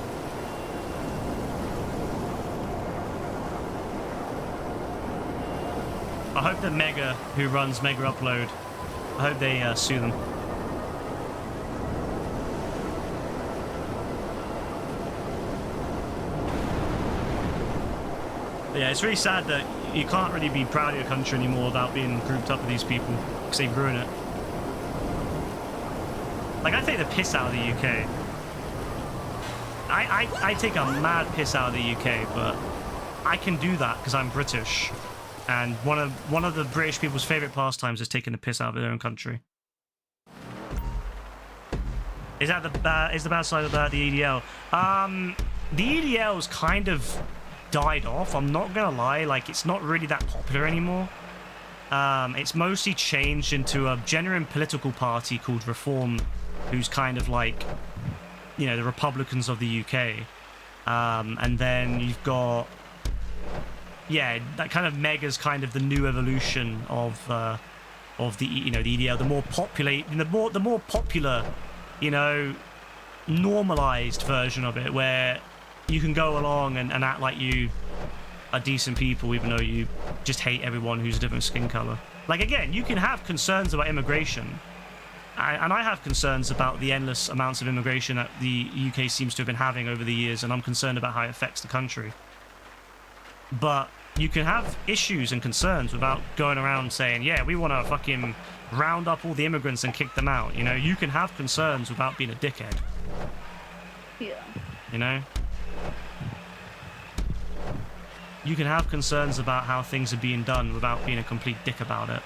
I hope that Mega, who runs Mega Upload, I hope they sue them. But yeah, it's really sad that you can't really be proud of your country anymore without being grouped up with these people, because they ruin it. Like, I take the piss out of the UK. I take a mad piss out of the UK, but I can do that because I'm British. And one of the British people's favourite pastimes is taking the piss out of their own country. Is that the bad side of the EDL? The EDL's kind of died off. I'm not gonna lie, like, it's not really that popular anymore. It's mostly changed into a genuine political party called Reform, who's kind of like, you know, the Republicans of the UK. And then you've got, yeah, that kind of Mega's kind of the new evolution of the, you know, the EDL, the more popular, you know, normalized version of it, where you can go along and act like you are decent people, even though you just hate everyone who's a different skin color. Like, again, you can have concerns about immigration, and I have concerns about the endless amounts of immigration that the UK seems to have been having over the years, and I'm concerned about how it affects the country. But you can have issues and concerns without going around saying, yeah, we want to fucking round up all the immigrants and kick them out. You know, you can have concerns without being a dickhead. Yeah. You know? You can have concerns about how things are being done without being a complete dick about it.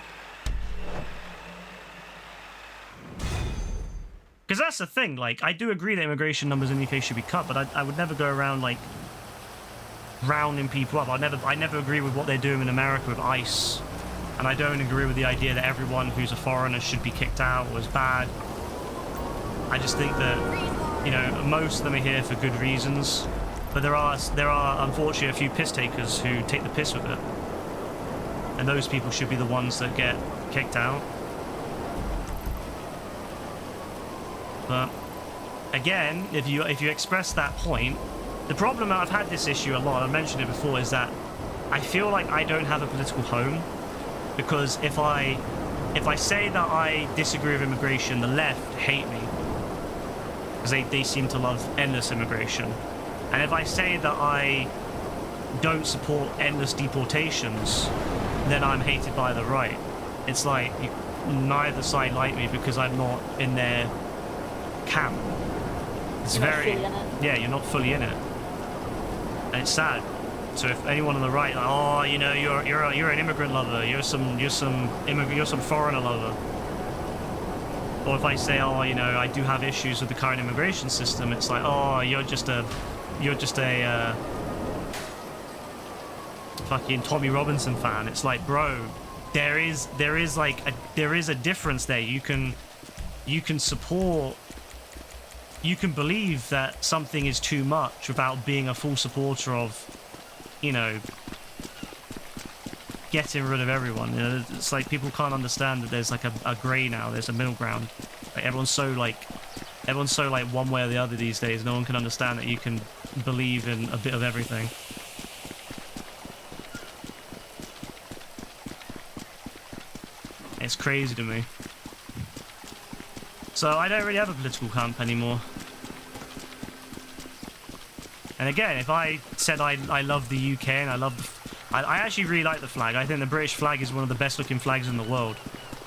Because that's the thing, like, I do agree that immigration numbers in the UK should be cut, but I would never go around, like, rounding people up. I never agree with what they're doing in America with ICE. And I don't agree with the idea that everyone who's a foreigner should be kicked out or is bad. I just think that, you know, most of them are here for good reasons. But there are unfortunately a few piss takers who take the piss with it. And those people should be the ones that get kicked out. But again, if you express that point, the problem, I've had this issue a lot, I've mentioned it before, is that I feel like I don't have a political home, because if I if I say that I disagree with immigration, the left hate me because they seem to love endless immigration. And if I say that I don't support endless deportations, then I'm hated by the right. It's like neither side like me because I'm not in their camp. It's You're not very fully in it. yeah, you're not fully in it, and it's sad. So if anyone on the right, like, oh, you know, you're an immigrant lover, you're some foreigner lover, or if I say, oh, you know, I do have issues with the current immigration system, it's like, oh, you're just a fucking Tommy Robinson fan. It's like, bro, there is a difference there. You can support. You can believe that something is too much without being a full supporter of, you know, getting rid of everyone. You know, it's like people can't understand that there's like a grey now. There's a middle ground. Like everyone's so like one way or the other these days. No one can understand that you can believe in a bit of everything. It's crazy to me. So I don't really have a political camp anymore. And again, if I said I love the UK and I actually really like the flag. I think the British flag is one of the best looking flags in the world.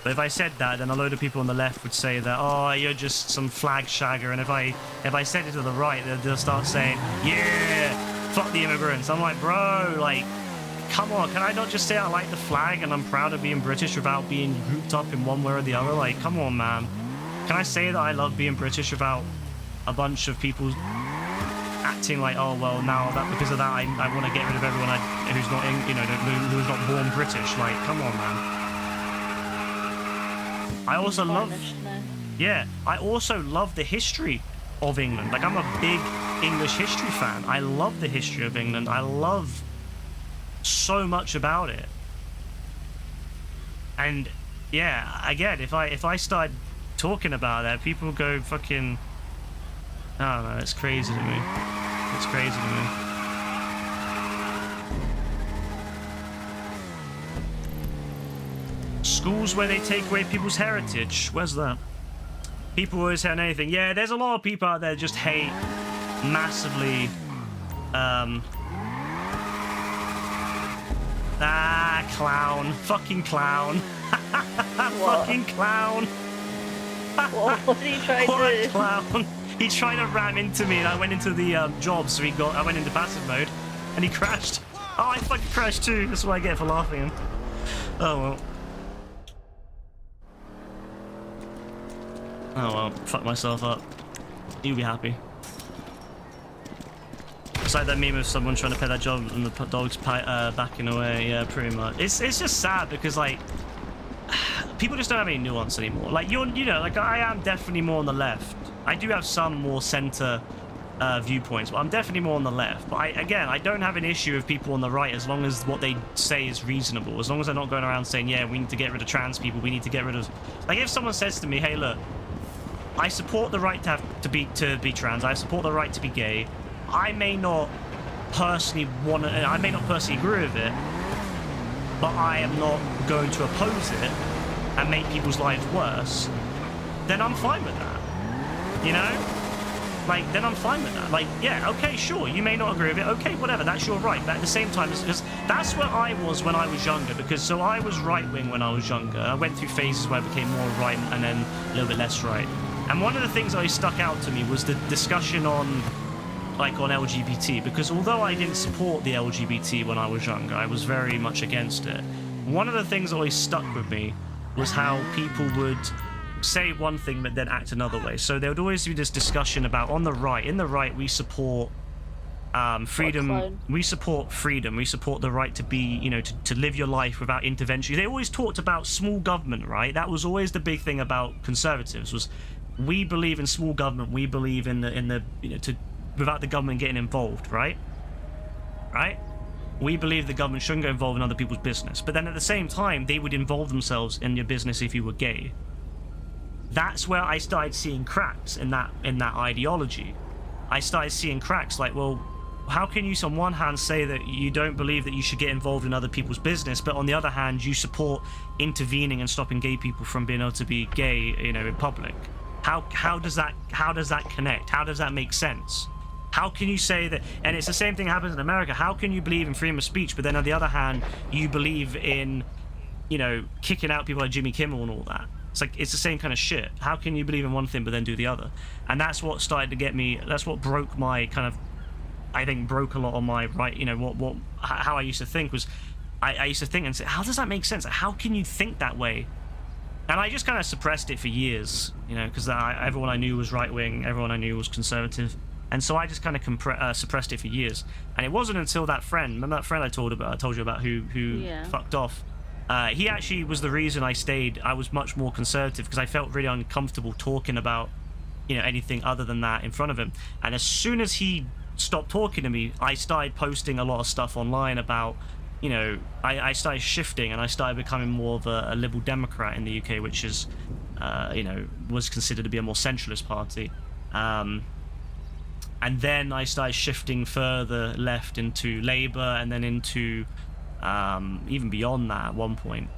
But if I said that, then a load of people on the left would say that, oh, you're just some flag shagger. And if I said it to the right, they'll start saying, yeah, fuck the immigrants. I'm like, bro, like, come on, can I not just say I like the flag and I'm proud of being British without being grouped up in one way or the other? Like, come on, man. Can I say that I love being British without a bunch of people acting like, oh, well, now that because of that, I want to get rid of everyone who's not, who's not born British? Like, come on, man. I also love, yeah, I also love the history of England. Like, I'm a big English history fan. I love the history of England. I love so much about it. And yeah, again, if I start talking about that, people go fucking, I don't know, it's crazy to me. It's crazy to me. Schools where they take away people's heritage. Where's that? People always hate anything. Yeah, there's a lot of people out there that just hate massively. Clown. Fucking clown. Fucking clown. What are you trying to do? What clown. He tried to ram into me and I went into the job, so I went into passive mode and he crashed. Oh, I fucking crashed too. That's what I get for laughing at him. Oh well. Oh well, fuck myself up. You'll be happy. It's like that meme of someone trying to pet that dog and the dog's backing away. Yeah, pretty much. It's just sad because like people just don't have any nuance anymore. Like you know, like I am definitely more on the left. I do have some more center viewpoints, but I'm definitely more on the left. But I don't have an issue with people on the right as long as what they say is reasonable. As long as they're not going around saying, yeah, we need to get rid of trans people. We need to get rid of. Like if someone says to me, hey, look, I support the right to be trans. I support the right to be gay. I may not personally I may not personally agree with it, but I am not going to oppose it and make people's lives worse. Then I'm fine with that. You know? Like, then I'm fine with that. Like, yeah, okay, sure, you may not agree with it. Okay, whatever, that's your right. But at the same time, because that's where I was when I was younger. Because, so I was right-wing when I was younger. I went through phases where I became more right and then a little bit less right. And one of the things that always stuck out to me was the discussion on LGBT. Because although I didn't support the LGBT when I was younger, I was very much against it. One of the things that always stuck with me was how people would say one thing but then act another way. So there would always be this discussion about in the right we support freedom, we support freedom, we support the right to be, you know, to live your life without intervention. They always talked about small government, right? That was always the big thing about conservatives, was we believe in small government, we believe in the you know, to without the government getting involved, right? We believe the government shouldn't get involved in other people's business, but then at the same time they would involve themselves in your business if you were gay. That's where I started seeing cracks in that ideology. I started seeing cracks like, well, how can you on one hand say that you don't believe that you should get involved in other people's business, but on the other hand you support intervening and stopping gay people from being able to be gay, you know, in public? How does that connect? How does that make sense? How can you say that? And it's the same thing happens in America. How can you believe in freedom of speech, but then on the other hand you believe in, you know, kicking out people like Jimmy Kimmel and all that? It's like, it's the same kind of shit. How can you believe in one thing but then do the other? And that's what started to get me, that's what broke my kind of, I think broke a lot on my right, you know, how I used to think was, I used to think and say, how does that make sense? How can you think that way? And I just kind of suppressed it for years, you know, because everyone I knew was right-wing, everyone I knew was conservative. And so I just kind of suppressed it for years. And it wasn't until that friend, remember that friend I told you about who fucked off? He actually was the reason I stayed. I was much more conservative because I felt really uncomfortable talking about, you know, anything other than that in front of him. And as soon as he stopped talking to me, I started posting a lot of stuff online about, you know, I started shifting and I started becoming more of a Liberal Democrat in the UK, which is, you know, was considered to be a more centralist party. And then I started shifting further left into Labour and then into even beyond that at one point.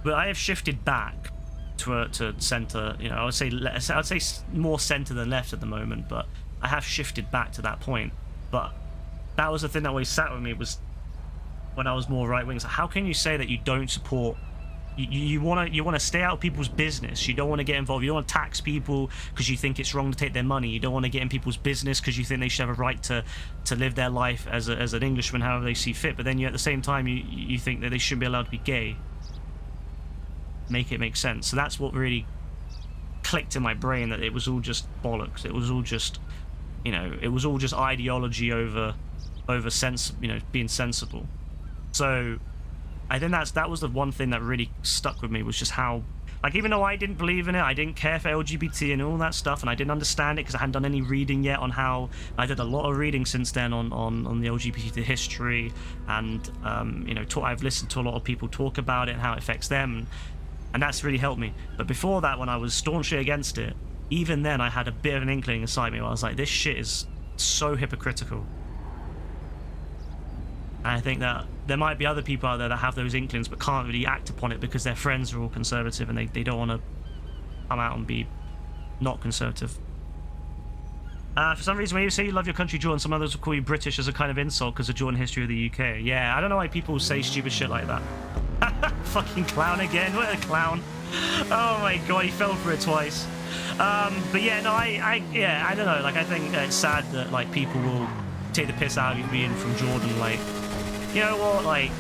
But I have shifted back to centre. You know, I would say more centre than left at the moment, but I have shifted back to that point. But that was the thing that always sat with me, was when I was more right wing. So how can you say that you don't support? You want to stay out of people's business. You don't want to get involved. You don't want to tax people because you think it's wrong to take their money. You don't want to get in people's business because you think they should have a right to live their life as an Englishman however they see fit. But then you, at the same time, you think that they shouldn't be allowed to be gay. Make it make sense. So that's what really clicked in my brain, that it was all just bollocks. It was all just, you know, it was all just ideology over sense, you know, being sensible. So I think that was the one thing that really stuck with me, was just how, like, even though I didn't believe in it, I didn't care for LGBT and all that stuff, and I didn't understand it because I hadn't done any reading yet on how. I did a lot of reading since then on the LGBT, the history, and you know, I've listened to a lot of people talk about it and how it affects them, and that's really helped me. But before that, when I was staunchly against it, even then I had a bit of an inkling inside me where I was like, this shit is so hypocritical. And I think that there might be other people out there that have those inklings but can't really act upon it because their friends are all conservative and they don't want to come out and be not conservative. For some reason, when you say you love your country, Jordan, some others will call you British as a kind of insult because of Jordan history of the UK. Yeah, I don't know why people say stupid shit like that. Fucking clown again. What a clown. Oh my god, he fell for it twice. But yeah, no, I don't know. Like, I think it's sad that, like, people will take the piss out of you being from Jordan. Like, you know what, like,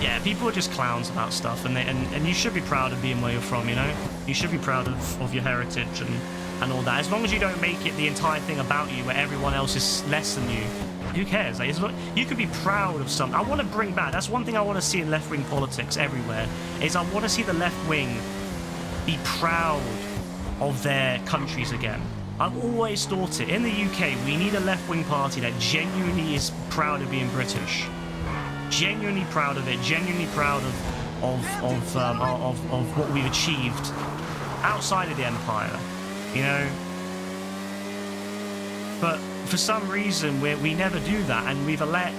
yeah, people are just clowns about stuff, and you should be proud of being where you're from, you know? You should be proud of your heritage and all that. As long as you don't make it the entire thing about you where everyone else is less than you, who cares? Like, you could be proud of something. I want to bring back, that's one thing I want to see in left-wing politics everywhere, is I want to see the left wing be proud of their countries again. I've always thought it. In the UK, we need a left-wing party that genuinely is proud of being British. Genuinely proud of it. Genuinely proud of what we've achieved outside of the empire. You know? But for some reason, we never do that, and we've let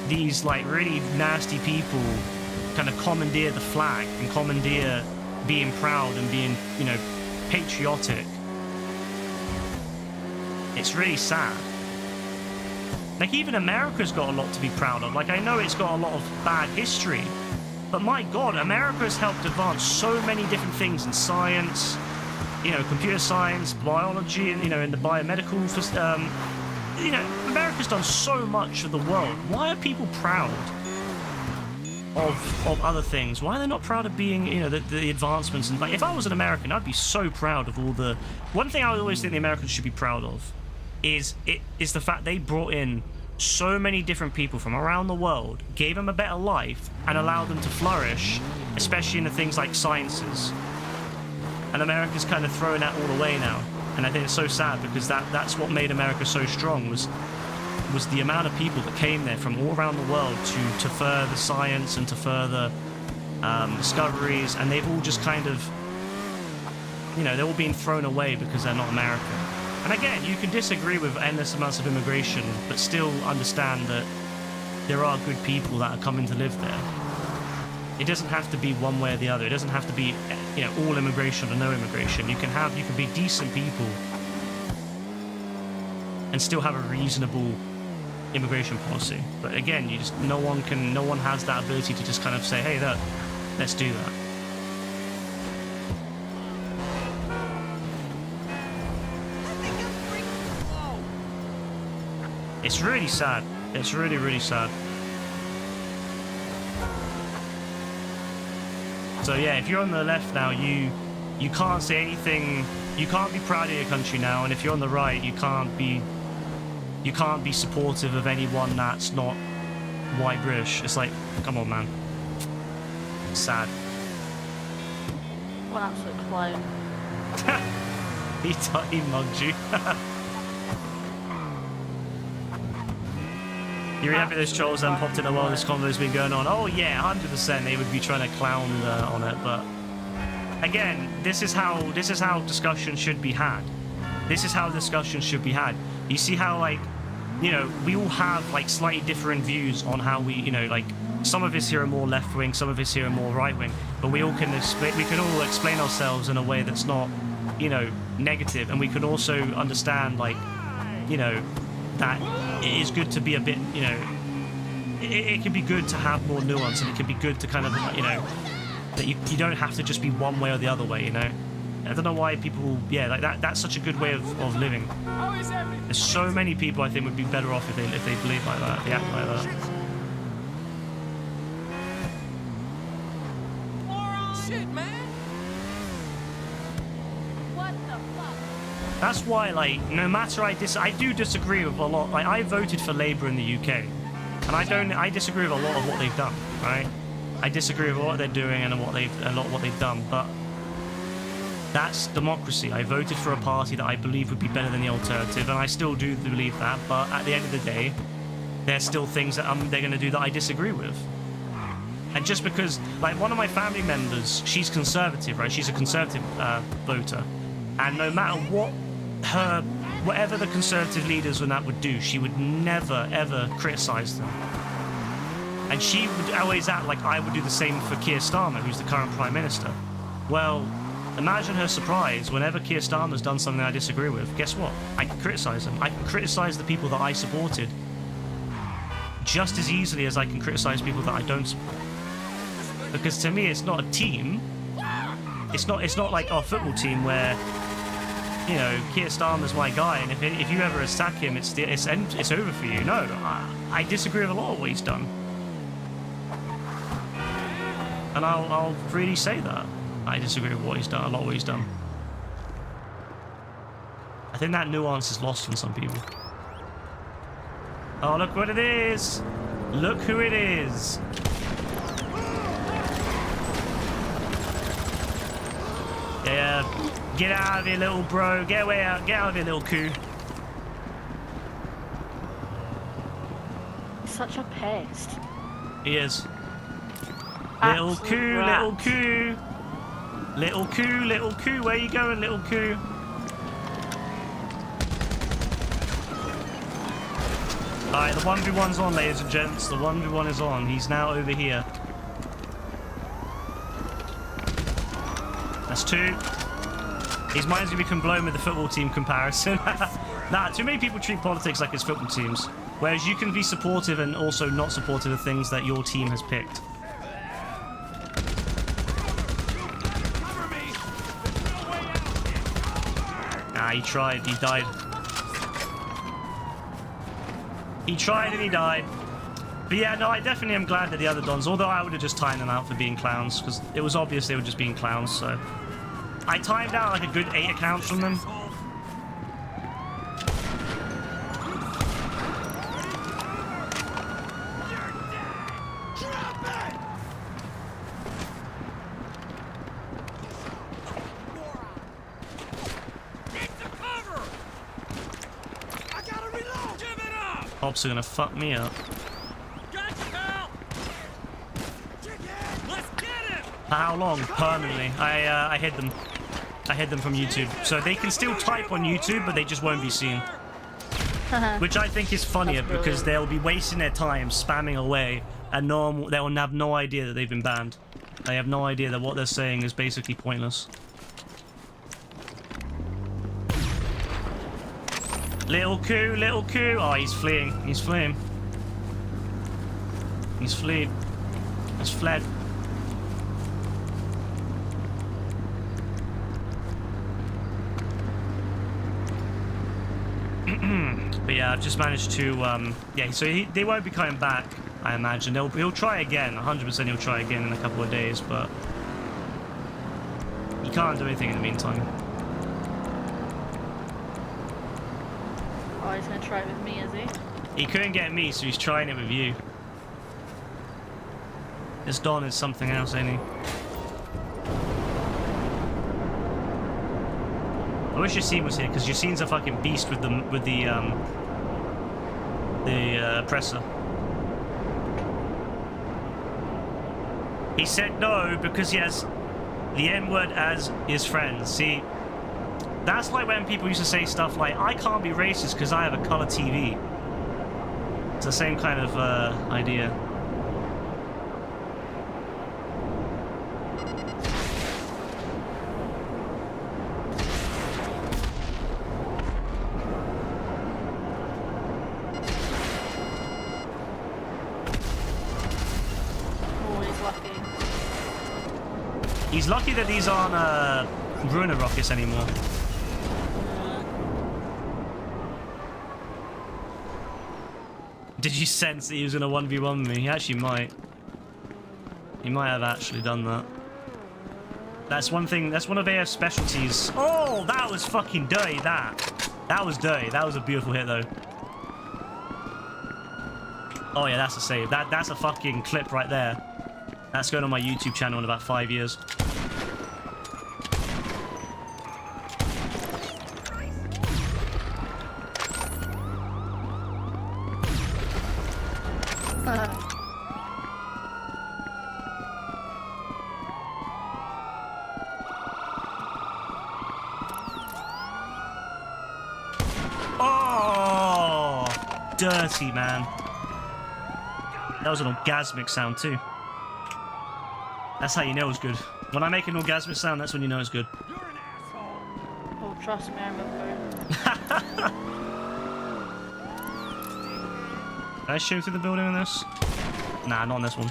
these, like, really nasty people kind of commandeer the flag and commandeer being proud and being, you know, patriotic. It's really sad. Like, even America's got a lot to be proud of. Like, I know it's got a lot of bad history, but my god, America has helped advance so many different things in science, you know, computer science, biology, and, you know, in the biomedical, you know, America's done so much for the world. Why are people proud of other things? Why are they not proud of being, you know, the advancements? And, like, if I was an American, I'd be so proud of all the... One thing I would always think the Americans should be proud of is the fact they brought in so many different people from around the world, gave them a better life, and allowed them to flourish, especially in the things like sciences. And America's kind of throwing that all away now. And I think it's so sad, because that's what made America so strong, was the amount of people that came there from all around the world to further science and to further discoveries, and they've all just kind of, you know, they're all being thrown away because they're not American. And again, you can disagree with endless amounts of immigration, but still understand that there are good people that are coming to live there. It doesn't have to be one way or the other. It doesn't have to be, you know, all immigration or no immigration. You can be decent people and still have a reasonable immigration policy. But again, no one has that ability to just kind of say, hey, let's do that. It's really sad. It's really, really sad. So yeah, if you're on the left now, you can't say anything. You can't be proud of your country now, and if you're on the right, you can't be supportive of anyone that's not white British. It's like, come on, man. Sad. What an absolute clown. He mugged you. You're really happy those trolls then popped in while this convo's been going on? Oh yeah, 100%. They would be trying to clown on it, but again, this is how discussion should be had. This is how discussion should be had. You see how, like, you know, we all have like slightly different views on how we, you know, like some of us here are more left wing, some of us here are more right wing, but we all can all explain ourselves in a way that's not, you know, negative, and we can also understand, like, you know, that it is good to be a bit, you know, it can be good to have more nuance, and it can be good to kind of, you know, that you don't have to just be one way or the other way, you know. I don't know why people, yeah, like that's such a good way of living. There's so many people I think would be better off if they believe like that, if they act like that. Shit, man. What the fuck? That's why, like, no matter I do disagree with a lot. Like, I voted for Labour in the UK, and I disagree with a lot of what they've done, right? I disagree with what they're doing and a lot of what they've done, but that's democracy. I voted for a party that I believe would be better than the alternative, and I still do believe that, but at the end of the day, there's still things that they're going to do that I disagree with. And just because, like, one of my family members, she's conservative, right? She's a conservative voter, and no matter whatever the conservative leaders and that would do, she would never, ever criticise them. And she would always act like I would do the same for Keir Starmer, who's the current Prime Minister. Well, imagine her surprise whenever Keir Starmer's done something I disagree with. Guess what? I can criticise him. I can criticise the people that I supported just as easily as I can criticise people that I don't support. Because to me, it's not a team. It's not like our football team where, you know, Keir Starmer's my guy, and if you ever attack him, it's over for you. No, I disagree with a lot of what he's done. And I'll really say that. I disagree with what he's done, a lot of what he's done. I think that nuance is lost on some people. Oh, look what it is! Look who it is! Yeah, get out of here, little bro. Get away out. Get out of here, little coo. Such a pest. He is. Absolute Little coo, rat. little coo. Little coo, little coo. Where you going, little coo? Alright, the 1v1's on, ladies and gents. The 1v1 is on. He's now over here. That's two. His mind's gonna become blown with the football team comparison. Nah, too many people treat politics like it's football teams. Whereas you can be supportive and also not supportive of things that your team has picked. Nah, he tried. He died. He tried and he died. But yeah, no, I definitely am glad that the other Dons, although I would have just timed them out for being clowns, because it was obvious they were just being clowns, so. I timed out like a good 8 accounts from them. Pops are gonna fuck me up. For how long? Permanently. I hid them. I hid them from YouTube. So they can still type on YouTube, but they just won't be seen. Which I think is funnier because they'll be wasting their time spamming away and they'll have no idea that they've been banned. They have no idea that what they're saying is basically pointless. Little coup, little coup. Oh, he's fleeing. He's fleeing. He's fled. He's fled. But yeah, I've just managed to, yeah, so they won't be coming back, I imagine. He'll try again, 100% he'll try again in a couple of days, but he can't do anything in the meantime. Oh, he's gonna try it with me, is he? He couldn't get me, so he's trying it with you. This Don is something else, ain't he? I wish Yassine was here, because Yassine's a fucking beast with the presser. He said no because he has the N-word as his friend. See, that's like when people used to say stuff like, I can't be racist because I have a color TV. It's the same kind of idea. He's lucky that these aren't Bruner rockets anymore. Did you sense that he was going to 1v1 me? He actually might. He might have actually done that. That's one thing, that's one of AF's specialties. Oh, that was fucking dirty, that. That was dirty. That was a beautiful hit, though. Oh, yeah, that's a save. That's a fucking clip right there. That's going on my YouTube channel in about 5 years. Oh, dirty, man. That was an orgasmic sound too. That's how you know it's good. When I make an orgasmic sound, that's when you know it's good. Oh, trust me, I remember. Can I shoot through the building in this? Nah, not on this one.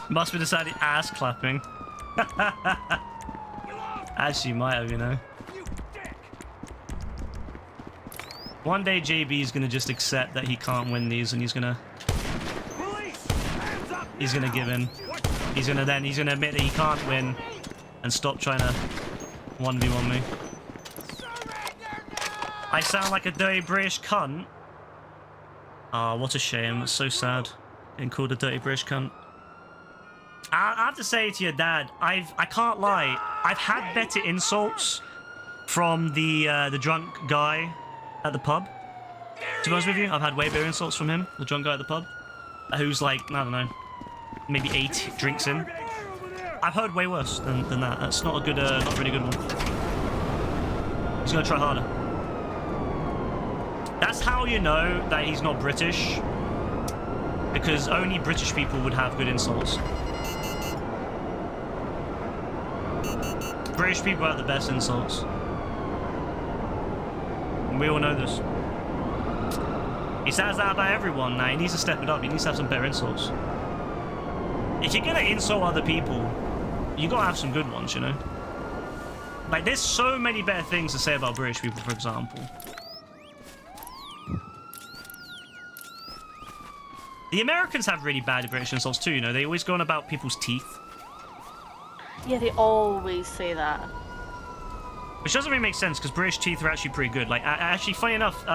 Must be decided ass clapping. Actually, might have, you know. One day JB's gonna just accept that he can't win these, and he's gonna give in. He's gonna admit that he can't win and stop trying to 1v1 me. I sound like a dirty British cunt. Ah, oh, what a shame. It's so sad getting called a dirty British cunt. I have to say to your dad, I can't lie. I've had better insults from the drunk guy at the pub. To be honest with you, I've had way better insults from him, the drunk guy at the pub, who's like, I don't know, maybe 8 drinks in. I've heard way worse than that. That's not a good, not a really good one. He's gonna try harder. That's how you know that he's not British, because only British people would have good insults. British people have the best insults. And we all know this. He says that about everyone now. He needs to step it up. He needs to have some better insults. If you're gonna insult other people, you gotta have some good ones, you know? Like, there's so many better things to say about British people, for example. The Americans have really bad British insults too, you know? They always go on about people's teeth. Yeah, they always say that. Which doesn't really make sense, because British teeth are actually pretty good. Like, actually, funny enough,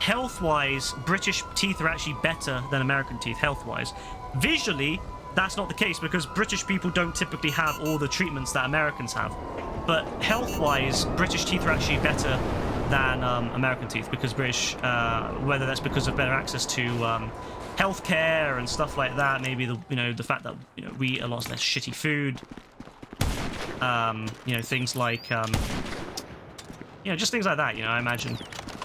health-wise, British teeth are actually better than American teeth, health-wise. Visually, that's not the case, because British people don't typically have all the treatments that Americans have. But health-wise, British teeth are actually better than American teeth, because British, whether that's because of better access to healthcare and stuff like that, maybe the fact that we eat a lot less shitty food. You know, things like, you know, just things like that, you know, I imagine.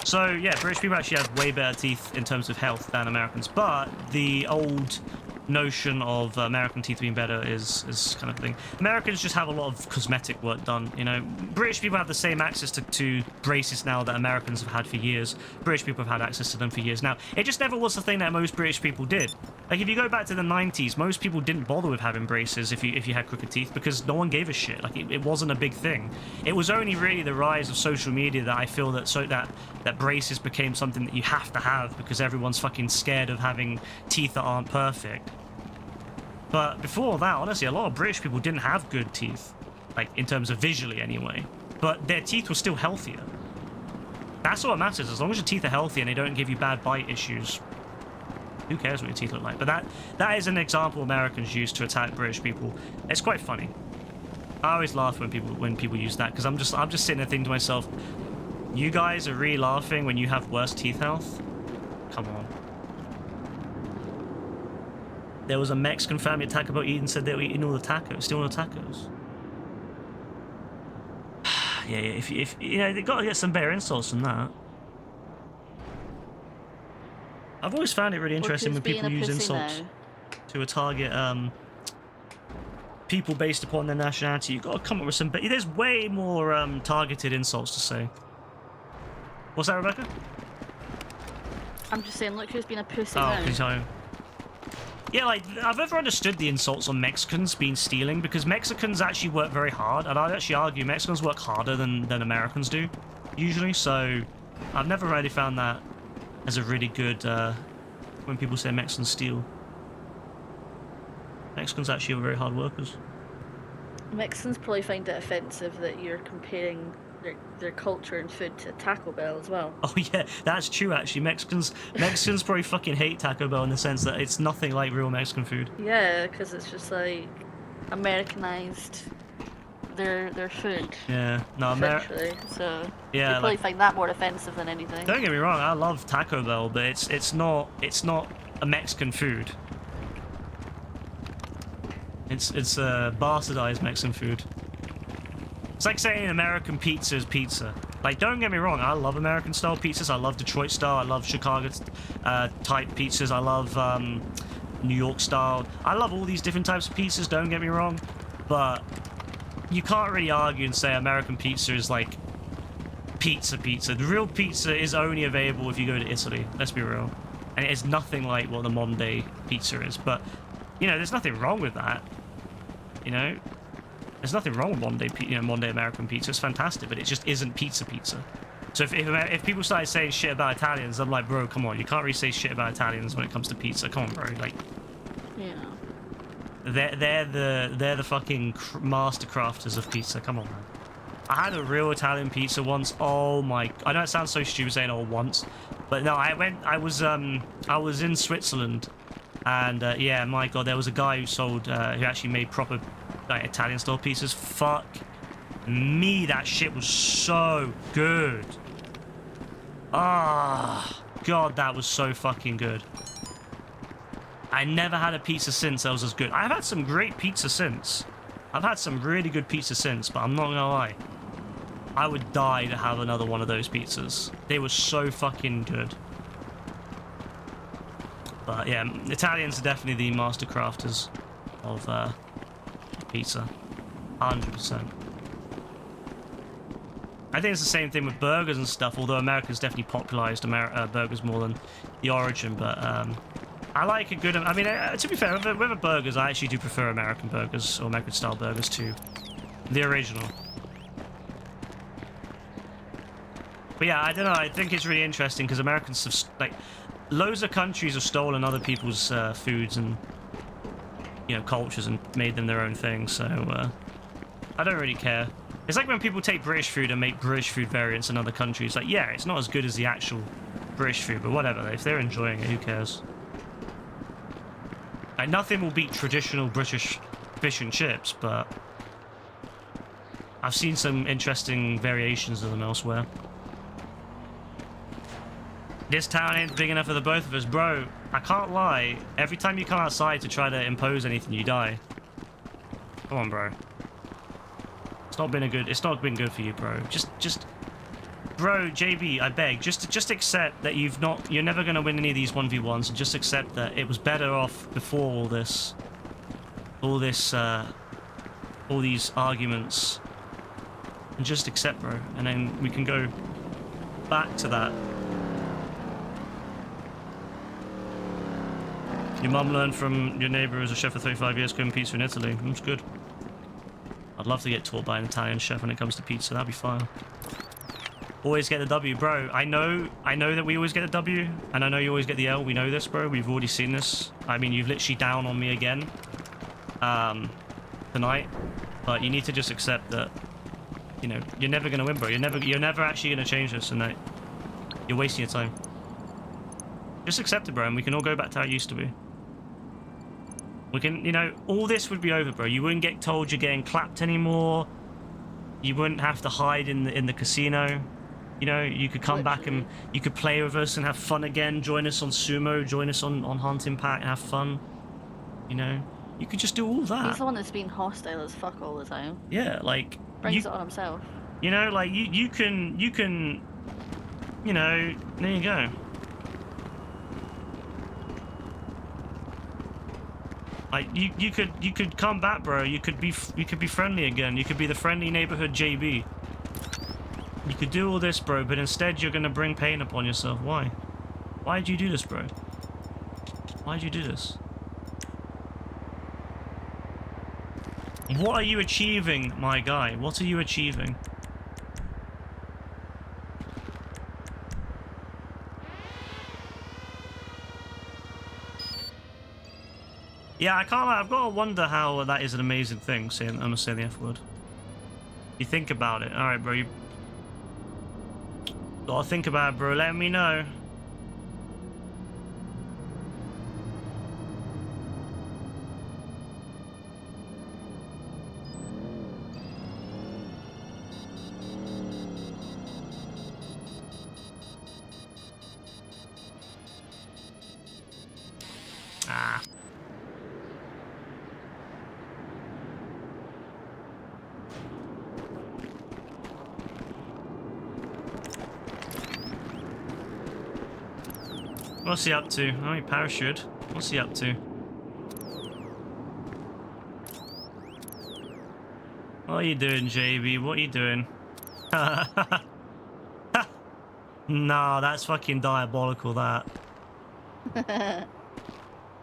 So, yeah, British people actually have way better teeth in terms of health than Americans, but the old notion of American teeth being better is kind of thing. Americans just have a lot of cosmetic work done, you know. British people have the same access to braces now that Americans have had for years. British people have had access to them for years now. It just never was the thing that most British people did. Like, if you go back to the 90s, most people didn't bother with having braces if you had crooked teeth because no one gave a shit. Like, it wasn't a big thing. It was only really the rise of social media that I feel that braces became something that you have to have because everyone's fucking scared of having teeth that aren't perfect. But before that, honestly, a lot of British people didn't have good teeth, like in terms of visually anyway, but their teeth were still healthier. That's all that matters. As long as your teeth are healthy and they don't give you bad bite issues, who cares what your teeth look like? But that is an example Americans use to attack British people. It's quite funny. I always laugh when people use that because I'm just sitting there thinking to myself, you guys are really laughing when you have worse teeth health? Come on. There was a Mexican family at Taco Bell eating, said they were eating all the tacos, stealing all the tacos. Yeah, if you know, they got to get some better insults than that. I've always found it really interesting when people use insults to a target people based upon their nationality. You've got to come up with some. There's way more targeted insults to say. What's that, Rebecca? I'm just saying, look who's been a pussy Oh, now. he's home. Yeah, like, I've never understood the insults on Mexicans being stealing, because Mexicans actually work very hard, and I'd actually argue Mexicans work harder than Americans do, usually, so I've never really found that as a really good, when people say Mexicans steal. Mexicans actually are very hard workers. Mexicans probably find it offensive that you're comparing their culture and food to Taco Bell as well. Oh yeah, that's true actually. Mexicans probably fucking hate Taco Bell in the sense that it's nothing like real Mexican food. Yeah, because it's just like Americanized their food. Yeah, no, so yeah, they probably find that more offensive than anything. Don't get me wrong, I love Taco Bell, but it's not a Mexican food. It's bastardized Mexican food. It's like saying American pizza is pizza. Like, don't get me wrong, I love American style pizzas. I love Detroit style. I love Chicago type pizzas. I love New York style. I love all these different types of pizzas, don't get me wrong. But you can't really argue and say American pizza is like pizza. The real pizza is only available if you go to Italy. Let's be real. And it is nothing like what the modern day pizza is. But, you know, there's nothing wrong with that. You know? There's nothing wrong with modern day American pizza. It's fantastic, but it just isn't pizza. So if people started saying shit about Italians, I'm like, bro, come on, you can't really say shit about Italians when it comes to pizza. Come on, bro, like, Yeah. they're the fucking master crafters of pizza. Come on, man. I had a real Italian pizza once. Oh my! I know it sounds so stupid saying "oh" once, but no, I was in Switzerland, and yeah, my God, there was a guy who actually made proper like Italian style pizzas. Fuck me, that shit was so good. Ah, God, that was so fucking good. I never had a pizza since that was as good. I've had some great pizza since. I've had some really good pizza since, but I'm not gonna lie. I would die to have another one of those pizzas. They were so fucking good. But yeah, Italians are definitely the master crafters of pizza. 100%. I think it's the same thing with burgers and stuff, although America's definitely popularized burgers more than the origin, but I like a good... I mean, to be fair, with burgers, I actually do prefer American burgers, or American-style burgers, to the original. But yeah, I don't know, I think it's really interesting, because Americans have, like, loads of countries have stolen other people's foods and, you know, cultures and made them their own thing, so I don't really care. It's like when people take British food and make British food variants in other countries. Like, yeah, it's not as good as the actual British food, but whatever. If they're enjoying it, who cares? Like, nothing will beat traditional British fish and chips, but I've seen some interesting variations of them elsewhere. This town ain't big enough for the both of us, bro. I can't lie. Every time you come outside to try to impose anything, you die. Come on, bro. not been good for you, bro. Just, bro, JB, I beg, just accept that you're never gonna win any of these 1v1s, and just accept that it was better off before all these arguments, and just accept, bro, and then we can go back to that. Your mum learned from your neighbor who's a chef for 35 years cooking pizza in Italy. That's good. I'd love to get taught by an Italian chef when it comes to pizza. That'd be fine. Always get the W, bro. I know that we always get the W, and I know you always get the L. We know this, bro. We've already seen this. I mean, you've literally down on me again tonight, but you need to just accept that, you know, you're never gonna win, bro. You're never actually gonna change this, and that you're wasting your time. Just accept it, bro, and we can all go back to how it used to be. We can, you know, all this would be over, bro. You wouldn't get told you're getting clapped anymore. You wouldn't have to hide in the casino. You know, you could come back and you could play with us and have fun again. Join us on Sumo. Join us on Hunting Pack and have fun. You know, you could just do all that. He's the one that's been hostile as fuck all the time. Yeah, like brings it on himself. You know, like you can, you know, there you go. Like you could come back, bro. You could be friendly again. You could be the friendly neighborhood JB. You could do all this, bro, but instead you're gonna bring pain upon yourself. Why? Why'd you do this, bro? Why'd you do this? What are you achieving, my guy? What are you achieving? Yeah, I can't lie, I've got to wonder how that is an amazing thing, saying, I'm gonna say the F word. You think about it. Alright, bro, you gotta think about it, bro. Let me know. Ah. What's he up to? Oh, he parachute. What's he up to? What are you doing, JB? What are you doing? Nah, that's fucking diabolical, that.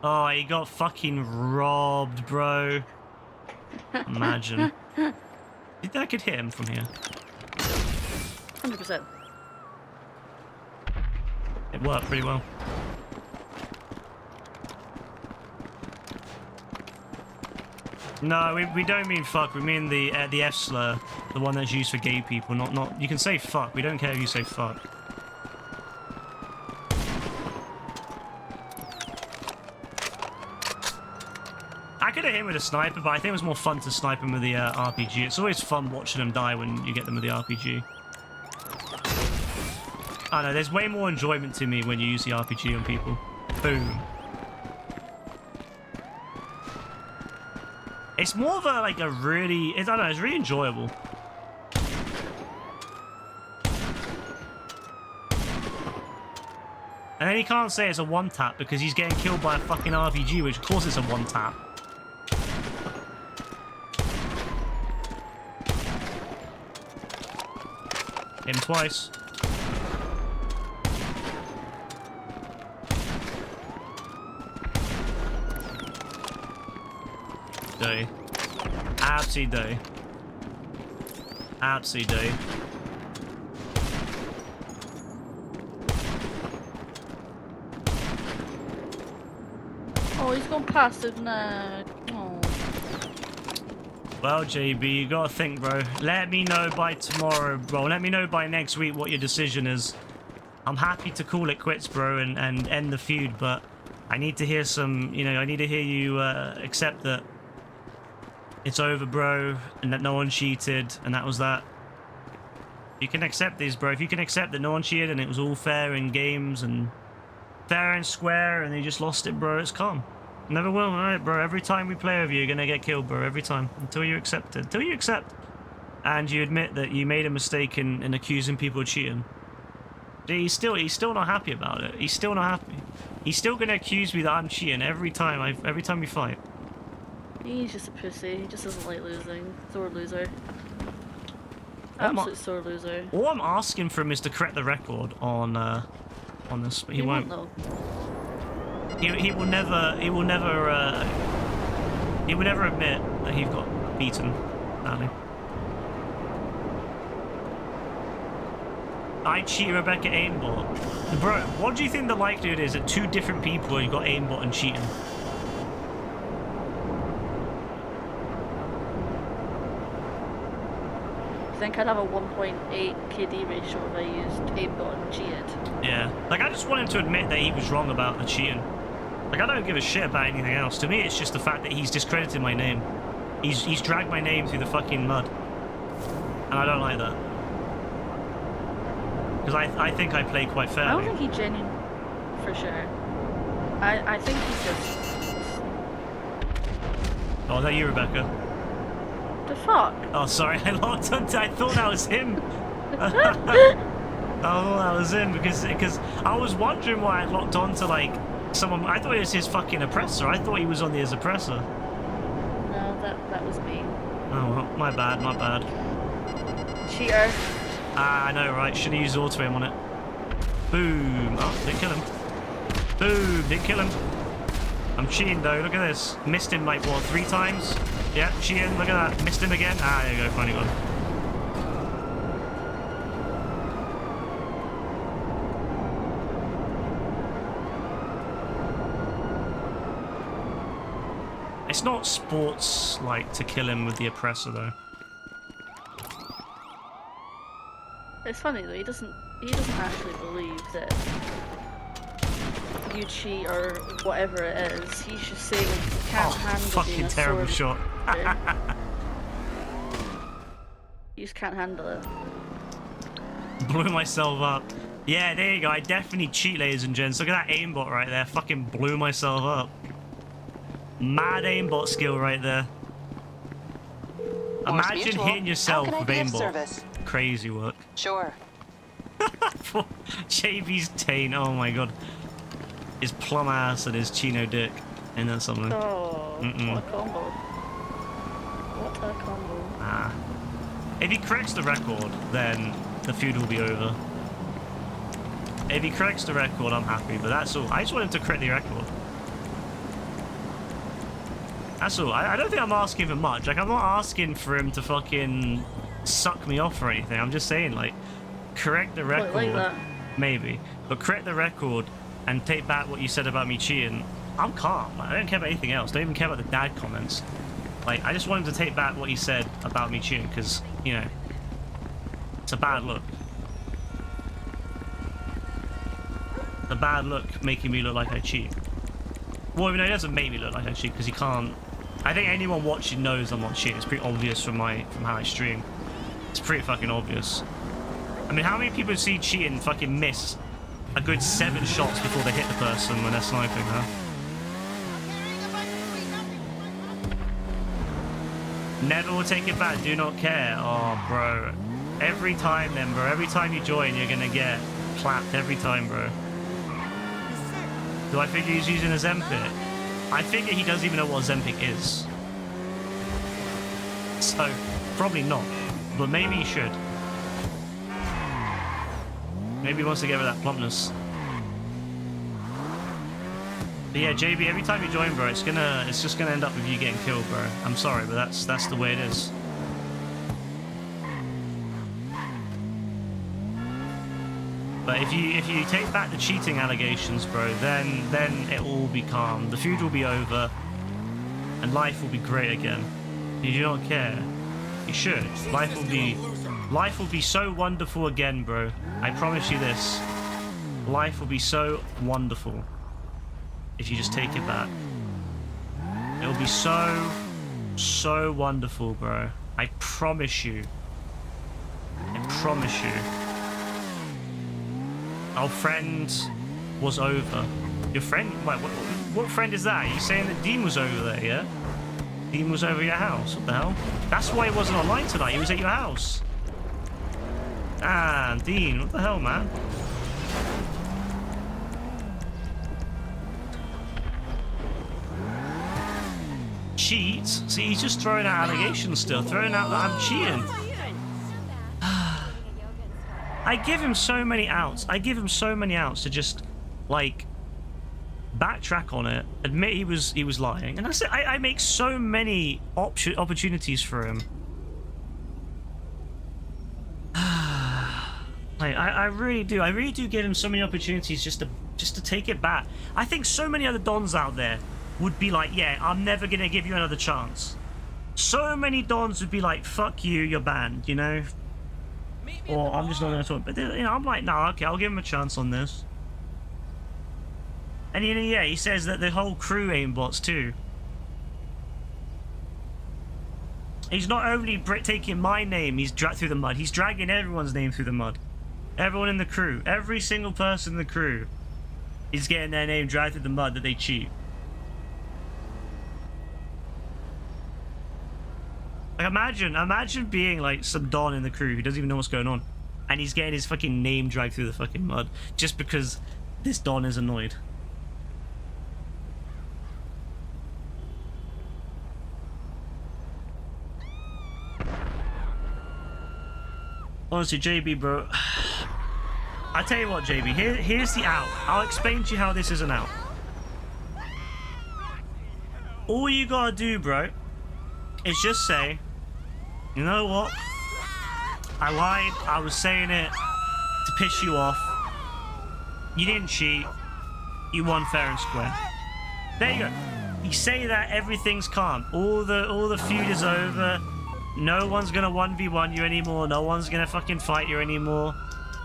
Oh, he got fucking robbed, bro. Imagine. You think I could hit him from here? 100%. It worked pretty well. No, we don't mean fuck. We mean the F slur, the one that's used for gay people. Not. You can say fuck. We don't care if you say fuck. I could have hit him with a sniper, but I think it was more fun to snipe him with the RPG. It's always fun watching them die when you get them with the RPG. I know, there's way more enjoyment to me when you use the RPG on people. Boom. It's more of a, like, a really... I don't know, it's really enjoyable. And then he can't say it's a one-tap because he's getting killed by a fucking RPG, which of course it's a one-tap. Hit him twice. Day. Absolute day. Absolute day. Oh, he's gone passive now. Oh. Well, JB, you gotta think, bro. Let me know by tomorrow, bro. Let me know by next week what your decision is. I'm happy to call it quits, bro, and end the feud, but I need to hear some, you know, I need to hear you accept that it's over, bro, and that no one cheated, and that was that. You can accept these, bro. If you can accept that no one cheated and it was all fair in games and fair and square and they just lost it, bro, it's calm. Never will. Alright, bro. Every time we play with you, you're gonna get killed, bro. Every time. Until you accept it. Until you accept. and you admit that you made a mistake in accusing people of cheating. He's still not happy about it. He's still not happy. He's still gonna accuse me that I'm cheating every time we fight. He's just a pussy. He just doesn't like losing. Sore loser. Absolute sore loser. All I'm asking for him is to correct the record on this. But he won't. Though. He will never admit that he got beaten badly. I cheat Rebecca aimbot. Bro, what do you think the likelihood is that two different people have got aimbot and cheating? I think I'd have a 1.8 KD ratio if I used aimbot and cheated. Yeah. Like, I just want him to admit that he was wrong about the cheating. Like, I don't give a shit about anything else. To me, it's just the fact that he's discredited my name. He's dragged my name through the fucking mud. And I don't like that. Because I think I play quite fairly. I don't think he genuine, for sure. I think he's just... Oh, is that you, Rebecca? The fuck? Oh, sorry, I locked onto... I thought that was him. I thought that was him because I was wondering why I locked onto, like, someone... I thought it was his fucking oppressor. I thought he was on his oppressor. No, that was me. Oh, well, my bad. Cheater. Ah, I know, right? Should have used auto aim on it. Boom. Oh, didn't kill him. Boom. Didn't kill him. I'm cheating, though. Look at this. Missed him, like, what, 3 times? Yeah, cheating. Look at that. Missed him again. Ah, there you go. Finally got him. It's not sports-like to kill him with the oppressor, though. It's funny though, he doesn't actually believe that you cheat or whatever it is. He's just saying he can't handle fucking being a terrible sore shot. You just can't handle it. Blew myself up. Yeah, there you go. I definitely cheat, ladies and gents. Look at that aimbot right there. Fucking blew myself up. Mad aimbot skill right there. Imagine hitting yourself with aimbot. Crazy work. Sure. JB's taint, oh my god. His plum ass and his chino dick. Ain't that something? Oh, what a combo. What a combo. Ah. If he corrects the record, then the feud will be over. If he corrects the record, I'm happy, but that's all. I just want him to correct the record. That's all. I don't think I'm asking for much. Like, I'm not asking for him to fucking suck me off or anything. I'm just saying, like, correct the record. Like that. Maybe. But correct the record and take back what you said about me cheating. I'm calm. Like, I don't care about anything else. Don't even care about the dad comments. Like, I just want him to take back what he said about me cheating, because, you know, it's a bad look. It's a bad look making me look like I cheat. Well, you know, it doesn't make me look like I cheat, because he can't... I think anyone watching knows I'm not cheating. It's pretty obvious from how I stream. It's pretty fucking obvious. I mean, how many people see cheating fucking miss a good 7 shots before they hit the person when they're sniping, huh? Never will take it back, do not care. Oh, bro. Every time then, bro. Every time you join, you're gonna get clapped every time, bro. Do I figure he's using a Zempic? I figure he doesn't even know what Zempic is. So, probably not. But maybe he should. Maybe he wants to get rid of that plumpness. But yeah, JB, every time you join, bro, it's just gonna end up with you getting killed, bro. I'm sorry, but that's the way it is. But if you take back the cheating allegations, bro, then it will be calm. The feud will be over, and life will be great again. You do not care. You should. Life will be so wonderful again, bro. I promise you this. Life will be so wonderful if you just take it back. It will be so wonderful, bro. I promise you. I promise you. Our friend was over. Your friend? Wait, what friend is that? Are you saying that Dean was over there, yeah? Dean was over your house. What the hell? That's why he wasn't online tonight. He was at your house. Ah, Dean, what the hell, man? Cheat? See, he's just throwing out allegations still. Throwing out that I'm cheating. I give him so many outs. I give him so many outs to just, like, backtrack on it, admit he was lying, and that's it. I make so many opportunities for him. I really do. I really do give him so many opportunities just to take it back. I think so many other dons out there would be like, yeah, I'm never gonna give you another chance. So many dons would be like, fuck you, you're banned, you know, or I'm just not gonna talk. But you know, I'm like, nah, okay, I'll give him a chance on this. And yeah, he says that the whole crew aimbots too. He's not only taking my name, he's dragged through the mud. He's dragging everyone's name through the mud. Everyone in the crew, every single person in the crew, is getting their name dragged through the mud that they cheat. Like, imagine being like some don in the crew who doesn't even know what's going on, and he's getting his fucking name dragged through the fucking mud just because this don is annoyed. Honestly, JB, bro. I tell you what, JB. Here's the out. I'll explain to you how this is an out. All you gotta do, bro, is just say, you know what? I lied. I was saying it to piss you off. You didn't cheat. You won fair and square. There you go. You say that, everything's calm. All the feud is over. No one's gonna 1v1 you anymore. No one's gonna fucking fight you anymore.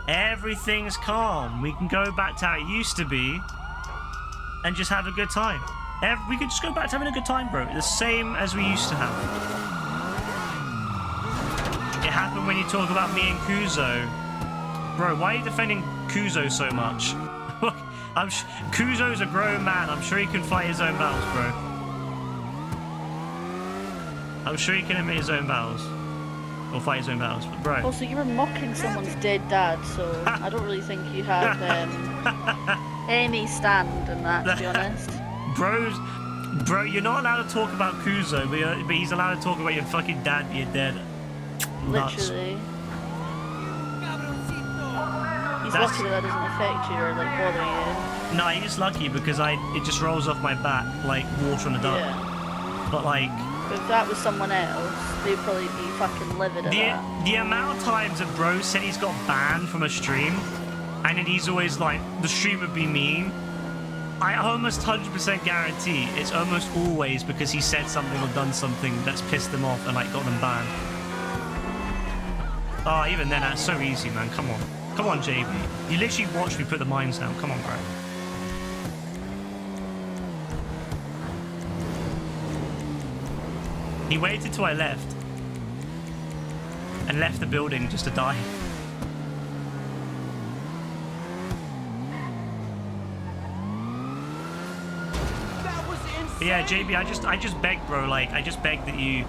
Everything's calm. We can go back to how it used to be and just have a good time. We could just go back to having a good time, bro. The same as we used to have. It happened when you talk about me and Kuzo. Bro, why are you defending Kuzo so much? Kuzo's a grown man. I'm sure he can fight his own battles, bro. I'm sure he can admit his own battles. Or fight his own battles, but bro. Also, you were mocking someone's dead dad, so I don't really think you have any stand in that, to be honest. Bro, you're not allowed to talk about Kuzo, but he's allowed to talk about your fucking dad being dead. Literally. He's lucky that doesn't affect you or like bother you. No, he's lucky because it just rolls off my back like water on a duck. Yeah. But like, if that was someone else, they'd probably be fucking livid at that. The amount of times that bro said he's got banned from a stream, and then he's always like, the stream would be mean. I almost 100% guarantee it's almost always because he said something or done something that's pissed them off and like got them banned. Oh, even then, that's so easy, man. Come on. Come on, JB. You literally watched me put the mines down. Come on, bro. He waited till I left. And left the building just to die. But yeah, JB, I just beg, bro. Like, I just beg that you...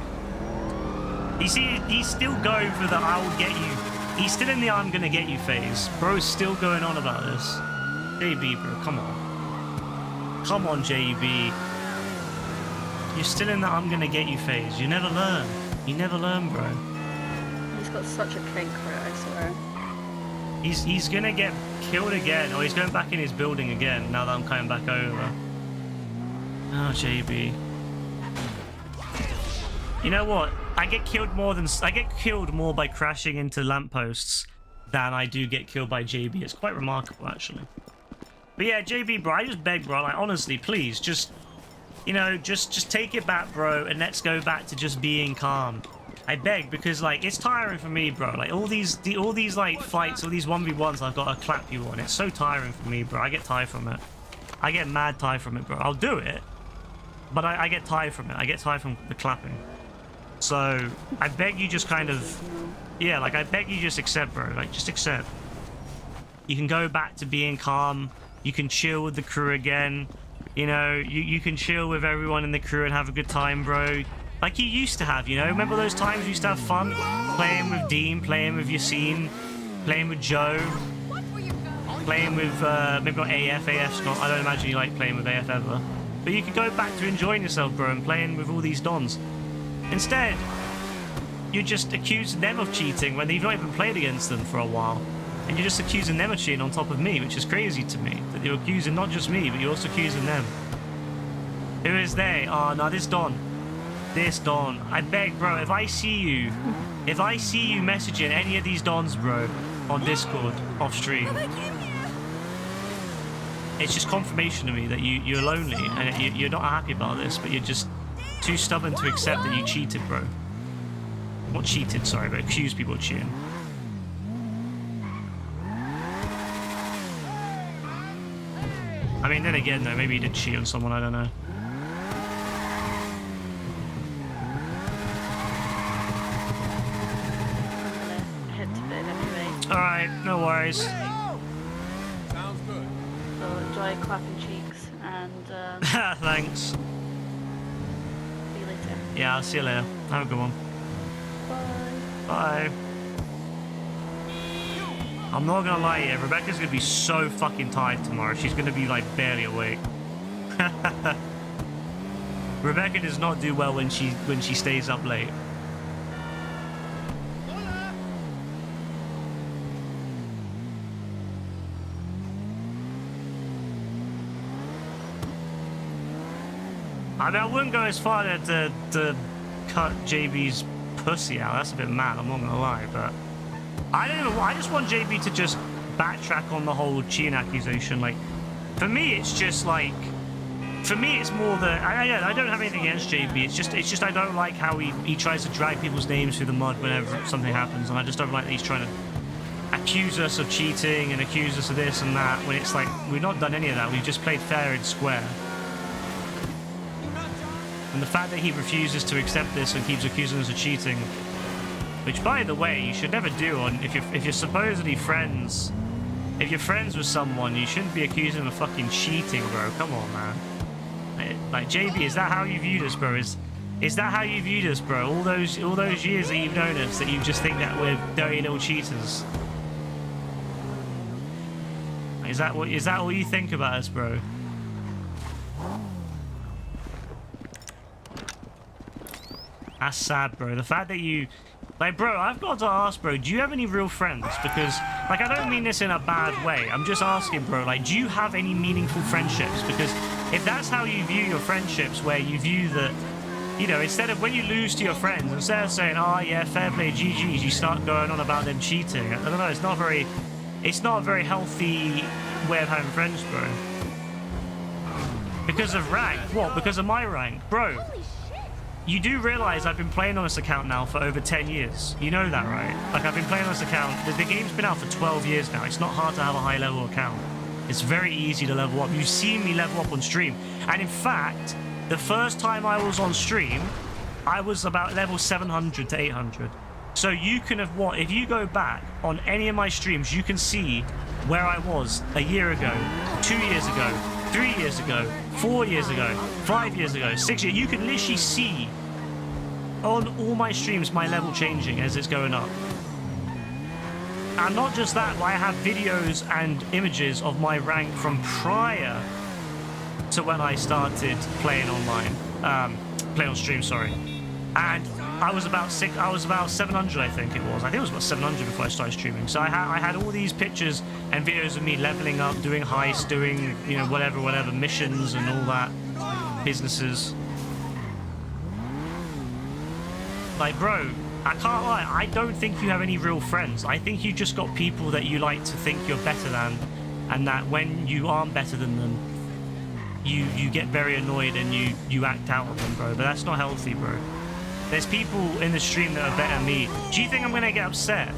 You see, he's still going for the I will get you. He's still in the I'm gonna get you phase. Bro's still going on about this. JB, bro, come on. Come on, JB. You're still in the I'm gonna get you phase. You never learn. You never learn, bro. He's got such a kink for it, I swear. He's gonna get killed again, or he's going back in his building again now that I'm coming back over. Oh, JB. You know what? I get killed more by crashing into lampposts than I do get killed by JB. It's quite remarkable, actually. But yeah, JB, bro, I just beg, bro. Like, honestly, please, just, you know, just take it back, bro, and let's go back to just being calm. I beg, because like it's tiring for me, bro. Like all these like fights, all these 1v1s I've got to clap you on. It's so tiring for me, bro. I get tired from it. I get mad tired from it, bro. I'll do it, but I get tired from it. I get tired from the clapping. So I beg you, just kind of, yeah, like I beg you, just accept, bro. Like just accept. You can go back to being calm. You can chill with the crew again. You know, you can chill with everyone in the crew and have a good time, bro. Like you used to have, you know? Remember those times you used to have fun? Playing with Dean, playing with Yassine, playing with Joe, playing with, maybe not AF. AF's not, I don't imagine you like playing with AF ever. But you could go back to enjoying yourself, bro, and playing with all these dons. Instead, you're just accusing them of cheating when you've not even played against them for a while. And you're just accusing them of cheating on top of me, which is crazy to me. That you're accusing not just me, but you're also accusing them. Who is they? Oh, no, this Don. This Don. I beg, bro, if I see you messaging any of these Dons, bro, on Discord, off stream, it's just confirmation to me that you're lonely and you're not happy about this, but you're just too stubborn to accept that you cheated, bro. Not cheated, sorry, but accused people of cheating. I mean, then again, though, maybe he did cheat on someone, I don't know. Alright, no worries. Sounds good. So enjoy clapping cheeks and Thanks. see you later. Yeah, I'll see you later. Have a good one. Bye. Bye. I'm not gonna lie here, Rebecca's gonna be so fucking tired tomorrow. She's gonna be like barely awake. Rebecca does not do well when she stays up late. I mean, I wouldn't go as far to cut JB's pussy out. That's a bit mad, I'm not gonna lie, but I just want JB to just backtrack on the whole cheating accusation. Like, for me, it's just like, for me, it's more that I don't have anything against JB. It's just I don't like how he tries to drag people's names through the mud whenever something happens, and I just don't like that he's trying to accuse us of cheating and accuse us of this and that when it's like we've not done any of that. We've just played fair and square. And the fact that he refuses to accept this and keeps accusing us of cheating, which, by the way, you should never do. If you're supposedly friends, if you're friends with someone, you shouldn't be accusing them of fucking cheating, bro. Come on, man. Like, JB, is that how you viewed us, bro? Is that how you viewed us, bro? All those years that you've known us, that you just think that we're dirty little cheaters? Is that all you think about us, bro? That's sad, bro. The fact that you... Like, bro, I've got to ask, bro, do you have any real friends? Because, like, I don't mean this in a bad way. I'm just asking, bro, like, do you have any meaningful friendships? Because if that's how you view your friendships, where you view that, you know, instead of when you lose to your friends, instead of saying, oh, yeah, fair play, GG's, you start going on about them cheating. I don't know, it's not a very healthy way of having friends, bro. Because of rank. What? Because of my rank? Bro. You do realize I've been playing on this account now for over 10 years. You know that, right? Like, I've been playing on this account. The game's been out for 12 years now. It's not hard to have a high-level account. It's very easy to level up. You've seen me level up on stream. And in fact, the first time I was on stream, I was about level 700 to 800. So you can have what? If you go back on any of my streams, you can see where I was a year ago, 2 years ago, 3 years ago, 4 years ago, 5 years ago, 6 years. You can literally see on all my streams my level changing as it's going up. And not just that, but I have videos and images of my rank from prior to when I started playing online, playing on stream, sorry. And I was about 700, I think it was. I think it was about 700 before I started streaming. So I had all these pictures and videos of me leveling up, doing heists, doing, you know, whatever, missions and all that, businesses. Like, bro, I can't lie, I don't think you have any real friends. I think you just got people that you like to think you're better than, and that when you aren't better than them, you get very annoyed and you act out on them, bro. But that's not healthy, bro. There's people in the stream that are better than me. Do you think I'm gonna get upset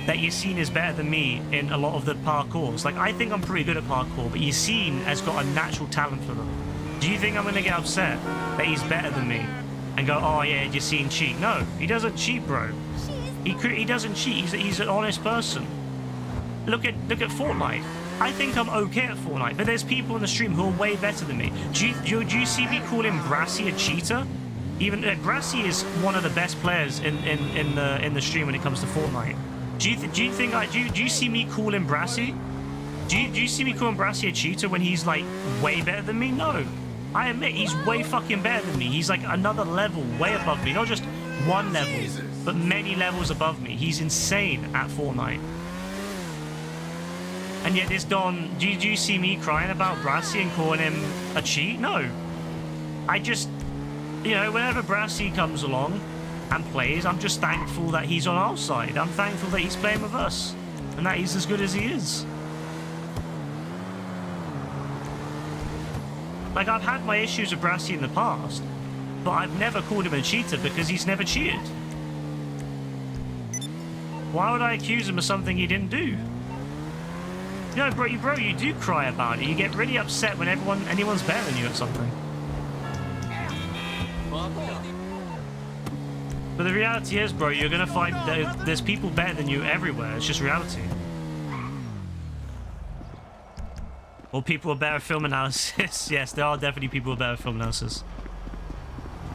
that Yassine is better than me in a lot of the parkours? Like, I think I'm pretty good at parkour, but Yassine has got a natural talent for them. Do you think I'm gonna get upset that he's better than me and go, oh yeah, Yassine cheat? No, he doesn't cheat, bro. He doesn't cheat. He's an honest person. Look at Fortnite. I think I'm okay at Fortnite, but there's people in the stream who are way better than me. Do you see me calling Brassy a cheater? Even Brassy is one of the best players in the stream when it comes to Fortnite. Do you see me calling Brassy? Do you see me calling Brassy a cheater when he's like way better than me? No. I admit he's way fucking better than me. He's like another level way above me. Not just one level, but many levels above me. He's insane at Fortnite. And yet this Don, do you see me crying about Brassy and calling him a cheat? No. I just, you know, whenever Brassy comes along and plays, I'm just thankful that he's on our side. I'm thankful that he's playing with us and that he's as good as he is. Like, I've had my issues with Brassy in the past, but I've never called him a cheater because he's never cheated. Why would I accuse him of something he didn't do? You know, bro, you do cry about it. You get really upset when anyone's better than you at something. But the reality is, bro, you're gonna find there's people better than you everywhere. It's just reality. Or people with better film analysis. Yes, there are definitely people with better film analysis.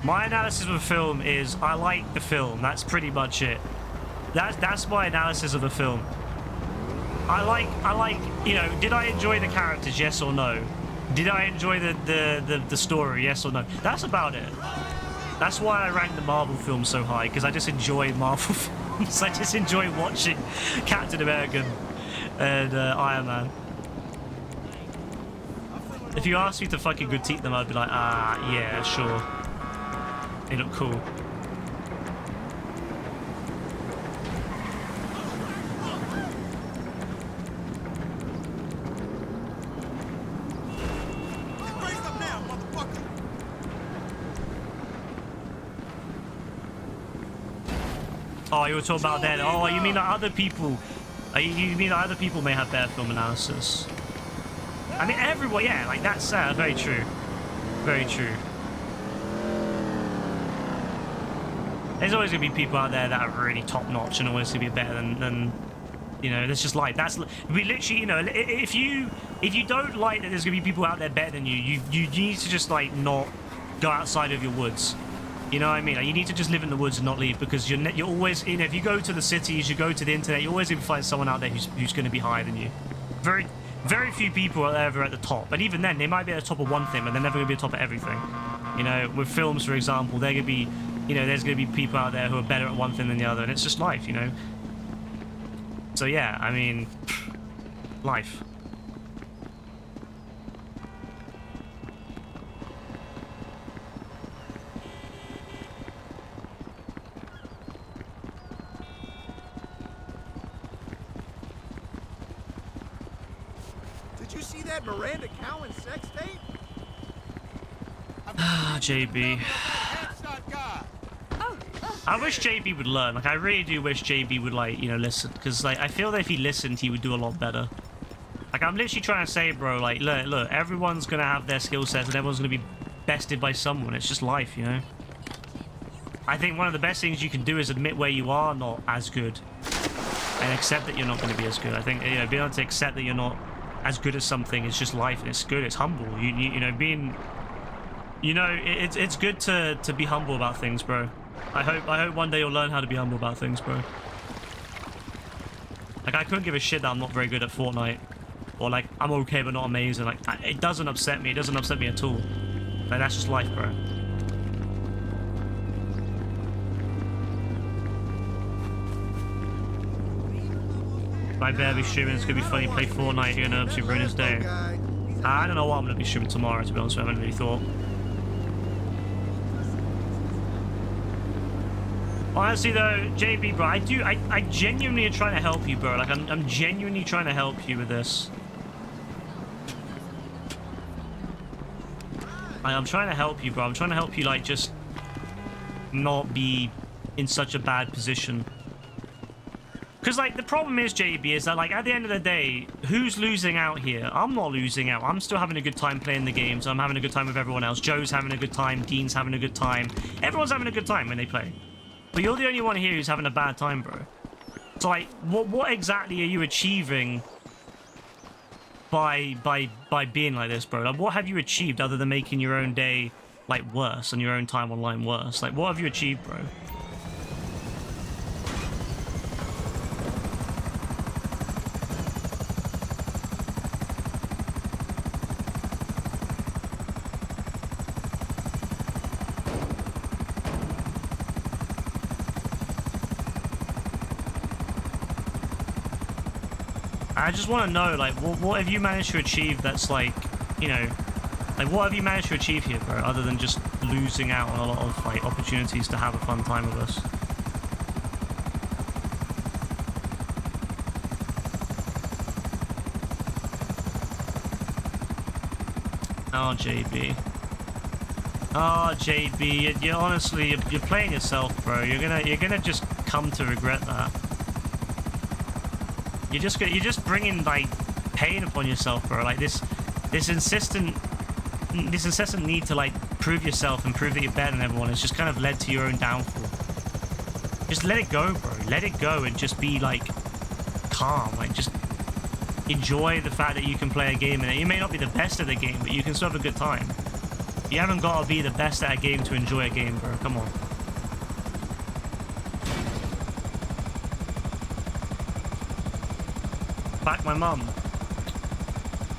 My analysis of a film is I like the film. That's pretty much it. That's my analysis of a film. I like, you know, did I enjoy the characters? Yes or no? Did I enjoy the story? Yes or no? That's about it. That's why I rank the Marvel films so high, because I just enjoy Marvel films. I just enjoy watching Captain America and Iron Man. If you asked me to fucking critique them, I'd be like, ah, yeah, sure. They look cool. Oh, you were talking about that. Oh, you mean that other people? You mean that other people may have better film analysis? I mean, everyone, yeah, like that's very true. Very true. There's always gonna be people out there that are really top notch and always gonna be better than you know. That's just like we literally, you know, if you don't like that, there's gonna be people out there better than you. You need to just like not go outside of your woods. You know what I mean? Like, you need to just live in the woods and not leave, because you're always, you know, if you go to the cities, you go to the internet, you're always going to find someone out there who's going to be higher than you. Very few people are ever at the top, and even then, they might be at the top of one thing, but they're never going to be at the top of everything. You know, with films, for example, they're going to be, you know, there's going to be people out there who are better at one thing than the other, and it's just life, you know. So yeah, I mean, life. Miranda Cowan sex tape? Ah, JB. I wish JB would learn. Like, I really do wish JB would, like, you know, listen. Because, like, I feel that if he listened, he would do a lot better. Like, I'm literally trying to say, bro, like, look, everyone's going to have their skill sets and everyone's going to be bested by someone. It's just life, you know? I think one of the best things you can do is admit where you are not as good. And accept that you're not going to be as good. I think, you know, being able to accept that you're not as good as something is just life, and it's good, it's humble. You know, being, you know, it's good to be humble about things, bro. I hope one day you'll learn how to be humble about things, bro. Like, I couldn't give a shit that I'm not very good at Fortnite, or like I'm okay but not amazing. Like, it doesn't upset me. It doesn't upset me at all. Like, that's just life, bro. I better be streaming. It's gonna be funny. Play Fortnite. You're gonna absolutely ruin his day. I don't know what I'm gonna be streaming tomorrow, to be honest with you. I haven't really thought. Honestly though, JB, bro, I genuinely am trying to help you, bro. Like, I'm genuinely trying to help you with this. I'm trying to help you, bro. I'm trying to help you, like, just not be in such a bad position. Because, like, the problem is, JB, is that, like, at the end of the day, who's losing out here? I'm not losing out. I'm still having a good time playing the games. I'm having a good time with everyone else. Joe's having a good time. Dean's having a good time. Everyone's having a good time when they play. But you're the only one here who's having a bad time, bro. So, like, what exactly are you achieving by being like this, bro? Like, what have you achieved other than making your own day like worse and your own time online worse? Like, what have you achieved, bro? I just want to know, like, what have you managed to achieve that's, like, you know, like, what have you managed to achieve here, bro, other than just losing out on a lot of, like, opportunities to have a fun time with us? Oh, JB. Oh, JB, you're honestly, you're playing yourself, bro. You're gonna just come to regret that. You're just bringing, like, pain upon yourself, bro. Like, this incessant need to, like, prove yourself and prove that you're better than everyone has just kind of led to your own downfall. Just let it go, bro. Let it go and just be, like, calm. Like, just enjoy the fact that you can play a game and you may not be the best at the game, but you can still have a good time. You haven't got to be the best at a game to enjoy a game, bro. Come on. Back my mum.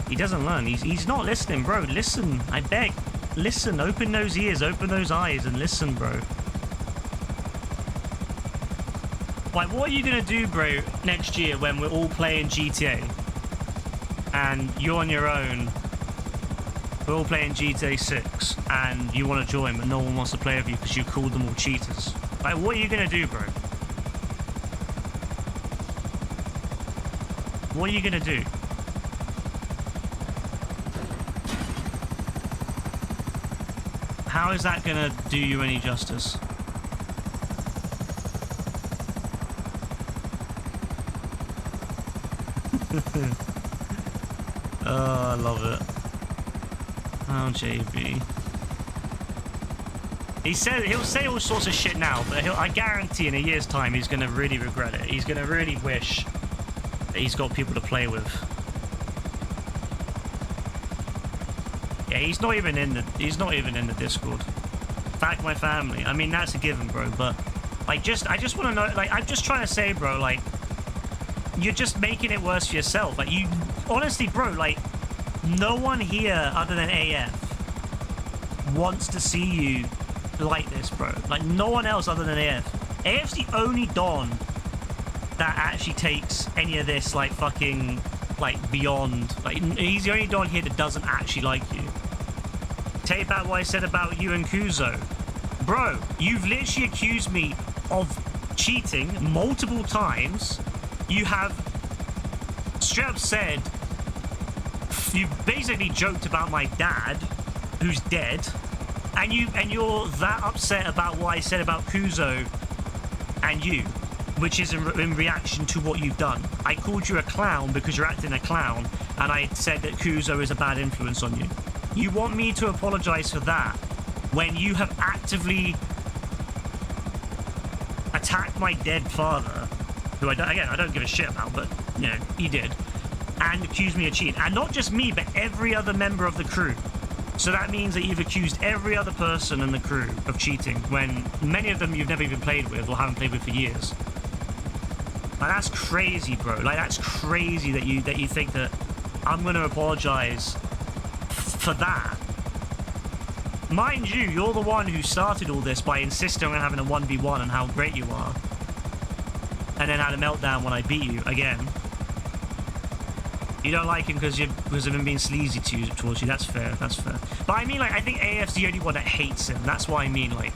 He doesn't learn. He's not listening, bro. Listen, I beg. Listen, open those ears, open those eyes, and listen, bro. Like, what are you gonna do, bro, next year when we're all playing GTA? And you're on your own. We're all playing GTA 6, and you want to join, but no one wants to play with you because you called them all cheaters. Like, what are you gonna do, bro? What are you gonna do? How is that gonna do you any justice? Oh, I love it. Oh, JB. He'll say all sorts of shit now, but I guarantee in a year's time he's gonna really regret it. He's gonna really wish that he's got people to play with. Yeah, he's not even in the Discord. Fact my family. I mean, that's a given, bro, but like, I just want to know, like, I'm just trying to say, bro, like, you're just making it worse for yourself. Like, you honestly, bro, like, no one here other than AF wants to see you like this, bro. Like, no one else other than AF. AF's the only Don that actually takes any of this, like, fucking, like, beyond. Like, he's the only Don here that doesn't actually like you. Take back what I said about you and Kuzo. Bro, you've literally accused me of cheating multiple times. You have straight up said, you basically joked about my dad, who's dead, and you're that upset about what I said about Kuzo and you, which is in reaction to what you've done. I called you a clown because you're acting a clown, and I said that Kuzo is a bad influence on you. You want me to apologize for that when you have actively attacked my dead father, who I don't give a shit about, but, you know, he did, and accused me of cheating. And not just me, but every other member of the crew. So that means that you've accused every other person in the crew of cheating, when many of them you've never even played with or haven't played with for years. Like, that's crazy, bro. Like, that's crazy that you think that I'm going to apologize for that. Mind you, you're the one who started all this by insisting on having a 1v1 and how great you are. And then had a meltdown when I beat you again. You don't like him because of him being sleazy towards you. That's fair. That's fair. But I mean, like, I think AF's the only one that hates him. That's why I mean, like,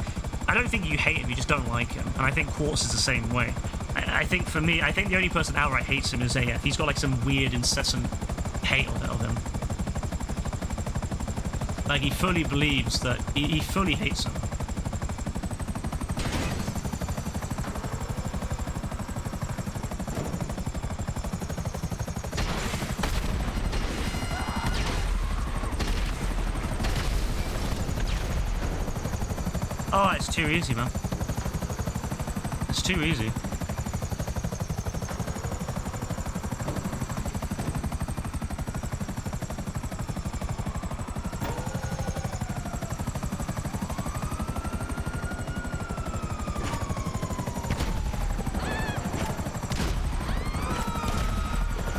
I don't think you hate him. You just don't like him. And I think Quartz is the same way. I think for me, I think the only person outright hates him is AF. He's got like some weird, incessant hate of him. Like, he fully believes that he fully hates him. Oh, it's too easy, man. It's too easy.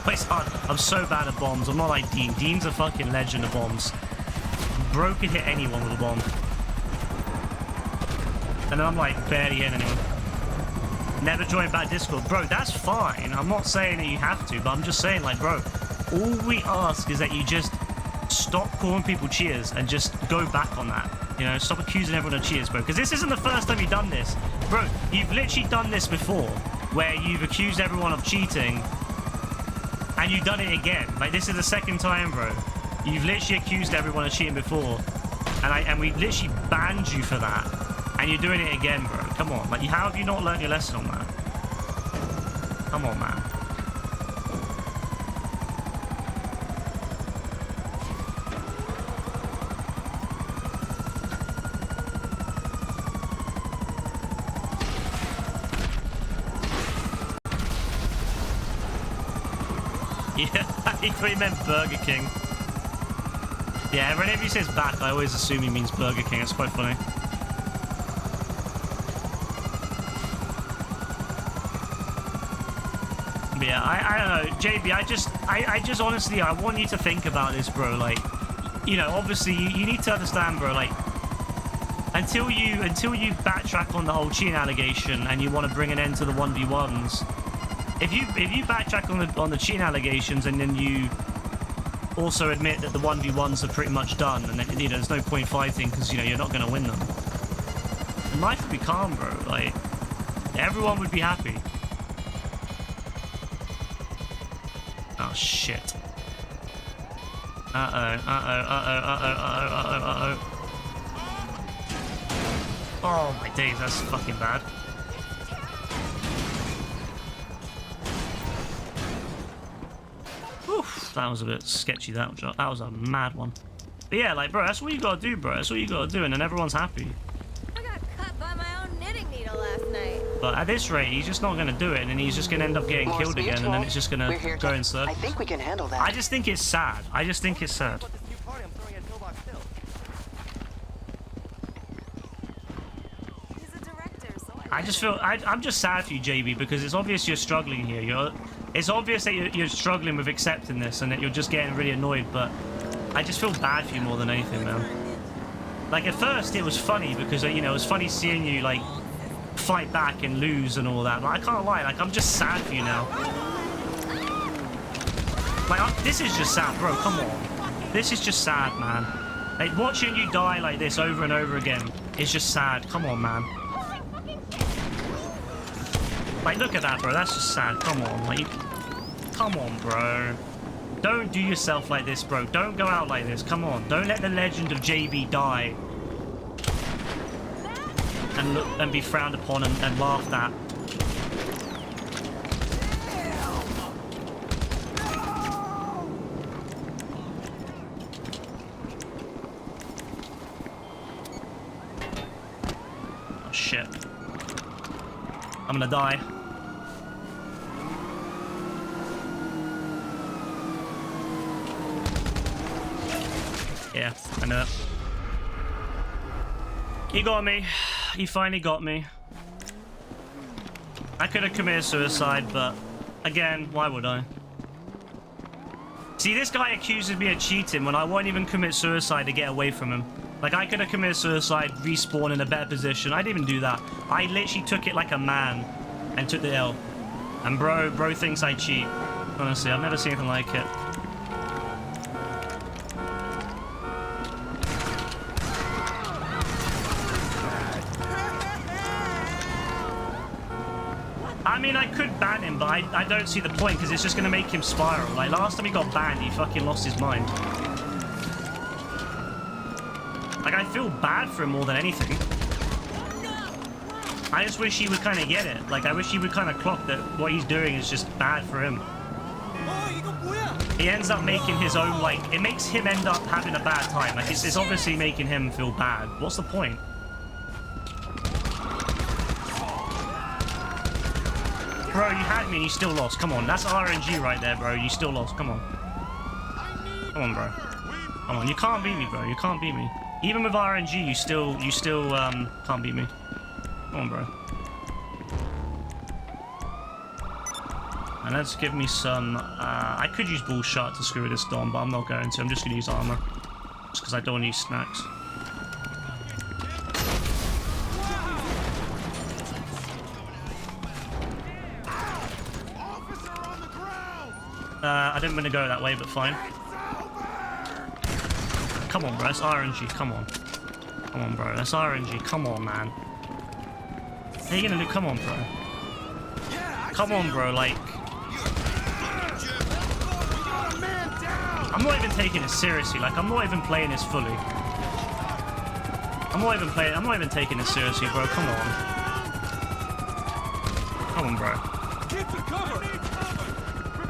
But it's hard. I'm so bad at bombs. I'm not like Dean. Dean's a fucking legend of bombs. Bro can hit anyone with a bomb. And then I'm like barely hitting anyone. Never join back Discord. Bro, that's fine. I'm not saying that you have to, but I'm just saying, like, bro, all we ask is that you just stop calling people cheaters and just go back on that. You know, stop accusing everyone of cheaters, bro. Because this isn't the first time you've done this. Bro, you've literally done this before, where you've accused everyone of cheating, and you've done it again. Like, this is the second time, bro. You've literally accused everyone of cheating before, and we've literally banned you for that. And you're doing it again, bro. Come on. Like, how have you not learned your lesson on that? Come on, man. Yeah, I thought he meant Burger King. Yeah, whenever he says back, I always assume he means Burger King. It's quite funny. Yeah, I don't know, JB. I just honestly, I want you to think about this, bro. Like, you know, obviously, you need to understand, bro. Like, until you backtrack on the whole cheating allegation and you want to bring an end to the 1v1s, if you backtrack on the cheating allegations and then you also admit that the 1v1s are pretty much done and that, you know, there's no point fighting because, you know, you're not going to win them, and life would be calm, bro. Like, everyone would be happy. Oh, shit. Uh-oh. Oh, my days, that's fucking bad. Oof, that was a bit sketchy, that was a mad one. But yeah, like, bro, that's what you gotta do, bro. That's what you gotta do, and then everyone's happy. I got cut by my own knitting needle last night. But at this rate, he's just not going to do it, and then he's just going to end up getting killed again, and then it's just going to go in circles. I think we can handle that. I just think it's sad. I just think it's sad. I just feel... I'm just sad for you, JB, because it's obvious you're struggling here. It's obvious that you're struggling with accepting this, and that you're just getting really annoyed, but I just feel bad for you more than anything, man. Like, at first, it was funny, because, you know, it was funny seeing you, like, fight back and lose and all that. But I can't lie, like, I'm just sad for you now. Like, this is just sad, bro, come on. This is just sad, man. Like, watching you die like this over and over again is just sad. Come on, man. Like, look at that, bro. That's just sad. Come on, like, come on, bro. Don't do yourself like this, bro. Don't go out like this. Come on. Don't let the legend of JB die. And be frowned upon and laughed at. Oh shit. I'm gonna die. Yeah, I know. He got me. He finally got me. I could have committed suicide, but again, why would I? See, this guy accuses me of cheating when I won't even commit suicide to get away from him. Like, I could have committed suicide, respawn in a better position. I didn't even do that. I literally took it like a man and took the L. And bro thinks I cheat. Honestly, I've never seen anything like it. I mean, I could ban him, but I don't see the point, because it's just going to make him spiral. Like, last time he got banned, he fucking lost his mind. Like, I feel bad for him more than anything. I just wish he would kind of get it. Like, I wish he would kind of clock that what he's doing is just bad for him. He ends up making his own, like, it makes him end up having a bad time. Like, it's obviously making him feel bad. What's the point? Bro, you had me and you still lost. Come on, that's RNG right there, bro. You still lost. Come on. Come on, bro. Come on, you can't beat me, bro. You can't beat me. Even with RNG, you still can't beat me. Come on, bro. And let's give me some... I could use bull shot to screw this Dom, but I'm not going to. I'm just going to use armor. Just because I don't want to use snacks. I didn't want to go that way, but fine. Come on, bro. That's RNG. Come on. Come on, bro. That's RNG. Come on, man. How you gonna do? Come on, bro. Come on, bro. Like... I'm not even taking it seriously. Like, I'm not even playing this fully. I'm not even taking it seriously, bro. Come on. Come on, bro.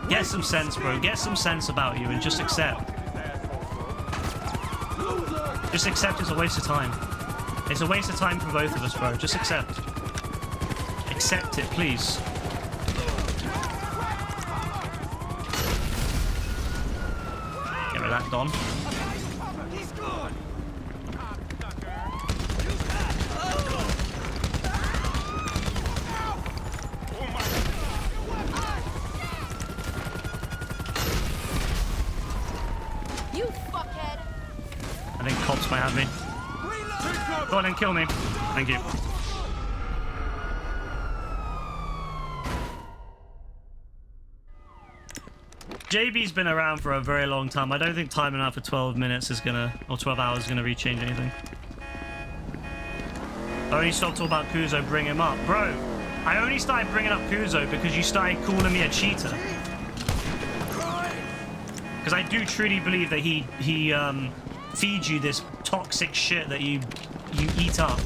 Get some sense, bro. Get some sense about you and just accept. Just accept it's a waste of time. It's a waste of time for both of us, bro. Just accept. Accept it, please. Get rid of that, Don. You fuckhead! I think cops might have me. Go on and kill me. Thank you. JB's been around for a very long time. I don't think timing out for 12 minutes is gonna, or 12 hours is gonna rechange anything. I only stopped talking about Kuzo, bring him up. Bro, I only started bringing up Kuzo because you started calling me a cheater. Because I do truly believe that he feeds you this toxic shit that you eat up.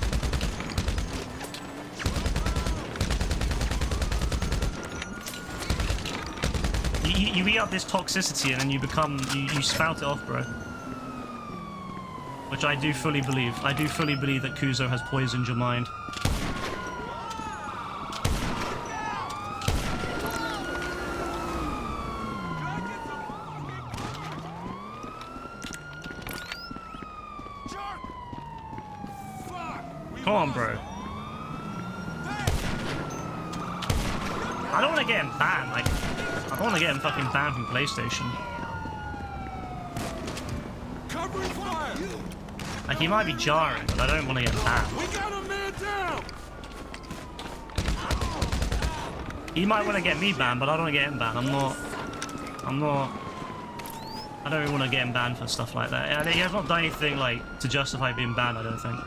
You eat up this toxicity and then you become, you spout it off, bro. Which I do fully believe. I do fully believe that Kuzo has poisoned your mind. Come on, bro. I don't want to get him banned, like... I don't want to get him fucking banned from PlayStation. Like, he might be jarring, but I don't want to get him banned. We got a man down. He might want to get me banned, but I don't want to get him banned. I don't really want to get him banned for stuff like that. He has not done anything, like, to justify being banned, I don't think.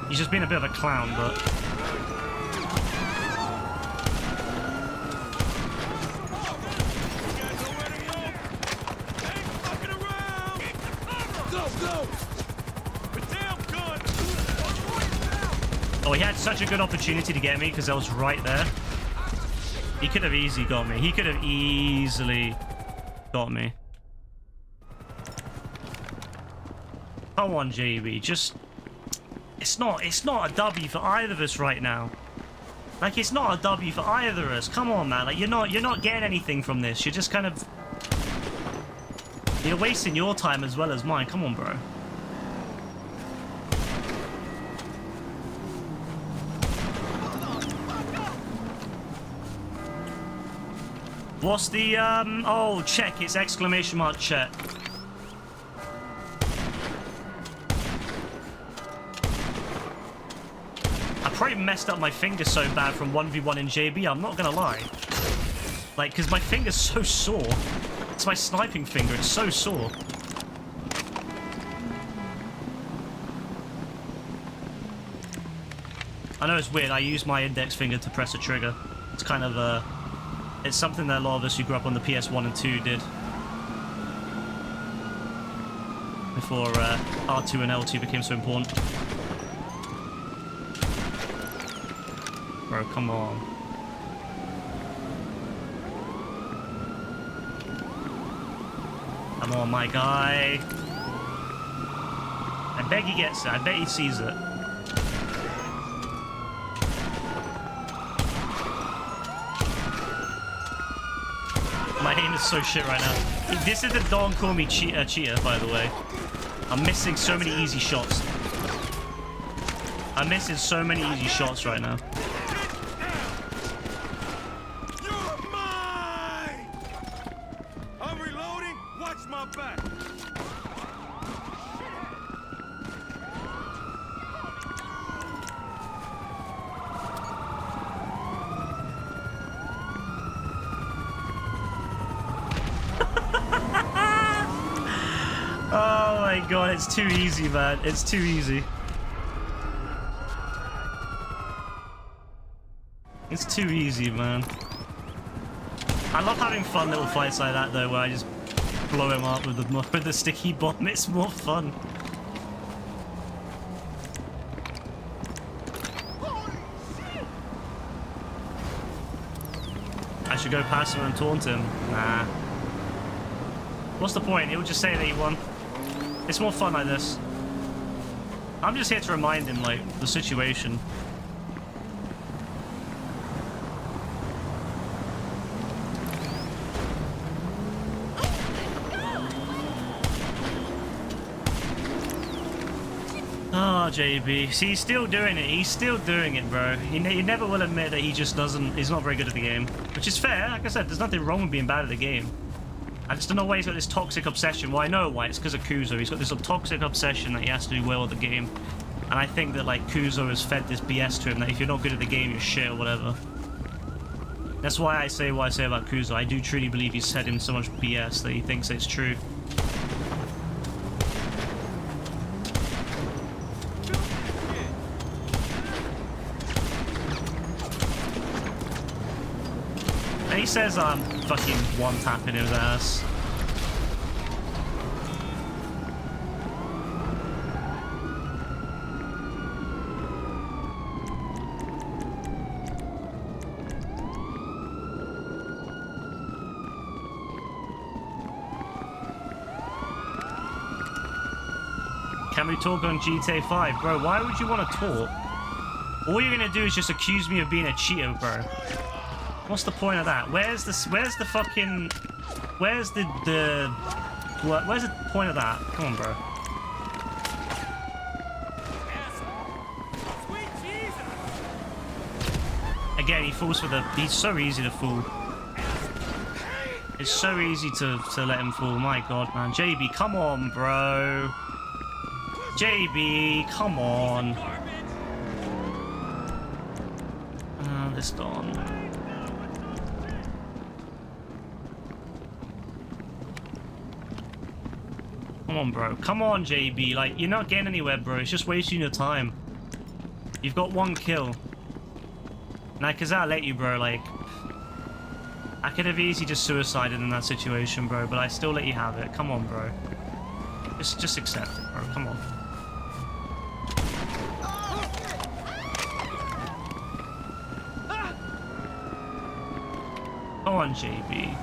He's just been a bit of a clown, but... Oh, he had such a good opportunity to get me because I was right there. He could have easily got me. He could have easily got me. Come on, JB. Just... It's not a W for either of us right now. Like, it's not a W for either of us. Come on, man. Like, you're not getting anything from this. You're just kind of... You're wasting your time as well as mine. Come on, bro. What's the, oh, check. It's exclamation mark check. I probably messed up my finger so bad from 1v1 in JB, I'm not gonna lie. Like, because my finger's so sore. It's my sniping finger, it's so sore. I know it's weird, I use my index finger to press a trigger. It's kind of, it's something that a lot of us who grew up on the PS1 and 2 did. Before R2 and L2 became so important. Bro, come on. Come on, my guy. I bet he gets it. I bet he sees it. My aim is so shit right now. This is the Don't Call Me Cheater, by the way. I'm missing so many easy shots. I'm missing so many easy shots right now. my god, it's too easy, man. It's too easy. It's too easy, man. I love having fun little fights like that, though, where I just blow him up with the sticky bomb. It's more fun. I should go past him and taunt him. Nah. What's the point? He'll just say that he won. It's more fun like this. I'm just here to remind him, like, the situation. Oh, JB. See, he's still doing it. He's still doing it, bro. He never will admit that he just doesn't... He's not very good at the game. Which is fair. Like I said, there's nothing wrong with being bad at the game. I just don't know why he's got this toxic obsession. Well, I know why. It's because of Kuzo. He's got this toxic obsession that he has to do well at the game. And I think that, like, Kuzo has fed this BS to him that if you're not good at the game, you're shit or whatever. That's why I say what I say about Kuzo. I do truly believe he's fed him so much BS that he thinks it's true. And he says I'm fucking one-tapping his ass. Can we talk on GTA 5? Bro, why would you want to talk? All you're gonna do is just accuse me of being a Cheeto, bro. What's the point of that? Where's the fucking... Where's the point of that? Come on, bro. Again, he falls for the... He's so easy to fool. It's so easy to let him fool. My god, man. JB, come on, bro. JB, come on. This Dawn. Come on, bro. Come on, JB. Like, you're not getting anywhere, bro. It's just wasting your time. You've got one kill. Like, cause I'll let you, bro. Like, I could have easily just suicided in that situation, bro. But I still let you have it. Come on, bro. Just accept it, bro. Come on. Come on, JB.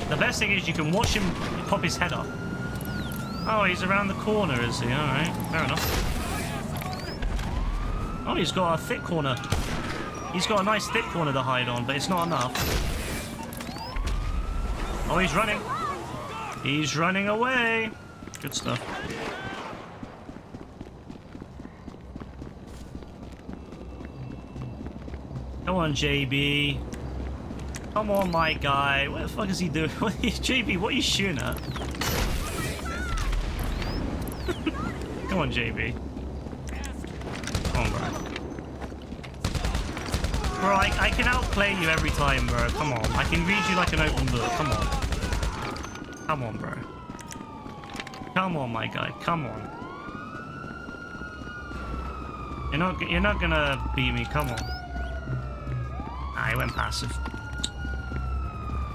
The best thing is you can watch him pop his head up. Oh, he's around the corner, is he? Alright, fair enough. Oh, he's got a thick corner. He's got a nice thick corner to hide on, but it's not enough. Oh, he's running. He's running away. Good stuff. Come on, JB. Come on, my guy. What the fuck is he doing? JB, what are you shooting at? Come on, JB. Come on, bro. Bro, I can outplay you every time, bro. Come on. I can read you like an open book. Come on. Come on, bro. Come on, my guy. Come on. You're not gonna beat me. Come on. Ah, he went passive.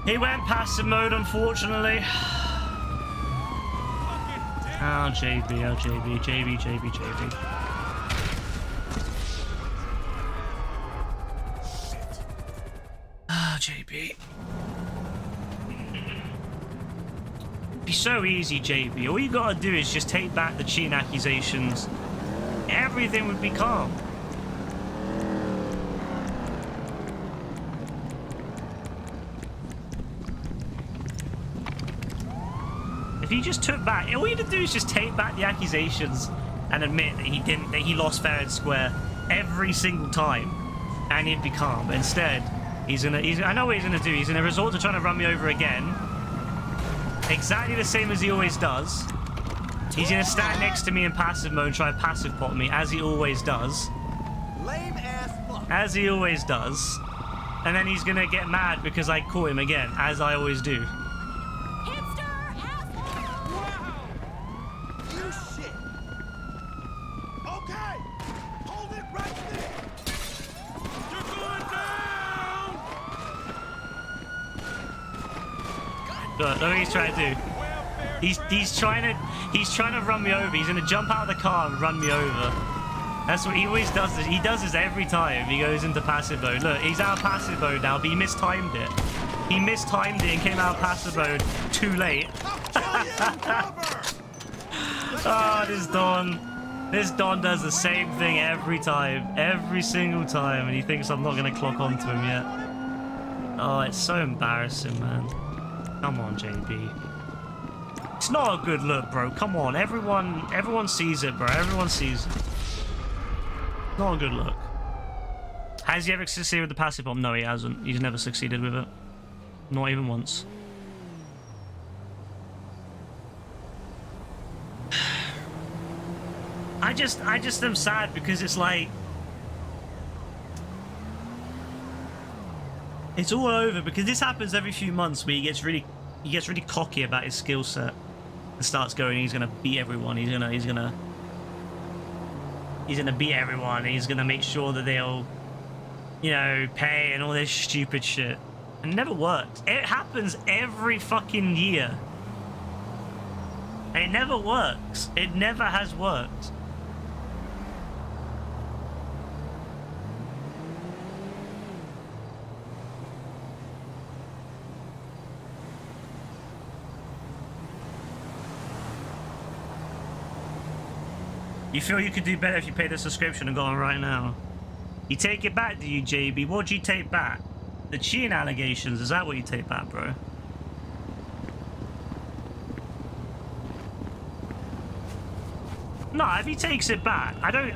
He went passive mode, unfortunately. Oh, JB, oh, JB, JB, JB, JB. Ah, JB. It'd be so easy, JB. All you gotta do is just take back the cheating accusations. Everything would be calm. If he just took back, all you had to do is just take back the accusations and admit that he lost fair and square every single time, and he'd be calm. But instead, I know what he's gonna do. He's gonna resort to trying to run me over again, exactly the same as he always does. He's gonna stand next to me in passive mode and try to passive pot me, as he always does. Lame ass fuck. as he always does. And then he's gonna get mad because I caught him again, as I always do. Hipster asshole! Wow! You shit! Okay! Hold it right there! You're going down! Look what he's trying to do. He's trying to run me over. He's gonna jump out of the car and run me over. That's what he always does. He does this every time he goes into passive mode. Look, he's out of passive mode now, but he mistimed it. He mistimed it and came out of passive mode too late. Oh, this Don. This Don does the same thing every time. Every single time. And he thinks I'm not going to clock onto him yet. Oh, it's so embarrassing, man. Come on, JB. It's not a good look, bro. Come on. Everyone sees it, bro. Everyone sees it. Not a good look. Has he ever succeeded with the passive bomb? No, he hasn't. He's never succeeded with it. Not even once. I just am sad because it's like it's all over because this happens every few months where he gets really cocky about his skill set and starts going, he's gonna beat everyone, he's gonna beat everyone, and he's gonna make sure that they'll, you know, pay and all this stupid shit. And it never works. It happens every fucking year. And it never works. It never has worked. You feel you could do better if you paid the subscription and got on right now? You take it back, do you, JB? What do you take back? The cheating allegations, is that what you take back, bro? No, if he takes it back, I don't...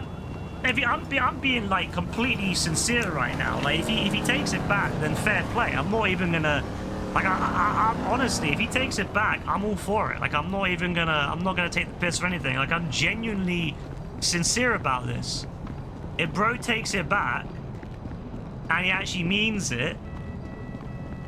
I'm being, like, completely sincere right now. Like, if he takes it back, then fair play. I'm not even gonna... Like, I'm honestly, if he takes it back, I'm all for it. Like, I'm not gonna take the piss or anything. Like, I'm genuinely sincere about this. If bro takes it back, and he actually means it,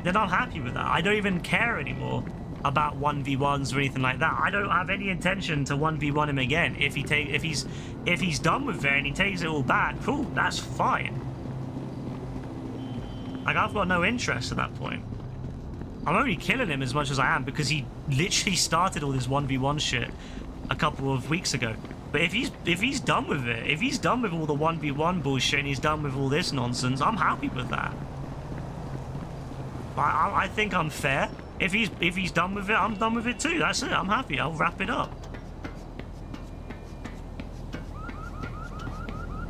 then I'm happy with that. I don't even care anymore about 1v1s or anything like that. I don't have any intention to 1v1 him again. If he's done with it and he takes it all back, cool, that's fine. Like, I've got no interest at that point. I'm only killing him as much as I am because he literally started all this 1v1 shit a couple of weeks ago. But if he's done with it, if he's done with all the 1v1 bullshit and he's done with all this nonsense, I'm happy with that. I think I'm fair. If he's done with it, I'm done with it too. That's it. I'm happy. I'll wrap it up.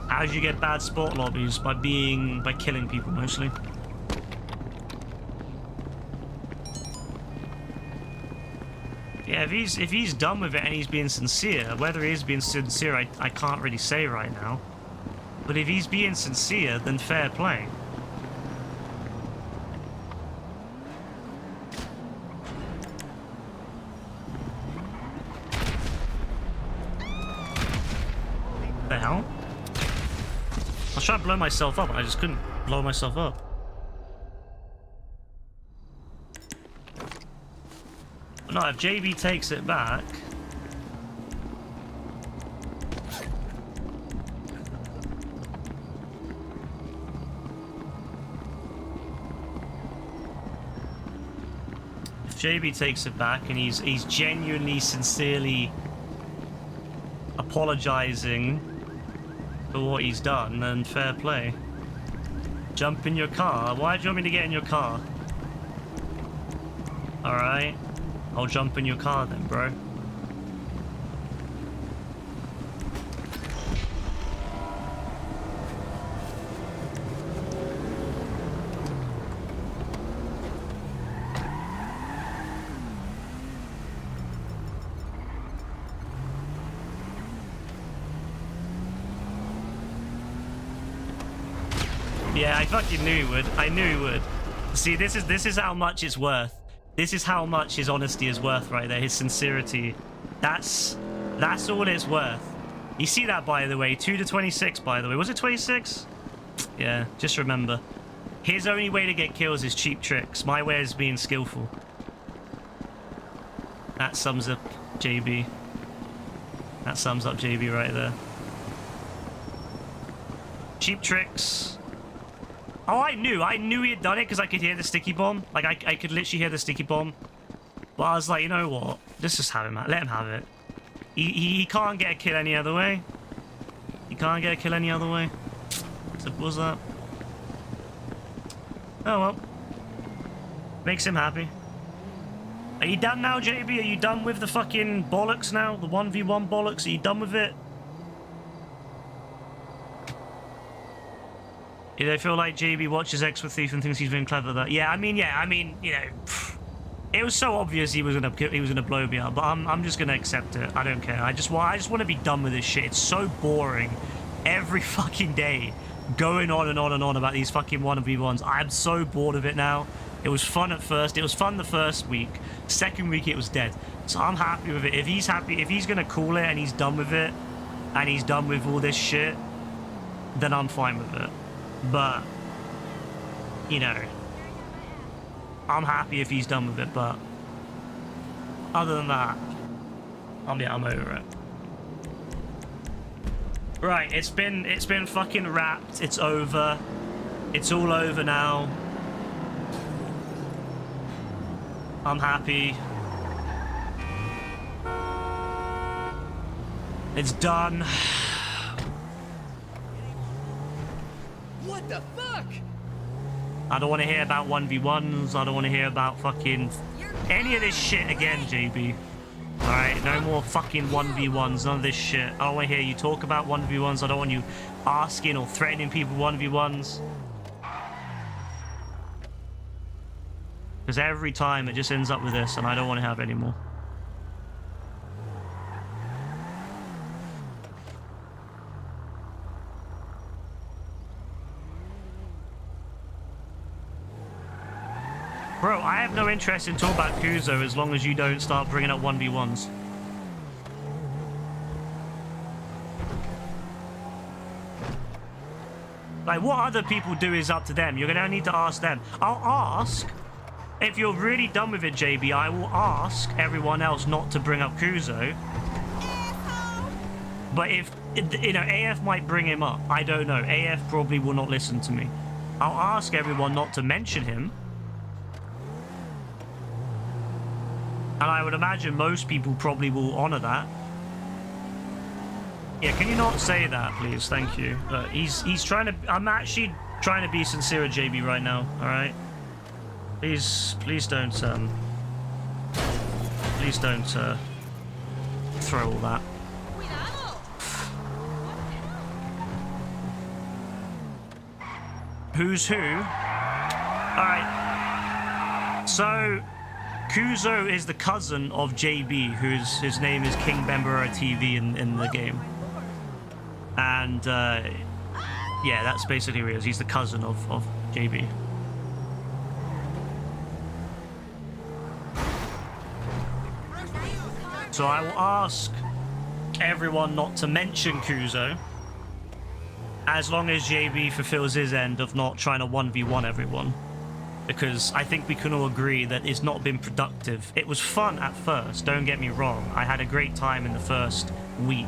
How do you get bad sport lobbies? By killing people mostly. Yeah, if he's done with it and he's being sincere, whether he is being sincere, I can't really say right now. But if he's being sincere, then fair play. The hell? I was trying to blow myself up, and I just couldn't blow myself up. No, if JB takes it back... If JB takes it back and he's genuinely, sincerely apologizing for what he's done, then fair play. Jump in your car. Why do you want me to get in your car? Alright. I'll jump in your car then, bro. Yeah, I fucking knew he would. I knew he would. See, this is how much it's worth. This is how much his honesty is worth right there, his sincerity. That's all it's worth. You see that, by the way, 2 to 26, by the way. Was it 26? Yeah, just remember. His only way to get kills is cheap tricks. My way is being skillful. That sums up JB. That sums up JB right there. Cheap tricks. Oh, I knew he had done it because I could hear the sticky bomb. Like, I could literally hear the sticky bomb. But I was like, you know what? Let's just have him. Let him have it. He can't get a kill any other way. He can't get a kill any other way. Simple as that. Oh well. Makes him happy. Are you done now, JB? Are you done with the fucking bollocks now? The 1v1 bollocks? Are you done with it? Do they feel like JB watches X with Thief and thinks he's being clever? That yeah, I mean, you know, it was so obvious he was gonna blow me up, but I'm just gonna accept it. I don't care. I just want to be done with this shit. It's so boring, every fucking day, going on and on and on about these fucking 1v1s. I'm so bored of it now. It was fun at first. It was fun the first week. Second week it was dead. So I'm happy with it. If he's happy, if he's gonna call it and he's done with it, and he's done with all this shit, then I'm fine with it. But, you know, I'm happy if he's done with it, but other than that, I'm over it. Right, it's been fucking wrapped. It's over. It's all over now. I'm happy. It's done. What the fuck? I don't want to hear about 1v1s. I don't want to hear about fucking any of this shit again, JB. Alright, no more fucking 1v1s, none of this shit. I don't want to hear you talk about 1v1s. I don't want you asking or threatening people 1v1s. Because every time it just ends up with this, and I don't want to have any more. Bro, I have no interest in talking about Kuzo as long as you don't start bringing up 1v1s. Like, what other people do is up to them. You're gonna need to ask them. I'll ask. If you're really done with it, JB, I will ask everyone else not to bring up Kuzo. But if, you know, AF might bring him up. I don't know. AF probably will not listen to me. I'll ask everyone not to mention him. And I would imagine most people probably will honor that. Yeah, can you not say that, please? Thank you. He's trying to... I'm actually trying to be sincere with JB right now, alright? Please don't, please don't, throw all that. Who's who? Alright. So... Kuzo is the cousin of JB, his name is King Bembera TV in the game. And, yeah, that's basically who he is. He's the cousin of JB. So I will ask everyone not to mention Kuzo, as long as JB fulfills his end of not trying to 1v1 everyone. Because I think we can all agree that it's not been productive. It was fun at first, don't get me wrong. I had a great time in the first week.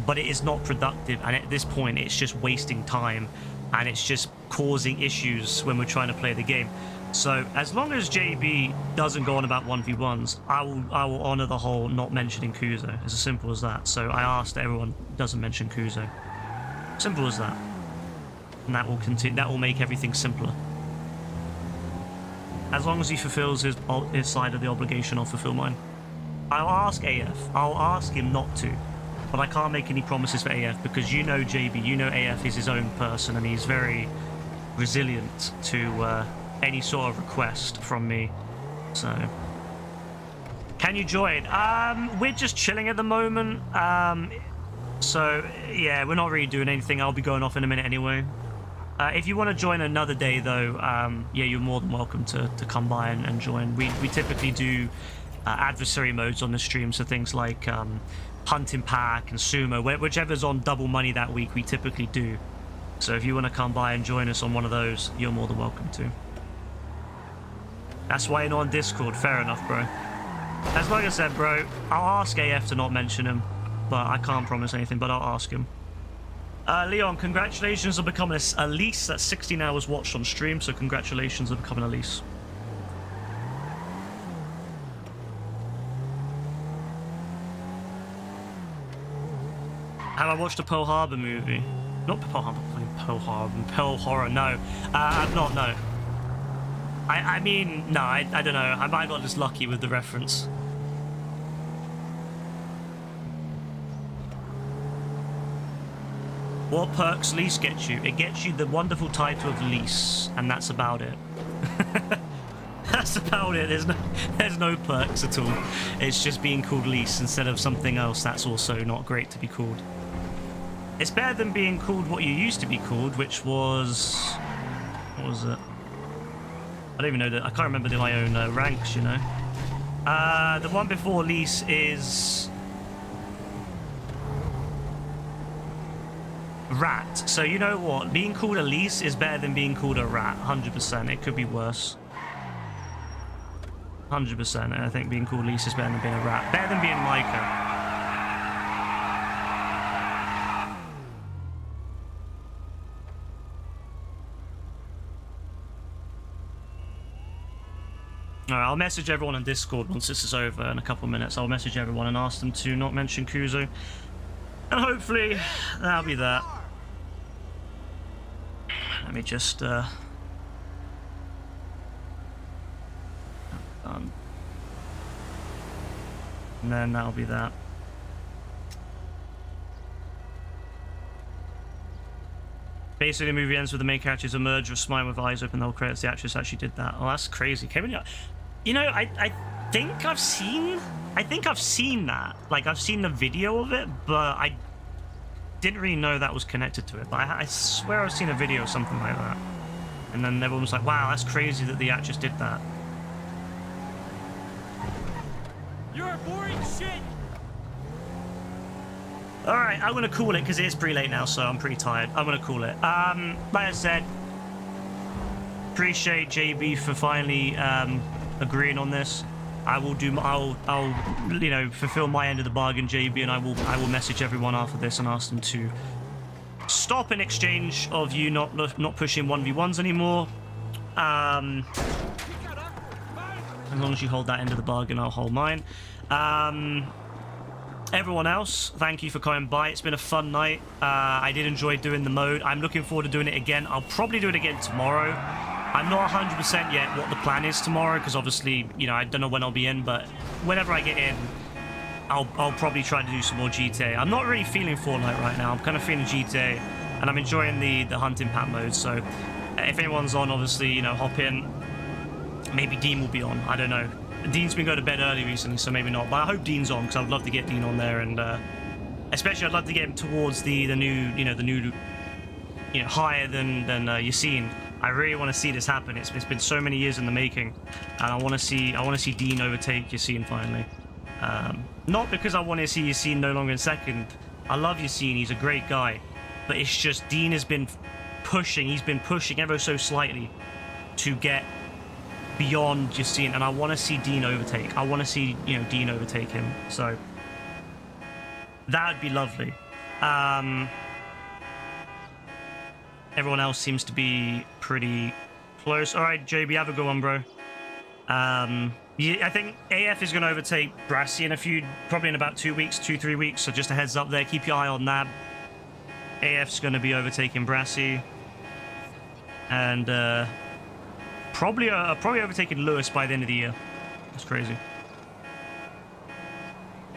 But it is not productive, and at this point it's just wasting time, and it's just causing issues when we're trying to play the game. So as long as JB doesn't go on about 1v1s, I will honor the whole not mentioning Kuzo. It's as simple as that. So I asked everyone doesn't mention Kuzo. Simple as that. And that will continue. That will make everything simpler. As long as he fulfills his side of the obligation, I'll fulfill mine. I'll ask AF. I'll ask him not to. But I can't make any promises for AF because you know JB, you know AF is his own person and he's very resilient to any sort of request from me. So... Can you join? We're just chilling at the moment. So, yeah, we're not really doing anything. I'll be going off in a minute anyway. If you want to join another day, though, yeah, you're more than welcome to come by and join. We typically do adversary modes on the stream, so things like hunting pack and sumo, whichever's on double money that week, we typically do. So if you want to come by and join us on one of those, you're more than welcome to. That's why you're not on Discord. Fair enough, bro. As like I said, bro, I'll ask AF to not mention him, but I can't promise anything, but I'll ask him. Leon, congratulations on becoming a lease. That's 16 hours watched on stream, so congratulations on becoming a lease. Have I watched a Pearl Harbor movie? Not Pearl Harbor, Pearl Harbor, Pearl Horror, no. I've not, no. I mean, no, I don't know. I might have got just lucky with the reference. What perks lease gets you? It gets you the wonderful title of lease, and that's about it. That's about it. There's no perks at all. It's just being called lease instead of something else that's also not great to be called. It's better than being called what you used to be called, which was... What was it? I don't even know that. I can't remember my own ranks, you know. The one before lease is... Rat. So you know what? Being called a lease is better than being called a rat. 100%. It could be worse. 100%. I think being called lease is better than being a rat. Better than being Micah. Alright, I'll message everyone on Discord once this is over in a couple of minutes. I'll message everyone and ask them to not mention Kuzo. And hopefully, that'll be that. Let me just, done. And then that'll be that. Basically, the movie ends with the main characters emerge with a smile with eyes open. The whole credits. The actress actually did that. Oh, that's crazy. You know, I think I've seen that. Like, I've seen the video of it, but I didn't really know that was connected to it. But I swear I've seen a video or something like that. And then everyone was like, wow, that's crazy that the actress did that. You're boring shit! Alright, I'm gonna call it because it is pretty late now, so I'm pretty tired. I'm gonna call it. Like I said, appreciate JB for finally agreeing on this. I'll you know, fulfill my end of the bargain, JB, and I will message everyone after this and ask them to stop an exchange of you not pushing 1v1s anymore. As long as you hold that end of the bargain, I'll hold mine. Everyone else, thank you for coming by. It's been a fun night. I did enjoy doing the mode. I'm looking forward to doing it again. I'll probably do it again tomorrow. I'm not 100% yet what the plan is tomorrow, because obviously, you know, I don't know when I'll be in, but whenever I get in, I'll probably try to do some more GTA. I'm not really feeling Fortnite right now. I'm kind of feeling GTA, and I'm enjoying the hunting pack mode. So if anyone's on, obviously, you know, hop in. Maybe Dean will be on. I don't know. Dean's been going to bed early recently, so maybe not. But I hope Dean's on, because I'd love to get Dean on there, and especially I'd love to get him towards the new, higher than Yassine. I really want to see this happen. It's been so many years in the making, and I want to see Dean overtake Yassine finally. Not because I want to see Yassine no longer in second. I love Yassine. He's a great guy, but it's just Dean has been pushing. He's been pushing ever so slightly to get beyond Yassine, and I want to see Dean overtake. I want to see Dean overtake him. So that would be lovely. Everyone else seems to be pretty close. All right, JB, have a good one, bro. Yeah, I think AF is going to overtake Brassy probably in about 2 weeks, 2-3 weeks. So just a heads up there. Keep your eye on that. AF's going to be overtaking Brassy, and probably overtaking Lewis by the end of the year. That's crazy.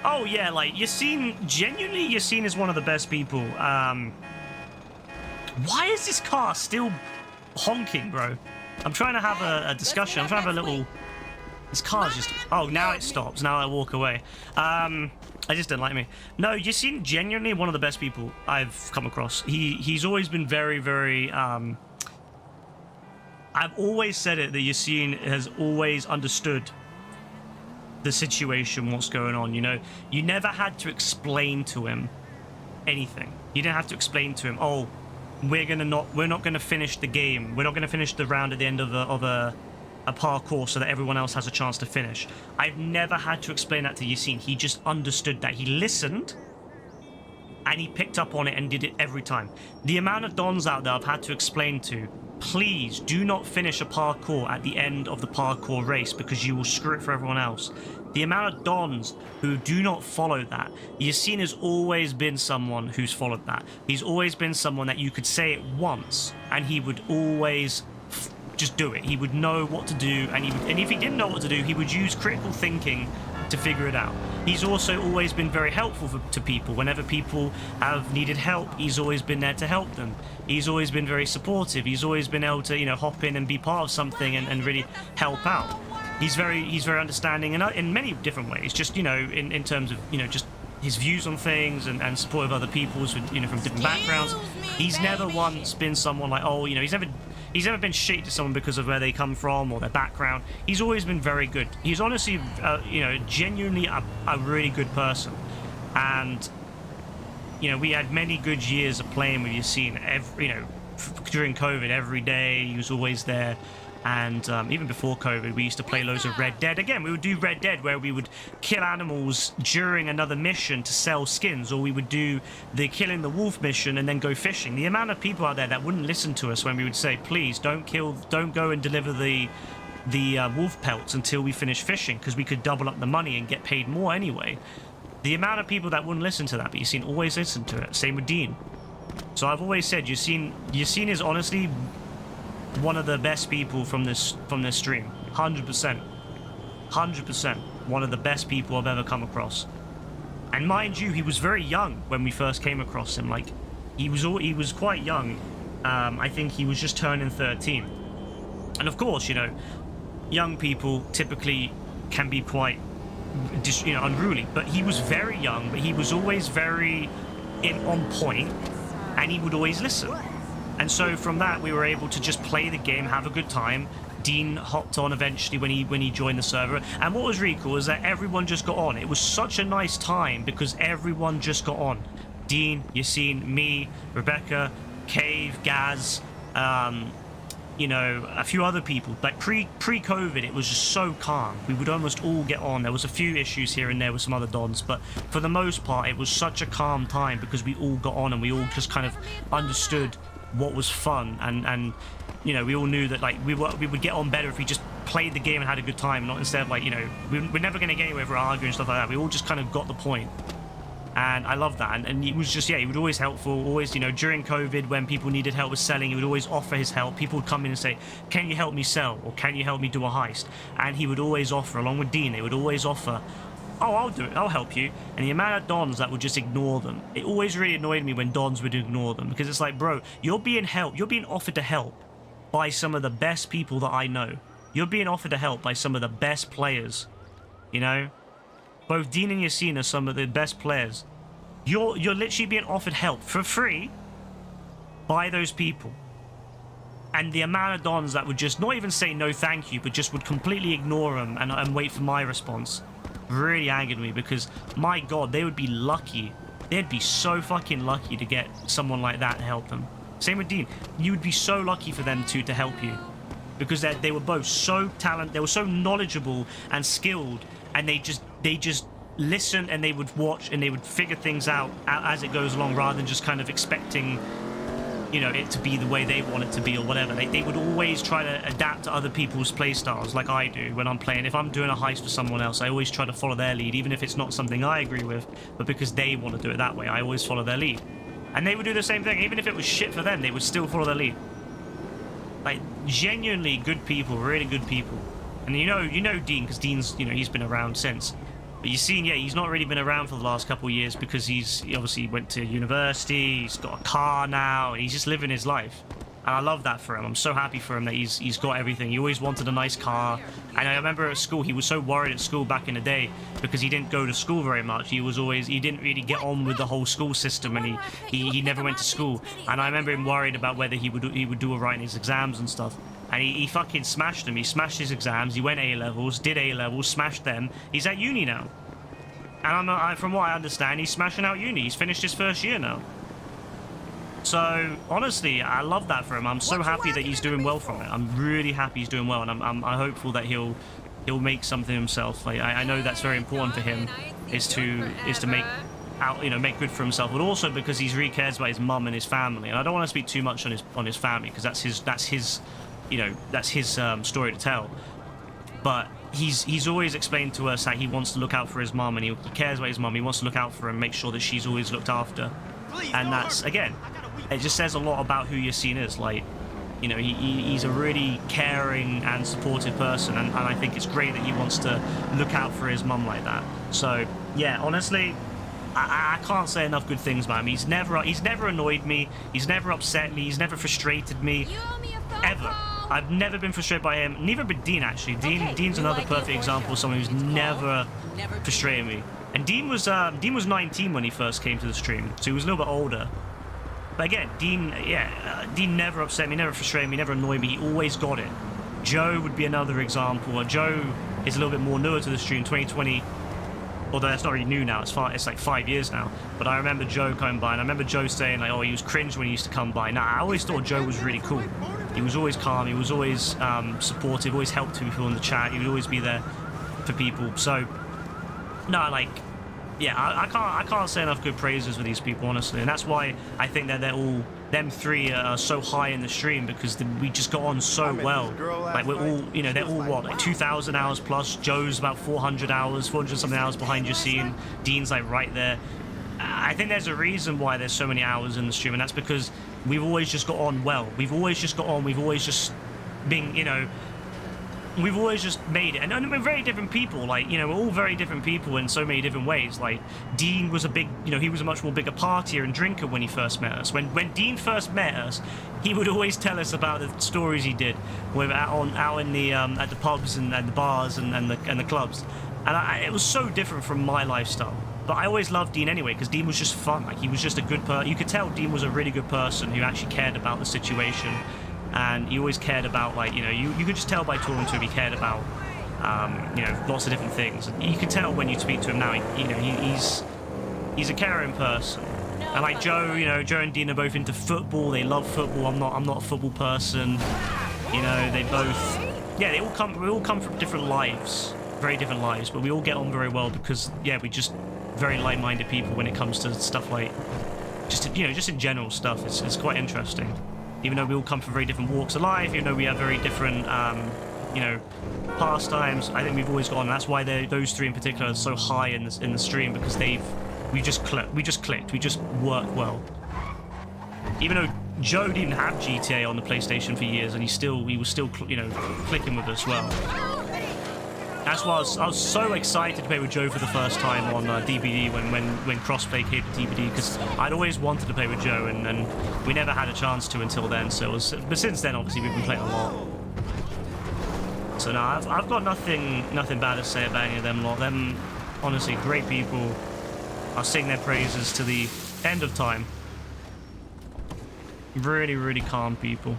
Oh yeah, like genuinely Yassine is one of the best people. Why is this car still honking, bro? I'm trying to have a discussion. I'm trying to have a little... This car's just... Oh, now it stops. Now I walk away. I just don't like me. No, Yassine genuinely one of the best people I've come across. He's always been very, very... I've always said it, that Yassine has always understood the situation, what's going on, you know? You never had to explain to him anything. You didn't have to explain to him, oh, we're not gonna finish the game. We're not gonna finish the round at the end of a parkour so that everyone else has a chance to finish. I've never had to explain that to Yassine. He just understood that. He listened and he picked up on it and did it every time. The amount of dons out there I've had to explain to, please do not finish a parkour at the end of the parkour race because you will screw it for everyone else. The amount of dons who do not follow that. Yassine has always been someone who's followed that. He's always been someone that you could say it once and he would always just do it. He would know what to do, and if he didn't know what to do, he would use critical thinking to figure it out. He's also always been very helpful to people. Whenever people have needed help, he's always been there to help them. He's always been very supportive. He's always been able to, hop in and be part of something and really help out. He's very understanding in many different ways. Just in terms of just his views on things and support of other people's from different backgrounds. He's never once been someone like, he's never been shit to someone because of where they come from or their background. He's always been very good. He's honestly, genuinely a really good person. And, we had many good years of playing with Yassine. During COVID, every day, he was always there. And even before COVID, we used to play loads of Red Dead. Again, we would do Red Dead where we would kill animals during another mission to sell skins, or we would do the killing the wolf mission and then go fishing. The amount of people out there that wouldn't listen to us when we would say, please don't go and deliver the wolf pelts until we finish fishing because we could double up the money and get paid more anyway. The amount of people that wouldn't listen to that, but Yassine always listened to it. Same with Dean. So I've always said Yassine is honestly one of the best people from this stream. 100%. One of the best people I've ever come across. And mind you, he was very young when we first came across him. Like, he was quite young. I think he was just turning 13. And of course, young people typically can be quite unruly. But he was very young, but he was always very on point, and he would always listen. And so from that, we were able to just play the game, have a good time. Dean hopped on eventually when he joined the server. And what was really cool is that everyone just got on. It was such a nice time because everyone just got on. Dean, Yassine, me, Rebecca, Cave, Gaz, a few other people. Like pre-COVID, it was just so calm. We would almost all get on. There was a few issues here and there with some other dons, but for the most part, it was such a calm time because we all got on and we all just kind of understood what was fun, and we all knew that we would get on better if we just played the game and had a good time, not instead of we're never going to get anywhere if we're arguing and stuff like that. We all just kind of got the point, and I love that. And he was just he was always helpful, always during COVID when people needed help with selling, he would always offer his help. People would come in and say, can you help me sell, or can you help me do a heist? And he would always offer, along with Dean, they would always offer, oh, I'll do it, I'll help you. And the amount of dons that would just ignore them, it always really annoyed me when dons would ignore them, because it's like, bro, you're being offered to help by some of the best people that I know. You're being offered to help by some of the best players, both Dean and Yassine are some of the best players. You're literally being offered help for free by those people. And the amount of dons that would just not even say no thank you, but just would completely ignore them and wait for my response really angered me, because my god, they would be lucky. They'd be so fucking lucky to get someone like that to help them. Same with Dean. You would be so lucky for them to help you, because they were both so talented, they were so knowledgeable and skilled, and they just listen and they would watch and they would figure things out as it goes along, rather than just kind of expecting it to be the way they want it to be or whatever. They would always try to adapt to other people's play styles, like I do when I'm playing. If I'm doing a heist for someone else, I always try to follow their lead, even if it's not something I agree with, but because they want to do it that way, I always follow their lead. And they would do the same thing, even if it was shit for them, they would still follow their lead. Like, genuinely good people, really good people. And you know Dean, because Dean's, he's been around since. But you've seen, he's not really been around for the last couple of years because he obviously went to university, he's got a car now, and he's just living his life. And I love that for him. I'm so happy for him that he's got everything. He always wanted a nice car. And I remember at school, he was so worried at school back in the day because he didn't go to school very much. He didn't really get on with the whole school system, and he never went to school. And I remember him worried about whether he would do all right in his exams and stuff. And he fucking smashed them. He smashed his exams. He went A-levels, did A-levels, smashed them. He's at uni now. And from what I understand, he's smashing out uni. He's finished his first year now. So honestly, I love that for him. I'm so happy that he's doing well from it. I'm really happy he's doing well, and I'm hopeful that he'll make something himself. Like I know that's very important for him, is to make out, make good for himself, but also because he really cares about his mum and his family. And I don't want to speak too much on his family, because that's his story to tell. But he's always explained to us that he wants to look out for his mum, and he cares about his mum. He wants to look out for her and make sure that she's always looked after. And that's, again, it just says a lot about who Yassine is. Like, he's a really caring and supportive person, and I think it's great that he wants to look out for his mum like that. So yeah, honestly, I can't say enough good things about him. He's never annoyed me. He's never upset me. He's never frustrated me, ever. I've never been frustrated by him. Neither but Dean, actually. Dean's another perfect example of someone who's never frustrated me. And Dean was 19 when he first came to the stream, so he was a little bit older. But again, Dean never upset me, never frustrated me, never annoyed me. He always got it. Joe would be another example. Joe is a little bit more newer to the stream, 2020. Although that's not really new now. It's like 5 years now. But I remember Joe coming by, and I remember Joe saying, like, oh, he was cringe when he used to come by. Nah, I always thought Joe was really cool. He was always calm. He was always supportive. Always helped people in the chat. He would always be there for people. So, no, like, yeah, I can't say enough good praises for these people, honestly. And that's why I think that them three are so high in the stream, because we just got on so well. Like, we're all, they're all what, like 2,000 hours plus. Joe's about 400 hours, 400 something hours behind Yassine. Dean's like right there. I think there's a reason why there's so many hours in the stream, and that's because we've always just got on well. We've always just got on. We've always just been, we've always just made it. And we're very different people. Like, we're all very different people in so many different ways. Like, Dean was he was a much more bigger partier and drinker when he first met us. When Dean first met us, he would always tell us about the stories he did out in the at the pubs and the bars and the clubs. And it was so different from my lifestyle. But I always loved Dean anyway, because Dean was just fun. Like, he was just a good person. You could tell Dean was a really good person who actually cared about the situation. And he always cared about, like, you could just tell by talking to him he cared about, lots of different things. And you can tell when you speak to him now, he's a caring person. And like Joe, Joe and Dean are both into football. They love football. I'm not a football person. They both, we all come from different lives, very different lives, but we all get on very well because, we just very like-minded people when it comes to stuff like, just in general stuff. It's quite interesting. Even though we all come from very different walks of life, even though we have very different, pastimes, I think we've always got on. That's why those three in particular are so high in the stream, because we just clicked, we just work well. Even though Joe didn't have GTA on the PlayStation for years, and he was still clicking with us well. That's why I was so excited to play with Joe for the first time on DBD when crossplay came to DBD, because I'd always wanted to play with Joe, and we never had a chance to until then. But since then, obviously, we've been playing a lot. So no, I've got nothing bad to say about any of them lot. Them, honestly, great people. I'll sing their praises to the end of time. Really, really calm people.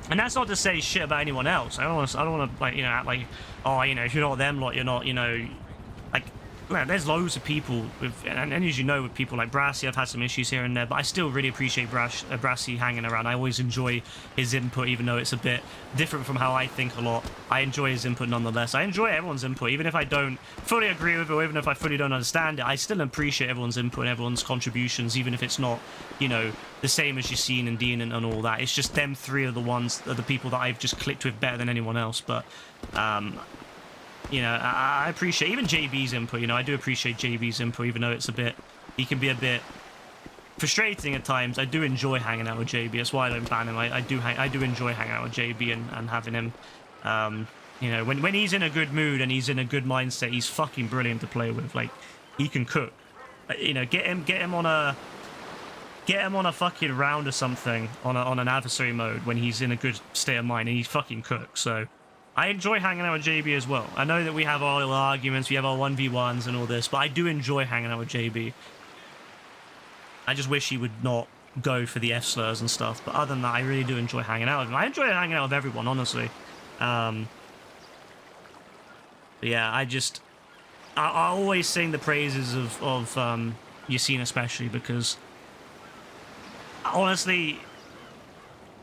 And that's not to say shit about anyone else. I don't want to like, act like, oh, if you're not them lot, you're not, like, man, there's loads of people with, and as you know, with people like Brassy, I've had some issues here and there, but I still really appreciate Brassy hanging around. I always enjoy his input, even though it's a bit different from how I think a lot. I enjoy his input nonetheless. I enjoy everyone's input, even if I don't fully agree with it, or even if I fully don't understand it. I still appreciate everyone's input and everyone's contributions, even if it's not, the same as Yassine and Dean and all that. It's just them three are the people that I've just clicked with better than anyone else. But I appreciate even JB's input. I do appreciate JB's input, even though he can be a bit frustrating at times. I do enjoy hanging out with JB. That's why I don't ban him. I do enjoy hanging out with JB and having him. When he's in a good mood and he's in a good mindset, he's fucking brilliant to play with. Like, he can cook. Get him on a fucking round or something on an adversary mode when he's in a good state of mind, and he fucking cooks. So I enjoy hanging out with JB as well. I know that we have our arguments, we have our 1v1s and all this, but I do enjoy hanging out with JB. I just wish he would not go for the F-slurs and stuff, but other than that, I really do enjoy hanging out with him. I enjoy hanging out with everyone, honestly. But yeah, I always sing the praises of Yassine especially, because honestly,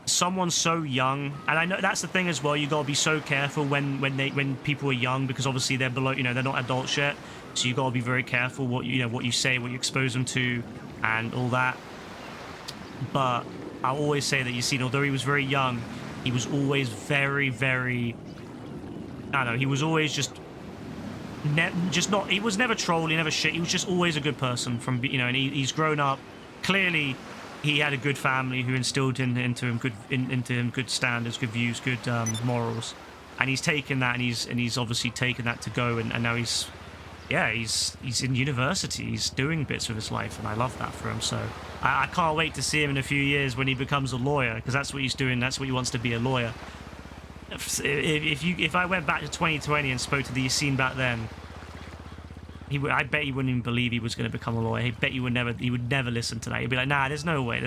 someone so young, and I know that's the thing as well. You gotta be so careful when people are young, because obviously they're below, they're not adults yet. So you gotta be very careful what you say, what you expose them to, and all that. But I always say that Yassine, although he was very young, he was always very, very. I don't know. He was always just not. He was never trolly, never shit. He was just always a good person. And he's grown up. Clearly, he had a good family who instilled into him good standards, good views, good morals, and he's taken that, and he's obviously taken that to go, and now he's in university. He's doing bits with his life, and I love that for him. So I can't wait to see him in a few years when he becomes a lawyer, because that's what he's doing. That's what he wants to be, a lawyer. If I went back to 2020 and spoke to the Yassine back then, I bet he wouldn't even believe he was going to become a lawyer. I bet he would never listen to that. He'd be like, nah, there's no way.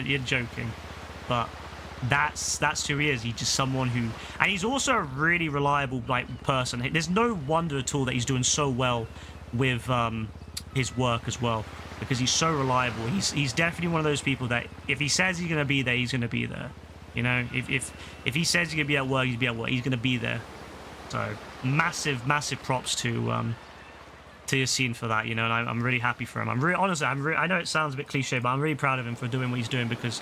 You're joking. But that's who he is. He's just someone who, and he's also a really reliable person. There's no wonder at all that he's doing so well with his work as well, because he's so reliable. He's definitely one of those people that if he says he's going to be there, he's going to be there. If he says he's going to be at work, he's going to be there. So massive props to Yassine for that, and I'm really happy for him. I know it sounds a bit cliche, but I'm really proud of him for doing what he's doing, because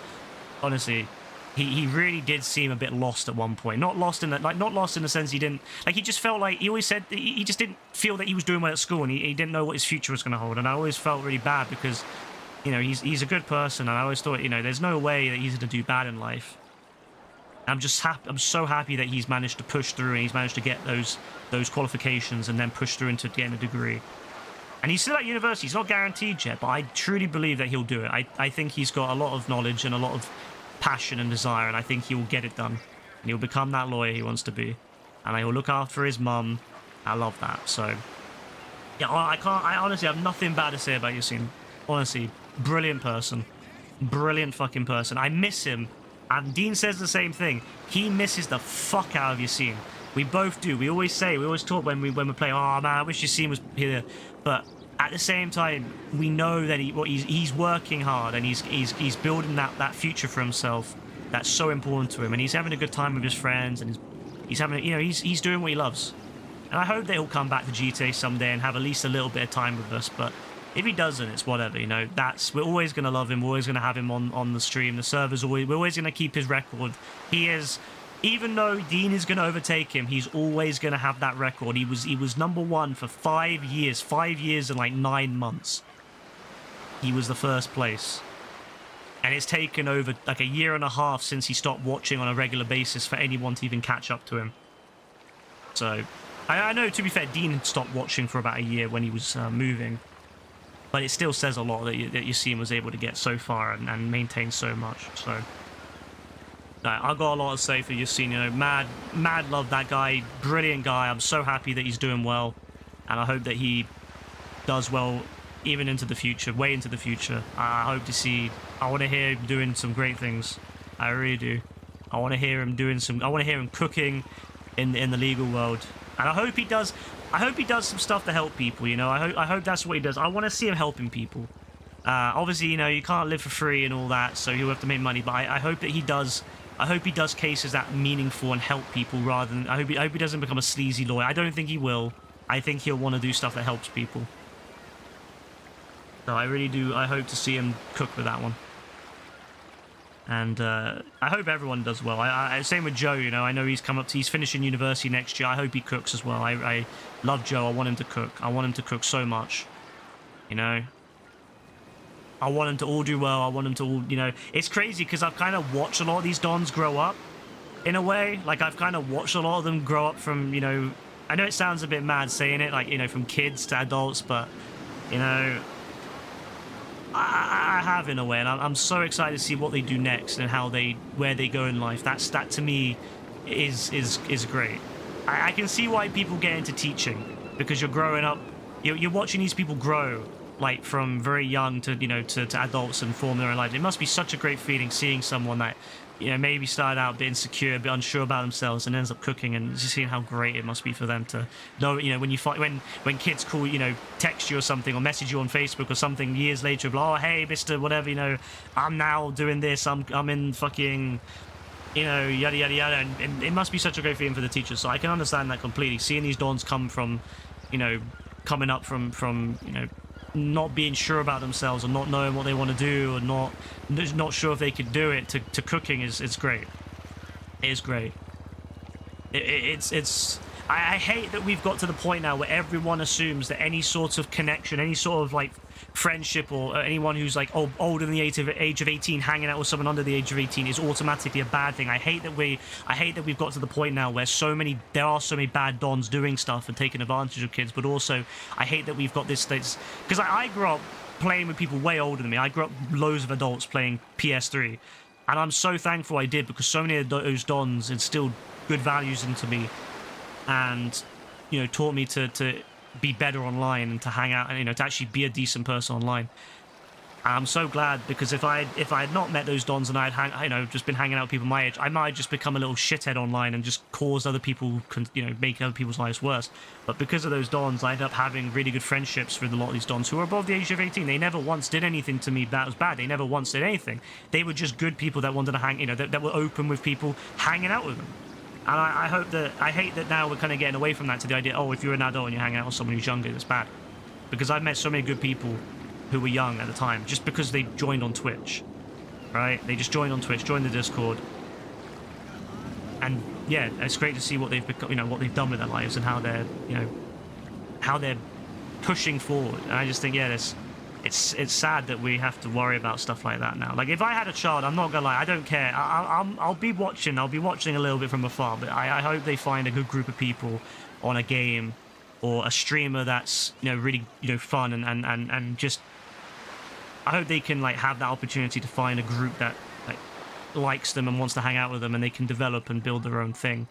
honestly, he really did seem a bit lost at one point. Not lost in the sense he didn't, he just felt like, he always said he just didn't feel that he was doing well at school, and he didn't know what his future was going to hold. And I always felt really bad, because he's a good person, and I always thought, there's no way that he's going to do bad in life. I'm just happy. I'm so happy that he's managed to push through, and he's managed to get those qualifications, and then push through into getting a degree. And he's still at university. He's not guaranteed yet, but I truly believe that he'll do it. I think he's got a lot of knowledge and a lot of passion and desire, and I think he will get it done. And he'll become that lawyer he wants to be, and he'll look after his mum. I love that. So yeah, I honestly have nothing bad to say about Yassine. Honestly, brilliant person, brilliant fucking person. I miss him. And Dean says the same thing. He misses the fuck out of Yassine. We both do. We always talk when we play. Oh man, I wish Yassine was here. But at the same time, we know that he's working hard, and he's building that future for himself. That's so important to him, and he's having a good time with his friends, and he's having he's doing what he loves. And I hope that he'll come back to GTA someday and have at least a little bit of time with us. But if he doesn't, it's whatever, we're always going to love him. We're always going to have him on the stream. The server's we're always going to keep his record. He is, even though Dean is going to overtake him, he's always going to have that record. He was number one for 5 years. 5 years and 9 months. He was the first place. And it's taken over a year and a half since he stopped watching on a regular basis for anyone to even catch up to him. So, I know, to be fair, Dean stopped watching for about a year when he was moving. But it still says a lot that Yassine was able to get so far and maintain so much. So I've got a lot to say for Yassine. Mad love that guy. Brilliant guy. I'm so happy that he's doing well. And I hope that he does well even into the future, way into the future. I want to hear him doing some great things. I really do. I want to hear him cooking in the legal world. And I hope he does some stuff to help people, I hope that's what he does. I want to see him helping people. Obviously, you can't live for free and all that, so he'll have to make money, but I hope that he does. I hope he does cases that are meaningful and help people, rather than I hope he doesn't become a sleazy lawyer. I don't think he will. I think he'll want to do stuff that helps people. So I really do. I hope to see him cook with that one. And I hope everyone does well. Same with Joe, I know he's finishing university next year. I hope he cooks as well. I love Joe. I want him to cook. I want him to cook so much. I want them to all do well. I want them to all, It's crazy because I've kind of watched a lot of these Dons grow up, in a way. I've kind of watched a lot of them grow up from, I know it sounds a bit mad saying it, from kids to adults, but, I have, in a way, and I'm so excited to see what they do next and where they go in life. That to me is great. I can see why people get into teaching, because you're growing up, you're watching these people grow, from very young to to adults and form their own lives. It must be such a great feeling seeing someone that you know, maybe started out a bit insecure, a bit unsure about themselves, and ends up cooking, and just seeing how great it must be for them to know, you know, when you find when kids call, you know, text you or something, or message you on Facebook or something years later, of, oh, hey, Mr. Whatever, you know, I'm now doing this, I'm in fucking, you know, yada yada yada, and it must be such a great feeling for the teachers. So I can understand that completely. Seeing these dons come from, you know, coming up from you know, not being sure about themselves, or not knowing what they want to do, or not sure if they could do it, to cooking it's great. It is great. I hate that we've got to the point now where everyone assumes that any sort of connection, any sort of like friendship, or anyone who's like older than the age of 18 hanging out with someone under the age of 18 is automatically a bad thing. I hate that we've got to the point now where there are so many bad dons doing stuff and taking advantage of kids, but also I hate that we've got this because I grew up playing with people way older than me. I grew up loads of adults playing PS3, and I'm so thankful I did, because so many of those dons instilled good values into me, and, you know, taught me to be better online, and to hang out, and, you know, to actually be a decent person online. I'm so glad, because if I had not met those dons, and I had just been hanging out with people my age, I might have just become a little shithead online and just caused other people, you know, make other people's lives worse. But because of those dons, I ended up having really good friendships with a lot of these dons who are above the age of 18. They never once did anything to me that was bad. They never once did anything. They were just good people that wanted to hang, you know, that were open with people, hanging out with them. And I hate that now we're kind of getting away from that, to the idea, oh, if you're an adult and you're hanging out with someone who's younger, that's bad. Because I've met so many good people who were young at the time, just because they joined on Twitch, right? They just joined on Twitch, joined the Discord. And yeah, it's great to see what they've become, you know, what they've done with their lives, and how they're, you know, how they're pushing forward. And I just think, yeah, it's sad that we have to worry about stuff like that now. Like, if I had a child, I'm not gonna lie, I don't care. I'll be watching a little bit from afar, but I hope they find a good group of people on a game, or a streamer that's, you know, really, you know, fun, and just, I hope they can, like, have that opportunity to find a group that, like, likes them and wants to hang out with them, and they can develop and build their own thing.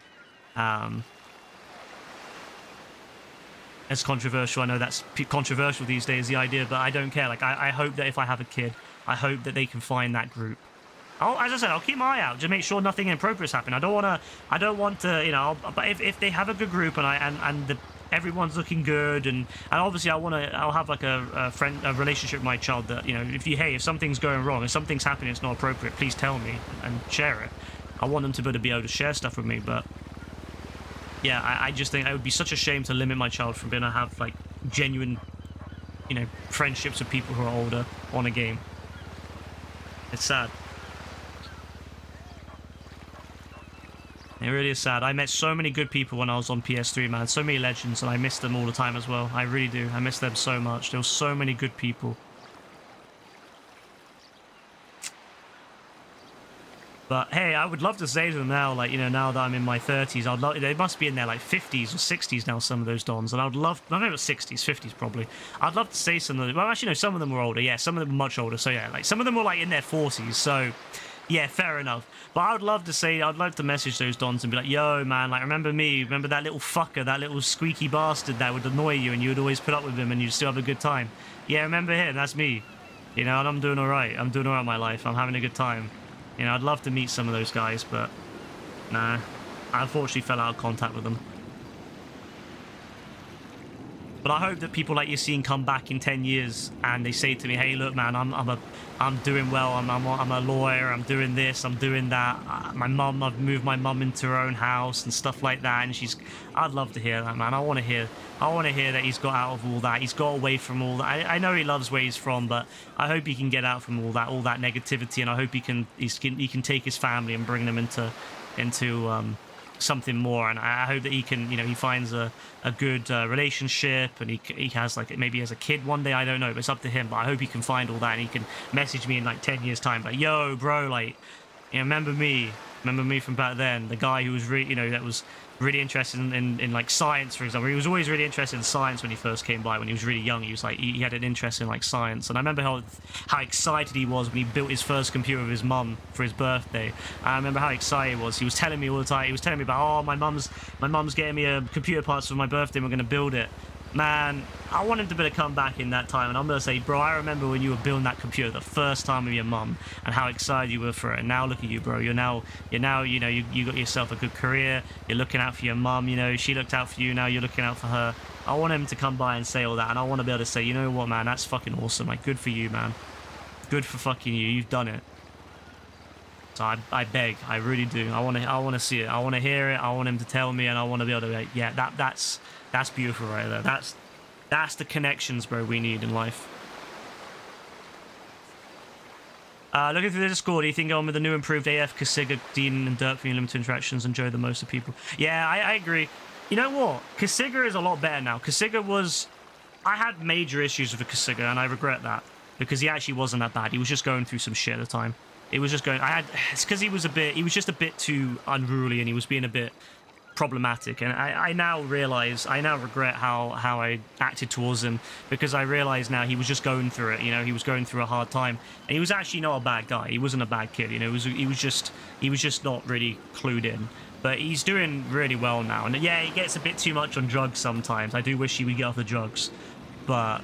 It's controversial. I know that's controversial these days, the idea, but I don't care. Like, I hope that if I have a kid, I hope that they can find that group. As I said, I'll keep my eye out to make sure nothing inappropriate is happening. I don't want to, you know, but if they have a good group, and everyone's looking good, and obviously I'll have like a relationship with my child that, you know, if something's going wrong, if something's happening, it's not appropriate, please tell me and share it. I want them to be able to share stuff with me, but yeah, I just think it would be such a shame to limit my child from being able to have, like, genuine, you know, friendships with people who are older on a game. It's sad. It really is sad. I met so many good people when I was on PS3, man. So many legends, and I miss them all the time as well. I really do. I miss them so much. There were so many good people. But hey, I would love to say to them now, like, you know, now that I'm in my 30s, they must be in their, like, 50s or 60s now, some of those dons, and I don't know, 60s, 50s probably. I'd love to say some of them. Well, actually, no, some of them were older. Yeah, some of them were much older. So yeah, like, some of them were, like, in their 40s. So yeah, fair enough. But I'd love to message those dons and be like, yo, man, like, remember me? Remember that little fucker, that little squeaky bastard that would annoy you, and you would always put up with him, and you'd still have a good time? Yeah, remember him? That's me. You know, and I'm doing all right. I'm doing all right in my life. I'm having a good time. You know, I'd love to meet some of those guys, but nah, I unfortunately fell out of contact with them. But I hope that people like Yassine come back in 10 years and they say to me, hey, look, man, I'm doing well. I'm a lawyer. I'm doing this. I'm doing that. I've moved my mum into her own house and stuff like that. And I'd love to hear that, man. I want to hear that he's got out of all that. He's got away from all that. I know he loves where he's from, but I hope he can get out from all that negativity. And I hope he can take his family and bring them into something more. And I hope that he can, you know, he finds a good relationship, and he has, like, maybe has a kid one day. I don't know, but it's up to him. But I hope he can find all that, and he can message me in, like, 10 years time, like, yo, bro, like, you know, remember me from back then, the guy who was really, you know, that was really interested in like science, for example. He was always really interested in science when he first came by. When he was really young, he was like, he had an interest in, like, science. And I remember how excited he was when he built his first computer with his mum for his birthday. I remember how excited he was. He was telling me all the time. He was telling me about, oh, my mum's getting me a computer parts for my birthday, and we're going to build it. man, I want him to be able to come back in that time, and I'm gonna say, bro, I remember when you were building that computer the first time with your mum, and how excited you were for it. And now look at you, bro. You're now, you know, you got yourself a good career. You're looking out for your mum. You know, she looked out for you. Now you're looking out for her. I want him to come by and say all that, and I want to be able to say, you know what, man, that's fucking awesome. Like, good for you, man. Good for fucking you. You've done it. So I beg, I really do. I want to see it. I want to hear it. I want him to tell me, and I want to be able to be like, yeah, that's beautiful right there. That's the connections, bro, we need in life. Looking through the Discord, do you think going with the new improved AF, Kasiga, Dean, and Dirt for your limited interactions enjoy the most of people? Yeah, I agree. You know what? Kasiga is a lot better now. Kasiga was... I had major issues with Kasiga, and I regret that. Because he actually wasn't that bad. He was just going through some shit at the time. It was just going... It's because he was just a bit too unruly, and he was being a bit problematic. And I now realize, I now regret how I acted towards him, because I realize now he was just going through it. You know, he was going through a hard time, and he was actually not a bad guy. He wasn't a bad kid. You know, he was just not really clued in. But he's doing really well now. And yeah, he gets a bit too much on drugs sometimes. I do wish he would get off the drugs, but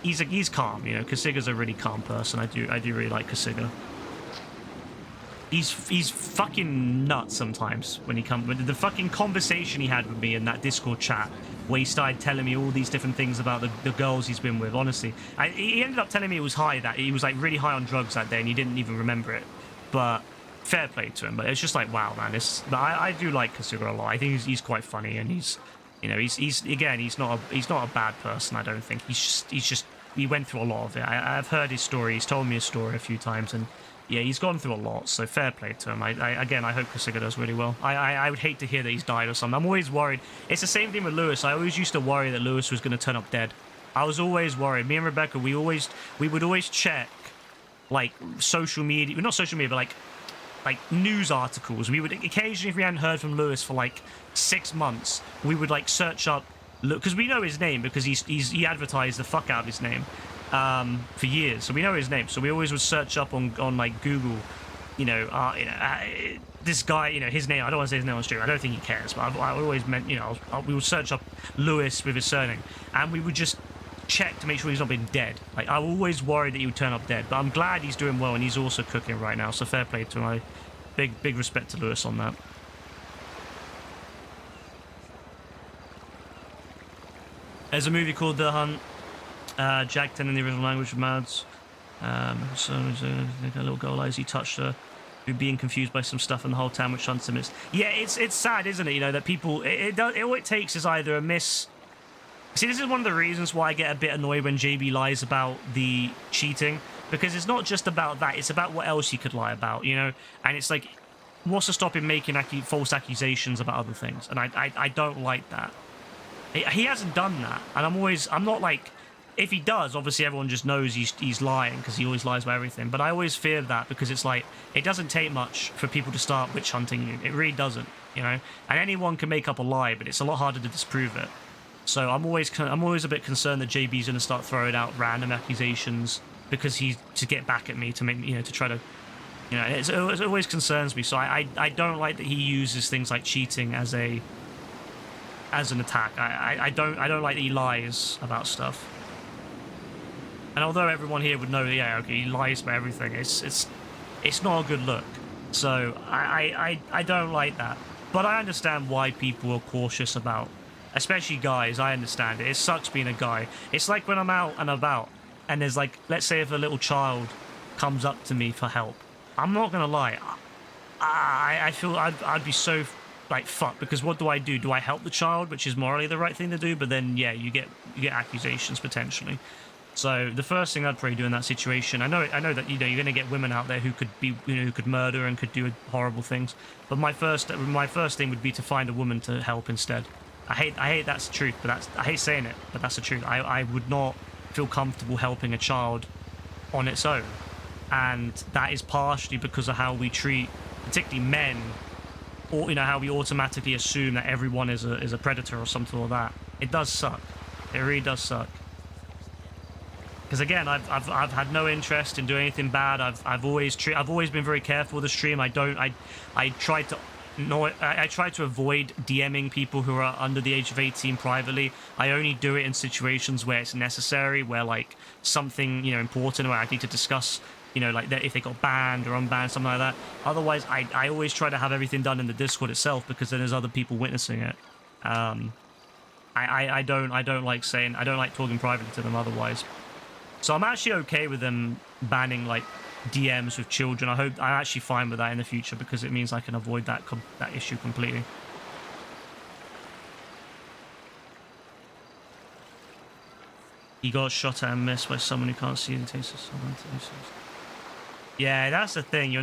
he's calm. You know, Kasiga's a really calm person. I do really like Kasiga. He's fucking nuts sometimes when he comes. The fucking conversation he had with me in that Discord chat, where he started telling me all these different things about the girls he's been with. Honestly, he ended up telling me it was high, that he was like really high on drugs that day, and he didn't even remember it. But fair play to him. But it's just like, wow, man. But I do like Kasuga a lot. I think he's quite funny, and he's, you know, he's again, he's not a bad person. I don't think he's just he went through a lot of it. I've heard his story. He's told me his story a few times, and yeah, he's gone through a lot, so fair play to him. Again, I hope Kasiga does really well. I would hate to hear that he's died or something. I'm always worried. It's the same thing with Lewis. I always used to worry that Lewis was going to turn up dead. I was always worried. Me and Rebecca, we would always check, like, social media, not social media, but like news articles. We would occasionally, if we hadn't heard from Lewis for like 6 months, we would like search up, look, because we know his name, because he advertised the fuck out of his name for years, so we know his name. So we always would search up on like Google, this guy, his name. I don't want to say his name on stream. I don't think he cares, but I always meant, we would search up Lewis with his surname, and we would just check to make sure he's not been dead. Like, I always worried that he would turn up dead, but I'm glad he's doing well, and he's also cooking right now, so fair play to him. Big respect to Lewis on that. There's a movie called The Hunt. Jack 10 in the original language of Mads. So a little girl as he touched her, being confused by some stuff in the whole town, which hunts him. Yeah, it's sad, isn't it? That people, all it takes is either a miss. See, this is one of the reasons why I get a bit annoyed when JB lies about the cheating, because it's not just about that, it's about what else he could lie about, and it's like, what's to stop him making false accusations about other things? And I don't like that. He hasn't done that, and I'm not like, if he does, obviously everyone just knows he's lying, because he always lies about everything. But I always fear that, because it's like, it doesn't take much for people to start witch hunting you. It really doesn't, and anyone can make up a lie, but it's a lot harder to disprove it. So I'm always a bit concerned that JB's going to start throwing out random accusations because to get back at me, to make to try to, it always concerns me. So I don't like that he uses things like cheating as an attack. I don't like that he lies about stuff. And although everyone here would know, yeah, okay, he lies about everything, it's not a good look. So I don't like that. But I understand why people are cautious about, especially guys. I understand it. It sucks being a guy. It's like when I'm out and about, and there's like, let's say if a little child comes up to me for help, I'm not gonna lie, I feel I'd be so like fucked, because what do? Do I help the child, which is morally the right thing to do? But then yeah, you get accusations potentially. So the first thing I'd probably do in that situation, I know that you're going to get women out there who could be, who could murder and could do horrible things. But my first thing would be to find a woman to help instead. I hate that's the truth, but I hate saying it, but that's the truth. I would not feel comfortable helping a child on its own, and that is partially because of how we treat, particularly men, or how we automatically assume that everyone is a predator or something like that. It does suck. It really does suck. Because again, I've had no interest in doing anything bad. I've always been very careful with the stream. I try to I try to avoid DMing people who are under the age of 18 privately. I only do it in situations where it's necessary, where like something, you know, important, where I need to discuss, you know, like if they got banned or unbanned, something like that. Otherwise, I always try to have everything done in the Discord itself, because then there's other people witnessing it. I don't like talking privately to them otherwise. So I'm actually okay with them banning like DMs with children. I'm actually fine with that in the future, because it means I can avoid that issue completely. He got shot at and missed by someone who can't see the taste of someone. Yeah, that's the thing.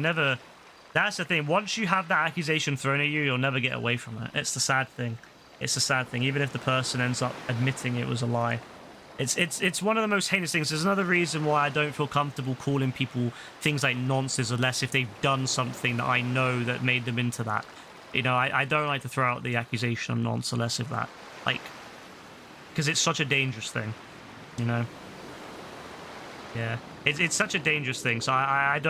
That's the thing. Once you have that accusation thrown at you, you'll never get away from it. It's the sad thing. It's the sad thing. Even if the person ends up admitting it was a lie. It's one of the most heinous things. There's another reason why I don't feel comfortable calling people things like nonces, unless if they've done something that I know that made them into that. You know, I don't like to throw out the accusation of nonce unless of that. Like, because it's such a dangerous thing, you know? Yeah. It's such a dangerous thing, so I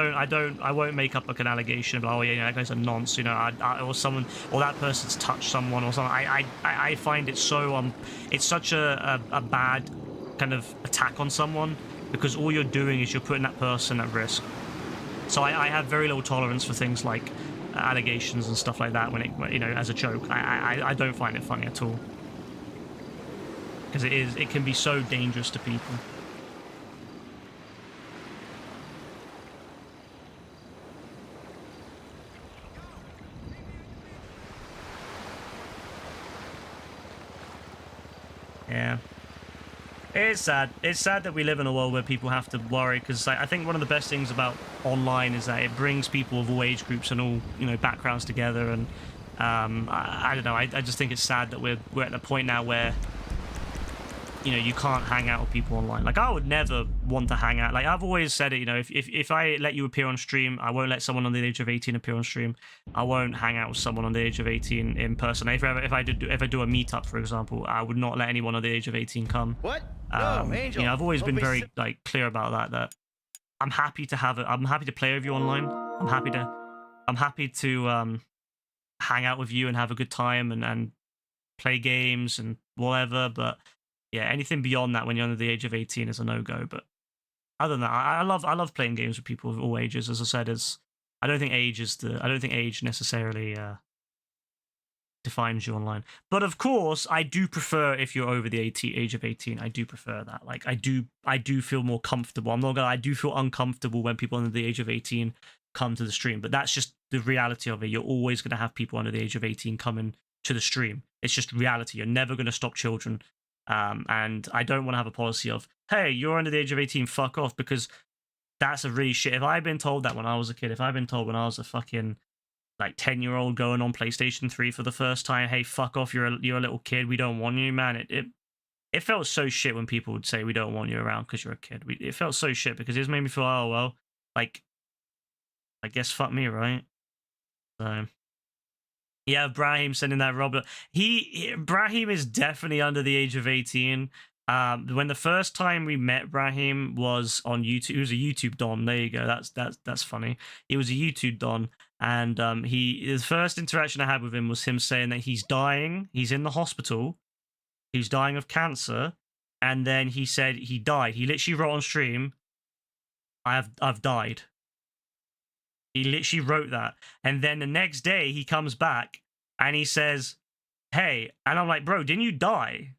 won't make up like an allegation about, oh yeah, that guy's a nonce, you know, or someone, or that person's touched someone or something. I find it so it's such a bad kind of attack on someone, because all you're doing is you're putting that person at risk. So I have very little tolerance for things like allegations and stuff like that when it, you know, as a joke. I don't find it funny at all, because it can be so dangerous to people. Yeah. It's sad. It's sad that we live in a world where people have to worry, because I think one of the best things about online is that it brings people of all age groups and all, you know, backgrounds together. And I don't know. I just think it's sad that we're at the point now where, you know, you can't hang out with people online. Like, I would never want to hang out. Like, I've always said it, you know, if I let you appear on stream, I won't let someone on the age of 18 appear on stream. I won't hang out with someone on the age of 18 in person. If I do a meetup, for example, I would not let anyone on the age of 18 come. What? No, Angel. You know, I've always been very like clear about that I'm happy to play with you online. I'm happy to hang out with you and have a good time and play games and whatever, but yeah, anything beyond that when you're under the age of 18 is a no-go. But other than that, I love playing games with people of all ages. As I said, I don't think age necessarily defines you online. But of course, I do prefer if you're over the age of 18. I do prefer that. Like, I do feel more comfortable. I'm not gonna. I do feel uncomfortable when people under the age of 18 come to the stream. But that's just the reality of it. You're always gonna have people under the age of 18 coming to the stream. It's just reality. You're never gonna stop children. And I don't want to have a policy of, hey, you're under the age of 18, fuck off, because that's a really shit. If I'd been told that when I was a kid, if I'd been told when I was a fucking like 10-year-old going on PlayStation 3 for the first time, hey, fuck off, you're a little kid, we don't want you, man, it felt so shit when people would say we don't want you around because you're a kid. It felt so shit, because it just made me feel, oh well, like, I guess fuck me, right? So yeah, Brahim sending that Robert. Brahim is definitely under the age of 18. When the first time we met Brahim was on YouTube, he was a YouTube Don. There you go. That's funny. He was a YouTube Don, and the first interaction I had with him was him saying that he's dying. He's in the hospital. He's dying of cancer, and then he said he died. He literally wrote on stream, I've died. He literally wrote that. And then the next day he comes back and he says, hey, and I'm like, bro, didn't you die?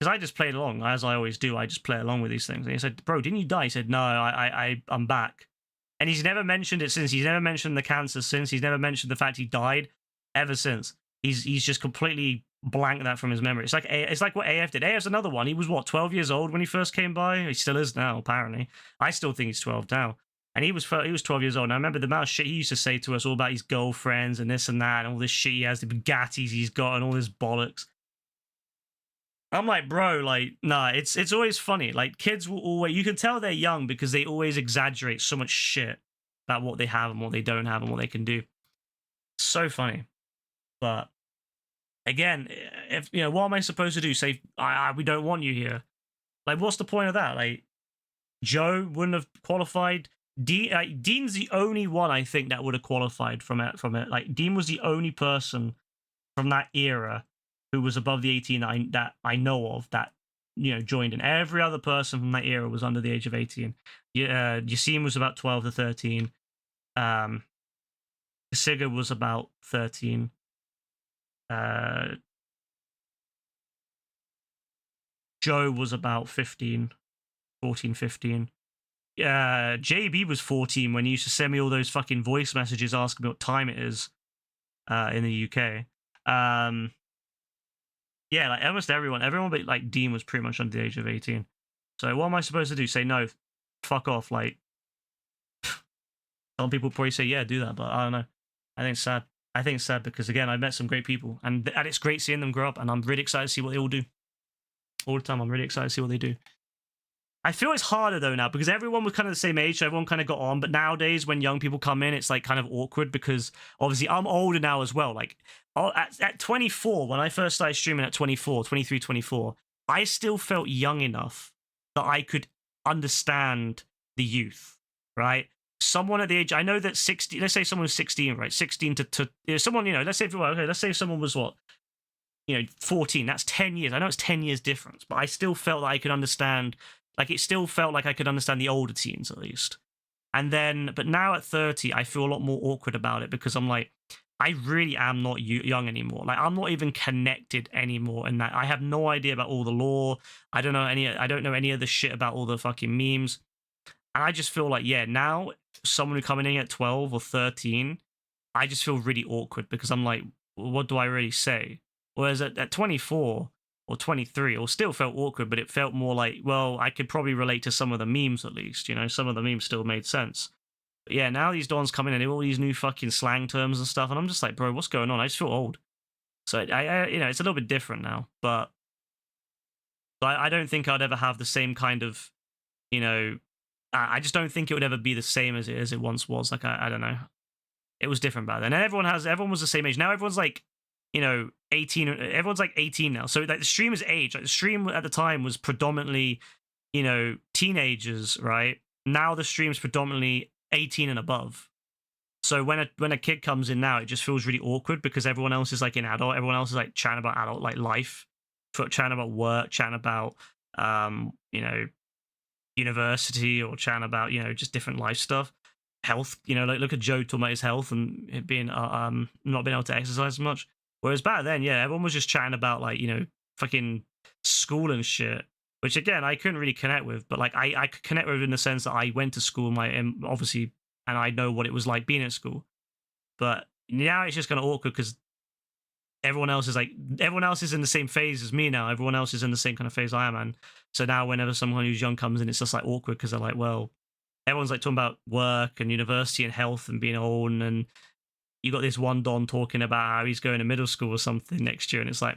Because I just played along, as I always do. I just play along with these things. And he said, bro, didn't you die? He said, no, I'm back. And he's never mentioned it since. He's never mentioned the cancer since. He's never mentioned the fact he died ever since. He's just completely blanked that from his memory. It's like what AF did. AF's another one. He was, what, 12 years old when he first came by? He still is now, apparently. I still think he's 12 now. And he was 12 years old. And I remember the amount of shit he used to say to us all about his girlfriends and this and that, and all this shit he has, the Bugattis he's got, and all this bollocks. I'm like, bro, like, nah, it's always funny. Like, kids will always, you can tell they're young because they always exaggerate so much shit about what they have and what they don't have and what they can do. It's so funny. But again, if you know, what am I supposed to do? Say, we don't want you here. Like, what's the point of that? Like, Joe wouldn't have qualified. Dean's the only one I think that would have qualified from it. Like Dean was the only person from that era who was above the 18 that I know of that joined in. Every other person from that era was under the age of 18. Yassine was about 12 to 13. Kasiga was about 13. Joe was about 15, 14, 15. JB was 14 when he used to send me all those fucking voice messages asking me what time it is in the UK. Yeah, like almost everyone but like Dean was pretty much under the age of 18. So what am I supposed to do? Say no, fuck off? Like, some people probably say yeah, do that, but I don't know. I think it's sad. I think it's sad because again, I met some great people, and it's great seeing them grow up, and I'm really excited to see what they all do. All the time, I'm really excited to see what they do. I feel it's harder though now because everyone was kind of the same age, so everyone kind of got on. But nowadays, when young people come in, it's like kind of awkward because obviously I'm older now as well. Like at 24, when I first started streaming at 24, 23, 24, I still felt young enough that I could understand the youth, right? Someone at the age, I know that 60, let's say someone was 16, right? 16 to someone, let's say, let's say someone was what? 14, that's 10 years. I know it's 10 years difference, but I still felt that I could understand, like it still felt like I could understand the older teens at least. And then, but now at 30, I feel a lot more awkward about it because I'm like, I really am not young anymore. Like I'm not even connected anymore in that I have no idea about all the lore. I don't know any of the shit about all the fucking memes. And I just feel like, yeah, now someone coming in at 12 or 13, I just feel really awkward because I'm like, what do I really say? Whereas at 24 or 23, it still felt awkward, but it felt more like, well, I could probably relate to some of the memes at least. Some of the memes still made sense. But yeah, now these dons come in and they have all these new fucking slang terms and stuff, and I'm just like, bro, what's going on? I just feel old. So I it's a little bit different now, but I don't think I'd ever have the same kind of, I just don't think it would ever be the same as it once was. Like I don't know, it was different back then. And everyone was the same age. Now everyone's like, 18. Everyone's like 18 now. So like the stream is age. Like the stream at the time was predominantly, teenagers, right? Now the stream's predominantly 18 and above. So when a kid comes in now, it just feels really awkward because everyone else is like an adult. Everyone else is like chatting about adult like life, chatting about work, chatting about university, or chatting about just different life stuff, health. Like look at Joe talking about his health and it being not being able to exercise as much. Whereas back then, yeah, everyone was just chatting about like fucking school and shit, which again I couldn't really connect with. But like I could connect with in the sense that I went to school, obviously, and I know what it was like being at school. But now it's just kind of awkward because everyone else is in the same phase as me now. Everyone else is in the same kind of phase I am, and so now whenever someone who's young comes in, it's just like awkward because they're like, well, everyone's like talking about work and university and health and being old, and you got this one don talking about how he's going to middle school or something next year, and it's like,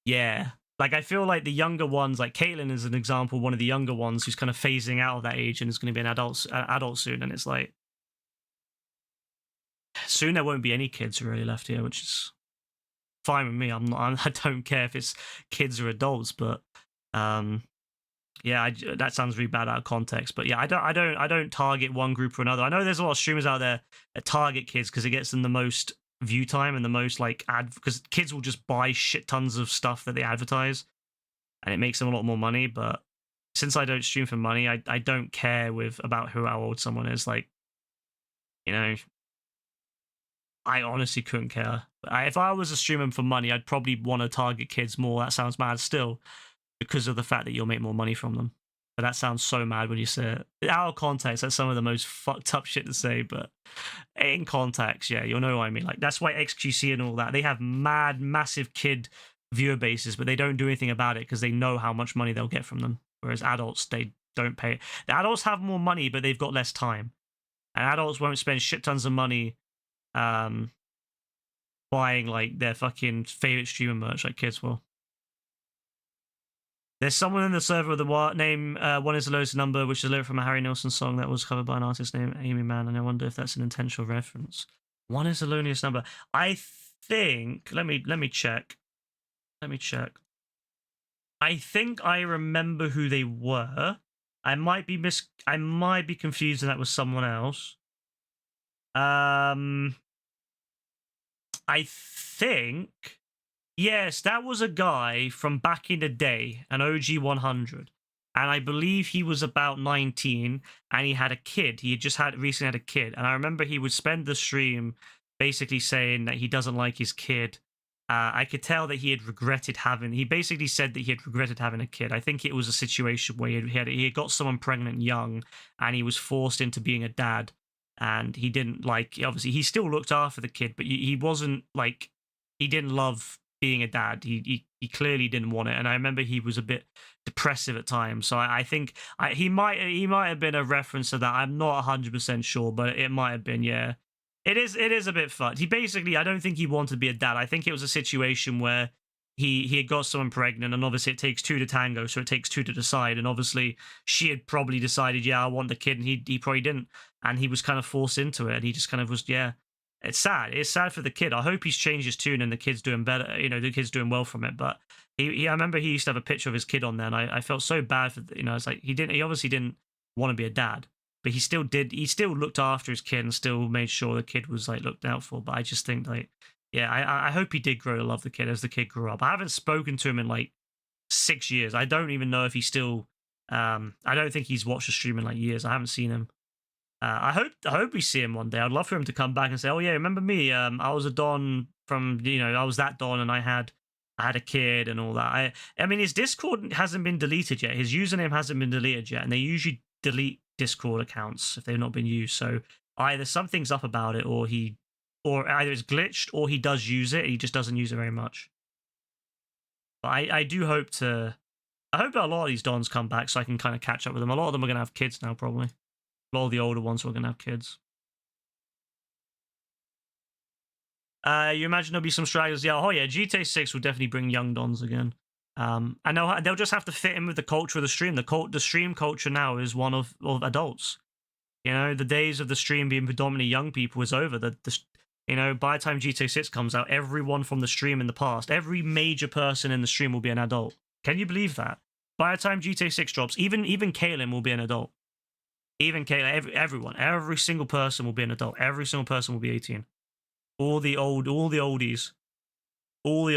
yeah. Like I feel like the younger ones, like Caitlin is an example, one of the younger ones who's kind of phasing out of that age and is going to be an adult soon, and it's like, soon there won't be any kids really left here, which is fine with me. I don't care if it's kids or adults, but yeah, that sounds really bad out of context. But yeah, I don't target one group or another. I know there's a lot of streamers out there that target kids because it gets them the most view time and the most like because kids will just buy shit tons of stuff that they advertise, and it makes them a lot more money. But since I don't stream for money, I don't care about how old someone is. Like, I honestly couldn't care. If I was a streamer for money, I'd probably want to target kids more. That sounds mad still, because of the fact that you'll make more money from them. But that sounds so mad when you say it. Out of context, that's some of the most fucked up shit to say, but in context, yeah, you'll know what I mean. Like, that's why XQC and all that, they have massive kid viewer bases, but they don't do anything about it because they know how much money they'll get from them. Whereas adults, they don't pay. The adults have more money, but they've got less time. And adults won't spend shit tons of money buying like their fucking favorite streamer merch like kids will. There's someone in the server with the name One Is the Lowest Number, which is a lyric from a Harry Nilsson song that was covered by an artist named Amy Mann, and I wonder if that's an intentional reference. One is the loneliest number. I think. Let me check. Let me check. I think I remember who they were. I might be confusing that with someone else. I think, yes, that was a guy from back in the day, an OG 100. And I believe he was about 19 and he had a kid. He had just recently had a kid. And I remember he would spend the stream basically saying that he doesn't like his kid. I could tell that he basically said that he had regretted having a kid. I think it was a situation where he had got someone pregnant young and he was forced into being a dad. And he didn't obviously he still looked after the kid, but he wasn't he didn't love being a dad. He clearly didn't want it. And I remember he was a bit depressive at times. So I think he might have been a reference to that. I'm not 100% sure, but it might have been, yeah. It is a bit fucked. He basically, I don't think he wanted to be a dad. I think it was a situation where he had got someone pregnant, and obviously it takes two to tango, so it takes two to decide. And obviously she had probably decided, yeah, I want the kid, and he probably didn't. And he was kind of forced into it, and he just kind of was, yeah. It's sad. It's sad for the kid. I hope he's changed his tune and the kid's doing better. You know, the kid's doing well from it. But I remember he used to have a picture of his kid on there, and I felt so bad for, it's like he obviously didn't want to be a dad. But he still did. He still looked after his kid and still made sure the kid was looked out for. But I just think yeah, I hope he did grow to love the kid as the kid grew up. I haven't spoken to him in 6 years. I don't even know if he's still. I don't think he's watched a stream in years. I haven't seen him. I hope we see him one day. I'd love for him to come back and say, "Oh yeah, remember me? I was a Don from I was that Don, and I had a kid and all that." I mean, his Discord hasn't been deleted yet. His username hasn't been deleted yet, and they usually delete Discord accounts if they've not been used. So either something's up about it, or either it's glitched, or he does use it. He just doesn't use it very much. But I do hope to. I hope that a lot of these Dons come back so I can kind of catch up with them. A lot of them are gonna have kids now, probably. A lot of the older ones are gonna have kids. You imagine there'll be some stragglers? Yeah, oh yeah, GTA 6 will definitely bring young Dons again. And they'll just have to fit in with the culture of the stream. The stream culture now is one of adults. The days of the stream being predominantly young people is over. By the time GTA 6 comes out, everyone from the stream in the past, every major person in the stream will be an adult. Can you believe that? By the time GTA 6 drops, even Kaylin will be an adult. Even Kaylin, every single person will be an adult. Every single person will be 18. All the oldies. All the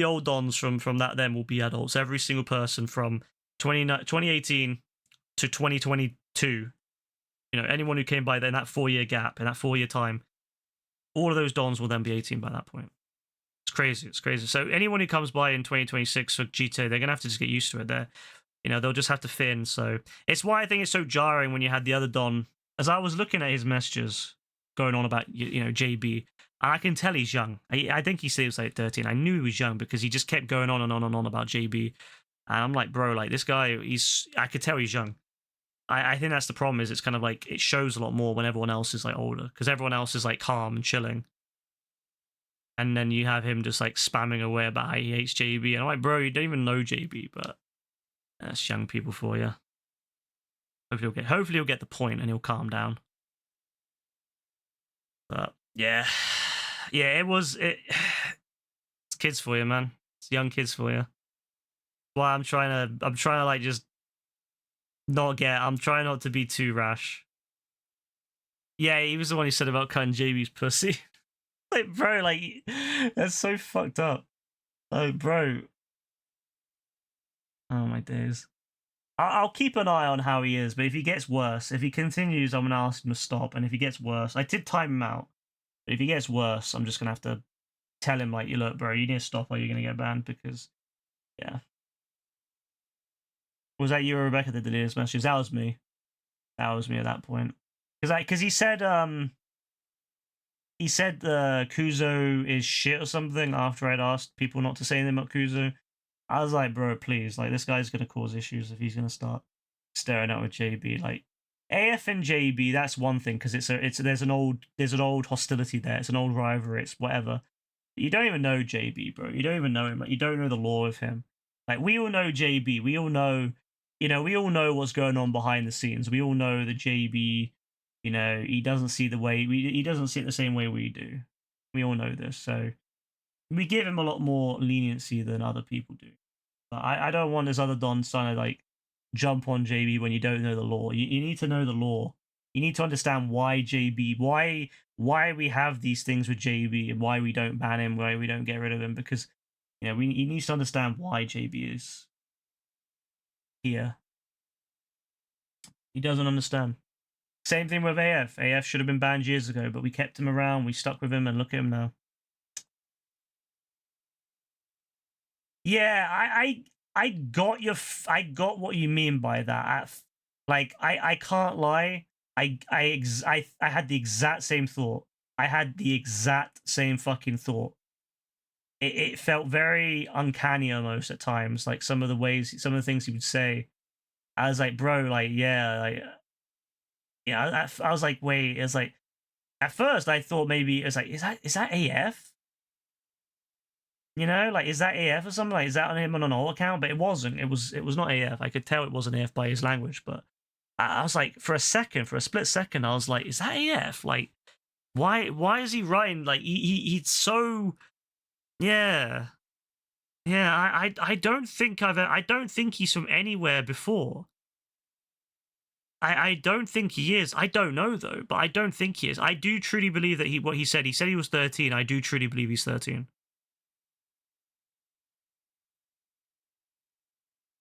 old Dons from that then will be adults. Every single person from 2018 to 2022. Anyone who came by then, that 4-year gap, in that 4-year time, all of those Dons will then be 18 by that point. It's crazy. It's crazy. So anyone who comes by in 2026 for GTA, they're gonna have to just get used to it. They'll just have to fit in. So it's why I think it's so jarring when you had the other Don. As I was looking at his messages going on about JB. And I can tell he's young. I think he said he was 13. I knew he was young because he just kept going on and on and on about JB. And I'm like, bro, this guy, I could tell he's young. I think that's the problem, is it's kind of it shows a lot more when everyone else is older, because everyone else is calm and chilling. And then you have him just spamming away about how he hates JB. And I'm like, bro, you don't even know JB, but that's young people for you. Hopefully he'll get the point and he'll calm down. But yeah, it's kids for you, man. It's young kids for you. Why I'm trying to just I'm trying not to be too rash. Yeah, he was the one who said about cutting JB's pussy. Bro, that's so fucked up. Oh, bro. Oh my days. I'll keep an eye on how he is, but if he gets worse, if he continues, I'm gonna ask him to stop. And if he gets worse, I did time him out. But if he gets worse, I'm just gonna have to tell him you look, bro, you need to stop or you're gonna get banned, because yeah. Was that you or Rebecca that did his messages? That was me. That was me at that point. Because he said Kuzo is shit or something after I'd asked people not to say anything about Kuzo. I was like, bro, please, this guy's gonna cause issues if he's gonna start staring out with JB. AF and JB, that's one thing, because there's an old hostility there. It's an old rivalry. It's whatever. You don't even know JB, bro. You don't even know him. You don't know the lore of him. We all know JB. We all know, we all know what's going on behind the scenes. We all know that JB, he doesn't see he doesn't see it the same way we do. We all know this, so we give him a lot more leniency than other people do. But I don't want this other Don trying to jump on JB when you don't know the law. You need to know the law. You need to understand why JB, why we have these things with JB, and why we don't ban him, why we don't get rid of him, because you know he needs to understand why JB is here. He doesn't understand. Same thing with AF. AF should have been banned years ago, but we kept him around. We stuck with him, and look at him now. Yeah, I got what you mean by that. Like I can't lie. I had the exact same thought. I had the exact same fucking thought. It felt very uncanny almost at times. Like some of the ways, some of the things he would say. I was like, bro, like yeah, like yeah. I was like, wait. It's like at first I thought maybe it's like is that AF? You know, like is that AF or something? Like is that on him on an alt account? But it wasn't. It was not AF. I could tell it wasn't AF by his language. But I was like, for a split second, I was like, is that AF? Like, why is he writing? Like he's so yeah. I don't think he's from anywhere before. I don't think he is. I don't know though, but I don't think he is. I do truly believe that what he said he was 13. I do truly believe he's 13.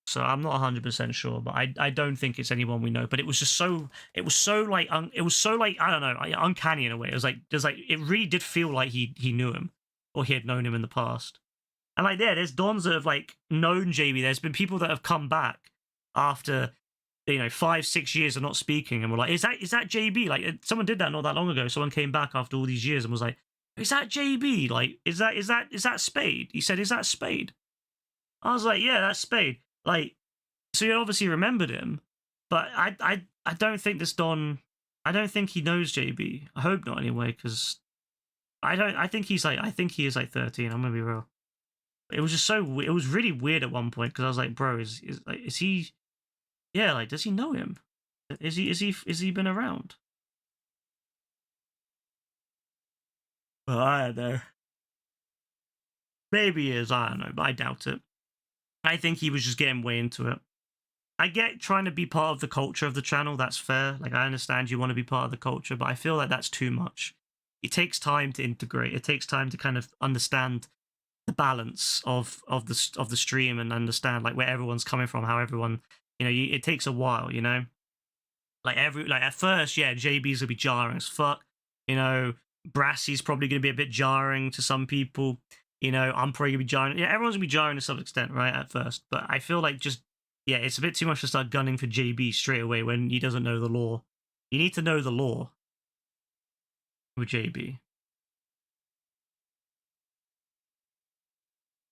So I'm not 100% sure, but I don't think it's anyone we know. But it was just so I don't know, uncanny in a way. It was like it really did feel like he knew him or he had known him in the past. And like there's dons that have like known JB. There's been people that have come back after 5-6 years of not speaking and were like, is that JB? Like someone did that not that long ago. Someone came back after all these years and was like, is that JB? Like is that Spade? He said, is that Spade? I was like, yeah, that's Spade. Like, so you obviously remembered him, but I don't think this Don. I don't think he knows JB. I hope not anyway, because I think he is like 13. I'm gonna be real. It was just so. It was really weird at one point because I was like, bro, is he? Yeah, like, does he know him? Is he been around? Well, I don't know. Maybe he is. I don't know, but I doubt it. I think he was just getting way into it. I get trying to be part of the culture of the channel. That's fair. Like, I understand you want to be part of the culture, but I feel like that's too much. It takes time to integrate. It takes time to kind of understand the balance of the stream and understand like where everyone's coming from, how everyone, it takes a while, Like at first, yeah, JB's gonna be jarring as fuck. Brassy's probably gonna be a bit jarring to some people. I'm probably gonna be jarring. Yeah, everyone's gonna be jarring to some extent, right, at first. But I feel like it's a bit too much to start gunning for JB straight away when he doesn't know the law. You need to know the law with JB.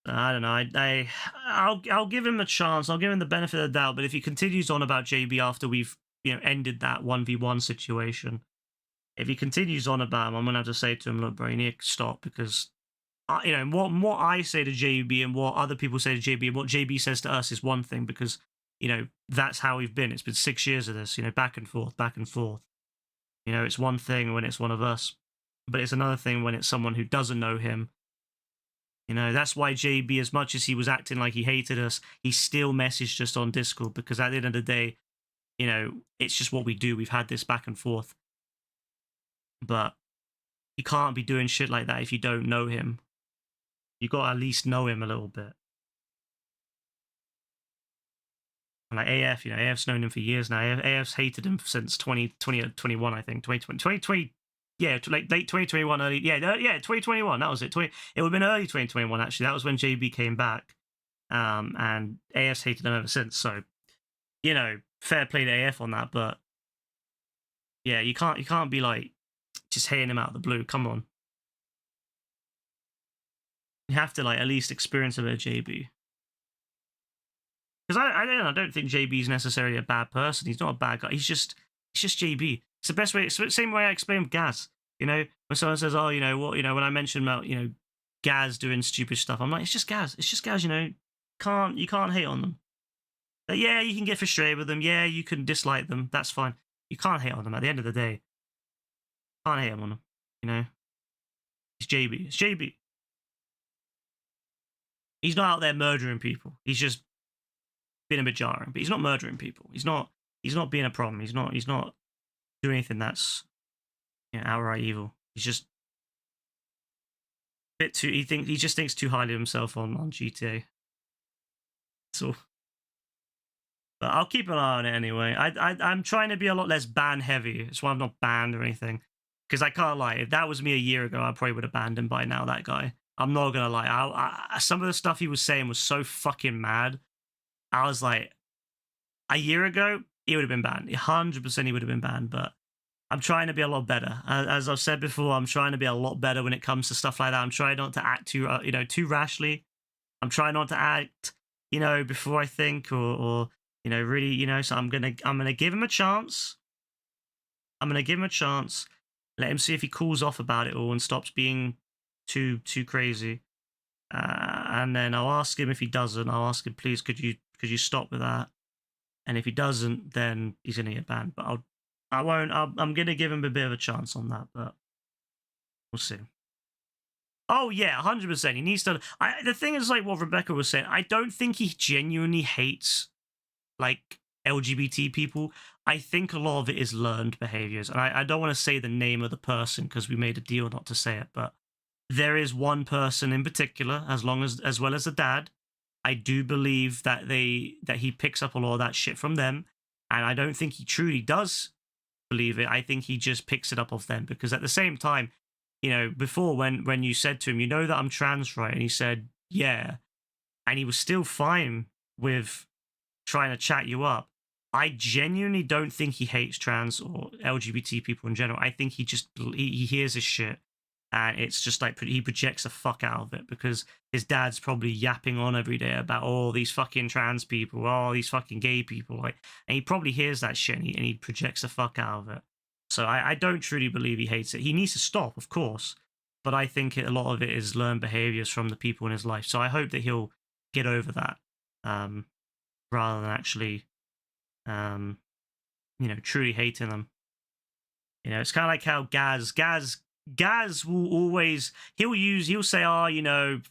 I don't know. I'll give him a chance. I'll give him the benefit of the doubt. But if he continues on about JB after we've ended that 1v1 situation, if he continues on about him, I'm gonna have to say to him, look, bro, you need to stop because. What I say to JB and what other people say to JB and what JB says to us is one thing because, that's how we've been. It's been 6 years of this, back and forth, back and forth. It's one thing when it's one of us, but it's another thing when it's someone who doesn't know him. That's why JB, as much as he was acting like he hated us, he still messaged us on Discord because at the end of the day, it's just what we do. We've had this back and forth. But you can't be doing shit like that if you don't know him. You got to at least know him a little bit. And like AF, AF's known him for years now. AF's hated him since 2021, I think. 2020, yeah, like late 2021, early, yeah, 2021, that was it. It would have been early 2021, actually. That was when JB came back. And AF's hated him ever since. So, fair play to AF on that. But, yeah, you can't be like, just hating him out of the blue. Come on. You have to like at least experience a bit of JB. Because I don't think JB is necessarily a bad person. He's not a bad guy. He's just JB. It's the best way. It's the same way I explain with Gaz. When someone says, "Oh, when I mention about Gaz doing stupid stuff," I'm like, "It's just Gaz. It's just Gaz." You can't hate on them. Yeah, you can get frustrated with them. Yeah, you can dislike them. That's fine. You can't hate on them. At the end of the day, can't hate on them. It's JB. It's JB. He's not out there murdering people. He's just been a bit jarring. But he's not murdering people. He's not being a problem. He's not doing anything that's, you know, outright evil. He's just a bit too. He just thinks too highly of himself on GTA. So, but I'll keep an eye on it anyway. I'm trying to be a lot less ban heavy. That's why I'm not banned or anything. Because I can't lie, if that was me a year ago, I probably would have banned him by now. That guy. I'm not gonna lie. Some of the stuff he was saying was so fucking mad. I was like, a year ago, he would have been banned. 100% he would have been banned. But I'm trying to be a lot better. As I've said before, I'm trying to be a lot better when it comes to stuff like that. I'm trying not to act too, too rashly. I'm trying not to act, before I think or really, so I'm gonna give him a chance. I'm gonna give him a chance. Let him see if he cools off about it all and stops being too crazy. And then I'll ask him if he doesn't. I'll ask him, please, could you stop with that? And if he doesn't, then he's gonna get banned. But I'm gonna give him a bit of a chance on that, but we'll see. Oh yeah, 100%. He needs to. The thing is, like what Rebecca was saying, I don't think he genuinely hates like LGBT people. I think a lot of it is learned behaviors, and I don't want to say the name of the person because we made a deal not to say it, but there is one person in particular, as well as the dad. I do believe that he picks up a lot of that shit from them, and I don't think he truly does believe it. I think he just picks it up off them because at the same time, before when you said to him, that I'm trans, right? And he said, yeah, and he was still fine with trying to chat you up. I genuinely don't think he hates trans or LGBT people in general. I think he hears his shit and it's just like he projects the fuck out of it because his dad's probably yapping on every day about all these fucking trans people, all these fucking gay people, like, and he probably hears that shit and he projects the fuck out of it. So I don't truly believe he hates it. He needs to stop, of course, but I think a lot of it is learned behaviors from the people in his life. So I hope that he'll get over that, rather than actually, truly hating them. It's kind of like how Gaz will always, he'll say, oh,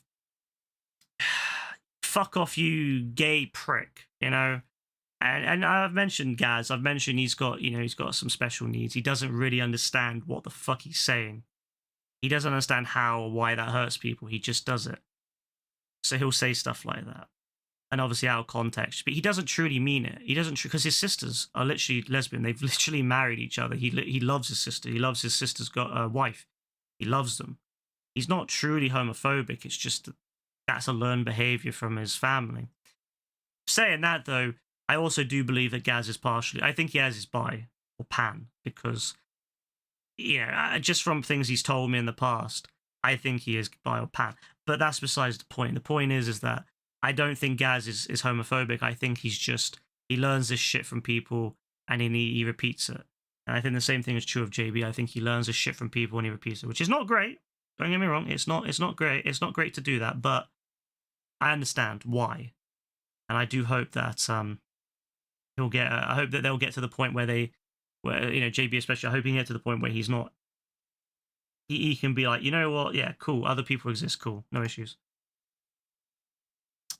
fuck off, you gay prick, And I've mentioned Gaz. I've mentioned he's got some special needs. He doesn't really understand what the fuck he's saying. He doesn't understand how or why that hurts people. He just does it. So he'll say stuff like that. And obviously out of context. But he doesn't truly mean it. He doesn't, because his sisters are literally lesbian. They've literally married each other. He loves his sister. He loves his sister's wife. He loves them. He's not truly homophobic. It's just that's a learned behavior from his family. Saying that, though, I also do believe that Gaz is partially. I think he has his bi or pan because, just from things he's told me in the past, I think he is bi or pan. But that's besides the point. The point is that I don't think Gaz is homophobic. I think he learns this shit from people and he repeats it. And I think the same thing is true of JB. I think he learns this shit from people and he repeats it, which is not great. Don't get me wrong. It's not great. It's not great to do that, but I understand why. And I do hope that he'll get. I hope that they'll get to the point where JB especially. I hope he can get to the point where he's not. He can be like, you know what? Yeah, cool. Other people exist. Cool, no issues.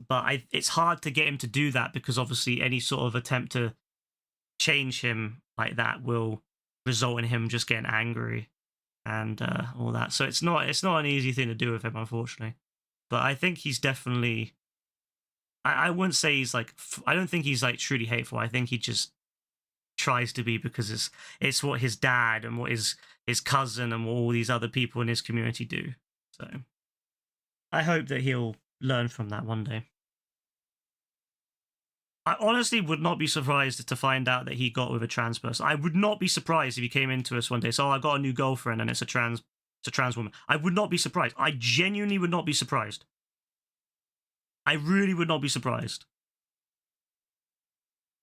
But it's hard to get him to do that because obviously any sort of attempt to change him like that will result in him just getting angry and all that. So it's not an easy thing to do with him, unfortunately. But I think he's definitely. I wouldn't say he's like. I don't think he's like truly hateful. I think he just tries to be because it's what his dad and what his cousin and what all these other people in his community do. So I hope that he'll learn from that one day. I honestly would not be surprised to find out that he got with a trans person. I would not be surprised if he came into us one day. So I got a new girlfriend and it's a trans woman. I would not be surprised. I genuinely would not be surprised. I really would not be surprised.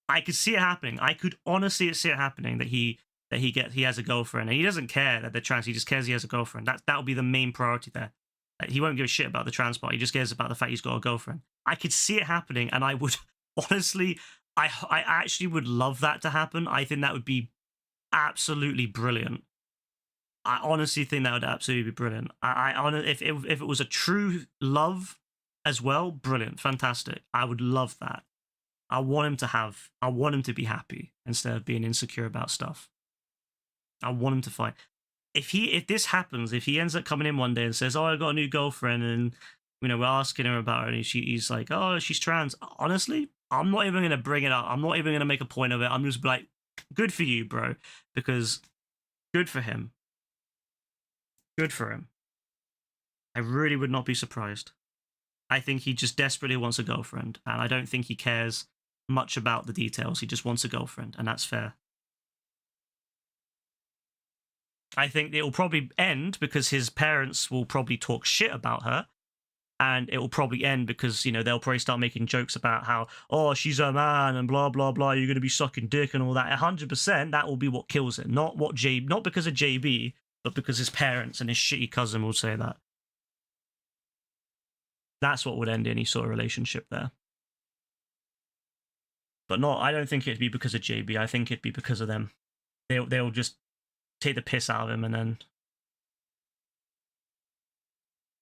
I could see it happening. I could honestly see it happening that he has a girlfriend and he doesn't care that they're trans. He just cares he has a girlfriend. That would be the main priority there. He won't give a shit about the trans part. He just cares about the fact he's got a girlfriend. I could see it happening, and I would honestly, I actually would love that to happen. I think that would be absolutely brilliant. I honestly think that would absolutely be brilliant. If it was a true love as well, brilliant, fantastic. I would love that. I want him to be happy instead of being insecure about stuff. I want him to find. If this happens, if he ends up coming in one day and says, "Oh, I got a new girlfriend," and we're asking her about her, and he's like, "Oh, she's trans." Honestly, I'm not even gonna bring it up. I'm not even gonna make a point of it. I'm just like, "Good for you, bro," because good for him. Good for him. I really would not be surprised. I think he just desperately wants a girlfriend, and I don't think he cares much about the details. He just wants a girlfriend, and that's fair. I think it will probably end because his parents will probably talk shit about her, and it will probably end because, they'll probably start making jokes about how, oh, she's a man and blah, blah, blah, you're going to be sucking dick and all that. 100%, that will be what kills it. Not because of JB, but because his parents and his shitty cousin will say that. That's what would end any sort of relationship there. But I don't think it'd be because of JB. I think it'd be because of them. They'll just take the piss out of him, and then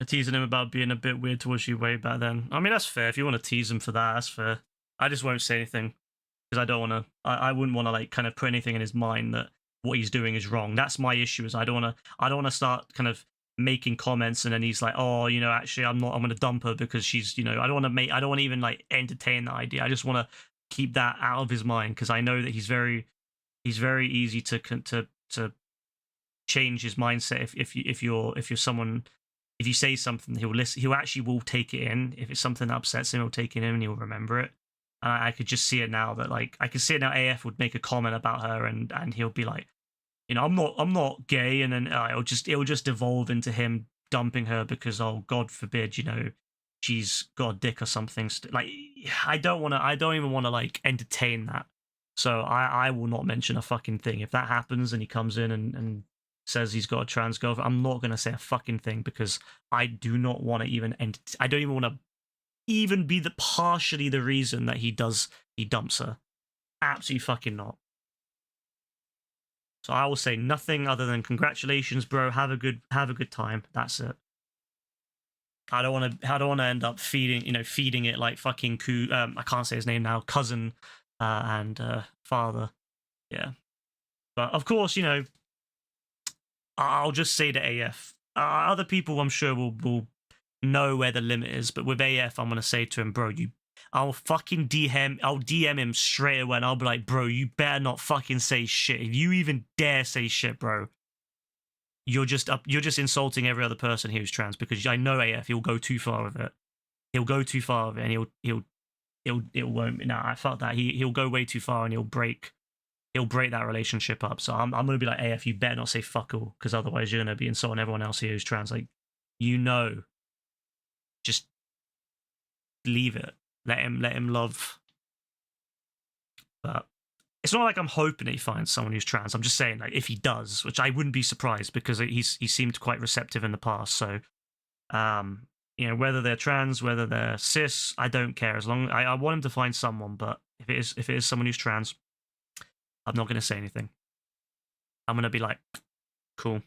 teasing him about being a bit weird towards you way back then. I mean, that's fair. If you want to tease him for that, that's fair. I just won't say anything because I don't want to. I wouldn't want to kind of put anything in his mind that what he's doing is wrong. That's my issue. Is I don't want to start kind of making comments and then he's like, oh, actually I'm going to dump her because she's, I don't want to even entertain that idea. I just want to keep that out of his mind because I know that he's very easy to change his mindset if you're someone. If you say something, he'll listen. He'll actually will take it in. If it's something that upsets him, he'll take it in and he'll remember it. And I could just see it now that I can see it now. AF would make a comment about her and he'll be like, I'm not gay, and then it'll just devolve into him dumping her because, oh, God forbid, she's got a dick or something. I don't even want to entertain that. So I will not mention a fucking thing. If that happens and he comes in and says he's got a trans girlfriend, I'm not going to say a fucking thing because I do not want to even I don't even want to even be partially the reason that he dumps her. Absolutely fucking not. So I will say nothing other than congratulations, bro. Have a good time. That's it. I don't want to end up feeding it like fucking I can't say his name now, cousin and father. Yeah. But of course, I'll just say to AF. Other people, I'm sure, will know where the limit is. But with AF, I'm going to say to him, bro, I'll fucking DM him straight away and I'll be like, bro, you better not fucking say shit. If you even dare say shit, bro, you're just insulting every other person who's trans because I know AF, he'll go too far with it. He'll go too far with it and it won't. Nah, I felt that. He'll go way too far and he'll break that relationship up. So I'm going to be like, AF, you better not say fuck all because otherwise you're going to be insulting everyone else here who's trans. Just leave it. Let him love. But it's not like I'm hoping that he finds someone who's trans. I'm just saying, if he does, which I wouldn't be surprised because he seemed quite receptive in the past. So, whether they're trans, whether they're cis, I don't care. As long I want him to find someone. But if it is someone who's trans, I'm not going to say anything. I'm going to be like, cool.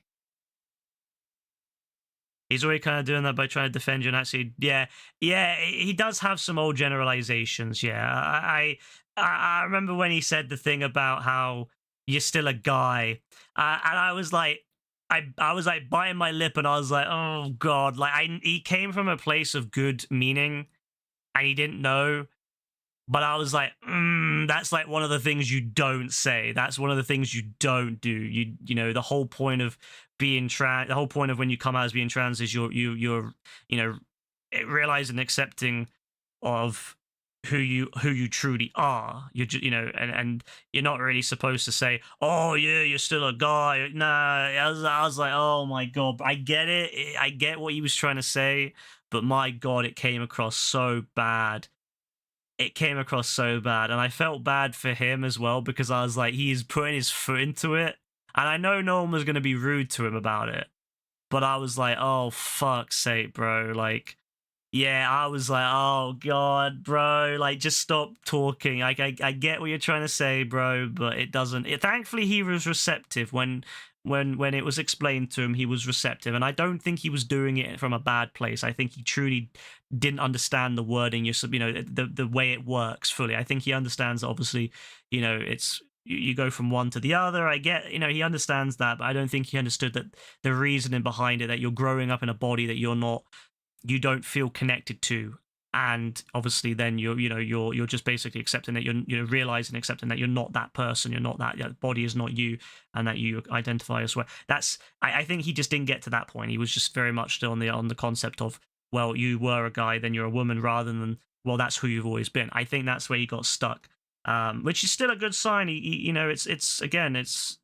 He's already kind of doing that by trying to defend you and actually, yeah, he does have some old generalizations, yeah. I remember when he said the thing about how you're still a guy, and I was like, I was like biting my lip and I was like, oh God, he came from a place of good meaning and he didn't know, but I was like, that's one of the things you don't say. That's one of the things you don't do. The whole point of being trans, the whole point of when you come out as being trans is you're realizing and accepting of who you truly are. You're just, and you're not really supposed to say, oh yeah, you're still a guy. Nah, I was like, oh my God, I get it. I get what he was trying to say, but my God, it came across so bad. It came across so bad, and I felt bad for him as well because I was like, he's putting his foot into it, and I know no one was going to be rude to him about it, but I was like, oh, fuck's sake, bro, Yeah, I was like, oh god, bro, like just stop talking. Like I get what you're trying to say, bro, but it doesn't. Thankfully, he was receptive when it was explained to him. He was receptive, and I don't think he was doing it from a bad place. I think he truly didn't understand the wording. You know, the way it works fully. I think he understands. Obviously, you know, it's you go from one to the other. I get, you know, he understands that, but I don't think he understood that the reasoning behind it. That you're growing up in a body that you don't feel connected to, and obviously then you're just basically accepting that you're realizing, accepting that you're not that person, you're not that body is not you, and that you identify as well. I think he just didn't get to that point. He was just very much still on the concept of, well, you were a guy, then you're a woman, rather than, well, that's who you've always been. I think that's where he got stuck, which is still a good sign. You know, it's again, it's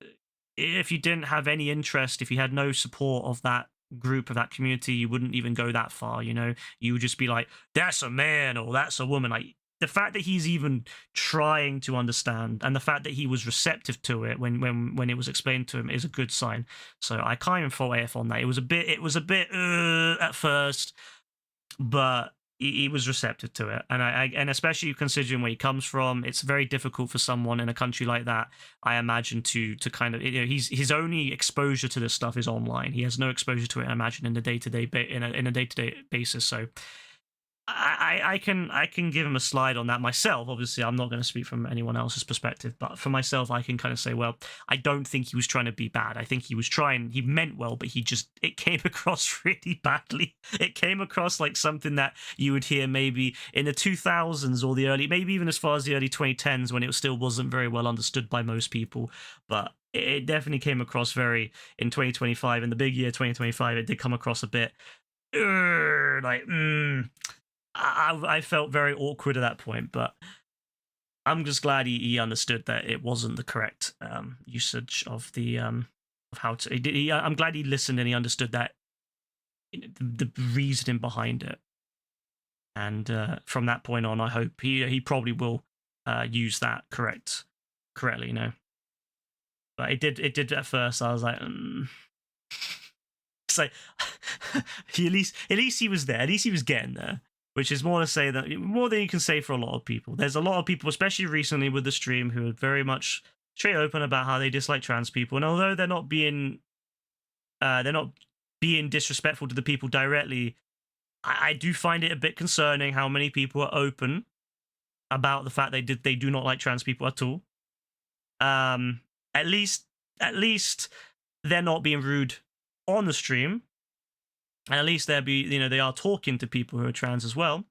if you didn't have any interest, if you had no support of that group, of that community, you wouldn't even go that far. You know, you would just be like, that's a man or that's a woman. Like, the fact that he's even trying to understand, and the fact that he was receptive to it when it was explained to him, is a good sign. So I can't even fault AF on that. It was a bit at first, but he was receptive to it, and especially considering where he comes from, it's very difficult for someone in a country like that, I imagine, to kind of, you know, his only exposure to this stuff is online. He has no exposure to it, I imagine, in a day-to-day basis. So I can give him a slide on that myself. Obviously, I'm not going to speak from anyone else's perspective, but for myself, I can kind of say, well, I don't think he was trying to be bad. I think he meant well, but it came across really badly. It came across like something that you would hear maybe in the 2000s or maybe even as far as the early 2010s, when it still wasn't very well understood by most people. But it definitely came across very, in 2025, in the big year 2025, it did come across a bit I felt very awkward at that point, but I'm just glad he understood that it wasn't the correct usage of the of how to. I'm glad he listened and he understood that, the reasoning behind it, and from that point on, I hope he probably will use that correctly, you know. But it did at first. I was like, it's like at least he was there. At least he was getting there. Which is more than you can say for a lot of people. There's a lot of people, especially recently with the stream, who are very much straight open about how they dislike trans people. And although they're not being disrespectful to the people directly, I do find it a bit concerning how many people are open about the fact they do not like trans people at all. At least they're not being rude on the stream. And at least they are talking to people who are trans as well.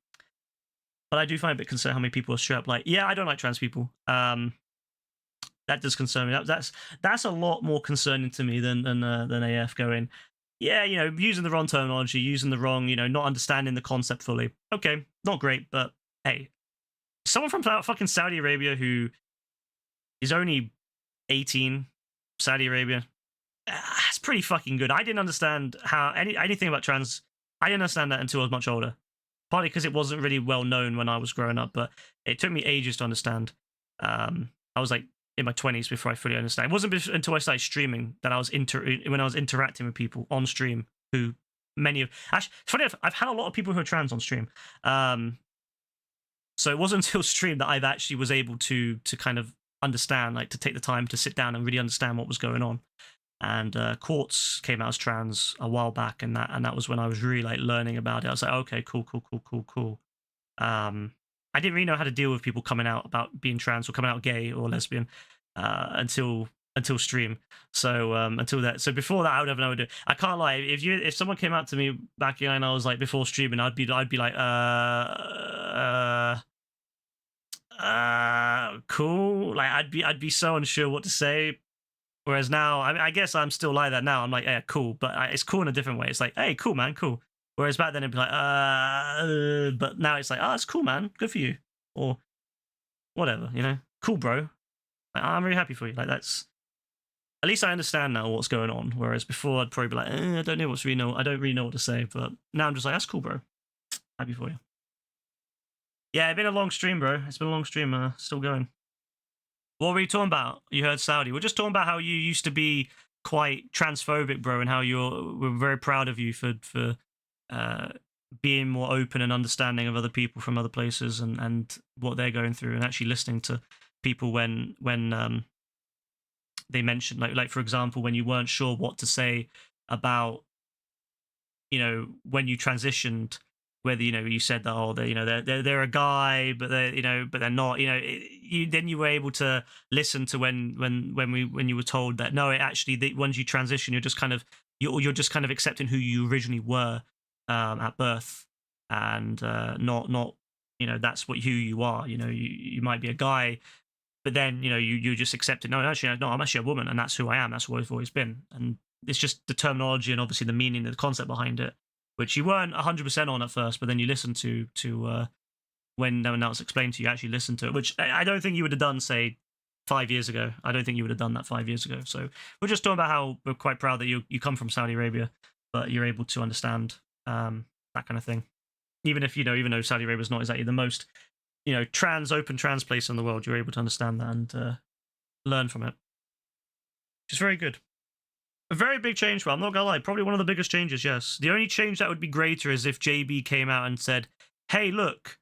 But I do find it a bit concerning how many people are straight up like, yeah, I don't like trans people. That does concern me. That's a lot more concerning to me than AF going, yeah, you know, using the wrong terminology, using the wrong, you know, not understanding the concept fully. Okay, not great, but hey, someone from fucking Saudi Arabia who is only 18, Saudi Arabia, it's pretty fucking good. I didn't understand how anything about trans. I didn't understand that until I was much older. Partly because it wasn't really well known when I was growing up, but it took me ages to understand. I was like in my 20s before I fully understand. It wasn't until I started streaming that I was when I was interacting with people on stream who actually, it's funny enough, I've had a lot of people who are trans on stream. So it wasn't until stream that I've actually was able to kind of understand, like to take the time to sit down and really understand what was going on. And Quartz came out as trans a while back, and that was when I was really like learning about it. I was like, okay, cool. I didn't really know how to deal with people coming out about being trans or coming out gay or lesbian until stream. So until that, so before that, I would have no idea. I can't lie. If someone came out to me back and I was like before streaming, I'd be like, cool. Like I'd be so unsure what to say. Whereas now, I guess I'm still like that now. I'm like, yeah, cool, but it's cool in a different way. It's like, hey, cool, man, cool. Whereas back then it'd be like, but now it's like, oh, it's cool, man, good for you, or whatever, you know, cool, bro. Like, I'm really happy for you. Like that's, at least I understand now what's going on. Whereas before I'd probably be like, I don't really know what to say. But now I'm just like, that's cool, bro. Happy for you. Yeah, it's been a long stream, bro. It's been a long stream. Still going. What were you talking about? You heard Saudi. We're just talking about how you used to be quite transphobic, bro, and how we're very proud of you for being more open and understanding of other people from other places and what they're going through, and actually listening to people when they mentioned, like for example, when you weren't sure what to say about, you know, when you transitioned, whether, you know, you said that, oh, they, you know, they're a guy, but they're, you know, but they're not, you know, then you were able to listen to when you were told that no, it actually, once you transition, you're just kind of accepting who you originally were at birth, and not you know, that's who you are. You know, you might be a guy, but then, you know, you just accept it. No, actually, no, I'm actually a woman, and that's who I am. That's what I've always been. And it's just the terminology and obviously the meaning, the concept behind it, which you weren't 100% on at first, but then you listened to when that was explained to you, actually listened to it, which I don't think you would have done, say, 5 years ago. I don't think you would have done that 5 years ago. So we're just talking about how we're quite proud that you come from Saudi Arabia, but you're able to understand that kind of thing. Even though Saudi Arabia is not exactly the most, you know, open trans place in the world, you're able to understand that and learn from it, which is very good. A very big change, but I'm not gonna lie, probably one of the biggest changes, yes. The only change that would be greater is if JB came out and said, hey, look,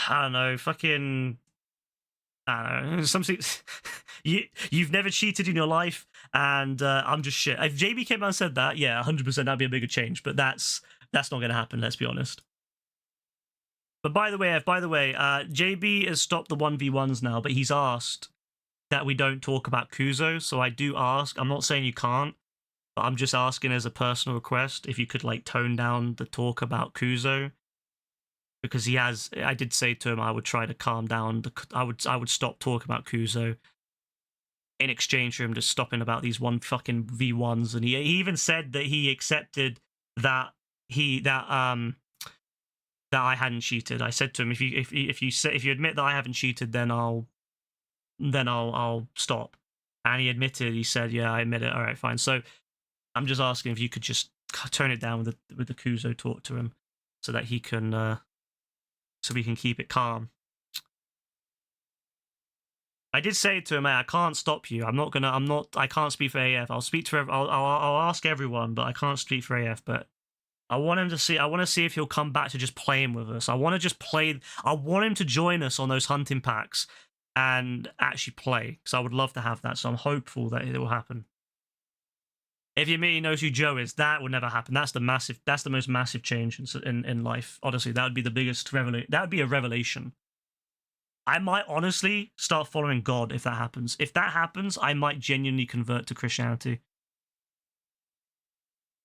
I don't know, fucking, I don't know, something, you've never cheated in your life, and I'm just shit. If JB came out and said that, yeah, 100%, that'd be a bigger change, but that's not gonna happen, let's be honest. But by the way, JB has stopped the 1v1s now, but he's asked that we don't talk about Kuzo, so I do ask. I'm not saying you can't, but I'm just asking as a personal request if you could like tone down the talk about Kuzo, because I did say to him I would try to calm down. I would stop talking about Kuzo in exchange for him just stopping about these one fucking V1s, and he even said that he accepted that that I hadn't cheated. I said to him, if you admit that I haven't cheated, then I'll stop. And he admitted. He said, yeah, I admit it. All right, fine. So I'm just asking if you could just tone it down with the Kuzo talk to him, so that he can so we can keep it calm. I did say to him, hey, I can't stop you. I can't speak for AF. I'll speak to I'll ask everyone, but I can't speak for AF. But I want to see if he'll come back to just playing with us. I want him to join us on those hunting packs and actually play, because I would love to have that. So I'm hopeful that it will happen. If he knows who Joe is, that would never happen. That's the most massive change in life. Honestly, that would be the biggest revelation. That would be a revelation. I might honestly start following God if that happens. If that happens, I might genuinely convert to Christianity.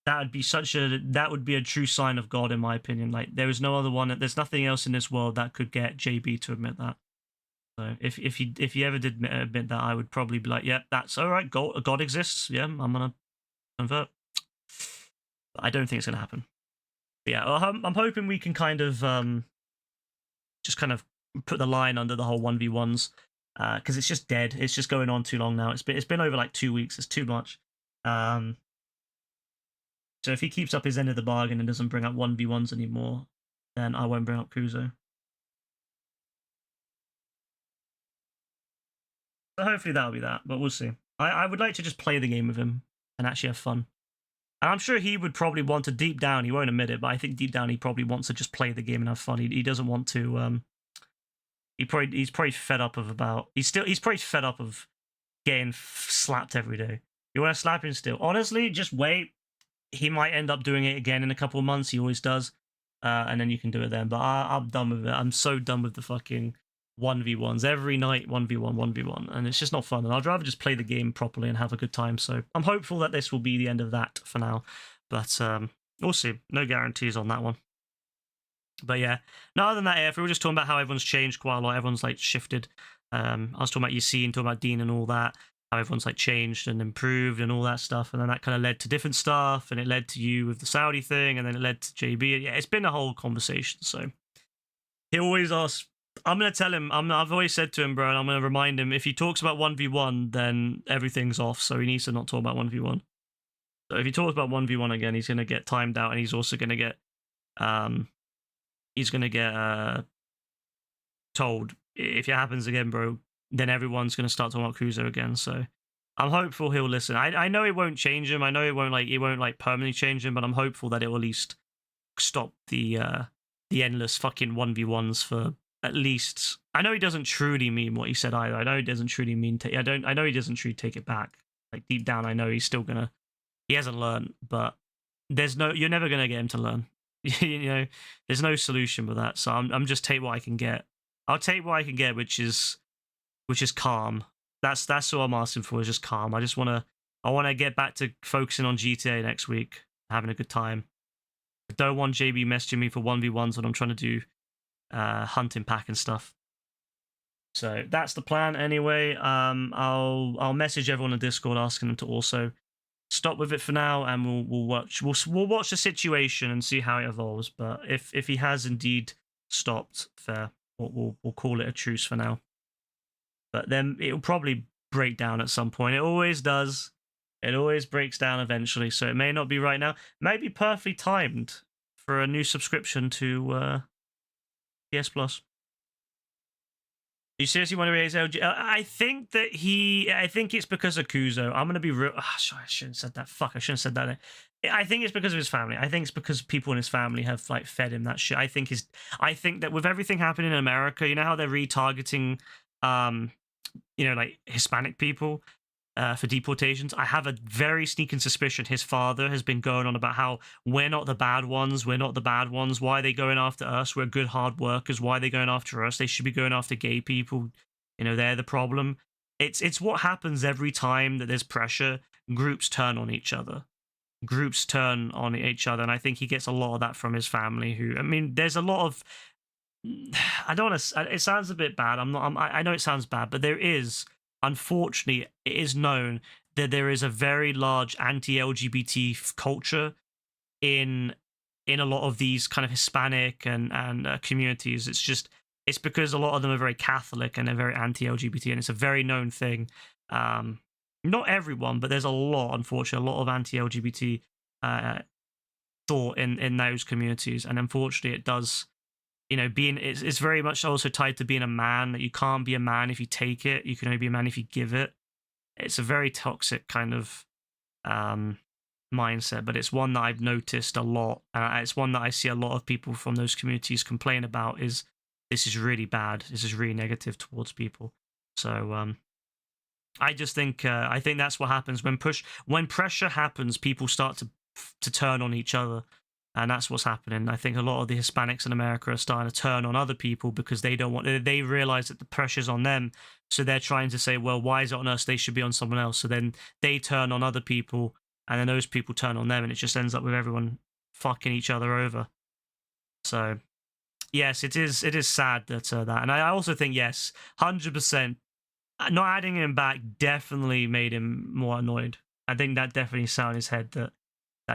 That would be a true sign of God, in my opinion. Like, there is no other one. There's nothing else in this world that could get JB to admit that. So if he ever did admit that, I would probably be like, yeah, that's all right. God exists. Yeah, I'm gonna convert. But I don't think it's gonna happen. But yeah, I'm hoping we can kind of just kind of put the line under the whole 1v1s, because it's just dead. It's just going on too long now. It's been over like 2 weeks. It's too much. So if he keeps up his end of the bargain and doesn't bring up 1v1s anymore, then I won't bring up Kuzo. So hopefully that'll be that, but we'll see. I would like to just play the game with him and actually have fun. And I'm sure he would probably want to, deep down, he won't admit it, but I think deep down he probably wants to just play the game and have fun. He doesn't want to, he's probably fed up of he's probably fed up of getting slapped every day. You want to slap him still? Honestly, just wait. He might end up doing it again in a couple of months. He always does. And then you can do it then. But I'm done with it. I'm so done with the fucking 1v1s. Every night, 1v1. And it's just not fun. And I'd rather just play the game properly and have a good time. So I'm hopeful that this will be the end of that for now. But we'll see. No guarantees on that one. But yeah. No, other than that, if we were just talking about how everyone's changed quite a lot. Everyone's like shifted. I was talking about Yassine, talking about Dean and all that. How everyone's like changed and improved and all that stuff, and then that kind of led to different stuff, and it led to you with the Saudi thing, and then it led to JB. Yeah, it's been a whole conversation. So he always asks. I'm gonna tell him. I've always said to him, bro, and I'm gonna remind him, if he talks about 1v1, then everything's off. So he needs to not talk about 1v1. So if he talks about 1v1 again, he's gonna get timed out, and he's also gonna get told, if it happens again, bro, then everyone's going to start talking about Kuzo again. So I'm hopeful he'll listen. I know it won't change him. I know it won't like permanently change him, but I'm hopeful that it will at least the endless fucking 1v1s for at least. I know he doesn't truly mean what he said either. I know he doesn't truly mean. I know he doesn't truly take it back. Like deep down, I know he's still gonna. He hasn't learned, but you're never gonna get him to learn. You know, there's no solution with that. So I'm just take what I can get. I'll take what I can get, which is calm. That's all I'm asking for, is just calm. I want to get back to focusing on GTA next week, having a good time. I don't want JB messaging me for 1v1s when I'm trying to do hunting pack and stuff. So that's the plan anyway. I'll message everyone on Discord asking them to also stop with it for now, and we'll watch the situation and see how it evolves. But if he has indeed stopped, fair, we'll call it a truce for now. But then it'll probably break down at some point. It always does. It always breaks down eventually. So it may not be right now. It may be perfectly timed for a new subscription to PS Plus. You seriously want to raise LG? I think it's because of Kuzo. I'm gonna be real. Oh, sorry, I shouldn't have said that. Fuck, I shouldn't have said that. I think it's because of his family. I think it's because people in his family have like fed him that shit. I think that with everything happening in America, you know how they're retargeting, like Hispanic people for deportations. I have a very sneaking suspicion his father has been going on about how we're not the bad ones. We're not the bad ones. Why are they going after us? We're good hard workers. Why are they going after us? They should be going after gay people. They're the problem. It's what happens every time that there's pressure. Groups turn on each other. And I think he gets a lot of that from his family. There's a lot of. I don't want to. It sounds a bit bad. I know it sounds bad, but there is. Unfortunately, it is known that there is a very large anti-LGBT culture in a lot of these kind of Hispanic and communities. It's because a lot of them are very Catholic and they're very anti-LGBT, and it's a very known thing. Not everyone, but there's unfortunately, a lot of anti-LGBT thought in those communities, and unfortunately, it does. It's very much also tied to being a man, that you can't be a man if you take it. You can only be a man if you give it. It's a very toxic kind of mindset, but it's one that I've noticed a lot. It's one that I see a lot of people from those communities complain about. This is really bad. This is really negative towards people. So I just think that's what happens when pressure happens. People start to turn on each other. And that's what's happening. I think a lot of the Hispanics in America are starting to turn on other people because they realize that the pressure's on them. So they're trying to say, well, why is it on us? They should be on someone else. So then they turn on other people, and then those people turn on them, and it just ends up with everyone fucking each other over. So, yes, it is sad that. And I also think, yes, 100%, not adding him back definitely made him more annoyed. I think that definitely sat in his head that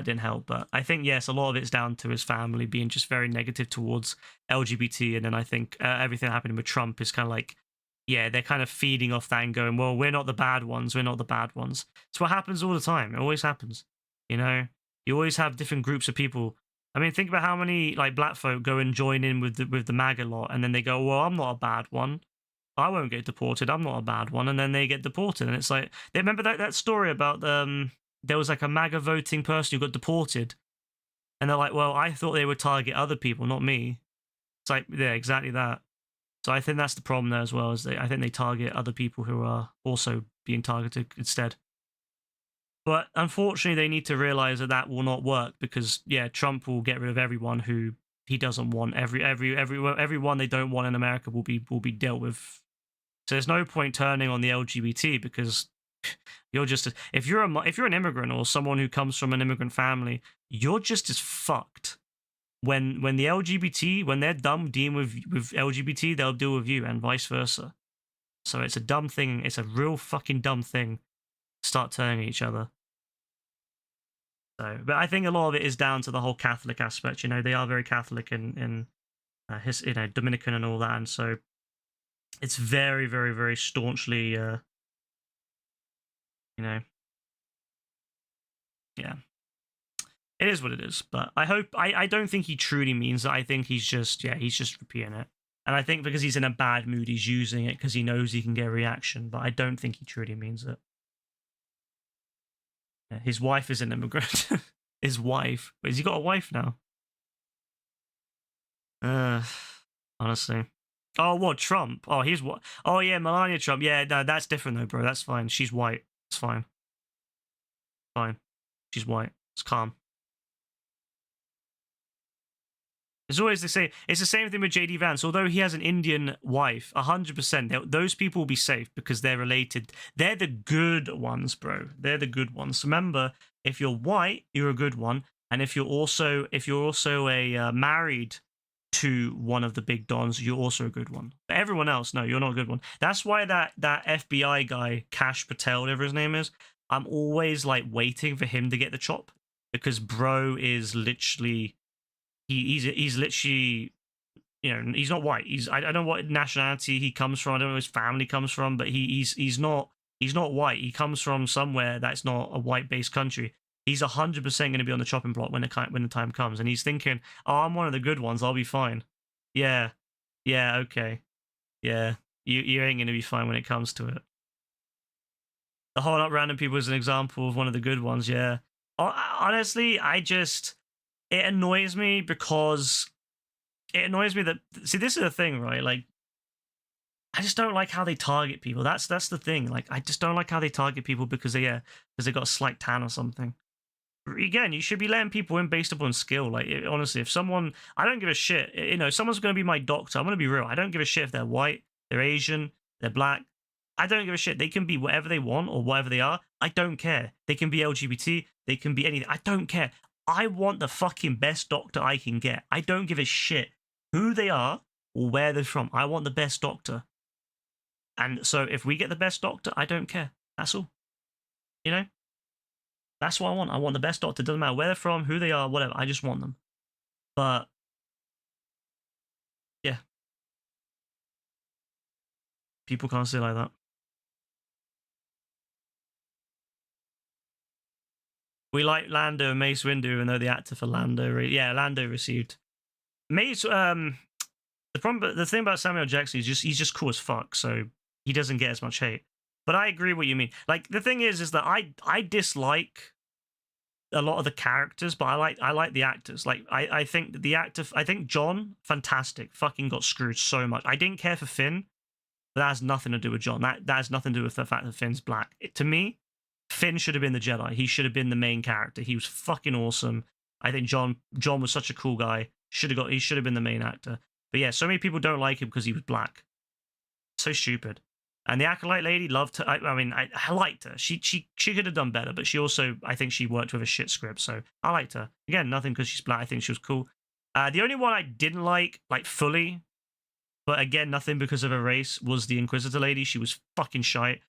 didn't help. But I think, yes, a lot of it's down to his family being just very negative towards LGBT. And then I think everything happening with Trump is kind of like, yeah, they're kind of feeding off that and going, well, we're not the bad ones. We're not the bad ones. It's what happens all the time. It always happens. You always have different groups of people. Think about how many like black folk go and join in with the MAGA lot, and then they go, well, I'm not a bad one. I won't get deported. I'm not a bad one. And then they get deported. And it's like, they remember that story about there was like a MAGA voting person who got deported, and they're like, well, I thought they would target other people, not me. It's like, yeah, exactly that. So I think that's the problem there as well, is I think they target other people who are also being targeted instead. But unfortunately, they need to realize that will not work, because yeah, Trump will get rid of everyone who he doesn't want. Everyone they don't want in America will be dealt with. So there's no point turning on the LGBT, because you're just if you're an immigrant or someone who comes from an immigrant family, you're just as fucked. When the LGBT, when they're done dealing with LGBT, they'll deal with you, and vice versa. So it's a dumb thing. It's a real fucking dumb thing to start turning each other. So, but I think a lot of it is down to the whole Catholic aspect. They are very Catholic in his Dominican and all that, and so it's very, very, very staunchly yeah, it is what it is. But I don't think he truly means that. I think he's just repeating it, and I think because he's in a bad mood, he's using it because he knows he can get a reaction. But I don't think he truly means it. Yeah, his wife is an immigrant. His wife, has he got a wife now? Honestly. Oh, what, Trump? Oh, he's what? Oh, yeah, Melania Trump. Yeah, no, that's different though, bro. That's fine. She's white. It's fine. Fine. She's white. It's calm. It's always the same. It's the same thing with JD Vance. Although he has an Indian wife, 100%, those people will be safe because they're related. They're the good ones, bro. They're the good ones. Remember, if you're white, you're a good one, and if you're also a married to one of the big dons, you're also a good one. But everyone else, no, you're not a good one. That's why that FBI guy, Kash Patel, whatever his name is, I'm always like waiting for him to get the chop because bro is literally. He's literally, you know, he's not white. I don't know what nationality he comes from. I don't know where his family comes from, but he's not white. He comes from somewhere that's not a white-based country. He's 100% going to be on the chopping block when the time comes, and he's thinking, "Oh, I'm one of the good ones. I'll be fine." Yeah, okay, yeah. You ain't going to be fine when it comes to it. The whole up random people is an example of one of the good ones. Yeah. Honestly, it annoys me because that, see, this is the thing, right? Like, I just don't like how they target people. That's the thing. Like, I just don't like how they target people because they got a slight tan or something. Again, you should be letting people in based upon skill. Like, honestly, if someone, I don't give a shit. You know, someone's going to be my doctor. I'm going to be real. I don't give a shit if they're white, they're Asian, they're black. I don't give a shit. They can be whatever they want or whatever they are. I don't care. They can be LGBT. They can be anything. I don't care. I want the fucking best doctor I can get. I don't give a shit who they are or where they're from. I want the best doctor. And so if we get the best doctor, I don't care. That's all. You know? That's what I want. I want the best doctor. Doesn't matter where they're from, who they are, whatever. I just want them. But, yeah. People can't say like that. We like Lando and Mace Windu, even though the actor for Lando, Lando received. Mace, the thing about Samuel Jackson is he's just cool as fuck, so he doesn't get as much hate. But I agree what you mean. Like, the thing is that I dislike a lot of the characters, but I like the actors. Like, I think John, fantastic, fucking got screwed so much. I didn't care for Finn, but that has nothing to do with John. That has nothing to do with the fact that Finn's black. To me, Finn should have been the Jedi. He should have been the main character. He was fucking awesome. I think John was such a cool guy. He should have been the main actor. But yeah, so many people don't like him because he was black. So stupid. And the Acolyte lady loved her. I mean, I liked her. She could have done better, but she also, I think she worked with a shit script, so I liked her. Again, nothing because she's black. I think she was cool. The only one I didn't like fully, but again, nothing because of her race, was the Inquisitor lady. She was fucking shite.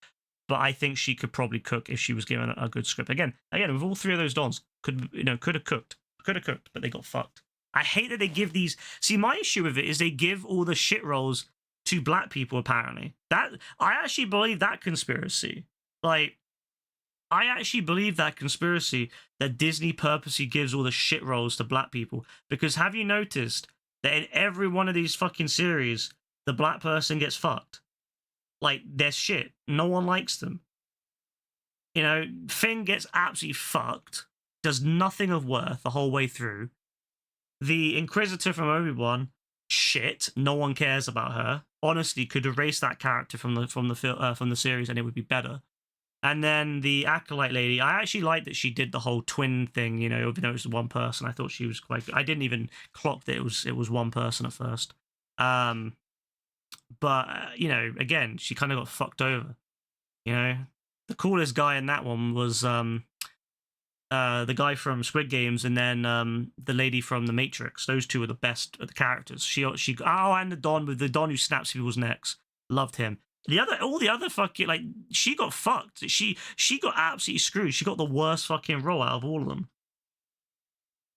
But I think she could probably cook if she was given a good script. Again, with all three of those dons, could have cooked, but they got fucked. I hate that they give these. See, my issue with it is they give all the shit roles to black people. Apparently, that I actually believe that conspiracy. Like, I actually believe that conspiracy that Disney purposely gives all the shit roles to black people. Because have you noticed that in every one of these fucking series, the black person gets fucked? Like, they're shit. No one likes them. You know, Finn gets absolutely fucked, does nothing of worth the whole way through. The Inquisitor from Obi-Wan, shit. No one cares about her. Honestly, could erase that character from the series and it would be better. And then the Acolyte lady, I actually liked that she did the whole twin thing, you know, even though it was one person. I thought she was quite good. I didn't even clock that it was one person at first. But, you know, again, she kind of got fucked over. You know, the coolest guy in that one was the guy from Squid Games, and then the lady from The Matrix. Those two are the best of the characters. And the Don who snaps people's necks. Loved him. All the other fucking, like, she got fucked. She got absolutely screwed. She got the worst fucking role out of all of them.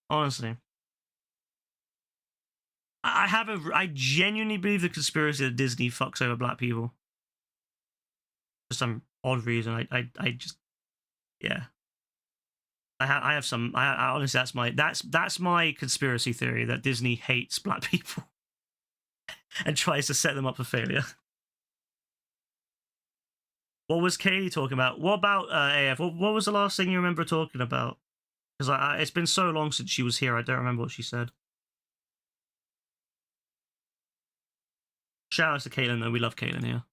Honestly. I genuinely believe the conspiracy that Disney fucks over black people. For some odd reason. I just, yeah. I have some, I honestly, that's my conspiracy theory, that Disney hates black people and tries to set them up for failure. What was Katie talking about? What about AF? What was the last thing you remember talking about? Because it's been so long since she was here, I don't remember what she said. Shout out to Caitlin, though. We love Caitlin here.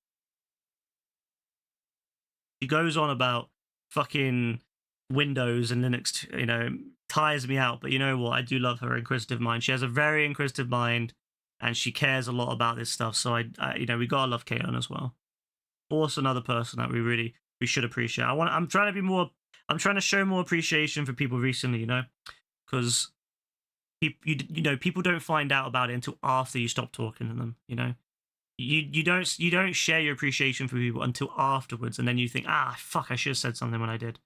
She goes on about fucking Windows and Linux, you know, tires me out. But you know what? I do love her inquisitive mind. She has a very inquisitive mind, and she cares a lot about this stuff. So I you know, we gotta love Caitlin as well. Also, another person that we should appreciate. I'm trying to be more. I'm trying to show more appreciation for people recently, you know, because you know, people don't find out about it until after you stop talking to them. You know, you don't share your appreciation for people until afterwards, and then you think, ah, fuck, I should have said something when I did.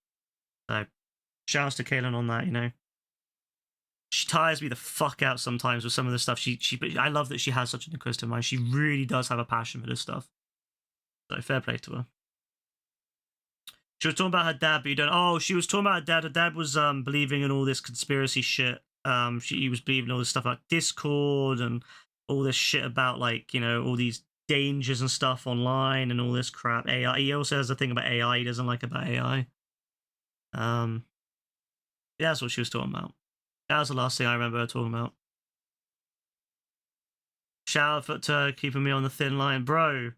So, shouts to Kaylin on that. You know, she tires me the fuck out sometimes with some of the stuff. But I love that she has such an inquisitive mind. She really does have a passion for this stuff. So fair play to her. She was talking about her dad, but you don't. Oh, she was talking about her dad. Her dad was believing in all this conspiracy shit. He was believing all this stuff about Discord and all this shit about, like, you know, all these dangers and stuff online and all this crap. AI. He also has a thing about AI. He doesn't like about AI. Yeah, that's what she was talking about. That was the last thing I remember her talking about. Shout out to her keeping me on the thin line, bro.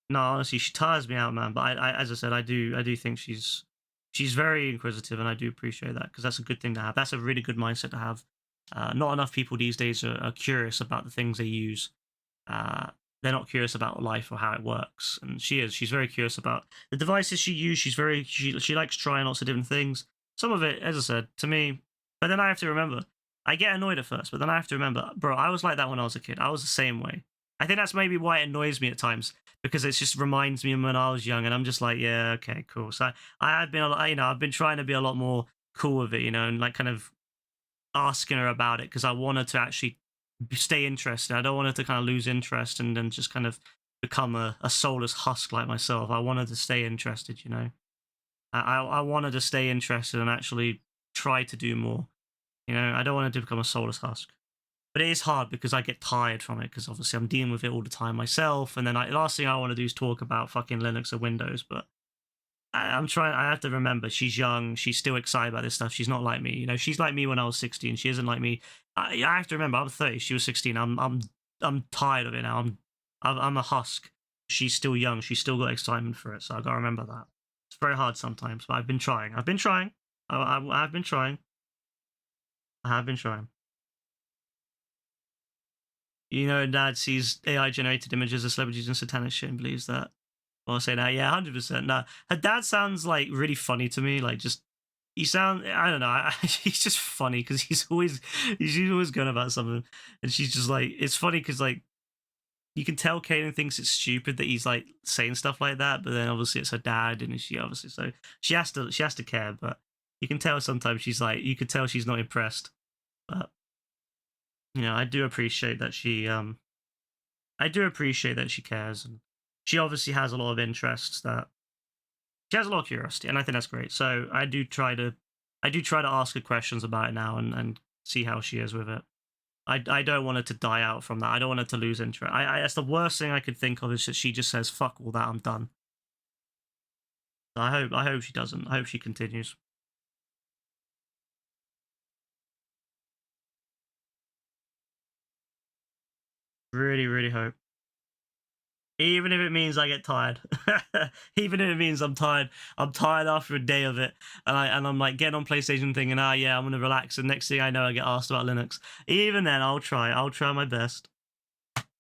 No, honestly, she tires me out, man. But I as I said, I do think she's very inquisitive, and I do appreciate that, because that's a good thing to have. That's a really good mindset to have. Not enough people these days are curious about the things they use. They're not curious about life or how it works, and she is. She's very curious about the devices she uses. She likes trying lots of different things. Some of it, as I said, to me. But then I have to remember, I get annoyed at first, but then I have to remember, bro, I was like that when I was a kid. I was the same way. I think that's maybe why it annoys me at times, because it just reminds me of when I was young, and I'm just like, yeah, okay, cool. So I've been, you know, I've been trying to be a lot more cool with it, you know, and like kind of asking her about it, because I want her to actually stay interested. I don't want her to kind of lose interest and then just kind of become a soulless husk like myself. I want her to stay interested, you know. I want her to stay interested and actually try to do more. You know, I don't want her to become a soulless husk. But it is hard because I get tired from it, because obviously I'm dealing with it all the time myself. And then last thing I want to do is talk about fucking Linux or Windows. But I'm trying. I have to remember, she's young. She's still excited about this stuff. She's not like me. You know, she's like me when I was 16. She isn't like me. I have to remember, I'm 30. She was 16. I'm tired of it now. I'm a husk. She's still young. She's still got excitement for it. So I gotta remember that. It's very hard sometimes, but I've been trying. I've been trying. I've been trying. I have been trying. You know, Dad sees AI-generated images of celebrities and satanic shit and believes that. Well, I'll say now, yeah, 100%. No, her dad sounds like really funny to me. Like, just I don't know. He's just funny because he's always going about something, and she's just like, it's funny because like you can tell Kaden thinks it's stupid that he's like saying stuff like that, but then obviously it's her dad, and she obviously she has to care, but you can tell sometimes you could tell she's not impressed, but. You know, I do appreciate that she cares, and she obviously has a lot of interests, that she has a lot of curiosity, and I think that's great. So I do try to ask her questions about it now and see how she is with it. I don't want her to die out from that. I don't want her to lose interest. That's the worst thing I could think of, is that she just says, fuck all that, I'm done. So I hope she doesn't. I hope she continues. Really, really hope. Even if it means I get tired. Even if it means I'm tired. I'm tired after a day of it. And I'm like getting on PlayStation thinking, yeah, I'm gonna relax, and next thing I know I get asked about Linux. Even then I'll try my best.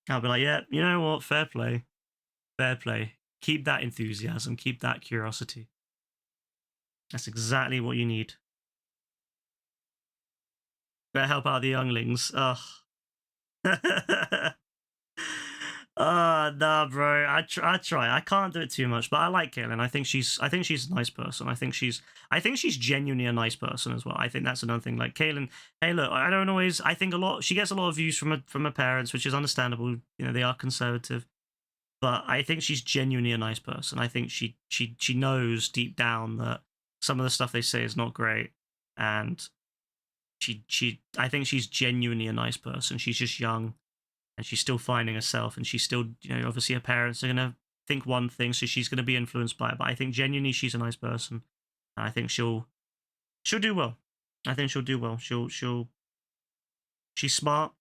I'll be like, yeah, you know what? Fair play. Fair play. Keep that enthusiasm, keep that curiosity. That's exactly what you need. Better help out the younglings. Ugh. Nah, bro. I try. I can't do it too much, but I like Kaylin. I think she's a nice person. I think she's genuinely a nice person as well. I think that's another thing. Like Kaylin, hey, look, I don't always. I think she gets a lot of views from her parents, which is understandable. You know, they are conservative, but I think she's genuinely a nice person. I think she knows deep down that some of the stuff they say is not great, and I think she's genuinely a nice person. She's just young. And she's still finding herself, and she's still, you know, obviously her parents are gonna think one thing, so she's gonna be influenced by it. But I think genuinely she's a nice person, and I think she'll do well. I think she'll do well. She's smart.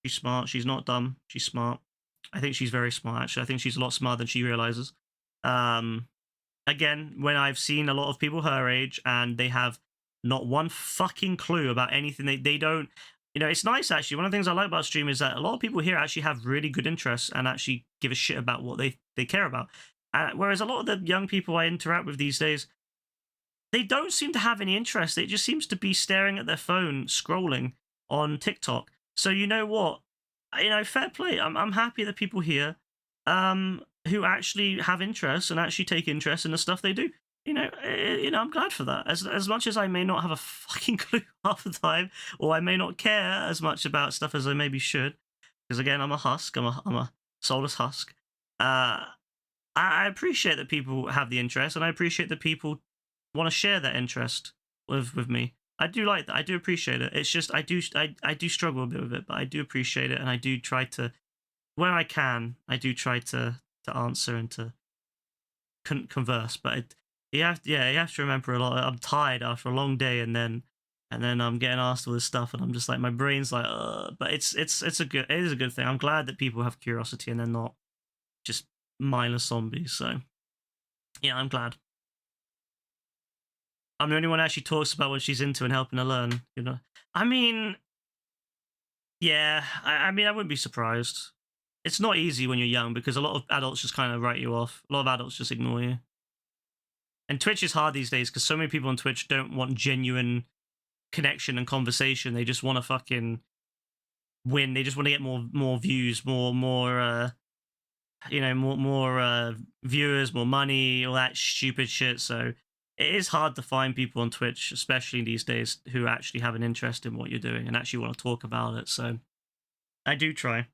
She's smart. She's not dumb. She's smart. I think she's very smart, actually. I think she's a lot smarter than she realizes. Again, when I've seen a lot of people her age and they have not one fucking clue about anything, they don't, you know, it's nice, actually. One of the things I like about stream is that a lot of people here actually have really good interests and actually give a shit about what they care about. Whereas a lot of the young people I interact with these days, they don't seem to have any interest. It just seems to be staring at their phone, scrolling on TikTok. So you know what? You know, fair play. I'm happy that people here who actually have interest and actually take interest in the stuff they do. You know, I'm glad for that. As much as I may not have a fucking clue half the time, or I may not care as much about stuff as I maybe should, because again, I'm a husk. I'm a soulless husk. I appreciate that people have the interest, and I appreciate that people want to share that interest with me. I do like that. I do appreciate it. It's just I do struggle a bit with it, but I do appreciate it, and I do try to, where I can, I do try to answer and to converse. But you have to remember a lot. I'm tired after a long day, and then I'm getting asked all this stuff, and I'm just like, my brain's like, but it is a good thing. I'm glad that people have curiosity and they're not just mindless zombies. So yeah, I'm glad. I'm the only one who actually talks about what she's into and helping her learn, you know. I mean, yeah, I mean, I wouldn't be surprised. It's not easy when you're young because a lot of adults just kind of write you off. A lot of adults just ignore you. And Twitch is hard these days because so many people on Twitch don't want genuine connection and conversation. They just want to fucking win. They just want to get more views, more viewers, more money, all that stupid shit. So it is hard to find people on Twitch, especially these days, who actually have an interest in what you're doing and actually want to talk about it. So I do try.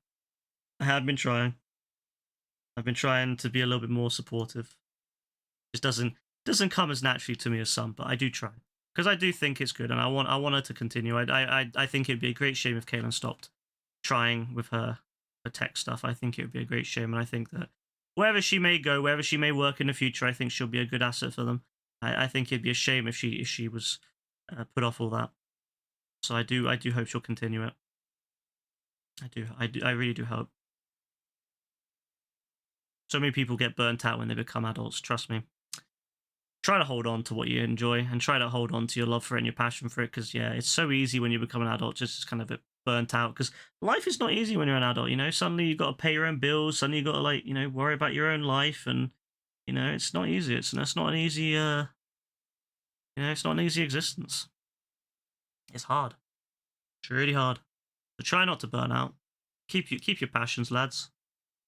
I have been trying. I've been trying to be a little bit more supportive. It doesn't come as naturally to me as some, but I do try because I do think it's good, and I want her to continue. I think it'd be a great shame if Kaylin stopped trying with her tech stuff. I think it would be a great shame, and I think that wherever she may go, wherever she may work in the future, I think she'll be a good asset for them. I think it'd be a shame if she was put off all that. So I do hope she'll continue it. I really do hope. So many people get burnt out when they become adults. Trust me. Try to hold on to what you enjoy and try to hold on to your love for it and your passion for it. Because yeah, it's so easy when you become an adult, just kind of a bit burnt out. Because life is not easy when you're an adult. You know, suddenly you've got to pay your own bills. Suddenly you've got to worry about your own life, and it's not easy. It's not an easy. It's not an easy existence. It's hard. It's really hard. So try not to burn out. Keep your passions, lads.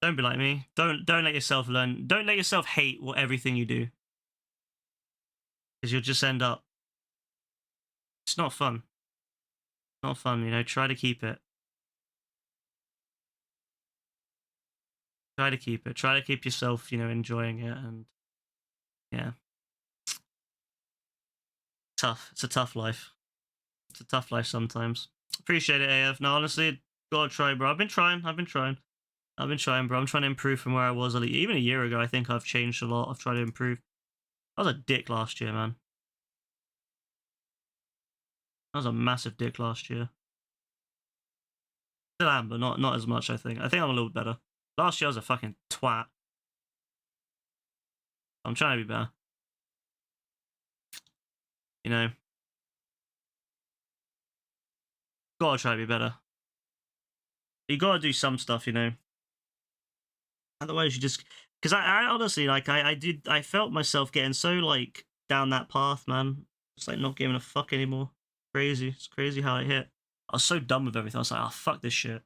Don't be like me. Don't let yourself learn. Don't let yourself hate everything you do. Because you'll just end up. It's not fun. It's not fun, Try to keep it. Try to keep it. Try to keep yourself, enjoying it, and yeah. Tough. It's a tough life. It's a tough life sometimes. Appreciate it, AF. No, honestly, gotta try, bro. I've been trying, bro. I'm trying to improve from where I was even a year ago. I think I've changed a lot. I've tried to improve. I was a dick last year, man. I was a massive dick last year. Still am, but not as much, I think. I think I'm a little bit better. Last year I was a fucking twat. I'm trying to be better. Gotta try to be better. You gotta do some stuff, Otherwise you just... Because I honestly, I felt myself getting so, down that path, man. Just, not giving a fuck anymore. Crazy. It's crazy how it hit. I was so done with everything. I was like, oh, fuck this shit.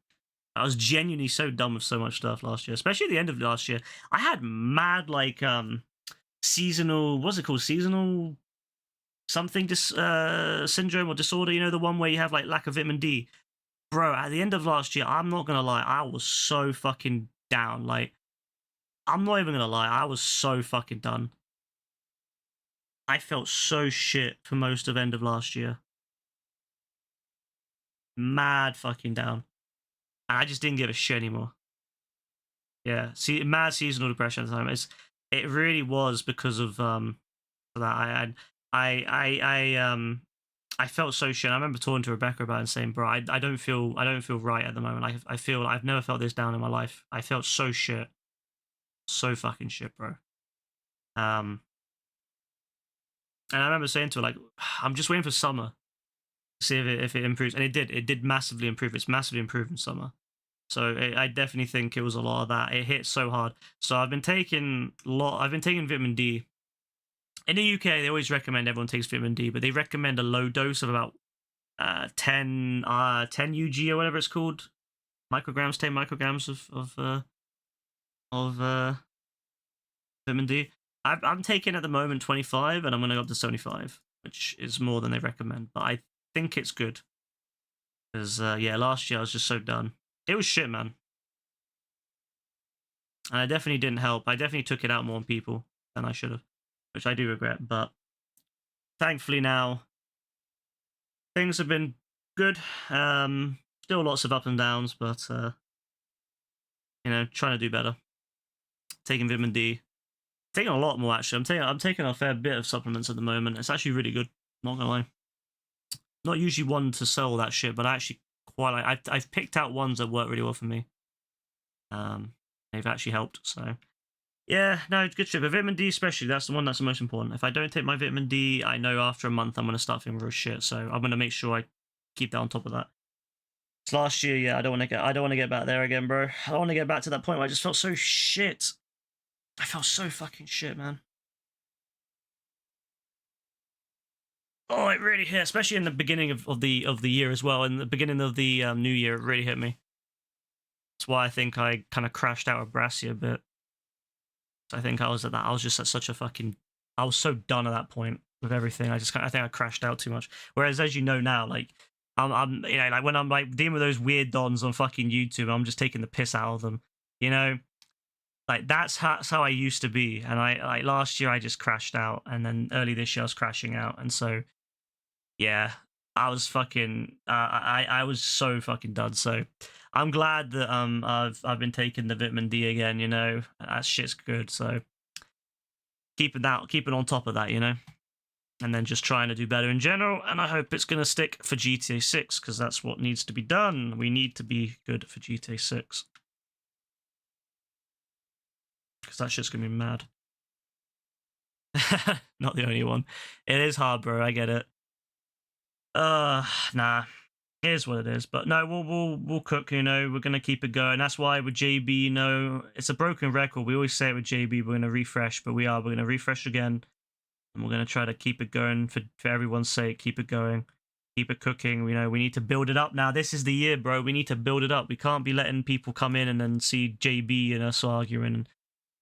I was genuinely so done with so much stuff last year. Especially at the end of last year. I had mad, seasonal... What's it called? Seasonal... something syndrome or disorder. The one where you have, lack of vitamin D. Bro, at the end of last year, I'm not gonna lie, I was so fucking down. I'm not even gonna lie, I was so fucking done. I felt so shit for most of end of last year. Mad fucking down. And I just didn't give a shit anymore. Yeah, see, mad seasonal depression at the time. It really was because of that. I I felt so shit. I remember talking to Rebecca about it and saying, bro, I don't feel right at the moment. I feel I've never felt this down in my life. I felt so shit. So fucking shit, bro. And I remember saying to her, like, I'm just waiting for summer to see if it improves. And it did. It did massively improve. It's massively improved in summer. So I definitely think it was a lot of that. It hit so hard. So I've been taking vitamin D. In the UK, they always recommend everyone takes vitamin D, but they recommend a low dose of about 10 UG or whatever it's called, micrograms, 10 micrograms of vitamin D. I'm taking at the moment 25, and I'm going to go up to 75, which is more than they recommend. But I think it's good because yeah, last year I was just so done. It was shit, man. And I definitely didn't help. I definitely took it out more on people than I should have, which I do regret. But thankfully now, things have been good. Still lots of ups and downs, but you know, trying to do better. Taking vitamin D. Taking a lot more, actually. I'm taking a fair bit of supplements at the moment. It's actually really good. Not gonna lie. Not usually one to sell that shit, but I actually quite like. I've picked out ones that work really well for me. They've actually helped. So yeah, no, it's good shit. But vitamin D especially, that's the one that's the most important. If I don't take my vitamin D, I know after a month I'm gonna start feeling real shit. So I'm gonna make sure I keep that on top of that. It's last year, yeah. I don't want to get back there again, bro. I don't want to get back to that point where I just felt so shit. I felt so fucking shit, man. Oh, it really hit, especially in the beginning of the year as well. In the beginning of the new year, it really hit me. That's why I think I kind of crashed out of Brassy a bit. I think I was at that. I was just at such a fucking. I was so done at that point with everything. I think I crashed out too much. Whereas, as you know now, like I'm you know, like when I'm like dealing with those weird dons on fucking YouTube, I'm just taking the piss out of them. You know. Like that's how I used to be, and I like last year I just crashed out, and then early this year I was crashing out, and so yeah, I was fucking I was so fucking done. So I'm glad that I've been taking the vitamin D again. You know, that shit's good. So keeping on top of that, you know, and then just trying to do better in general. And I hope it's gonna stick for GTA 6 because that's what needs to be done. We need to be good for GTA 6. Because that shit's gonna be mad. Not the only one. It is hard, bro. I get it. Nah. It is what it is. But no, we'll cook. You know, we're gonna keep it going. That's why with JB, you know, it's a broken record. We always say it with JB. We're gonna refresh, but we're gonna refresh again, and we're gonna try to keep it going for everyone's sake. Keep it going. Keep it cooking. You know, we need to build it up now. This is the year, bro. We need to build it up. We can't be letting people come in and then see JB and us arguing.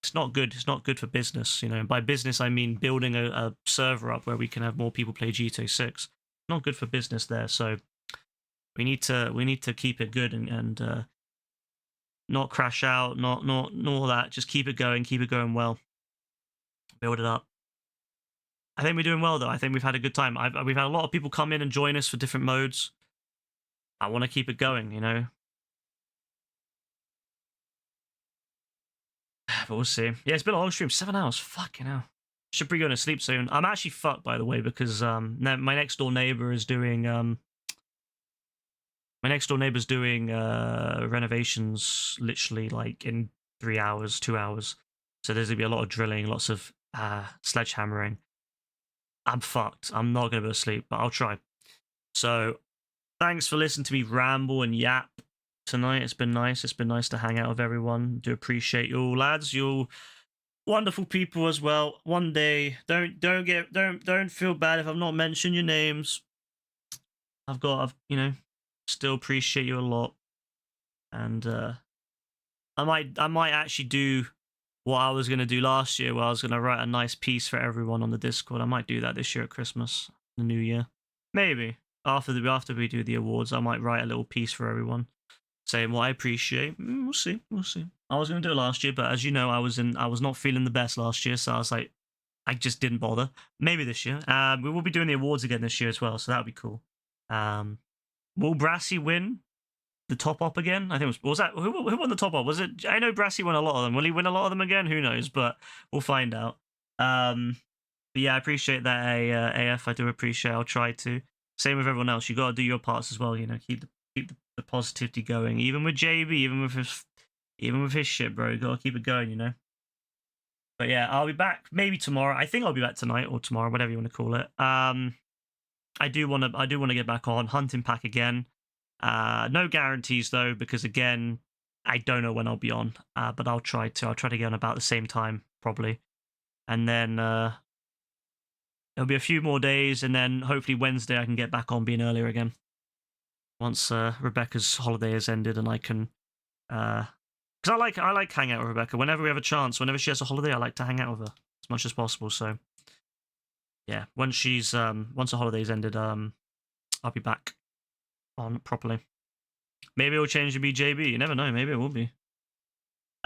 It's not good. It's not good for business, you know. And by business, I mean building a server up where we can have more people play GTA 6. Not good for business there. So we need to keep it good and not crash out, not all that. Just keep it going well. Build it up. I think we're doing well though. I think we've had a good time. We've had a lot of people come in and join us for different modes. I want to keep it going, you know. But we'll see. Yeah, it's been a long stream. 7 hours. Fucking hell. Should be going to sleep soon. I'm actually fucked, by the way, because my next door neighbor is doing renovations literally like in 3 hours, 2 hours. So there's gonna be a lot of drilling, lots of sledgehammering. I'm fucked. I'm not gonna be able to sleep, but I'll try. So thanks for listening to me ramble and yap tonight. It's been nice. It's been nice to hang out with everyone. Do appreciate you all, lads. You're all wonderful people as well. One day, don't feel bad if I've not mentioned your names. I've you know, still appreciate you a lot. And I might actually do what I was gonna do last year, where I was gonna write a nice piece for everyone on the Discord. I might do that this year at Christmas, the New Year. Maybe after we do the awards, I might write a little piece for everyone, saying what I appreciate. We'll see. I was going to do it last year, but as you know, I was not feeling the best last year, so I was like, I just didn't bother. Maybe this year. We will be doing the awards again this year as well, so that would be cool. Will Brassy win the top up again? I think was that who won the top up? Was it? I know Brassy won a lot of them. Will he win a lot of them again? Who knows? But we'll find out. But yeah, I appreciate that, AF. I do appreciate. I'll try to. Same with everyone else. You got to do your parts as well. You know, keep the positivity going. Even with JB, even with his shit, bro. You got to keep it going. You know. But yeah, I'll be back maybe tomorrow. I think I'll be back tonight or tomorrow, whatever you want to call it. I do want to get back on hunting pack again. No guarantees though, because again, I don't know when I'll be on. But I'll try to get on about the same time probably, and then there'll be a few more days, and then hopefully Wednesday I can get back on being earlier again. Once Rebecca's holiday has ended, and I can, because I like hanging out with Rebecca whenever we have a chance. Whenever she has a holiday, I like to hang out with her as much as possible. So yeah, once the holiday's ended, I'll be back on properly. Maybe it'll change to be JB. You never know. Maybe it will be.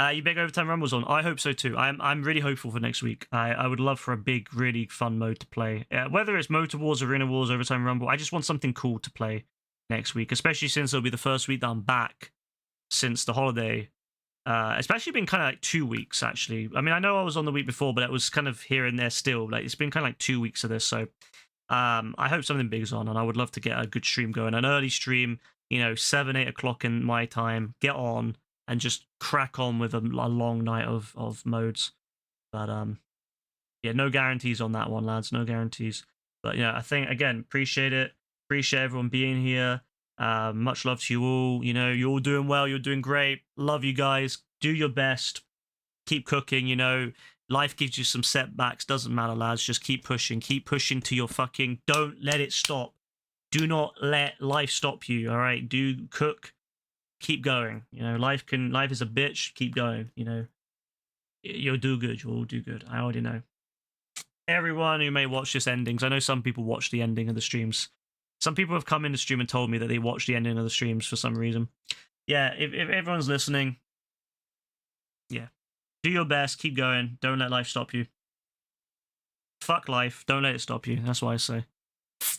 You big overtime rumbles on? I hope so too. I'm really hopeful for next week. I would love for a big, really fun mode to play. Whether it's Motor Wars, Arena Wars, Overtime Rumble, I just want something cool to play next week, especially since it'll be the first week that I'm back since the holiday. Especially been kind of like 2 weeks actually. I mean, I know I was on the week before, but it was kind of here and there still. Like it's been kind of like 2 weeks of this, so I hope something big is on, and I would love to get a good stream going, an early stream. 7-8 o'clock in my time. Get on and just crack on with a long night of modes. But yeah, no guarantees on that one, lads. No guarantees. But yeah, I think again, appreciate it. Appreciate everyone being here. Much love to you all. You're all doing well. You're doing great. Love you guys. Do your best. Keep cooking. Life gives you some setbacks. Doesn't matter, lads. Just keep pushing. Keep pushing to your fucking. Don't let it stop. Do not let life stop you. All right. Do cook. Keep going. Life is a bitch. Keep going. You'll do good. You'll all do good. I already know. Everyone who may watch this endings, I know some people watch the ending of the streams. Some people have come in the stream and told me that they watch the ending of the streams for some reason. Yeah, if everyone's listening, yeah, do your best. Keep going. Don't let life stop you. Fuck life. Don't let it stop you. That's what I say.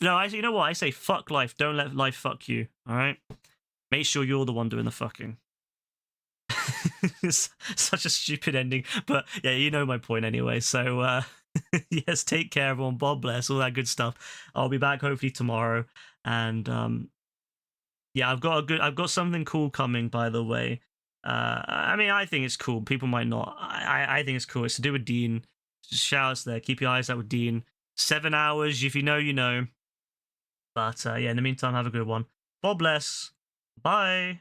No, you know what? I say fuck life. Don't let life fuck you. All right? Make sure you're the one doing the fucking. It's such a stupid ending. But yeah, you know my point anyway. So yes, take care, everyone. God bless. All that good stuff. I'll be back hopefully tomorrow. And yeah, I've got something cool coming, by the way. I mean, I think it's cool. People might not. I think it's cool. It's to do with Dean. Just shout outs there. Keep your eyes out with Dean. 7 hours. If you know, you know. But yeah, in the meantime, have a good one. God bless. Bye.